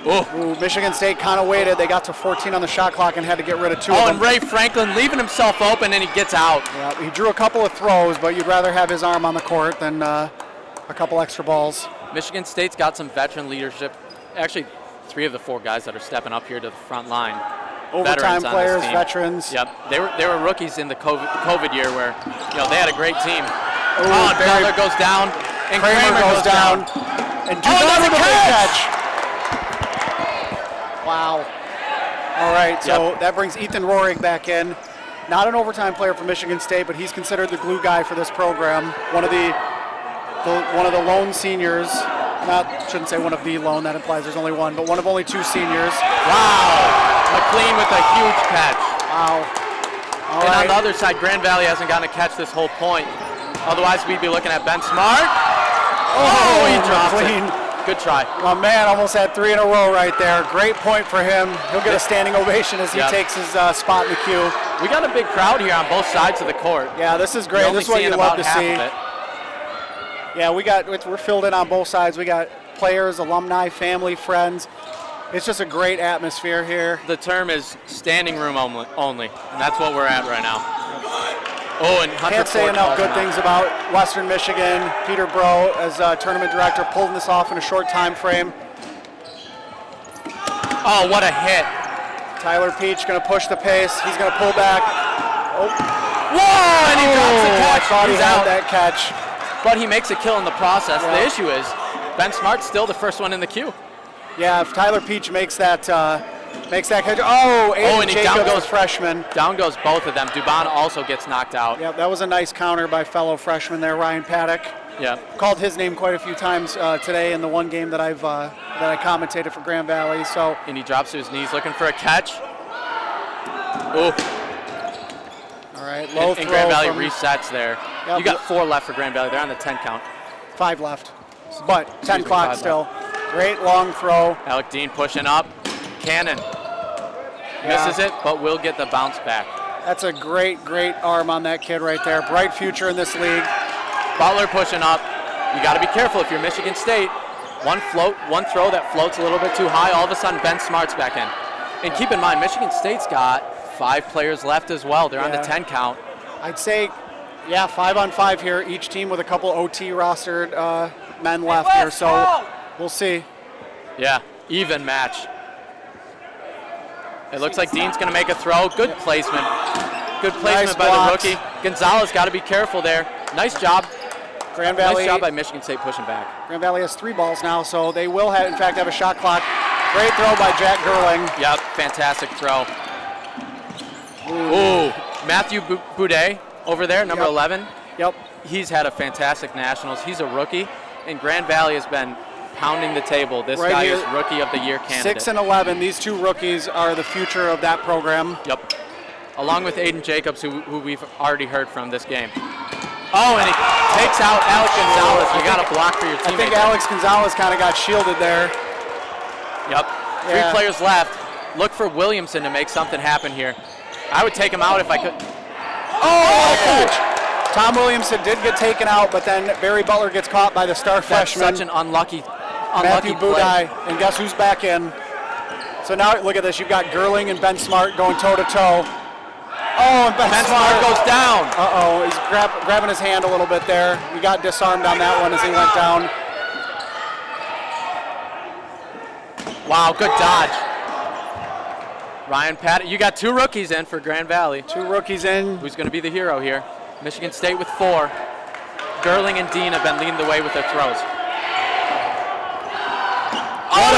Ooh, Michigan State kind of waited. They got to 14 on the shot clock and had to get rid of 2 of them. And Ray Franklin leaving himself open, and he gets out. Yeah, he drew a couple of throws, but you'd rather have his arm on the court than a couple extra balls. Michigan State's got some veteran leadership. Actually, 3 of the 4 guys that are stepping up here to the front line. Overtime players, veterans. Yep, they were rookies in the COVID year where, you know, they had a great team. Ooh, and Butler goes down, and Kramer goes down. And another big catch. Wow. All right, so that brings Ethan Rohrig back in. Not an overtime player for Michigan State, but he's considered the glue guy for this program. One of the lone seniors. Shouldn't say one of the lone, that implies there's only one, but one of only 2 seniors. Wow. McLean with a huge catch. Wow. On the other side, Grand Valley hasn't gotten a catch this whole point. Otherwise, we'd be looking at Ben Smart. Oh, he dropped it. Good try. My man almost had 3 in a row right there. Great point for him. He'll get a standing ovation as he takes his spot in the queue. We got a big crowd here on both sides of the court. Yeah, this is great. This is what you love to see. Yeah, we're filled in on both sides. We got players, alumni, family, friends. It's just a great atmosphere here. The term is standing room only, and that's what we're at right now. Oh, and Hunter can't say enough good things about Western Michigan. Peter Bro, as tournament director, pulling this off in a short time frame. Oh, what a hit. Tyler Peach going to push the pace. He's going to pull back. Oh. Whoa, and he drops the catch. I thought he had that catch. But he makes a kill in the process. The issue is Ben Smart's still the first one in the queue. Yeah, if Tyler Peach makes that Makes that catch. Oh, Aiden and he Jacobs, down goes freshman. Down goes both of them. Dubon also gets knocked out. Yeah, that was a nice counter by fellow freshman there, Ryan Paddock. Yeah. Called his name quite a few times today in the one game that I commentated for Grand Valley. So. And he drops to his knees looking for a catch. Ooh. All right, low and throw. Grand Valley resets there. Yep. You got 4 left for Grand Valley. They're on the 10 count. 5 left, but 10 clock still. Great long throw. Alec Dean pushing up. Cannon. Misses it, but will get the bounce back. That's a great arm on that kid right there. Bright future in this league. Butler pushing up. You got to be careful if you're Michigan State. One throw that floats a little bit too high, all of a sudden Ben Smart's back in. And keep in mind, Michigan State's got 5 players left as well. They're on the 10 count. I'd say, 5-on-5 here. Each team with a couple OT rostered men left here, so we'll see. Yeah, even match. It looks like Dean's going to make a throw. Good placement. Good placement by the rookie. Gonzalez got to be careful there. Nice job. Grand Valley. Nice job by Michigan State pushing back. Grand Valley has 3 balls now, so they will have, in fact, have a shot clock. Great throw by Jack Gerling. Yep, fantastic throw. Ooh, Matthew Boudet over there, number 11. Yep. He's had a fantastic Nationals. He's a rookie, and Grand Valley has been pounding the table. This guy is Rookie of the Year candidate. 6 and 11. These 2 rookies are the future of that program. Yep. Along with Aiden Jacobs, who we've already heard from this game. Oh, and he takes out Alex Gonzalez. You got to block for your teammate. I think Alex Gonzalez kind of got shielded there. Yep. 3 players left. Look for Williamson to make something happen here. I would take him out if I could. Oh, catch. Tom Williamson did get taken out, but then Barry Butler gets caught by the star freshman. Such an unlucky Matthew play. Budai, and guess who's back in? So now look at this. You've got Gerling and Ben Smart going toe-to-toe. Oh, and Ben Smart goes down. Uh-oh, he's grabbing his hand a little bit there. He got disarmed on that one as he went down. Wow, good dodge. Ryan Patton, you got 2 rookies in for Grand Valley. 2 rookies in. Who's going to be the hero here? Michigan State with 4. Gerling and Dean have been leading the way with their throws. Oh,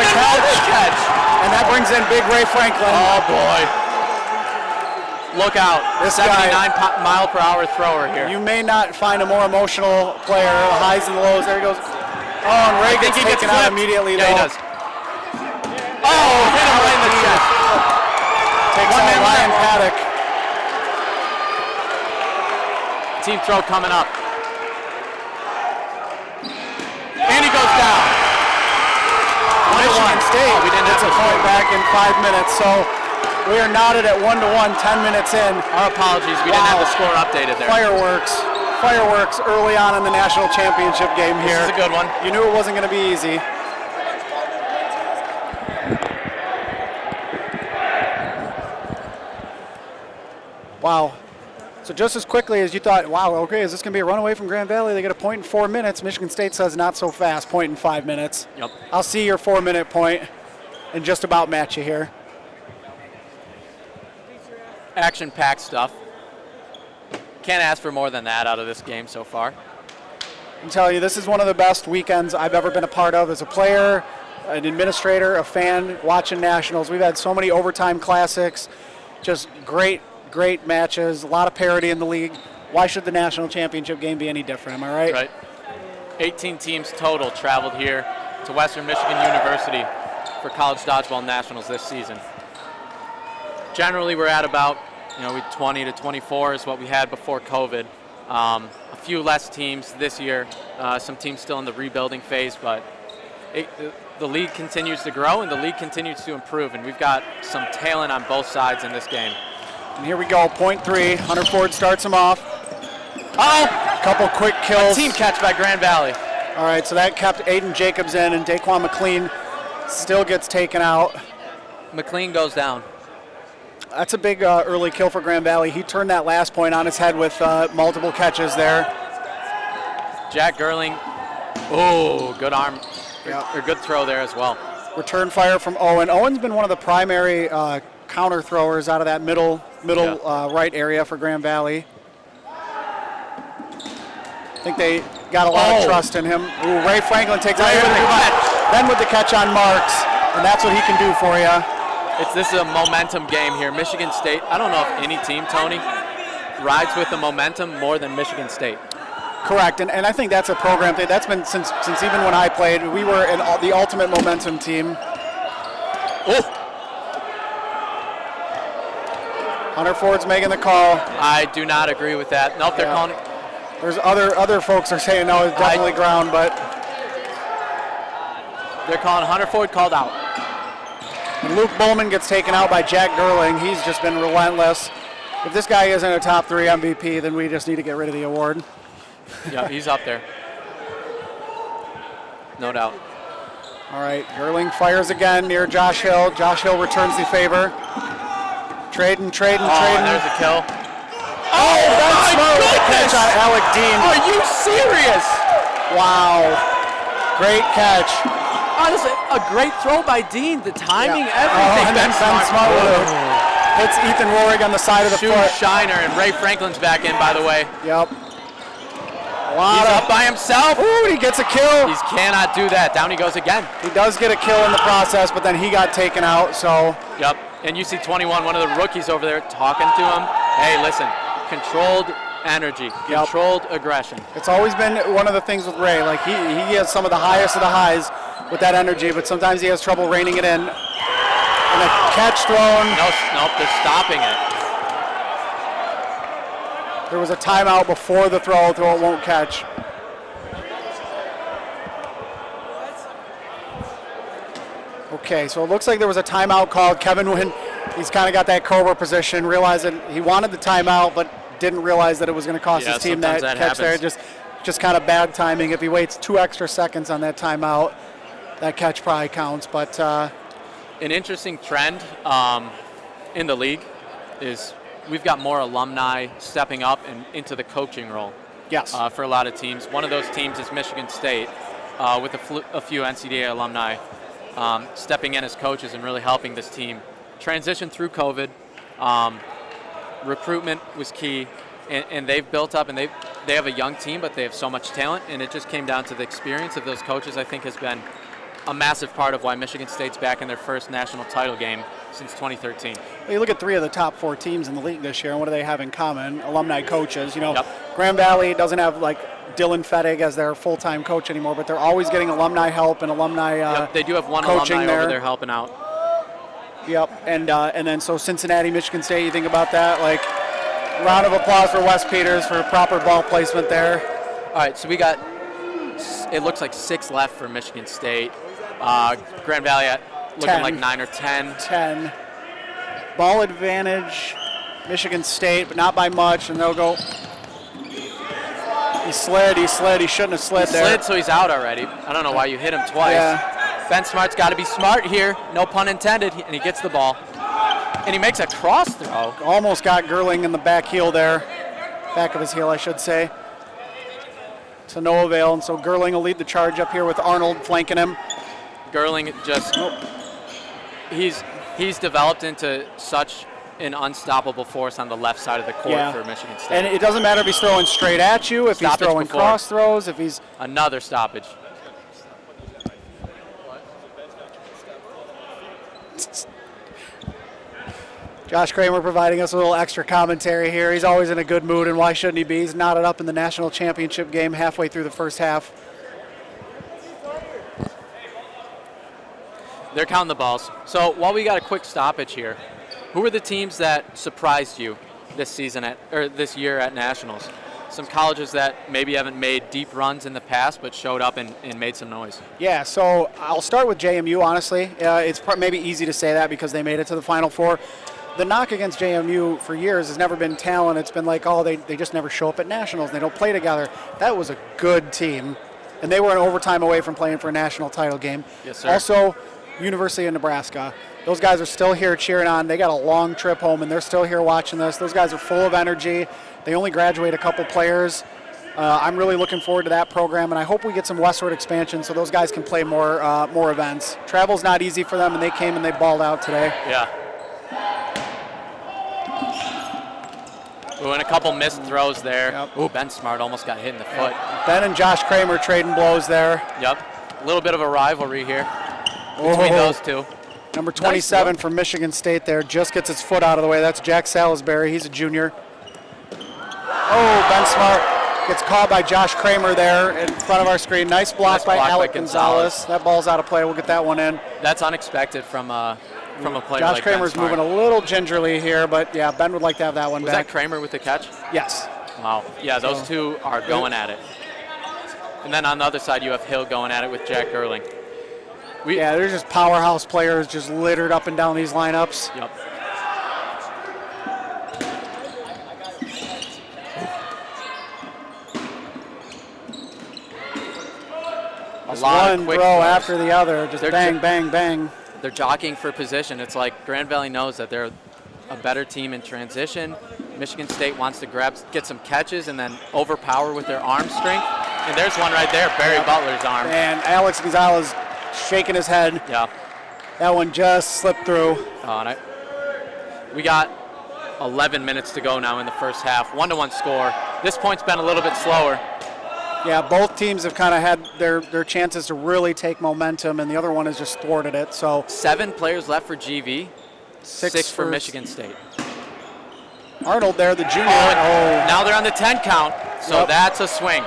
catch! And that brings in Big Ray Franklin. Oh, boy. Look out. This 79-mile-per-hour thrower here. You may not find a more emotional player. The highs and the lows. There he goes. Oh, and Ray gets taken out immediately, Yeah, he does. Oh, hit him right in the chest. Takes out Ryan Paddock. Team throw coming up. And he goes down. Michigan State gets a point back in 5 minutes. So we are knotted at 1-1, 10 minutes in. Our apologies, we didn't have the score updated there. Fireworks early on in the national championship game here. This is a good one. You knew it wasn't going to be easy. Wow. So just as quickly as you thought, wow, okay, is this going to be a runaway from Grand Valley? They get a point in 4 minutes. Michigan State says not so fast, point in 5 minutes. Yep. I'll see your 4-minute point and just about match you here. Action-packed stuff. Can't ask for more than that out of this game so far. I'm telling you, this is one of the best weekends I've ever been a part of as a player, an administrator, a fan, watching Nationals. We've had so many overtime classics, just great matches, a lot of parity in the league. Why should the national championship game be any different, am I right? Right. 18 teams total traveled here to Western Michigan University for College Dodgeball Nationals this season. Generally, we're at about 20 to 24 is what we had before COVID. A few less teams this year, some teams still in the rebuilding phase, but the league continues to grow and the league continues to improve, and we've got some talent on both sides in this game. And here we go, point 3. Hunter Ford starts him off. Oh! Couple quick kills. A team catch by Grand Valley. All right, so that kept Aiden Jacobs in, and Daquan McLean still gets taken out. McLean goes down. That's a big early kill for Grand Valley. He turned that last point on his head with multiple catches there. Jack Gerling. Oh, good arm. Yeah. Or good throw there as well. Return fire from Owen. Owen's been one of the primary counter throwers out of that middle right area for Grand Valley. I think they got a lot of trust in him. Ooh, Ray Franklin takes out then with the catch on Marks, and that's what he can do for you. This is a momentum game here. Michigan State, I don't know if any team, Tony, rides with the momentum more than Michigan State. Correct, and I think that's a program thing. That's been since even when I played. We were the ultimate momentum team. Oh. Hunter Ford's making the call. I do not agree with that. Nope, they're calling. There's other folks are saying no, it's definitely ground, but they're calling Hunter Ford called out. And Luke Bowman gets taken out by Jack Gerling. He's just been relentless. If this guy isn't a top 3 MVP, then we just need to get rid of the award. Yeah, he's up there. No doubt. All right, Gerling fires again near Josh Hill. Josh Hill returns the favor. Trading. There's a kill. Oh, that's smart with the catch on Alec Dean. Are you serious? Wow. Great catch. Honestly, a great throw by Dean. The timing, everything. And then Ben Smart with it. Hits Ethan Rohrig on the side of the foot. Shiner, and Ray Franklin's back in, by the way. Yep. He's up by himself. Ooh, he gets a kill. He cannot do that. Down he goes again. He does get a kill in the process, but then he got taken out, so. Yep, and you see 21, one of the rookies over there talking to him. Hey, listen, controlled energy, controlled aggression. It's always been one of the things with Ray. Like, he has some of the highest of the highs with that energy, but sometimes he has trouble reining it in. And a catch thrown. Nope, they're stopping it. There was a timeout before the throw it won't catch. Okay, so it looks like there was a timeout called. Kevin Wynn, he's kind of got that cobra position, realizing he wanted the timeout, but didn't realize that it was going to cost his team that catch happens. there. Just kind of bad timing. If he waits 2 extra seconds on that timeout, that catch probably counts. But an interesting trend in the league is we've got more alumni stepping up and into the coaching role. Yes. For a lot of teams. One of those teams is Michigan State, with a few NCDA alumni stepping in as coaches and really helping this team transition through COVID. Recruitment was key, and they've built up, and they have a young team, but they have so much talent, and it just came down to the experience of those coaches. I think has been a massive part of why Michigan State's back in their first national title game since 2013. Well, you look at 3 of the top 4 teams in the league this year, and what do they have in common? Alumni coaches. You know, Grand Valley doesn't have like Dylan Fettig as their full-time coach anymore, but they're always getting alumni help and alumni they do have one coaching alumni there. over there helping out. Yep, and then so Cincinnati, Michigan State, you think about that, like round of applause for Wes Peters for proper ball placement there. All right, so we got, it looks like 6 left for Michigan State. Grand Valley looking 10. like 9 or 10. 10. Ball advantage, Michigan State, but not by much, and they'll go. He slid, he shouldn't have slid there. He slid, so he's out already. I don't know why you hit him twice. Yeah. Ben Smart's got to be smart here, no pun intended, and he gets the ball. And he makes a cross throw. Almost got Gerling in the back heel there. Back of his heel, I should say. To no avail, and so Gerling will lead the charge up here with Arnold flanking him. Gerling just, he's developed into such an unstoppable force on the left side of the court for Michigan State. And it doesn't matter if he's throwing straight at you, if he's throwing cross throws, if he's... Another stoppage. Josh Kramer providing us a little extra commentary here. He's always in a good mood, and why shouldn't he be? He's knotted up in the national championship game halfway through the first half. They're counting the balls. So while we got a quick stoppage here, who were the teams that surprised you this season this year at nationals? Some colleges that maybe haven't made deep runs in the past, but showed up and made some noise. Yeah, so I'll start with JMU, honestly. It's maybe easy to say that because they made it to the Final Four. The knock against JMU for years has never been talent. It's been like, oh, they just never show up at nationals. They don't play together. That was a good team, and they were an overtime away from playing for a national title game. Yes, sir. Also, University of Nebraska. Those guys are still here cheering on. They got a long trip home, and they're still here watching this. Those guys are full of energy. They only graduate a couple players. I'm really looking forward to that program, and I hope we get some westward expansion so those guys can play more events. Travel's not easy for them, and they came and they balled out today. Yeah. Ooh, and a couple missed throws there. Yep. Ooh, Ben Smart almost got hit in the foot. Ben and Josh Kramer trading blows there. Yep. A little bit of a rivalry here between those two. Number 27 Nice from Michigan State there just gets his foot out of the way. That's Jack Salisbury. He's a junior. Oh, Ben Smart gets caught by Josh Kramer there in front of our screen. Nice block by Alec Gonzalez. That ball's out of play. We'll get that one in. That's unexpected from a player Josh like Kramer's Ben Smart. moving a little gingerly here, but yeah, Ben would like to have that one Was back. that Kramer with the catch? Yes. Wow. Yeah, those two are going at it. And then on the other side, you have Hill going at it with Jack Gerling. Yeah, they're just powerhouse players just littered up and down these lineups. Yep. Just one throw after the other, just bang, bang, bang. They're jockeying for position. It's like Grand Valley knows that they're a better team in transition. Michigan State wants to get some catches and then overpower with their arm strength. And there's one right there, Barry Butler's arm. And Alex Gonzalez shaking his head. Yeah. That one just slipped through. Oh, and we got 11 minutes to go now in the first half. 1-1 score. This point's been a little bit slower. Yeah, both teams have kind of had their chances to really take momentum, and the other one has just thwarted it. So 7 players left for GV, 6 for Michigan State. Arnold there, the junior. Now they're on the 10 count, so that's a swing.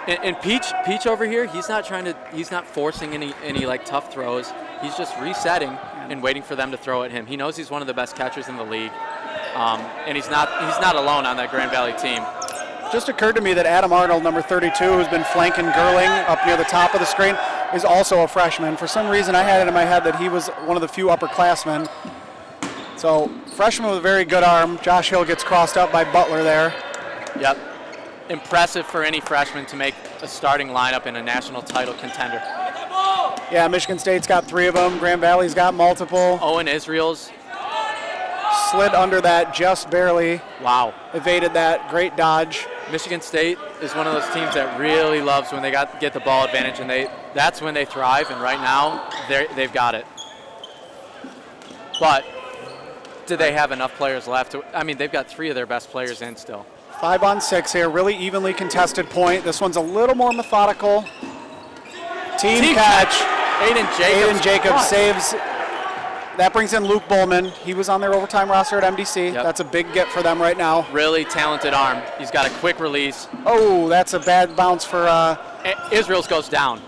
And Peach over here, he's not forcing any like tough throws. He's just resetting and waiting for them to throw at him. He knows he's one of the best catchers in the league, and he's not alone on that Grand Valley team. Just occurred to me that Adam Arnold, number 32, who's been flanking Gerling up near the top of the screen, is also a freshman. For some reason, I had it in my head that he was one of the few upperclassmen. So, freshman with a very good arm. Josh Hill gets crossed up by Butler there. Yep. Impressive for any freshman to make a starting lineup in a national title contender. Yeah, Michigan State's got 3 of them. Grand Valley's got multiple. Owen Israel's slid under that just barely. Wow. Evaded that. Great dodge. Michigan State is one of those teams that really loves when they get the ball advantage, and that's when they thrive, and right now they've got it. But do they have enough players left? They've got 3 of their best players in still. 5-on-6 here, really evenly contested point. This one's a little more methodical. Team catch. Aiden Jacobs saves. That brings in Luke Bowman. He was on their overtime roster at MDC. Yep. That's a big get for them right now. Really talented arm. He's got a quick release. Oh, that's a bad bounce for Israel's goes down.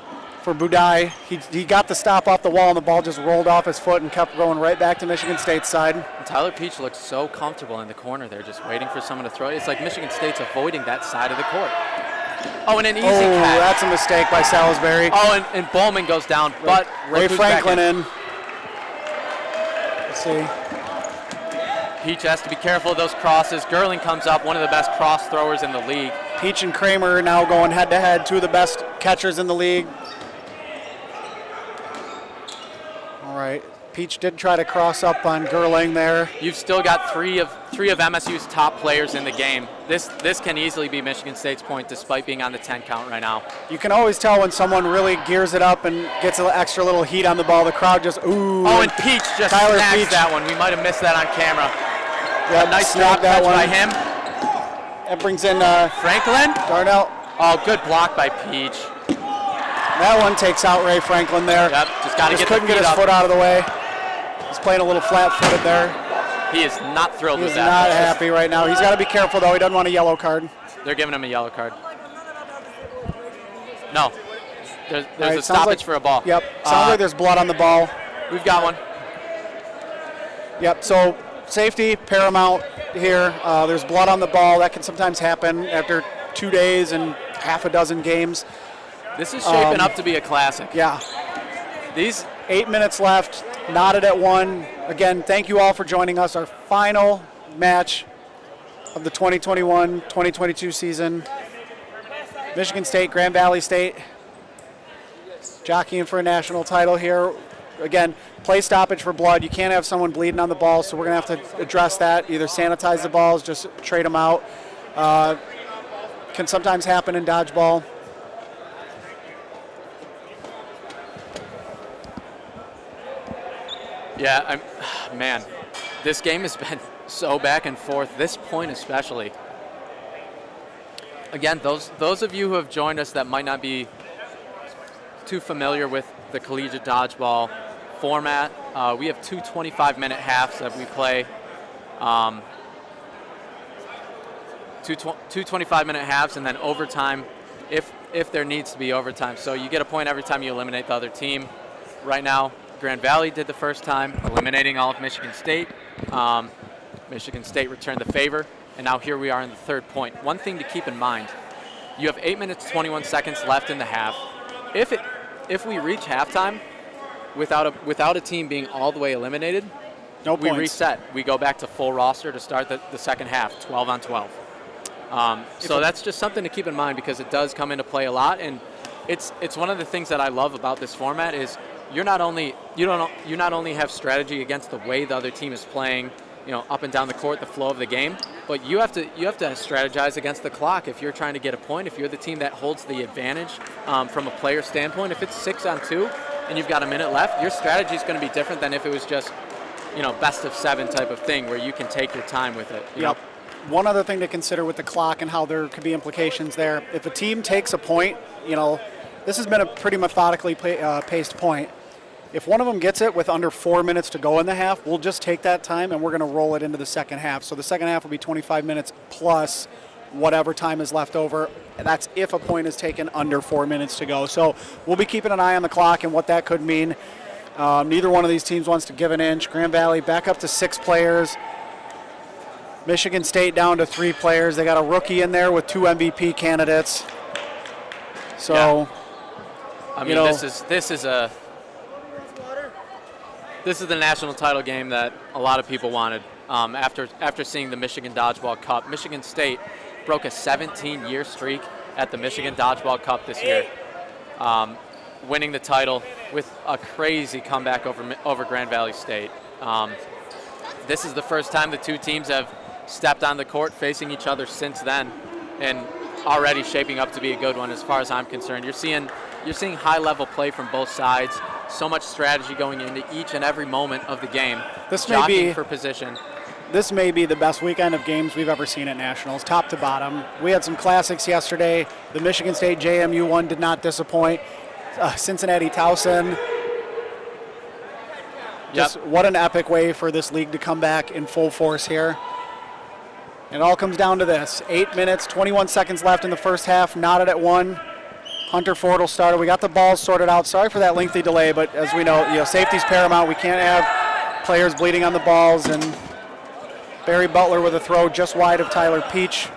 For Budai. He got the stop off the wall, and the ball just rolled off his foot and kept going right back to Michigan State's side. And Tyler Peach looks so comfortable in the corner there, just waiting for someone to throw it. It's like Michigan State's avoiding that side of the court. Oh, and an easy catch. That's a mistake by Salisbury. Oh, and Bowman goes down, but Ray Franklin in. Let's see. Peach has to be careful of those crosses. Gerling comes up, one of the best cross throwers in the league. Peach and Kramer now going head-to-head, 2 of the best catchers in the league. All right, Peach did try to cross up on Gerling there. You've still got three of MSU's top players in the game. This can easily be Michigan State's point, despite being on the 10 count right now. You can always tell when someone really gears it up and gets an extra little heat on the ball. The crowd just ooh. Oh, and Peach just snags that one. We might have missed that on camera. Yeah, nice drop catch by him. That brings in Franklin. Darnell. Oh, good block by Peach. That one takes out Ray Franklin there. Yep, just got to get couldn't get his foot out of the way. He's playing a little flat-footed there. He is not thrilled with that. He's not happy right now. He's got to be careful, though. He doesn't want a yellow card. They're giving him a yellow card. No. There's right, a stoppage for a ball. Yep. Sounds like there's blood on the ball. We've got one. Yep. So safety paramount here. There's blood on the ball. That can sometimes happen after 2 days and half a dozen games. This is shaping up to be a classic. Yeah. These 8 minutes left. Knotted at 1. Again, thank you all for joining us. Our final match of the 2021-2022 season. Michigan State, Grand Valley State, jockeying for a national title here. Again, play stoppage for blood. You can't have someone bleeding on the ball, so we're going to have to address that. Either sanitize the balls, just trade them out. Can sometimes happen in dodgeball. Yeah, man, this game has been so back and forth, this point especially. Again, those of you who have joined us that might not be too familiar with the collegiate dodgeball format. We have two 25-minute halves that we play. Two 25-minute halves, and then overtime if there needs to be overtime. So you get a point every time you eliminate the other team. Right now, Grand Valley did the first time, eliminating all of Michigan State. Michigan State returned the favor, and now here we are in the third point. One thing to keep in mind, you have 8 minutes, 21 seconds left in the half. If we reach halftime without a team being all the way eliminated, we reset. We go back to full roster to start the second half, 12 on 12. So that's just something to keep in mind because it does come into play a lot, and it's one of the things that I love about this format is you not only have strategy against the way the other team is playing, up and down the court, the flow of the game, but you have to strategize against the clock if you're trying to get a point. If you're the team that holds the advantage from a player standpoint, if it's 6 on 2 and you've got a minute left, your strategy is going to be different than if it was just best of 7 type of thing where you can take your time with it. Yep. One other thing to consider with the clock and how there could be implications there. If a team takes a point, this has been a pretty methodically paced point. If one of them gets it with under 4 minutes to go in the half, we'll just take that time and we're going to roll it into the second half. So the second half will be 25 minutes plus whatever time is left over. And that's if a point is taken under 4 minutes to go. So we'll be keeping an eye on the clock and what that could mean. Neither one of these teams wants to give an inch. Grand Valley back up to 6 players. Michigan State down to 3 players. They got a rookie in there with 2 MVP candidates. So, this is the national title game that a lot of people wanted. After seeing the Michigan Dodgeball Cup, Michigan State broke a 17-year streak at the Michigan Dodgeball Cup this year, winning the title with a crazy comeback over Grand Valley State. This is the first time the two teams have stepped on the court facing each other since then, and already shaping up to be a good one as far as I'm concerned. You're seeing high-level play from both sides, so much strategy going into each and every moment of the game, jockeying for position. This may be the best weekend of games we've ever seen at Nationals, top to bottom. We had some classics yesterday. The Michigan State JMU one did not disappoint. Cincinnati Towson. Just what an epic way for this league to come back in full force here. It all comes down to this. 8 minutes, 21 seconds left in the first half, knotted at 1. Hunter Ford will start. We got the balls sorted out. Sorry for that lengthy delay, but as we know, safety's paramount. We can't have players bleeding on the balls. And Barry Butler with a throw just wide of Tyler Peach.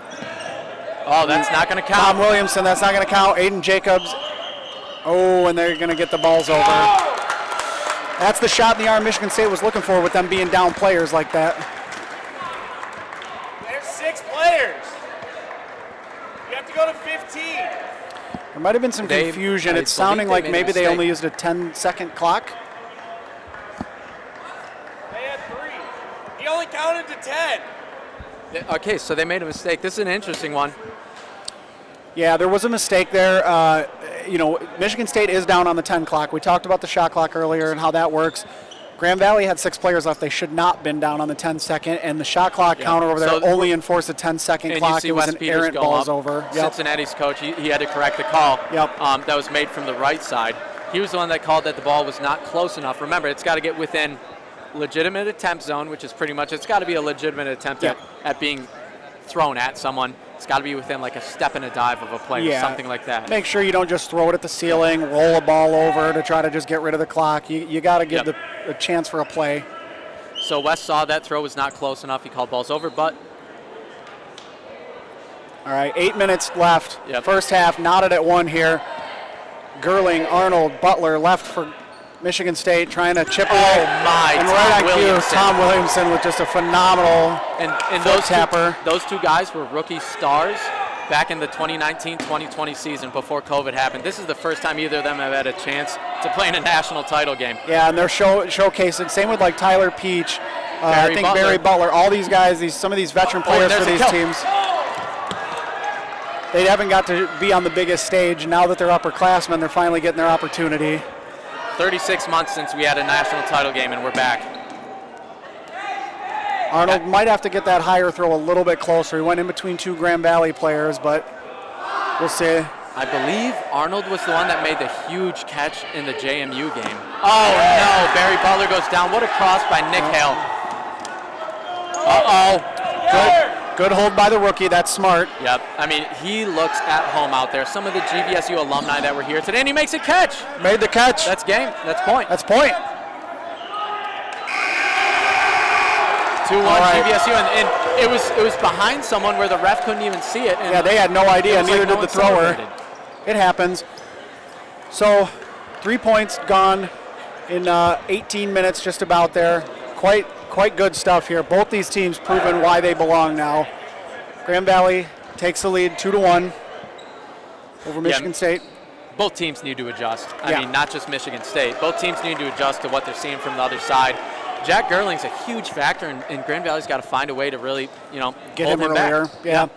Oh, that's not going to count. Tom Williamson, that's not going to count. Aiden Jacobs. Oh, and they're going to get the balls over. That's the shot in the arm Michigan State was looking for with them being down players like that. There's 6 players. You have to go to 15. There might have been some confusion. It's sounding like maybe they only used a 10-second clock. They had 3. He only counted to 10. Okay, so they made a mistake. This is an interesting one. Yeah, there was a mistake there. Michigan State is down on the 10 clock. We talked about the shot clock earlier and how that works. Grand Valley had 6 players left. They should not have been down on the 10-second, and the shot clock counter over there only enforced a 10-second clock. It was an errant balls over. Cincinnati's coach, he had to correct the call. That was made from the right side. He was the one that called that the ball was not close enough. Remember, it's got to get within legitimate attempt zone, which is pretty much, it's got to be a legitimate attempt at being thrown at someone. It's got to be within like a step and a dive of a player, something like that. Make sure you don't just throw it at the ceiling, roll a ball over to try to just get rid of the clock. You got to give a chance for a play. So West saw that throw was not close enough. He called balls over, but. All right, 8 minutes left. First half, knotted at 1 here. Gerling, Arnold, Butler left for Michigan State trying to chip away. Oh my! And right on cue, Tom Williamson with just a phenomenal foot tapper. Those two guys were rookie stars back in the 2019-2020 season before COVID happened. This is the first time either of them have had a chance to play in a national title game. Yeah, and they're showcasing. Same with like Tyler Peach, Barry Butler. All these guys, some of these veteran players for these teams. They haven't got to be on the biggest stage. Now that they're upperclassmen, they're finally getting their opportunity. 36 months since we had a national title game, and we're back. Arnold might have to get that higher throw a little bit closer. He went in between 2 Grand Valley players, but we'll see. I believe Arnold was the one that made the huge catch in the JMU game. Oh no, Barry Butler goes down. What a cross by Nick Hale. Good hold by the rookie. That's smart. Yep. I mean, he looks at home out there. Some of the GVSU alumni that were here today, and he makes a catch. Made the catch. That's game. That's point. That's point. 2-1 GVSU, and it was behind someone where the ref couldn't even see it. And yeah, they had no idea. Neither did the thrower. It happens. So 3 points gone in 18 minutes, just about there. Quite good stuff here. Both these teams proving why they belong now. Grand Valley takes the lead 2-1 over Michigan State. Both teams need to adjust. I mean, not just Michigan State. Both teams need to adjust to what they're seeing from the other side. Jack Gerling's a huge factor, and Grand Valley's got to find a way to really, get him earlier. Yeah.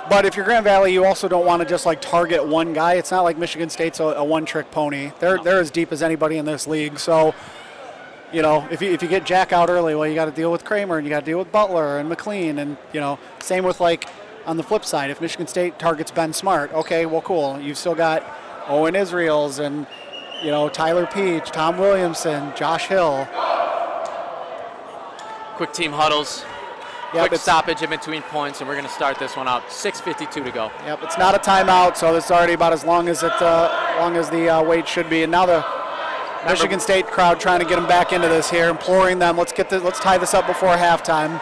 But if you're Grand Valley, you also don't want to just target one guy. It's not like Michigan State's a one-trick pony. They're as deep as anybody in this league. So, if you get Jack out early, well, you got to deal with Kramer, and you got to deal with Butler and McLean, and same with on the flip side, if Michigan State targets Ben Smart, okay, well, cool. You've still got Owen Israels and Tyler Peach, Tom Williamson, Josh Hill. Quick team huddles. Quick stoppage in between points, and we're going to start this one out. 6:52 to go. Yep, it's not a timeout, so it's already about as long as the wait should be. And now the Michigan State crowd trying to get them back into this here, imploring them, let's tie this up before halftime.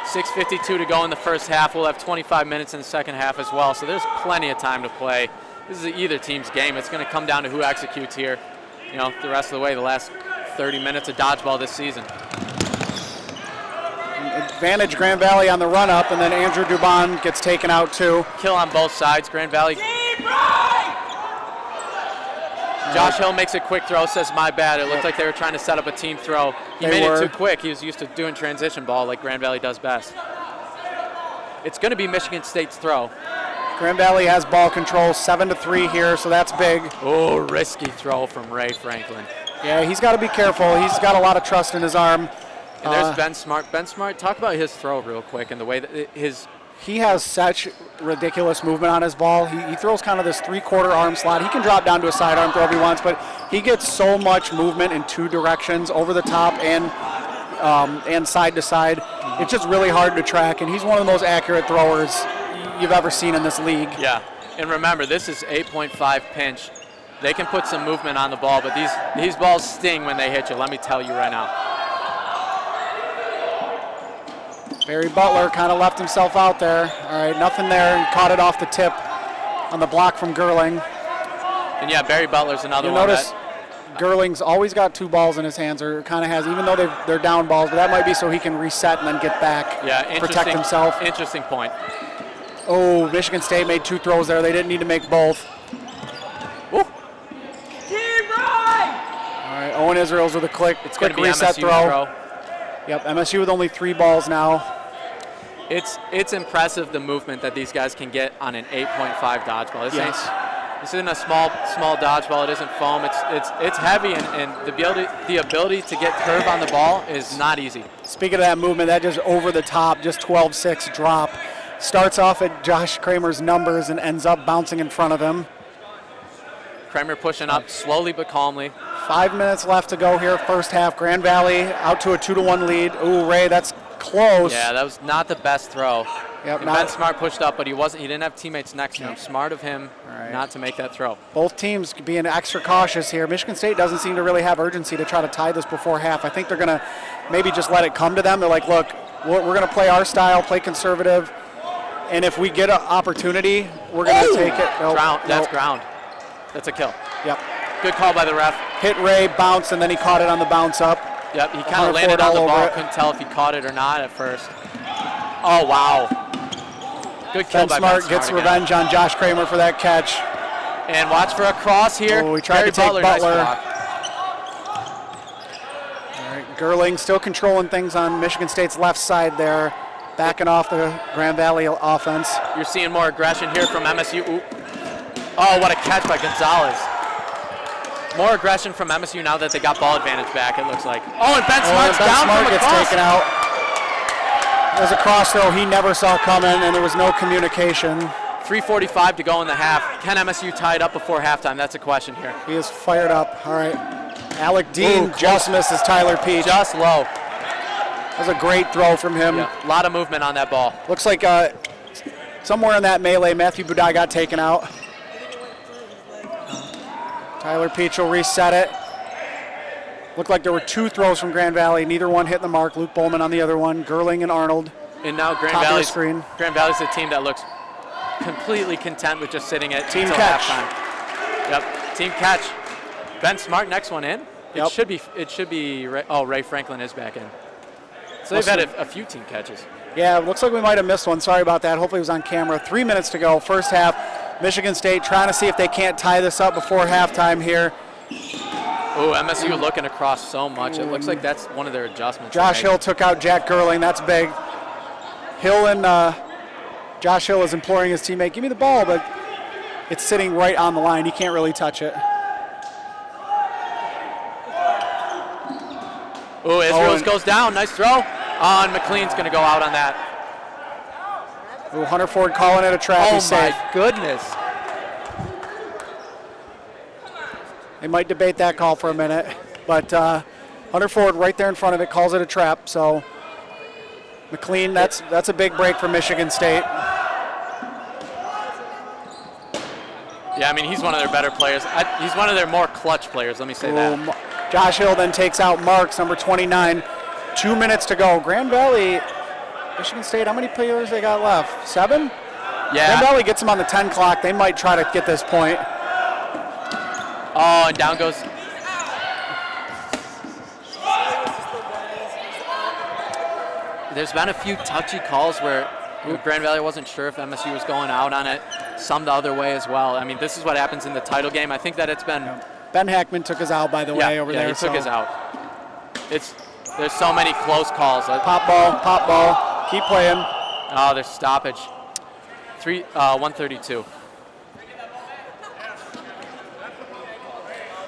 6:52 to go in the first half. We'll have 25 minutes in the second half as well, so there's plenty of time to play. This is either team's game. It's going to come down to who executes here. The rest of the way, the last 30 minutes of dodgeball this season. Advantage Grand Valley on the run-up, and then Andrew Dubon gets taken out too. Kill on both sides. Grand Valley. Josh Hill makes a quick throw, says my bad. It looked like they were trying to set up a team throw. He made it too quick. He was used to doing transition ball like Grand Valley does best. It's going to be Michigan State's throw. Grand Valley has ball control, 7-3 here, so that's big. Oh, risky throw from Ray Franklin. Yeah, he's got to be careful. He's got a lot of trust in his arm. And there's Ben Smart. Ben Smart, talk about his throw real quick and the way that he has such ridiculous movement on his ball. He throws kind of this three-quarter arm slot. He can drop down to a sidearm throw if he wants, but he gets so much movement in two directions, over the top and side to side. It's just really hard to track, and he's one of the most accurate throwers you've ever seen in this league. Yeah, and remember, this is 8.5 pinch. They can put some movement on the ball, but these balls sting when they hit you, let me tell you right now. Barry Butler kind of left himself out there. All right, nothing there. He caught it off the tip on the block from Gerling. And yeah, Barry Butler's another one. You notice Gerling's always got two balls in his hands, or kind of has, even though they're down balls, but that might be so he can reset and then get back, protect himself. Interesting point. Oh, Michigan State made two throws there. They didn't need to make both. Woo. All right, Owen Israels with a quick reset throw. Yep, MSU with only 3 balls now. It's impressive the movement that these guys can get on an 8.5 dodgeball. This isn't a small dodgeball. It isn't foam. It's heavy, and the ability to get curve on the ball is not easy. Speaking of that movement, that just over the top, just 12-6 drop. Starts off at Josh Kramer's numbers and ends up bouncing in front of him. Kramer pushing up slowly but calmly. 5 minutes left to go here, first half. Grand Valley out to a 2-1 lead. Ooh, Ray, that's close. Yeah, that was not the best throw. Yep, Ben Smart pushed up, but he didn't have teammates next to him. Smart of him not to make that throw. Both teams being extra cautious here. Michigan State doesn't seem to really have urgency to try to tie this before half. I think they're going to maybe just let it come to them. They're like, look, we're going to play our style, play conservative, and if we get an opportunity, we're going to take it. That's ground. That's a kill. Yep. Good call by the ref. Hit Ray, bounce, and then he caught it on the bounce up. Yep, he kind of landed on the ball. Couldn't tell if he caught it or not at first. Oh, wow. Good kill by Ben Smart. Gets revenge on Josh Kramer for that catch. And watch for a cross here. Oh, he tried to take Butler. Nice block. All right, Gerling still controlling things on Michigan State's left side there, backing off the Grand Valley offense. You're seeing more aggression here from MSU. Ooh. Oh, what a catch by Gonzalez. More aggression from MSU now that they got ball advantage back, it looks like. Oh, and Ben Smart's down from gets across. Taken out. There's a cross throw he never saw coming, and there was no communication. 3:45 to go in the half. Can MSU tie it up before halftime? That's a question here. He is fired up. All right. Alec Dean just misses Tyler Peach. Just low. That was a great throw from him. Yeah, a lot of movement on that ball. Looks like somewhere in that melee, Matthew Budai got taken out. Tyler Peach will reset it. Looked like there were 2 throws from Grand Valley. Neither one hit the mark. Luke Bowman on the other one. Gerling and Arnold. And now Grand Valley's the team that looks completely content with just sitting at team catch. Halftime. Yep, team catch. Ben Smart, next one in. It should be. Ray Franklin is back in. So they've had a few team catches. Yeah, it looks like we might have missed one. Sorry about that. Hopefully it was on camera. 3 minutes to go, first half. Michigan State trying to see if they can't tie this up before halftime here. Oh, MSU looking across so much. It looks like that's one of their adjustments. Josh Hill took out Jack Gerling. That's big. Hill and Josh Hill is imploring his teammate, give me the ball, but it's sitting right on the line. He can't really touch it. Oh, Israels goes down. Nice throw. And McLean's going to go out on that. Ooh, Hunter Ford calling it a trap. He's safe. Oh, my goodness. They might debate that call for a minute, but Hunter Ford right there in front of it calls it a trap. So McLean, that's a big break for Michigan State. Yeah, I mean, he's one of their better players. He's one of their more clutch players, let me say that. Josh Hill then takes out Marks, number 29. 2 minutes to go. Grand Valley, Michigan State, how many players they got left? 7? Yeah. Grand Valley gets them on the 10 clock. They might try to get this point. Oh, and down goes. There's been a few touchy calls where Grand Valley wasn't sure if MSU was going out on it. Some the other way as well. I mean, this is what happens in the title game. I think that it's been. Ben Hackman took his out, by the way, over there. Yeah, he took his out. There's so many close calls. Pop ball. Keep playing. Oh, there's stoppage. 132.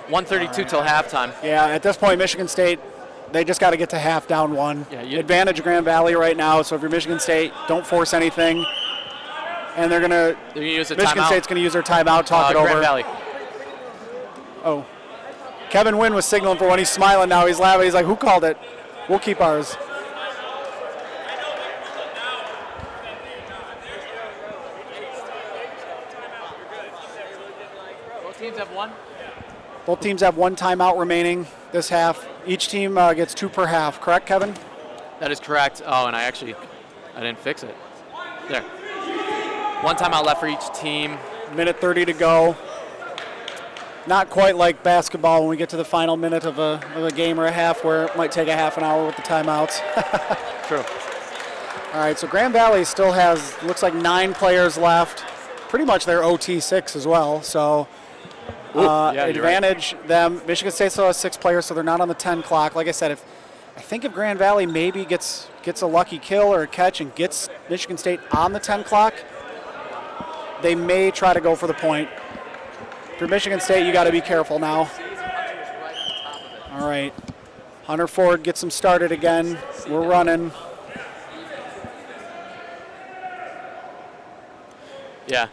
132 till halftime. Yeah, at this point, Michigan State, they just got to get to half down 1. Yeah, advantage Grand Valley right now. So if you're Michigan State, don't force anything. And they're going to use a Michigan timeout. State's going to use their timeout, talk it over. Grand Valley. Oh. Kevin Wynn was signaling for one. He's smiling now. He's laughing. He's like, who called it? We'll keep ours. Both teams have one? Both teams have 1 timeout remaining this half. Each team gets 2 per half. Correct, Kevin? That is correct. Oh, and I didn't fix it. There. 1 timeout left for each team. Minute 30 to go. Not quite like basketball when we get to the final minute of a game or a half where it might take a half an hour with the timeouts. True. All right, so Grand Valley still has, looks like 9 players left. Pretty much their OT6 as well. So advantage them. Michigan State still has 6 players, so they're not on the 10 clock. Like I said, I think if Grand Valley maybe gets a lucky kill or a catch and gets Michigan State on the 10 clock, they may try to go for the point. For Michigan State, you got to be careful now. All right. Hunter Ford gets them started again. We're running. Yeah.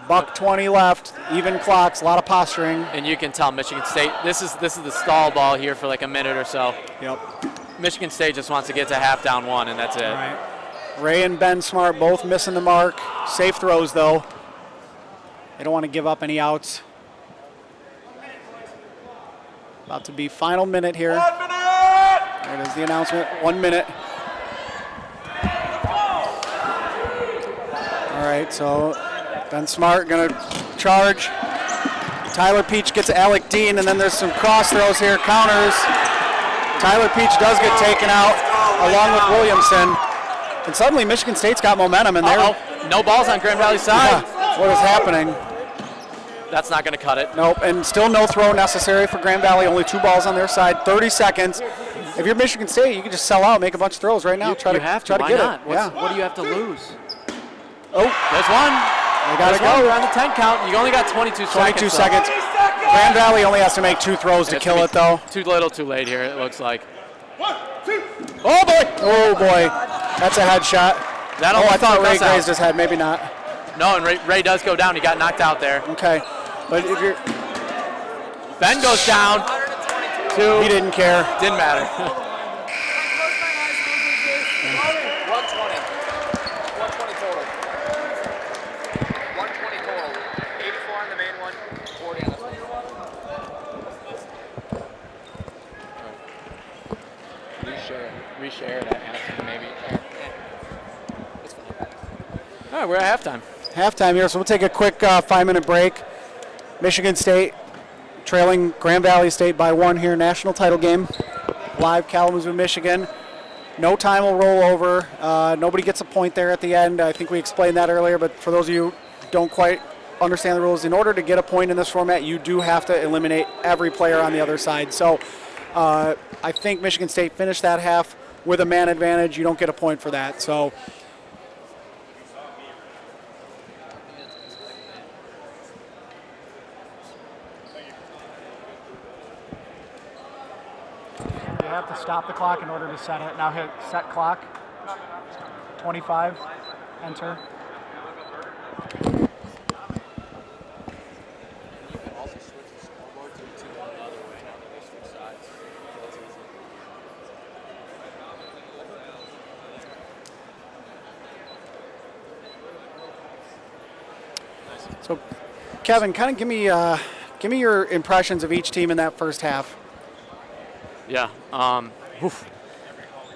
Buck 20 left, even clocks, a lot of posturing. And you can tell Michigan State, this is the stall ball here for like a minute or so. Yep. Michigan State just wants to get to half down 1, and that's it. All right. Ray and Ben Smart both missing the mark. Safe throws, though. They don't want to give up any outs. About to be final minute here. 1 minute! There it is, the announcement. 1 minute. All right, so Ben Smart going to charge. Tyler Peach gets Alec Dean, and then there's some cross throws here, counters. Tyler Peach does get taken out along with Williamson. And suddenly Michigan State's got momentum, and they're... No balls on Grand Valley's side. Yeah, what is happening? That's not going to cut it. Nope, and still no throw necessary for Grand Valley. Only 2 balls on their side. 30 seconds. If you're Michigan State, you can just sell out, make a bunch of throws right now. Try to get it. What do you have to lose? Oh, there's one. They got to go. We're on the 10 count. You only got 22 seconds. 22 seconds. Grand Valley only has to make 2 throws to kill it, though. Too little, too late here, it looks like. 1, 2. Oh, boy. Oh, boy. That's a headshot. I thought Ray grazed his head. Maybe not. No, and Ray does go down. He got knocked out there. Okay. But if you're... Ben goes down. 2. He didn't care. Didn't matter. 120. 120 total. 120 total. 84 on the main one, 40 on this one. Reshare that halftime, maybe. It's fine. All right, we're at halftime. Halftime here, so we'll take a quick 5-minute break. Michigan State trailing Grand Valley State by 1 here, national title game. Live Kalamazoo, Michigan. No time will roll over. Nobody gets a point there at the end. I think we explained that earlier, but for those of you who don't quite understand the rules, in order to get a point in this format, you do have to eliminate every player on the other side. So I think Michigan State finished that half with a man advantage. You don't get a point for that. So you have to stop the clock in order to set it. Now hit set clock. 25. Enter. So, Kevin, kind of give me your impressions of each team in that first half. Yeah.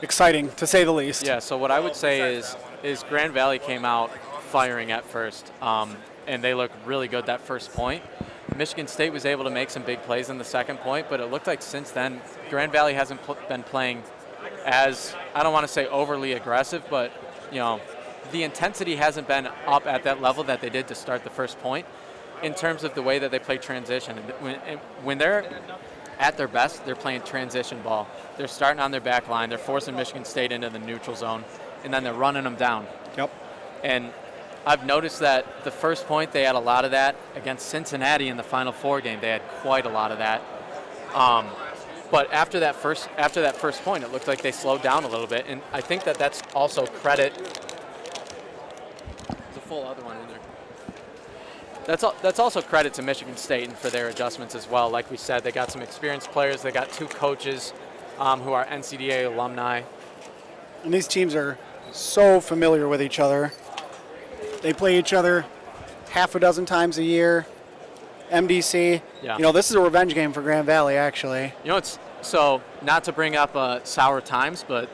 Exciting, to say the least. Yeah, so what I would say is Grand Valley came out firing at first, and they looked really good that first point. Michigan State was able to make some big plays in the second point, but it looked like since then, Grand Valley hasn't been playing as, I don't want to say overly aggressive, but, you know, the intensity hasn't been up at that level that they did to start the first point in terms of the way that they play transition. When they're at their best, they're playing transition ball. They're starting on their back line. They're forcing Michigan State into the neutral zone, and then they're running them down. Yep. And I've noticed that the first point, they had a lot of that. Against Cincinnati in the Final Four game, they had quite a lot of that. But after that first point, it looked like they slowed down a little bit, and I think that that's also credit. There's a full other one in there. That's also credit to Michigan State and for their adjustments as well. Like we said, they got some experienced players. They got 2 coaches who are NCDA alumni. And these teams are so familiar with each other. They play each other half a dozen times a year. MDC. Yeah. You know, this is a revenge game for Grand Valley, actually. You know, it's so not to bring up sour times, but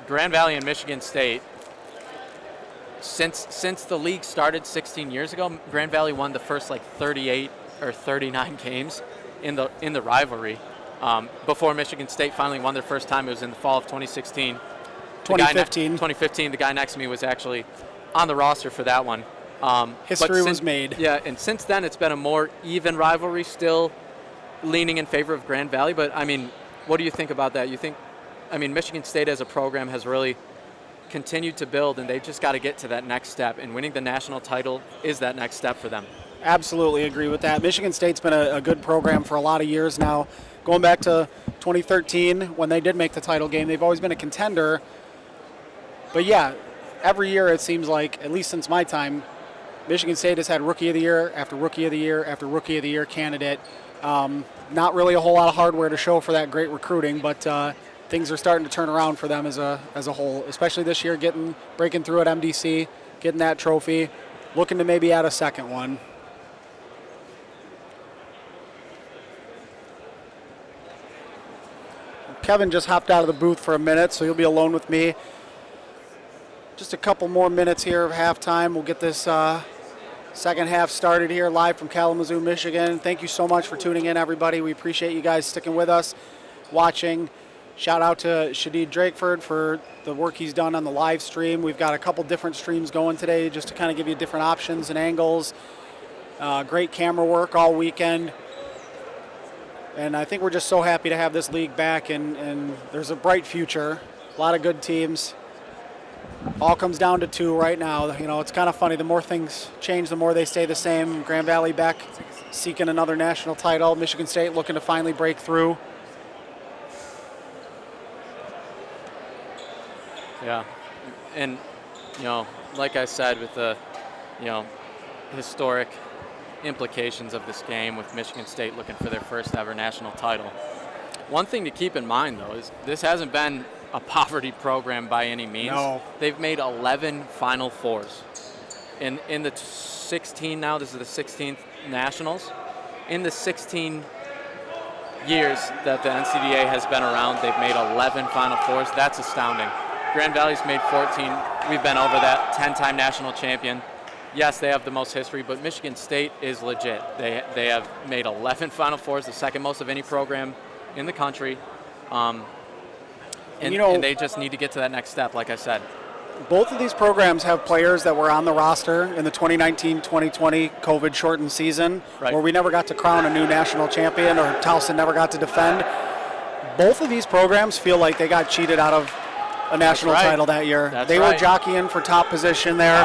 Grand Valley and Michigan State. Since the league started 16 years ago, Grand Valley won the first 38 or 39 games in the rivalry. Before Michigan State finally won their first time, it was in the fall of 2016. 2015. The guy next to me was actually on the roster for that one. History was made. Yeah, and since then it's been a more even rivalry, still leaning in favor of Grand Valley. But I mean, what do you think about that? Michigan State as a program has really continued to build, and they've just got to get to that next step, and winning the national title is that next step for them. Absolutely agree with that. Michigan State's been a good program for a lot of years now. Going back to 2013 when they did make the title game, they've always been a contender. But yeah, every year it seems like, at least since my time, Michigan State has had Rookie of the Year after Rookie of the Year after Rookie of the Year candidate. Not really a whole lot of hardware to show for that great recruiting, but things are starting to turn around for them as a whole, especially this year, breaking through at MDC, getting that trophy, looking to maybe add a second one. Kevin just hopped out of the booth for a minute, so he'll be alone with me. Just a couple more minutes here of halftime. We'll get this second half started here live from Kalamazoo, Michigan. Thank you so much for tuning in, everybody. We appreciate you guys sticking with us, watching. Shout out to Shadid Drakeford for the work he's done on the live stream. We've got a couple different streams going today just to kind of give you different options and angles. Great camera work all weekend. And I think we're just so happy to have this league back, and there's a bright future. A lot of good teams. All comes down to 2 right now. You know, it's kind of funny. The more things change, the more they stay the same. Grand Valley back seeking another national title. Michigan State looking to finally break through. Yeah, and like I said, with the historic implications of this game with Michigan State looking for their first ever national title. One thing to keep in mind, though, is this hasn't been a poverty program by any means. No. They've made 11 Final Fours. In the 16 now, this is the 16th Nationals. In the 16 years that the NCDA has been around, they've made 11 Final Fours. That's astounding. Grand Valley's made 14. We've been over that. 10-time national champion. Yes, they have the most history, but Michigan State is legit. They have made 11 Final Fours, the second most of any program in the country. And they just need to get to that next step, like I said. Both of these programs have players that were on the roster in the 2019-2020 COVID-shortened season, where we never got to crown a new national champion, or Towson never got to defend. Both of these programs feel like they got cheated out of a national title that year. They were jockeying for top position there,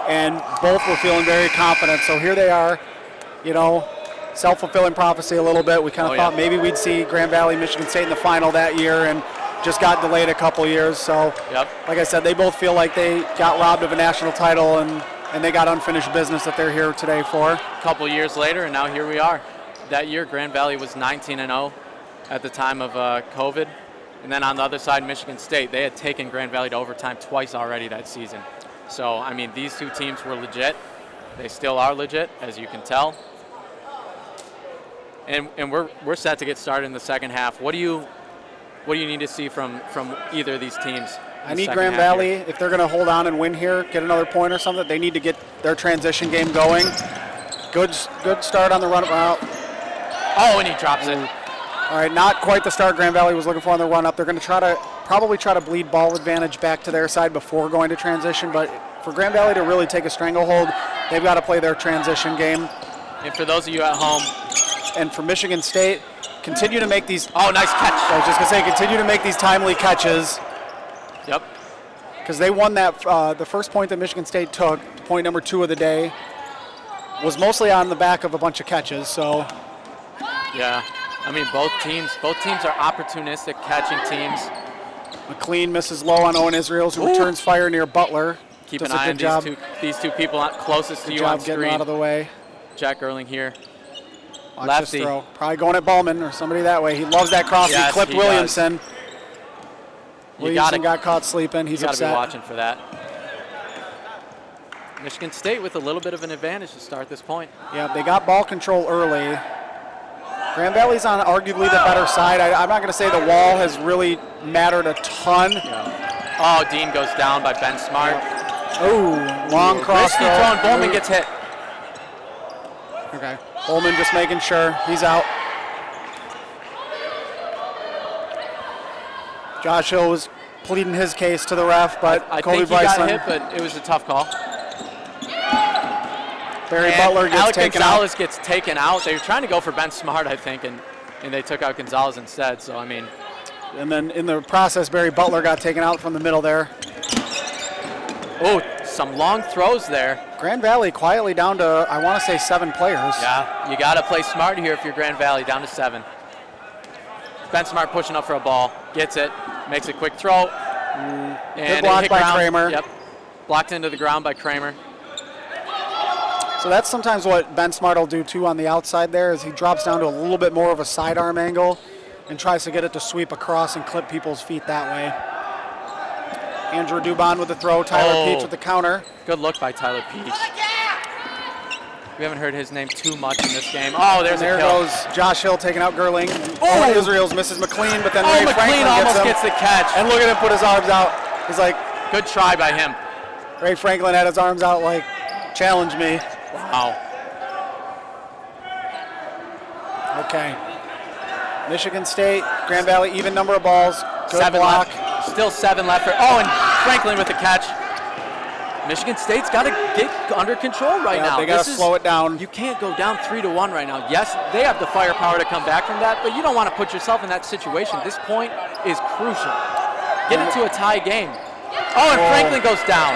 and both were feeling very confident. So here they are, self-fulfilling prophecy a little bit. We kind of thought maybe we'd see Grand Valley, Michigan State in the final that year, and just got delayed a couple years. So, like I said, they both feel like they got robbed of a national title, and they got unfinished business that they're here today for. A couple years later, and now here we are. That year, Grand Valley was 19-0 at the time of COVID. And then on the other side, Michigan State, they had taken Grand Valley to overtime twice already that season. So, I mean, these two teams were legit. They still are legit, as you can tell. And we're set to get started in the second half. What do you need to see from either of these teams? I need Grand Valley, if they're going to hold on and win here, get another point or something, they need to get their transition game going. Good start on the run. Oh, and he drops it. All right, not quite the start Grand Valley was looking for on the run up. They're going to probably try to bleed ball advantage back to their side before going to transition. But for Grand Valley to really take a stranglehold, they've got to play their transition game. And for those of you at home, and for Michigan State, continue to make these. Oh, nice catch! I was just going to say, continue to make these timely catches. Yep. Because they won that. The first point that Michigan State took, point number 2 of the day, was mostly on the back of a bunch of catches. So. Yeah. I mean, both teams are opportunistic catching teams. McLean misses low on Owen Israels, who returns fire near Butler. Keep an eye on these two people closest to you on screen. Getting out of the way. Jack Erling here. Watch Lefty. this throw. Probably going at Ballman or somebody that way. He loves that cross. Yes, he clipped Williamson. Williamson got caught sleeping. He's upset. You got to be watching for that. Michigan State with a little bit of an advantage to start this point. Yeah, they got ball control early. Grand Valley's on arguably the better side. I'm not going to say the wall has really mattered a ton. Yeah. Oh, Dean goes down by Ben Smart. Oh, long cross throw. And Bowman gets hit. Okay, Bowman just making sure he's out. Josh Hill was pleading his case to the ref, but I Colby think he Bryson got hit, but it was a tough call. Barry Butler gets Alec taken Gonzalez out. gets taken out. They were trying to go for Ben Smart, I think, and they took out Gonzalez instead. So, I mean. And then in the process, Barry Butler got taken out from the middle there. Oh, some long throws there. Grand Valley quietly down to, I want to say, 7 players. Yeah, you got to play smart here if you're Grand Valley, down to 7. Ben Smart pushing up for a ball, gets it, makes a quick throw. And good block by Kramer. Yep, blocked into the ground by Kramer. So that's sometimes what Ben Smart will do too on the outside there, is he drops down to a little bit more of a sidearm angle and tries to get it to sweep across and clip people's feet that way. Andrew Dubon with the throw, Tyler Peach with the counter. Good look by Tyler Peach. We haven't heard his name too much in this game. Oh, there goes Josh Hill taking out Gerling. Oh, Israels misses McLean, but then Ray Franklin almost gets the catch. And look at him put his arms out. He's like, good try by him. Ray Franklin had his arms out like, challenge me. Wow. Okay. Michigan State, Grand Valley, even number of balls. Good 7 block. left. Still 7 left. And Franklin with the catch. Michigan State's got to get under control right now. They got to slow it down. You can't go down 3-1 right now. Yes, they have the firepower to come back from that, but you don't want to put yourself in that situation. This point is crucial. Get into a tie game. Oh, and Franklin goes down.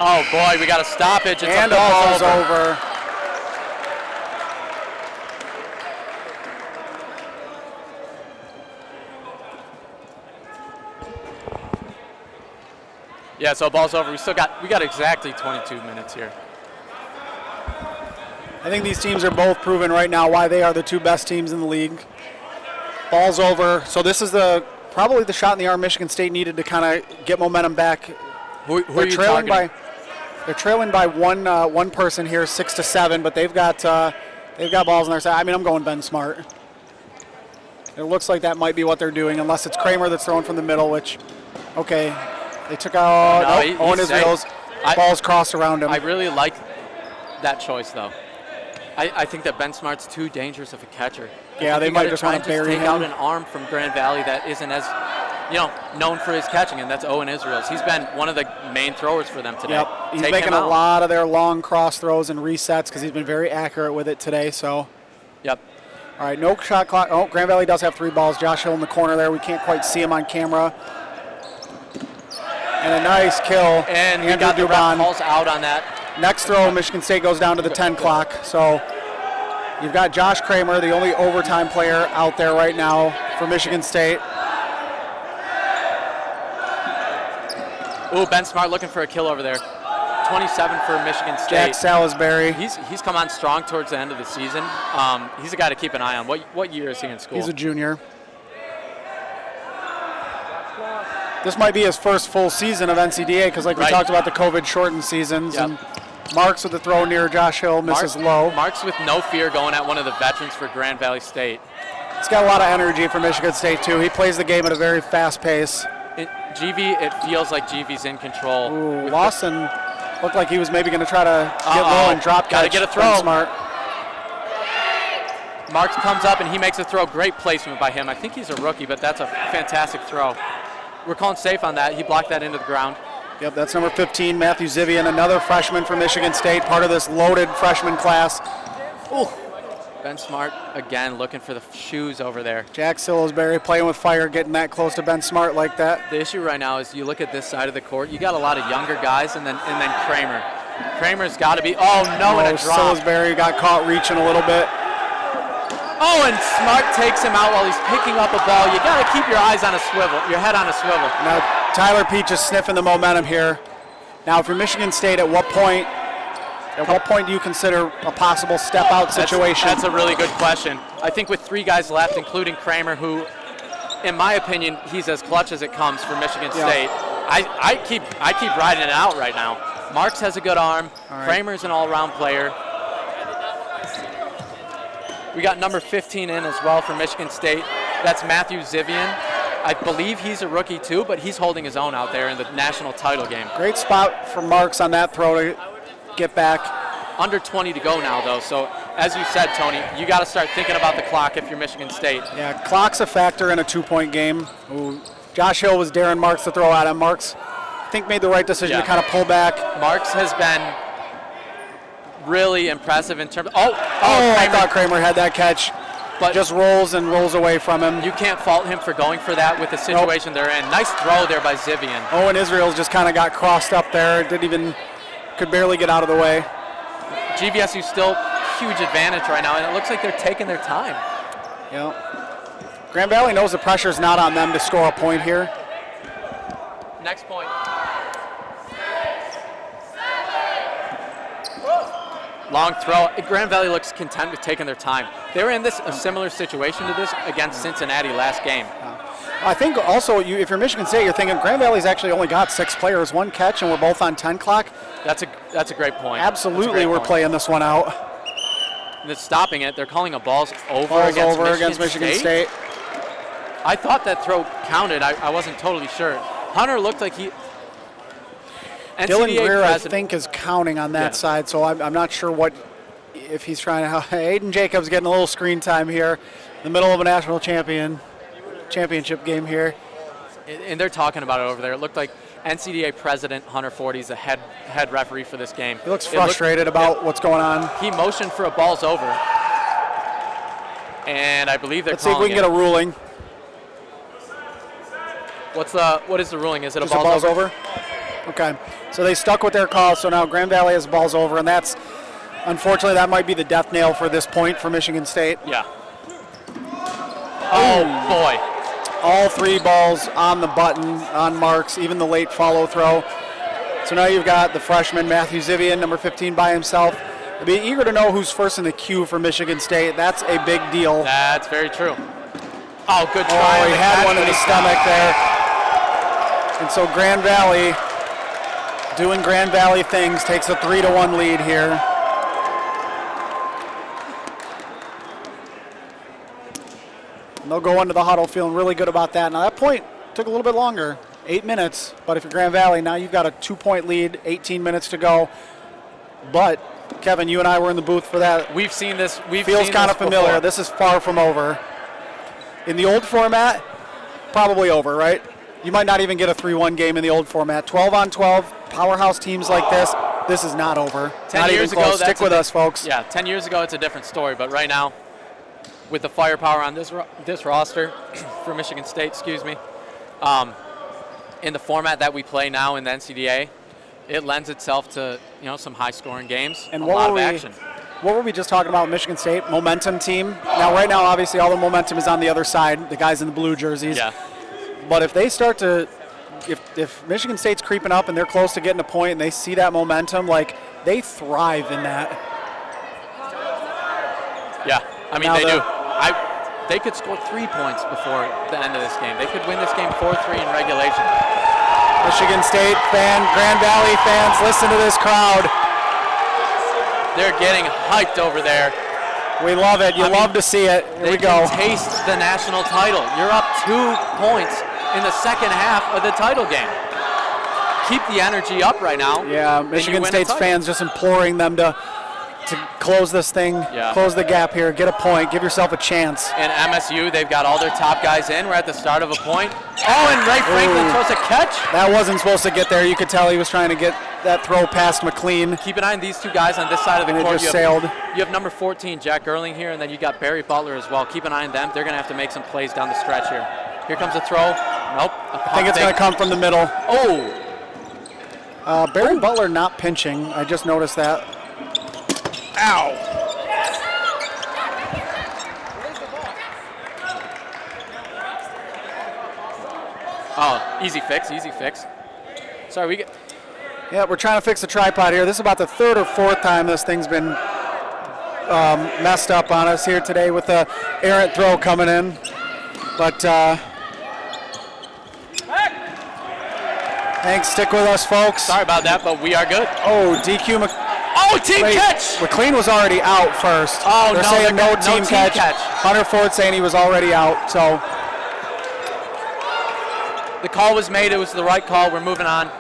Oh boy, we got a stoppage. And the ball's over. Yeah, so ball's over. We got exactly 22 minutes here. I think these teams are both proven right now why they are the two best teams in the league. Ball's over. So this is probably the shot in the arm Michigan State needed to kind of get momentum back. Who are you targeting? They're trailing by one person here, 6-7, but they've got balls on their side. I mean, I'm going Ben Smart. It looks like that might be what they're doing, unless it's Kramer that's throwing from the middle, which, okay, they took out Owen Israel's. Ball's crossed around him. I really like that choice, though. I think that Ben Smart's too dangerous of a catcher. Yeah, they might just want to bury him. Take out an arm from Grand Valley that isn't as, known for his catching, and that's Owen Israel's. He's been one of the main throwers for them today. Yep, he's making a lot of their long cross throws and resets because he's been very accurate with it today. So. Yep. All right, no shot clock. Oh, Grand Valley does have 3 balls. Josh Hill in the corner there. We can't quite see him on camera. And a nice kill. And Andrew we got the Dubon. ref calls out on that. Next throw, Michigan State goes down to the 10 clock. So you've got Josh Kramer, the only overtime player out there right now for Michigan State. Ooh, Ben Smart looking for a kill over there. 27 for Michigan State. Jack Salisbury. He's come on strong towards the end of the season. He's a guy to keep an eye on. What year is he in school? He's a junior. This might be his first full season of NCDA because, like we talked about, the COVID-shortened seasons. Yep. And Marks with the throw near Josh Hill, misses low. Marks with no fear going at one of the veterans for Grand Valley State. He's got a lot of energy for Michigan State, too. He plays the game at a very fast pace. it feels like GV's in control. Ooh, Lawson looked like he was maybe going to try to get low and drop catch. Got to get a throw. Smart. Marks comes up and he makes a throw. Great placement by him. I think he's a rookie, but that's a fantastic throw. We're calling safe on that. He blocked that into the ground. Yep, that's number 15, Matthew Zivian, another freshman from Michigan State, part of this loaded freshman class. Ooh. Ben Smart, again, looking for the shoes over there. Jack Salisbury playing with fire, getting that close to Ben Smart like that. The issue right now is you look at this side of the court, you got a lot of younger guys, and then Kramer. Kramer's got to be, and a drop. Salisbury got caught reaching a little bit. Oh, and Smart takes him out while he's picking up a ball. You got to keep your eyes on a swivel, your head on a swivel. Now, Tyler Peach is sniffing the momentum here. Now, for Michigan State, at what point do you consider a possible step-out situation? That's a really good question. I think with 3 guys left, including Kramer, who, in my opinion, he's as clutch as it comes for Michigan State. I keep riding it out right now. Marks has a good arm. All right. Kramer's an all-around player. We got number 15 in as well for Michigan State. That's Matthew Zivian. I believe he's a rookie too, but he's holding his own out there in the national title game. Great spot for Marks on that throw to get back. Under 20 to go now, though. So, as you said, Tony, you got to start thinking about the clock if you're Michigan State. Yeah, clock's a factor in a 2-point game. Ooh, Josh Hill was daring Marks to throw at him. Marks, I think, made the right decision to kind of pull back. Marks has been really impressive in terms of, I thought Kramer had that catch, but just rolls away from him. You can't fault him for going for that with the situation they're in. Nice throw there by Zivian. Owen Israel's just kind of got crossed up there. Could barely get out of the way. GVSU still huge advantage right now, and it looks like they're taking their time. Yeah. Grand Valley knows the pressure's not on them to score a point here. Next point. Long throw. Grand Valley looks content with taking their time. They were in a similar situation to this against Cincinnati last game. I think also, if you're Michigan State, you're thinking Grand Valley's actually only got 6 players, 1 catch, and we're both on 10 clock. That's a great point. Absolutely, we're playing this one out. They're stopping it. They're calling a balls over against Michigan State. I thought that throw counted. I wasn't totally sure. Hunter looked like he... Dylan Greer, I think, is counting on that side, so I'm not sure if he's trying to... Aiden Jacobs getting a little screen time here in the middle of a national championship game here. And they're talking about it over there. It looked like NCDA president Hunter Forty is the head referee for this game. He looks frustrated about what's going on. He motioned for a balls over. And I believe they're Let's see if we can get a ruling. What is the ruling? Is it just a balls over? Okay. So they stuck with their call, so now Grand Valley has balls over, and unfortunately, that might be the death nail for this point for Michigan State. Yeah. Oh, boy. All 3 balls on the button on Marks, even the late follow throw. So now you've got the freshman Matthew Zivian, number 15 by himself. I'd be eager to know who's first in the queue for Michigan State. That's a big deal. That's very true. Oh, good try. Oh, he had one in the stomach there. And so Grand Valley, doing Grand Valley things, takes a 3-1 lead here. And they'll go into the huddle feeling really good about that. Now that point took a little bit longer, 8 minutes. But if you're Grand Valley, now you've got a 2-point lead, 18 minutes to go. But Kevin, you and I were in the booth for that. We've seen this. Feels kind of familiar. Before. This is far from over. In the old format, probably over, right? You might not even get a 3-1 game in the old format. 12-on-12, powerhouse teams like this is not over. 10 not years even close. ago, Stick with us, folks. Yeah, 10 years ago, it's a different story. But right now, with the firepower on this roster for Michigan State, in the format that we play now in the NCDA, it lends itself to some high-scoring games and a lot of action. What were we just talking about, Michigan State? Momentum team. Now, right now, obviously, all the momentum is on the other side, the guys in the blue jerseys. Yeah. But if they start to, if Michigan State's creeping up and they're close to getting a point and they see that momentum, like, they thrive in that. Yeah, I mean, they do. They could score 3 points before the end of this game. They could win this game 4-3 in regulation. Michigan State Grand Valley fans, listen to this crowd. They're getting hyped over there. We love it. You love to see it. Here we go. They can taste the national title. You're up 2 points in the second half of the title game. Keep the energy up right now. Yeah, Michigan State's fans just imploring them to close this thing, close the gap here, get a point, give yourself a chance. And MSU, they've got all their top guys in. We're at the start of a point. Oh, and Ray Franklin throws a catch. That wasn't supposed to get there. You could tell he was trying to get that throw past McLean. Keep an eye on these two guys on this side of the court. court. It just sailed. You have number 14, Jack Gerling here, and then you got Barry Butler as well. Keep an eye on them. They're going to have to make some plays down the stretch here. Here comes a throw. Nope. I think it's going to come from the middle. Oh. Barry Butler not pinching. I just noticed that. Ow. Oh, easy fix, easy fix. Sorry, Yeah, we're trying to fix the tripod here. This is about the 3rd or 4th time this thing's been messed up on us here today with the errant throw coming in. But thanks, stick with us, folks. Sorry about that, but we are good. Oh, DQ. Team catch! McLean was already out first. Oh, They're saying no team catch. Hunter Ford saying he was already out, so. The call was made. It was the right call. We're moving on.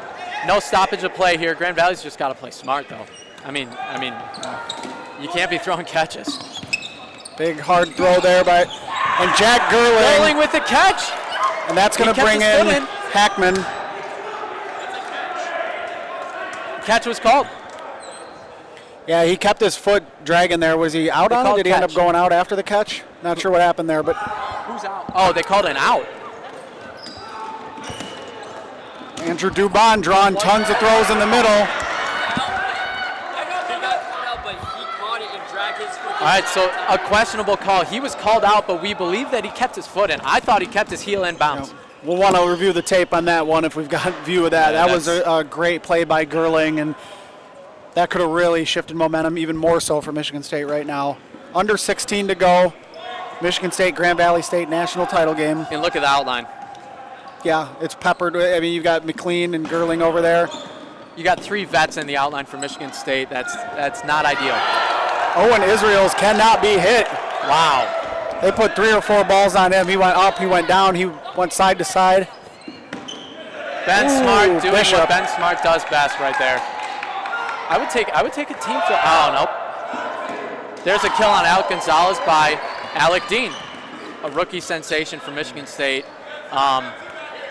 No stoppage of play here. Grand Valley's just got to play smart, though. I mean, you can't be throwing catches. Big hard throw there and Jack Gerling with the catch. And that's going to bring in Hackman. Catch was called. Yeah, he kept his foot dragging there. Was he out on it? Did he end up going out after the catch? Not sure what happened there, but. Who's out? Oh, they called an out. Andrew Dubon drawing tons of throws in the middle. All right, so a questionable call. He was called out, but we believe that he kept his foot in. I thought he kept his heel in bounds. We'll want to review the tape on that one if we've got view of that. That was a great play by Gerling, and that could have really shifted momentum even more so for Michigan State right now. Under 16 to go. Michigan State, Grand Valley State national title game. And look at the outline. Yeah, it's peppered. I mean, you've got McLean and Gerling over there. You got 3 vets in the outline for Michigan State. That's not ideal. Owen Israels cannot be hit. Wow. They put 3 or 4 balls on him. He went up, he went down, he went side to side. Ben Smart doing what Ben Smart does best right there. I would take a team to. Oh, nope. There's a kill on Alec Gonzalez by Alec Dean, a rookie sensation for Michigan State.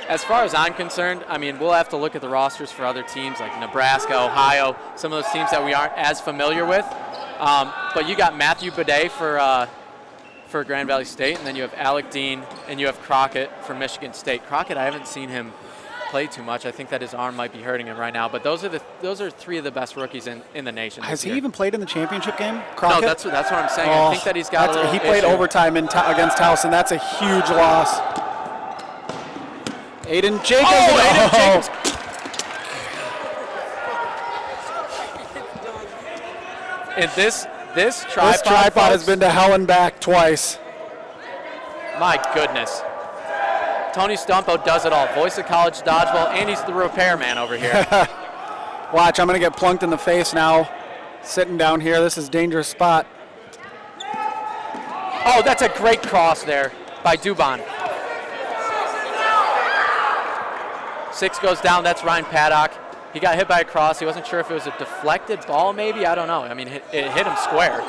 As far as I'm concerned, I mean, we'll have to look at the rosters for other teams like Nebraska, Ohio, some of those teams that we aren't as familiar with. But you got Matthew Bidet for Grand Valley State, and then you have Alec Dean, and you have Crockett for Michigan State. Crockett, I haven't seen him play too much. I think that his arm might be hurting him right now. But those are 3 of the best rookies in the nation. Has he even played in the championship game, Crockett? No, that's what I'm saying. I think that he's got a little He played issue. overtime against Towson. That's a huge loss. Aiden Jacobs. Aiden Jacobs. And this This tripod has been to hell and back twice. My goodness. Tony Stumpo does it all. Voice of college dodgeball, and he's the repairman over here. Watch, I'm going to get plunked in the face now. Sitting down here, this is a dangerous spot. Oh, that's a great cross there by Dubon. 6 goes down, that's Ryan Paddock. He got hit by a cross. He wasn't sure if it was a deflected ball maybe, I don't know. I mean, it hit him square.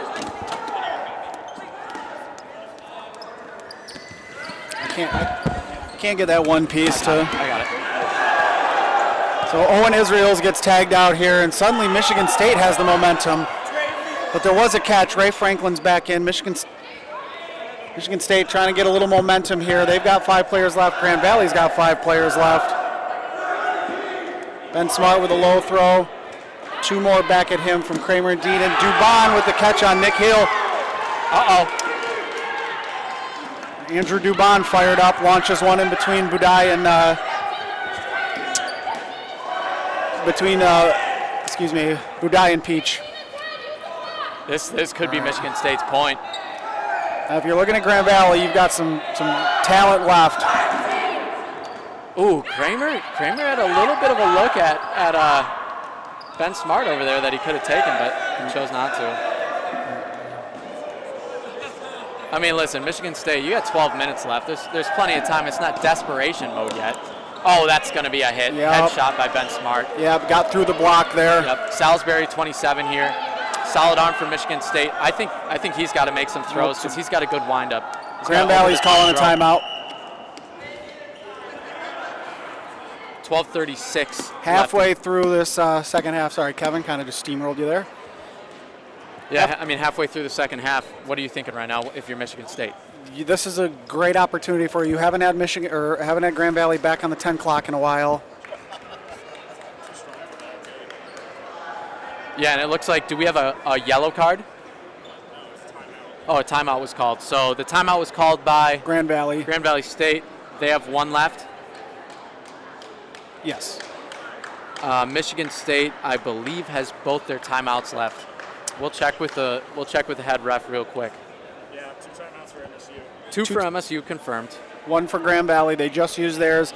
I can't get that one piece to. I got it. So Owen Israels gets tagged out here, and suddenly Michigan State has the momentum. But there was a catch. Ray Franklin's back in. Michigan State trying to get a little momentum here. They've got 5 players left. Grand Valley's got 5 players left. Ben Smart with a low throw. 2 more back at him from Kramer and Dean. And Dubon with the catch on Nick Hill. Andrew Dubon fired up, launches one in between Budai and Budai and Peach. This could be Michigan State's point. Now, if you're looking at Grand Valley, you've got some talent left. Ooh, Kramer had a little bit of a look at Ben Smart over there that he could have taken, but he chose not to. I mean, listen, Michigan State, you got 12 minutes left. There's plenty of time. It's not desperation mode yet. Oh, that's going to be a hit. Yep. Headshot by Ben Smart. Yeah, got through the block there. Yep. Salisbury, 27 here. Solid arm for Michigan State. I think he's got to make some throws because he's got a good windup. Grand Valley's calling a timeout. 12:36. Halfway through this second half. Sorry, Kevin, kind of just steamrolled you there. Yeah, I mean, halfway through the second half, what are you thinking right now if you're Michigan State? This is a great opportunity for you. Haven't had Grand Valley back on the 10 clock in a while. Yeah, and it looks like, do we have a yellow card? Oh, a timeout was called. So the timeout was called by Grand Valley State. They have 1 left. Yes. Michigan State, I believe, has both their timeouts left. We'll check with the head ref real quick. Yeah, 2 timeouts for MSU. 2 for MSU confirmed. 1 for Grand Valley. They just used theirs.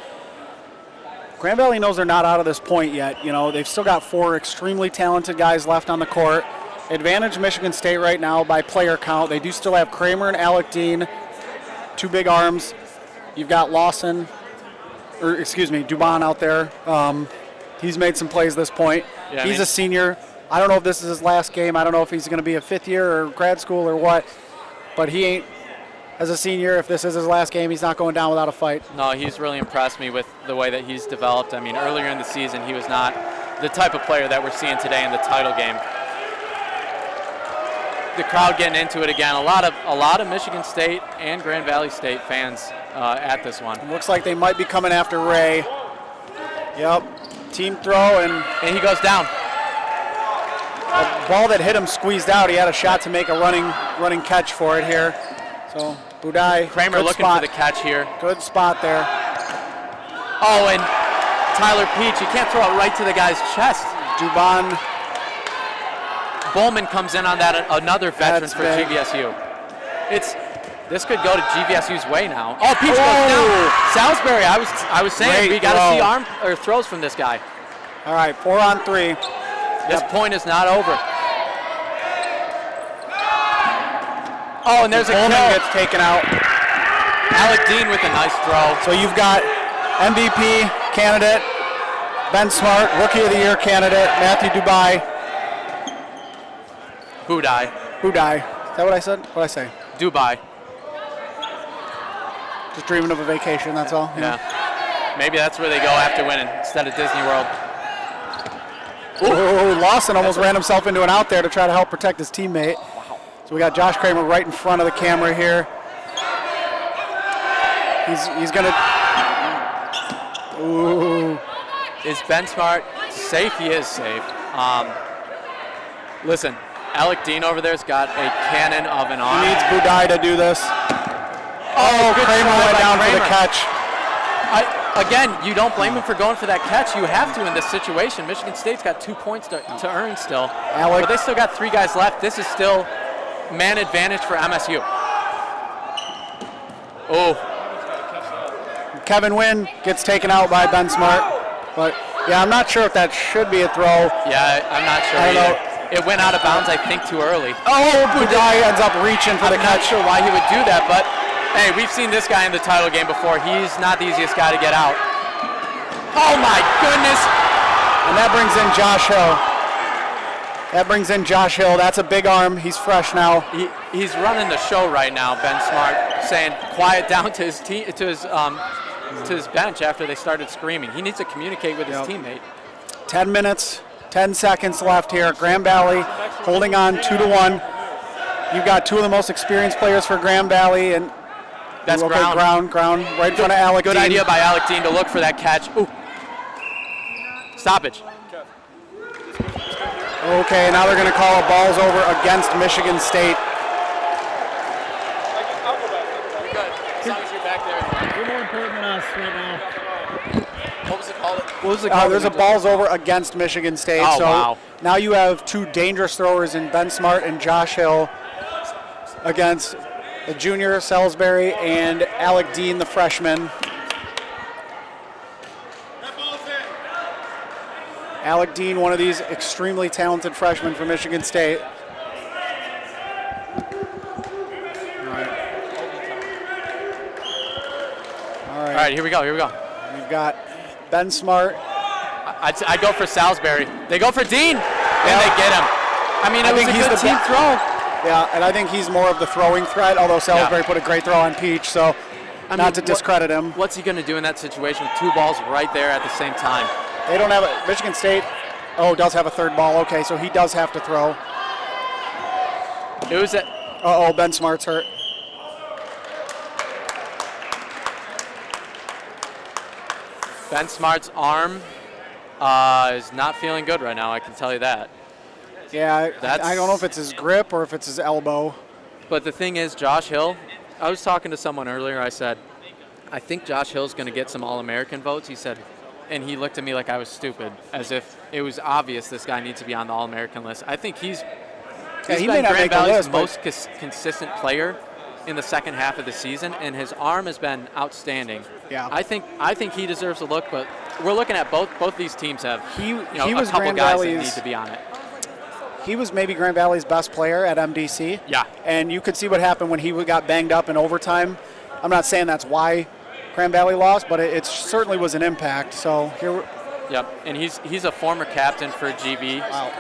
Grand Valley knows they're not out of this point yet. You know, they've still got 4 extremely talented guys left on the court. Advantage Michigan State right now by player count. They do still have Kramer and Alec Dean, 2 big arms. You've got Dubon out there. He's made some plays this point. Yeah, he's a senior. I don't know if this is his last game. I don't know if he's going to be a 5th year or grad school or what. But he ain't, as a senior, if this is his last game, he's not going down without a fight. No, he's really impressed me with the way that he's developed. I mean, earlier in the season, he was not the type of player that we're seeing today in the title game. The crowd getting into it again. A lot of Michigan State and Grand Valley State fans at this one. Looks like they might be coming after Ray. Yep. Team throw, and he goes down. A ball that hit him squeezed out. He had a shot to make a running catch for it here. So Budai, Kramer looking for the catch here. Good spot there. Oh, and Tyler Peach, he can't throw it right to the guy's chest. Dubon. Bowman comes in on that, another veteran for big. GVSU. This could go to GVSU's way now. Oh, Peach goes down. Salisbury, I was saying we got to see arm or throws from this guy. All right, 4 on 3. This point is not over. Oh, and there's a Coleman kill. gets taken out. Alec Dean with a nice throw. So you've got MVP candidate Ben Smart, Rookie of the Year candidate Matthew Budai. Is that what I said? What did I say? Dubai. Just dreaming of a vacation, that's all. Yeah. Maybe that's where they go after winning instead of Disney World. Ooh, Lawson almost ran himself into an out there to try to help protect his teammate. Wow. So we got Josh Kramer right in front of the camera here. He's gonna. Ooh. Is Ben Smart safe? He is safe. Listen, Alec Dean over there's got a cannon of an arm. He needs Budai to do this. Oh, Kramer went down for the catch. again, you don't blame him for going for that catch. You have to in this situation. Michigan State's got 2 points to earn still. But they still got 3 guys left. This is still man advantage for MSU. Oh. Kevin Wynn gets taken out by Ben Smart. But, yeah, I'm not sure if that should be a throw. Yeah, I'm not sure I don't either. know. It went out of bounds, I think, too early. Oh, Budai ends up reaching for the I'm not catch. sure why he would do that, but hey, we've seen this guy in the title game before. He's not the easiest guy to get out. Oh my goodness! And that brings in Josh Hill. That's a big arm. He's fresh now. He's running the show right now, Ben Smart, saying quiet down to his bench after they started screaming. He needs to communicate with his teammate. 10 minutes, 10 seconds left here. Grand Valley holding on 2-1. You've got 2 of the most experienced players for Grand Valley, and that's ground right in front of Alec Dean. Good idea by Alec Dean to look for that catch. Ooh. Stoppage. Okay, now they're going to call a balls over against Michigan State. You're good. As long as you're back there. You're more important than us right now. What was it called? What was it called? There's a balls over against Michigan State. Oh, so wow. Now you have 2 dangerous throwers in Ben Smart and Josh Hill against the junior Salisbury and Alec Dean, the freshman. Alec Dean, one of these extremely talented freshmen from Michigan State. All right, here we go. We've got Ben Smart. I'd go for Salisbury. They go for Dean, and they get him. I mean, it was a good team throw. Yeah, and I think he's more of the throwing threat, although Salisbury put a great throw on Peach, so not to discredit him. What's he going to do in that situation with 2 balls right there at the same time? They don't have a Michigan State. Does have a 3rd ball. Okay, so he does have to throw. It was at. Ben Smart's hurt. Ben Smart's arm is not feeling good right now. I can tell you that. Yeah, I don't know if it's his grip or if it's his elbow. But the thing is, Josh Hill. I was talking to someone earlier. I said, I think Josh Hill's going to get some All-American votes. He said, and he looked at me like I was stupid, as if it was obvious this guy needs to be on the All-American list. I think he's he been may not Grand make the Valley's list, most consistent player in the second half of the season, and his arm has been outstanding. Yeah. I think he deserves a look, but we're looking at both these teams have he a was couple Grand guys that Valley's, need to be on it. He was maybe Grand Valley's best player at MDC. Yeah. And you could see what happened when he got banged up in overtime. I'm not saying that's why Grand Valley lost, but it certainly was an impact. So here. Yep, and he's a former captain for GV. Wow.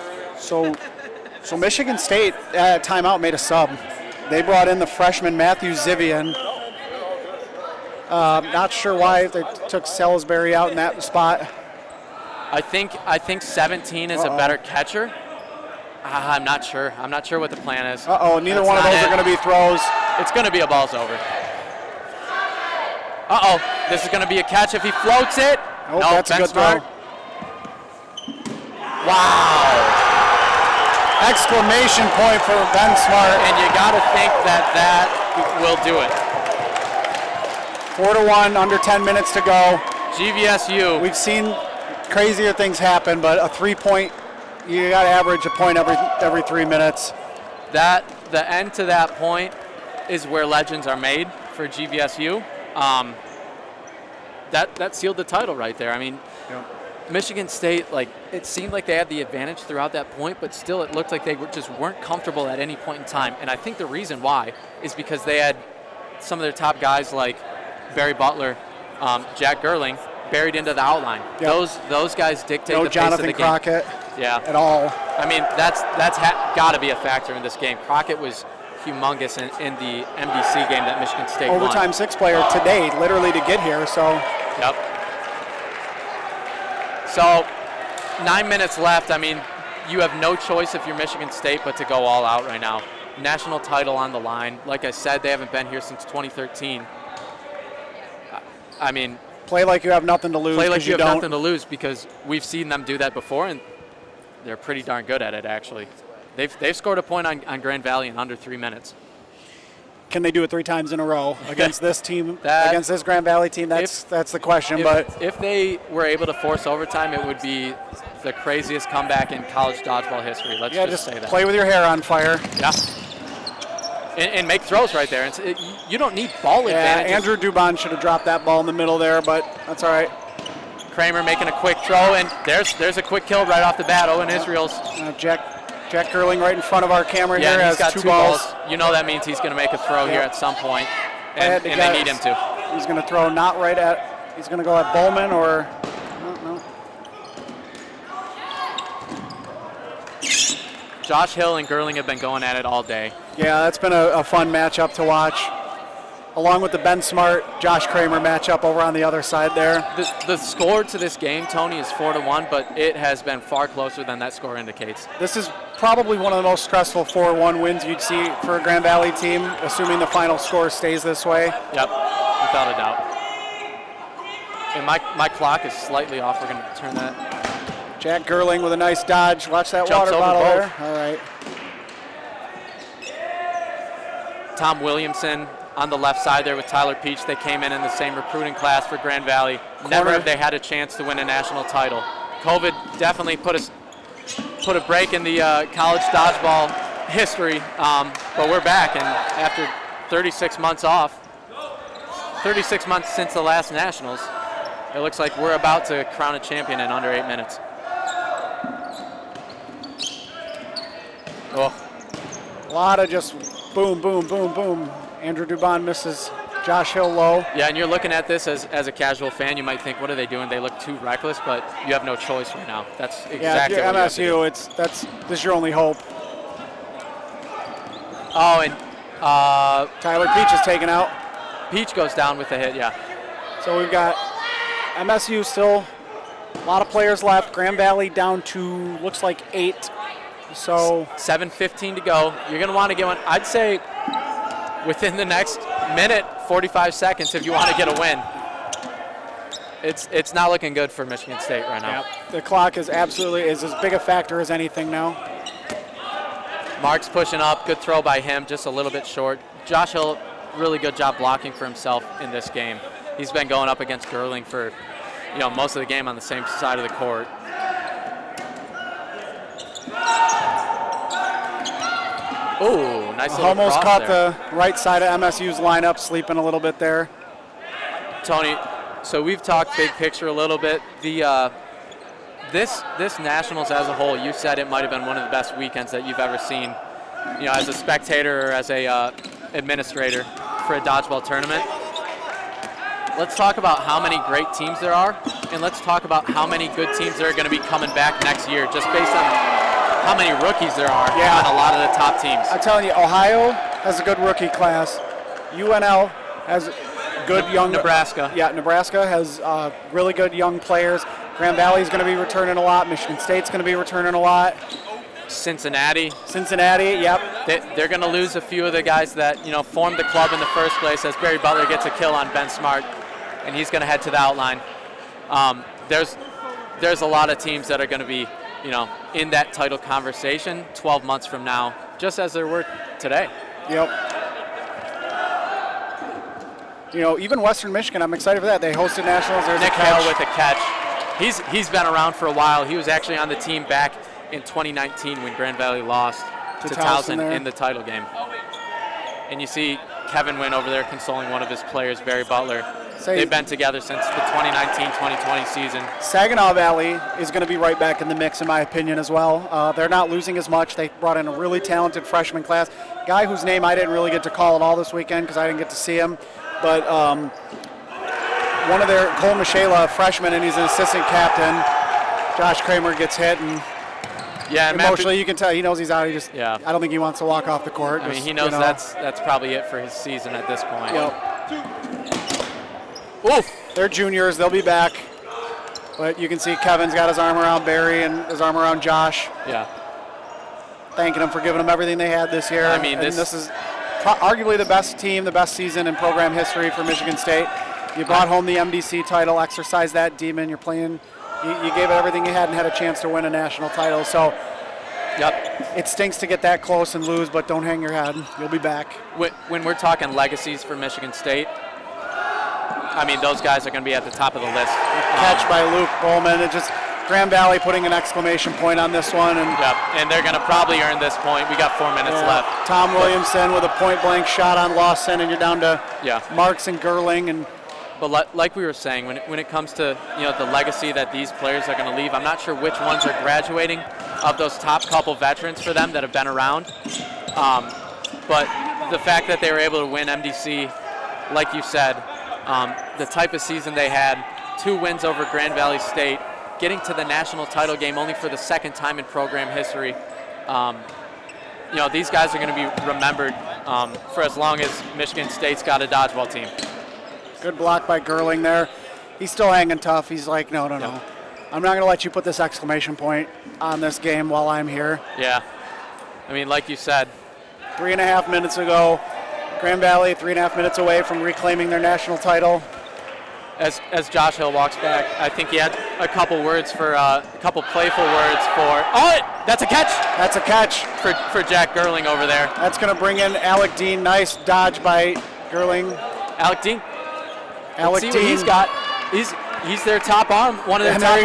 So Michigan State at timeout made a sub. They brought in the freshman Matthew Zivian. Not sure why they took Salisbury out in that spot. I think 17 is a better catcher. I'm not sure. I'm not sure what the plan is. Neither one of those are going to be throws. It's going to be a balls over. This is going to be a catch if he floats it. Oh, no, that's a good throw. Wow. Exclamation point for Ben Smart. And you got to think that will do it. 4-1, under 10 minutes to go. GVSU. We've seen crazier things happen, but a 3-point, you got to average a point every 3 minutes. The end to that point is where legends are made for GVSU. That sealed the title right there. I mean, Michigan State, it seemed like they had the advantage throughout that point, but still it looked like they just weren't comfortable at any point in time. And I think the reason why is because they had some of their top guys like Barry Butler, Jack Gerling, buried into the outline. Yep. Those guys dictate no the pace Jonathan of the game. Crockett at all. I mean, that's got to be a factor in this game. Crockett was humongous in the MDC game that Michigan State won. Overtime 6 player today, literally to get here. So. Yep. So 9 minutes left. I mean, you have no choice if you're Michigan State but to go all out right now. National title on the line. Like I said, they haven't been here since 2013. I mean, play like you have nothing to lose. Play like you have nothing to lose because we've seen them do that before, and they're pretty darn good at it, actually. They've scored a point on Grand Valley in under 3 minutes. can they do it 3 times in a row against this team, against this Grand Valley team? That's the question. But if they were able to force overtime, it would be the craziest comeback in college dodgeball history. Let's just say that. Play with your hair on fire. Yeah. And make throws right there. You don't need ball advantage. Andrew Dubon should have dropped that ball in the middle there, but that's all right. Kramer making a quick throw, and there's a quick kill right off the bat. Owen Israel's. Jack Gerling right in front of our camera here and he's has got 2 balls. You know that means he's going to make a throw here at some point, and they need him to. He's going to throw not right at, he's going to go at Bowman or, no. Josh Hill and Gerling have been going at it all day. Yeah, that's been a fun matchup to watch. Along with the Ben Smart, Josh Kramer matchup over on the other side there. The score to this game, Tony, is 4-1, but it has been far closer than that score indicates. This is probably one of the most stressful 4-1 wins you'd see for a Grand Valley team, assuming the final score stays this way. Yep, without a doubt. And my clock is slightly off. We're going to turn that. Jack Gerling with a nice dodge. Watch that Jumps water over bottle both. there. All right. Tom Williamson on the left side there with Tyler Peach. They came in the same recruiting class for Grand Valley. Never have they had a chance to win a national title. COVID definitely put a break in the college dodgeball history, but we're back, and after 36 months off, 36 months since the last nationals, it looks like we're about to crown a champion in under 8 minutes. Oh. A lot of just boom, boom, boom, boom. Andrew Dubon misses Josh Hill low. Yeah, and you're looking at this as a casual fan, you might think, what are they doing? They look too reckless, but you have no choice right now. That's exactly what MSU, you have to do. this is your only hope. Oh, and Tyler Peach is taken out. Peach goes down with the hit, yeah. So we've got MSU still, a lot of players left. Grand Valley down to, looks like 8. So 7:15 to go. You're going to want to get one, I'd say, within the next minute, 45 seconds if you want to get a win. It's not looking good for Michigan State right now. Yep. The clock is absolutely as big a factor as anything now. Mark's pushing up. Good throw by him, just a little bit short. Josh Hill, really good job blocking for himself in this game. He's been going up against Gerling for most of the game on the same side of the court. Oh, nice little Almost cross caught there. the right side of MSU's lineup, sleeping a little bit there. Tony, so we've talked big picture a little bit. This Nationals as a whole, you said it might have been one of the best weekends that you've ever seen, as a spectator or as a administrator for a dodgeball tournament. Let's talk about how many great teams there are, and let's talk about how many good teams that are going to be coming back next year, just based on how many rookies there are on a lot of the top teams. I'm telling you, Ohio has a good rookie class. UNL has good young. Nebraska. Yeah, Nebraska has really good young players. Grand Valley is going to be returning a lot. Michigan State's going to be returning a lot. Cincinnati, yep. They're going to lose a few of the guys that formed the club in the first place, as Barry Butler gets a kill on Ben Smart, and he's going to head to the outline. There's a lot of teams that are going to be in that title conversation 12 months from now, just as there were today. Yep. Even Western Michigan, I'm excited for that. They hosted nationals. There's Nick a catch. Hale with a catch. He's been around for a while. He was actually on the team back in 2019 when Grand Valley lost to Towson in the title game. And you see Kevin Wynn over there consoling one of his players, Barry Butler. They've been together since the 2019-2020 season. Saginaw Valley is going to be right back in the mix, in my opinion, as well. They're not losing as much. They brought in a really talented freshman class, guy whose name I didn't really get to call at all this weekend because I didn't get to see him. But one of their, Cole Michela, freshman, and he's an assistant captain. Josh Kramer gets hit, and emotionally you can tell he knows he's out. I don't think he wants to walk off the court. I mean, he knows that's probably it for his season at this point. Yep. Oof. They're juniors. They'll be back. But you can see Kevin's got his arm around Barry and his arm around Josh. Yeah. Thanking them for giving them everything they had this year. I mean, this is arguably the best team, the best season in program history for Michigan State. You brought home the MDC title, exercised that demon. You're playing. You gave it everything you had and had a chance to win a national title. So Yep. It stinks to get that close and lose, but don't hang your head. You'll be back. When we're talking legacies for Michigan State, I mean, those guys are going to be at the top of the list. Catch by Luke Bowman. It just Grand Valley putting an exclamation point on this one. And they're going to probably earn this point. We got 4 minutes left. Tom Williamson with a point-blank shot on Lawson, and you're down to Marks and Gerling. But like we were saying, when it comes to the legacy that these players are going to leave, I'm not sure which ones are graduating of those top couple veterans for them that have been around. But the fact that they were able to win MDC, like you said, the type of season they had, 2 wins over Grand Valley State, getting to the national title game only for the second time in program history. These guys are going to be remembered for as long as Michigan State's got a dodgeball team. Good block by Gerling there. He's still hanging tough. He's like, no. I'm not going to let you put this exclamation point on this game while I'm here. Yeah. I mean, like you said. 3.5 minutes ago, Grand Valley 3.5 minutes away from reclaiming their national title. As Josh Hill walks back, I think he had a couple playful words for. Oh, that's a catch! That's a catch for Jack Gerling over there. That's going to bring in Alec Dean. Nice dodge by Gerling. Alec Dean. Alec Dean. Dean. He's their top arm. One of their top arms.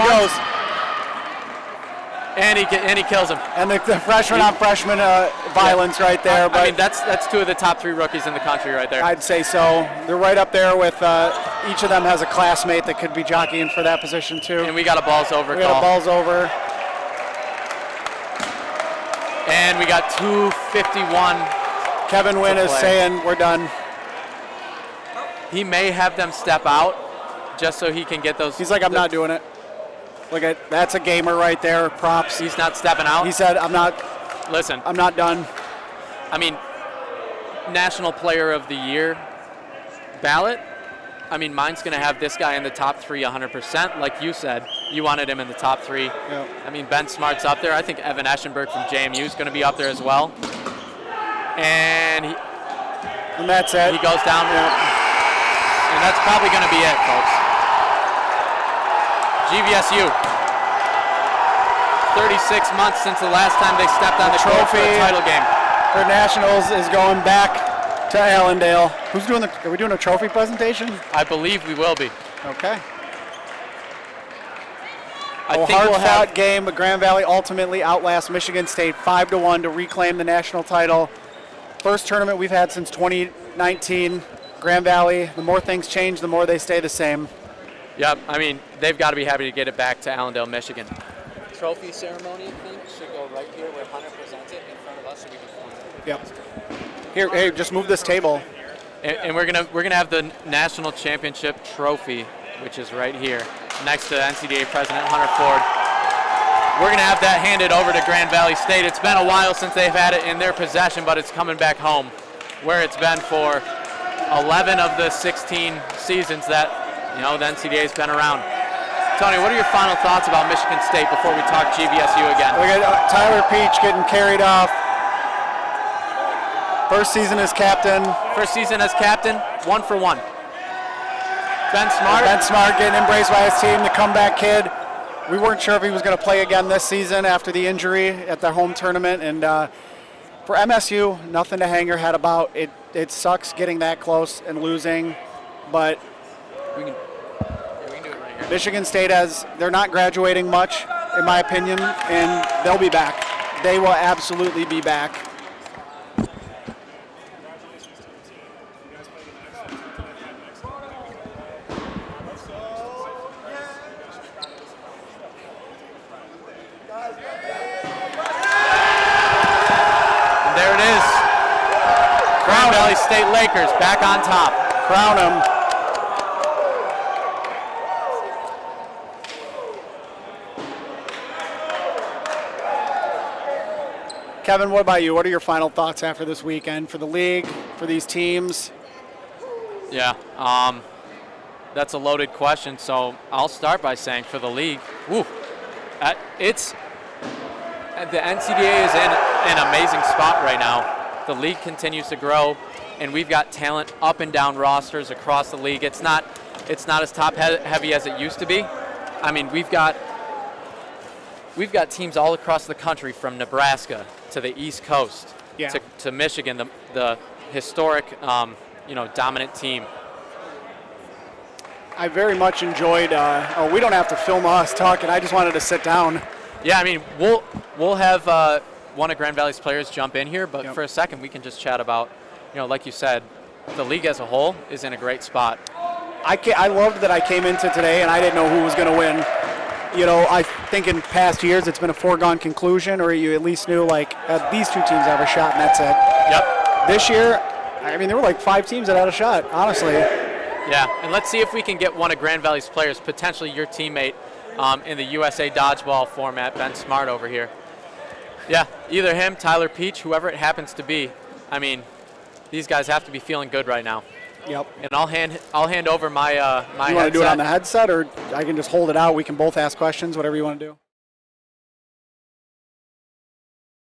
And there he goes. And he kills him. And the freshman on freshman violence right there. But I mean, that's 2 of the top 3 rookies in the country right there. I'd say so. They're right up there with each of them has a classmate that could be jockeying for that position too. And we got a balls over call. We got a balls over. And we got 2:51. Kevin Wynn is saying we're done. He may have them step out just so he can get those. He's like, I'm not doing it. Look at that's a gamer right there. Props. He's not stepping out. He said, I'm not. Listen, I'm not done. I mean, National Player of the Year ballot. I mean, mine's going to have this guy in the top 3 100%. Like you said, you wanted him in the top 3. Yep. I mean, Ben Smart's up there. I think Evan Eschenberg from JMU is going to be up there as well. And that's it. He goes down. And that's probably going to be it, folks. GVSU. 36 months since the last time they stepped on the court for a title game. For Nationals is going back to Allendale. Who's doing are we doing a trophy presentation? I believe we will be. Okay. I think hard-fought game, but Grand Valley ultimately outlasts Michigan State 5-1 to reclaim the national title. First tournament we've had since 2019. Grand Valley, the more things change, the more they stay the same. Yep, I mean, they've got to be happy to get it back to Allendale, Michigan. Trophy ceremony, I think, should go right here where Hunter presents it in front of us so we can form it. Yep. Here, hey, just move this table. And we're gonna have the national championship trophy, which is right here, next to NCDA President Hunter Ford. We're gonna have that handed over to Grand Valley State. It's been a while since they've had it in their possession, but it's coming back home, where it's been for 11 of the 16 seasons that the NCDA's been around. Tony, what are your final thoughts about Michigan State before we talk GVSU again? We got Tyler Peach getting carried off. First season as captain. 1 for 1. Ben Smart. Ben Smart getting embraced by his team, the comeback kid. We weren't sure if he was going to play again this season after the injury at the home tournament. And for MSU, nothing to hang your head about. It sucks getting that close and losing, but we can do it right here. Michigan State they're not graduating much, in my opinion, and they'll be back. They will absolutely be back. There it is. Grand Valley State Lakers back on top. Crown them. Kevin, what about you? What are your final thoughts after this weekend for the league, for these teams? Yeah, that's a loaded question. So I'll start by saying for the league, the NCDA is in an amazing spot right now. The league continues to grow, and we've got talent up and down rosters across the league. It's not as top heavy as it used to be. I mean, we've got we've got teams all across the country from Nebraska to the East Coast Yeah. to Michigan, the historic, dominant team. I very much enjoyed. We don't have to film us talking. I just wanted to sit down. Yeah, I mean, we'll have one of Grand Valley's players jump in here, but for a second we can just chat about, like you said, the league as a whole is in a great spot. I loved that I came into today and I didn't know who was going to win. I think in past years it's been a foregone conclusion, or you at least knew these two teams have a shot and that's it. Yep. This year, I mean, there were like 5 teams that had a shot, honestly. Yeah, and let's see if we can get one of Grand Valley's players, potentially your teammate in the USA Dodgeball format, Ben Smart over here. Yeah, either him, Tyler Peach, whoever it happens to be. I mean, these guys have to be feeling good right now. Yep. And I'll hand over my my You want to do it headset. on the headset, or I can just hold it out? We can both ask questions, whatever you want to do.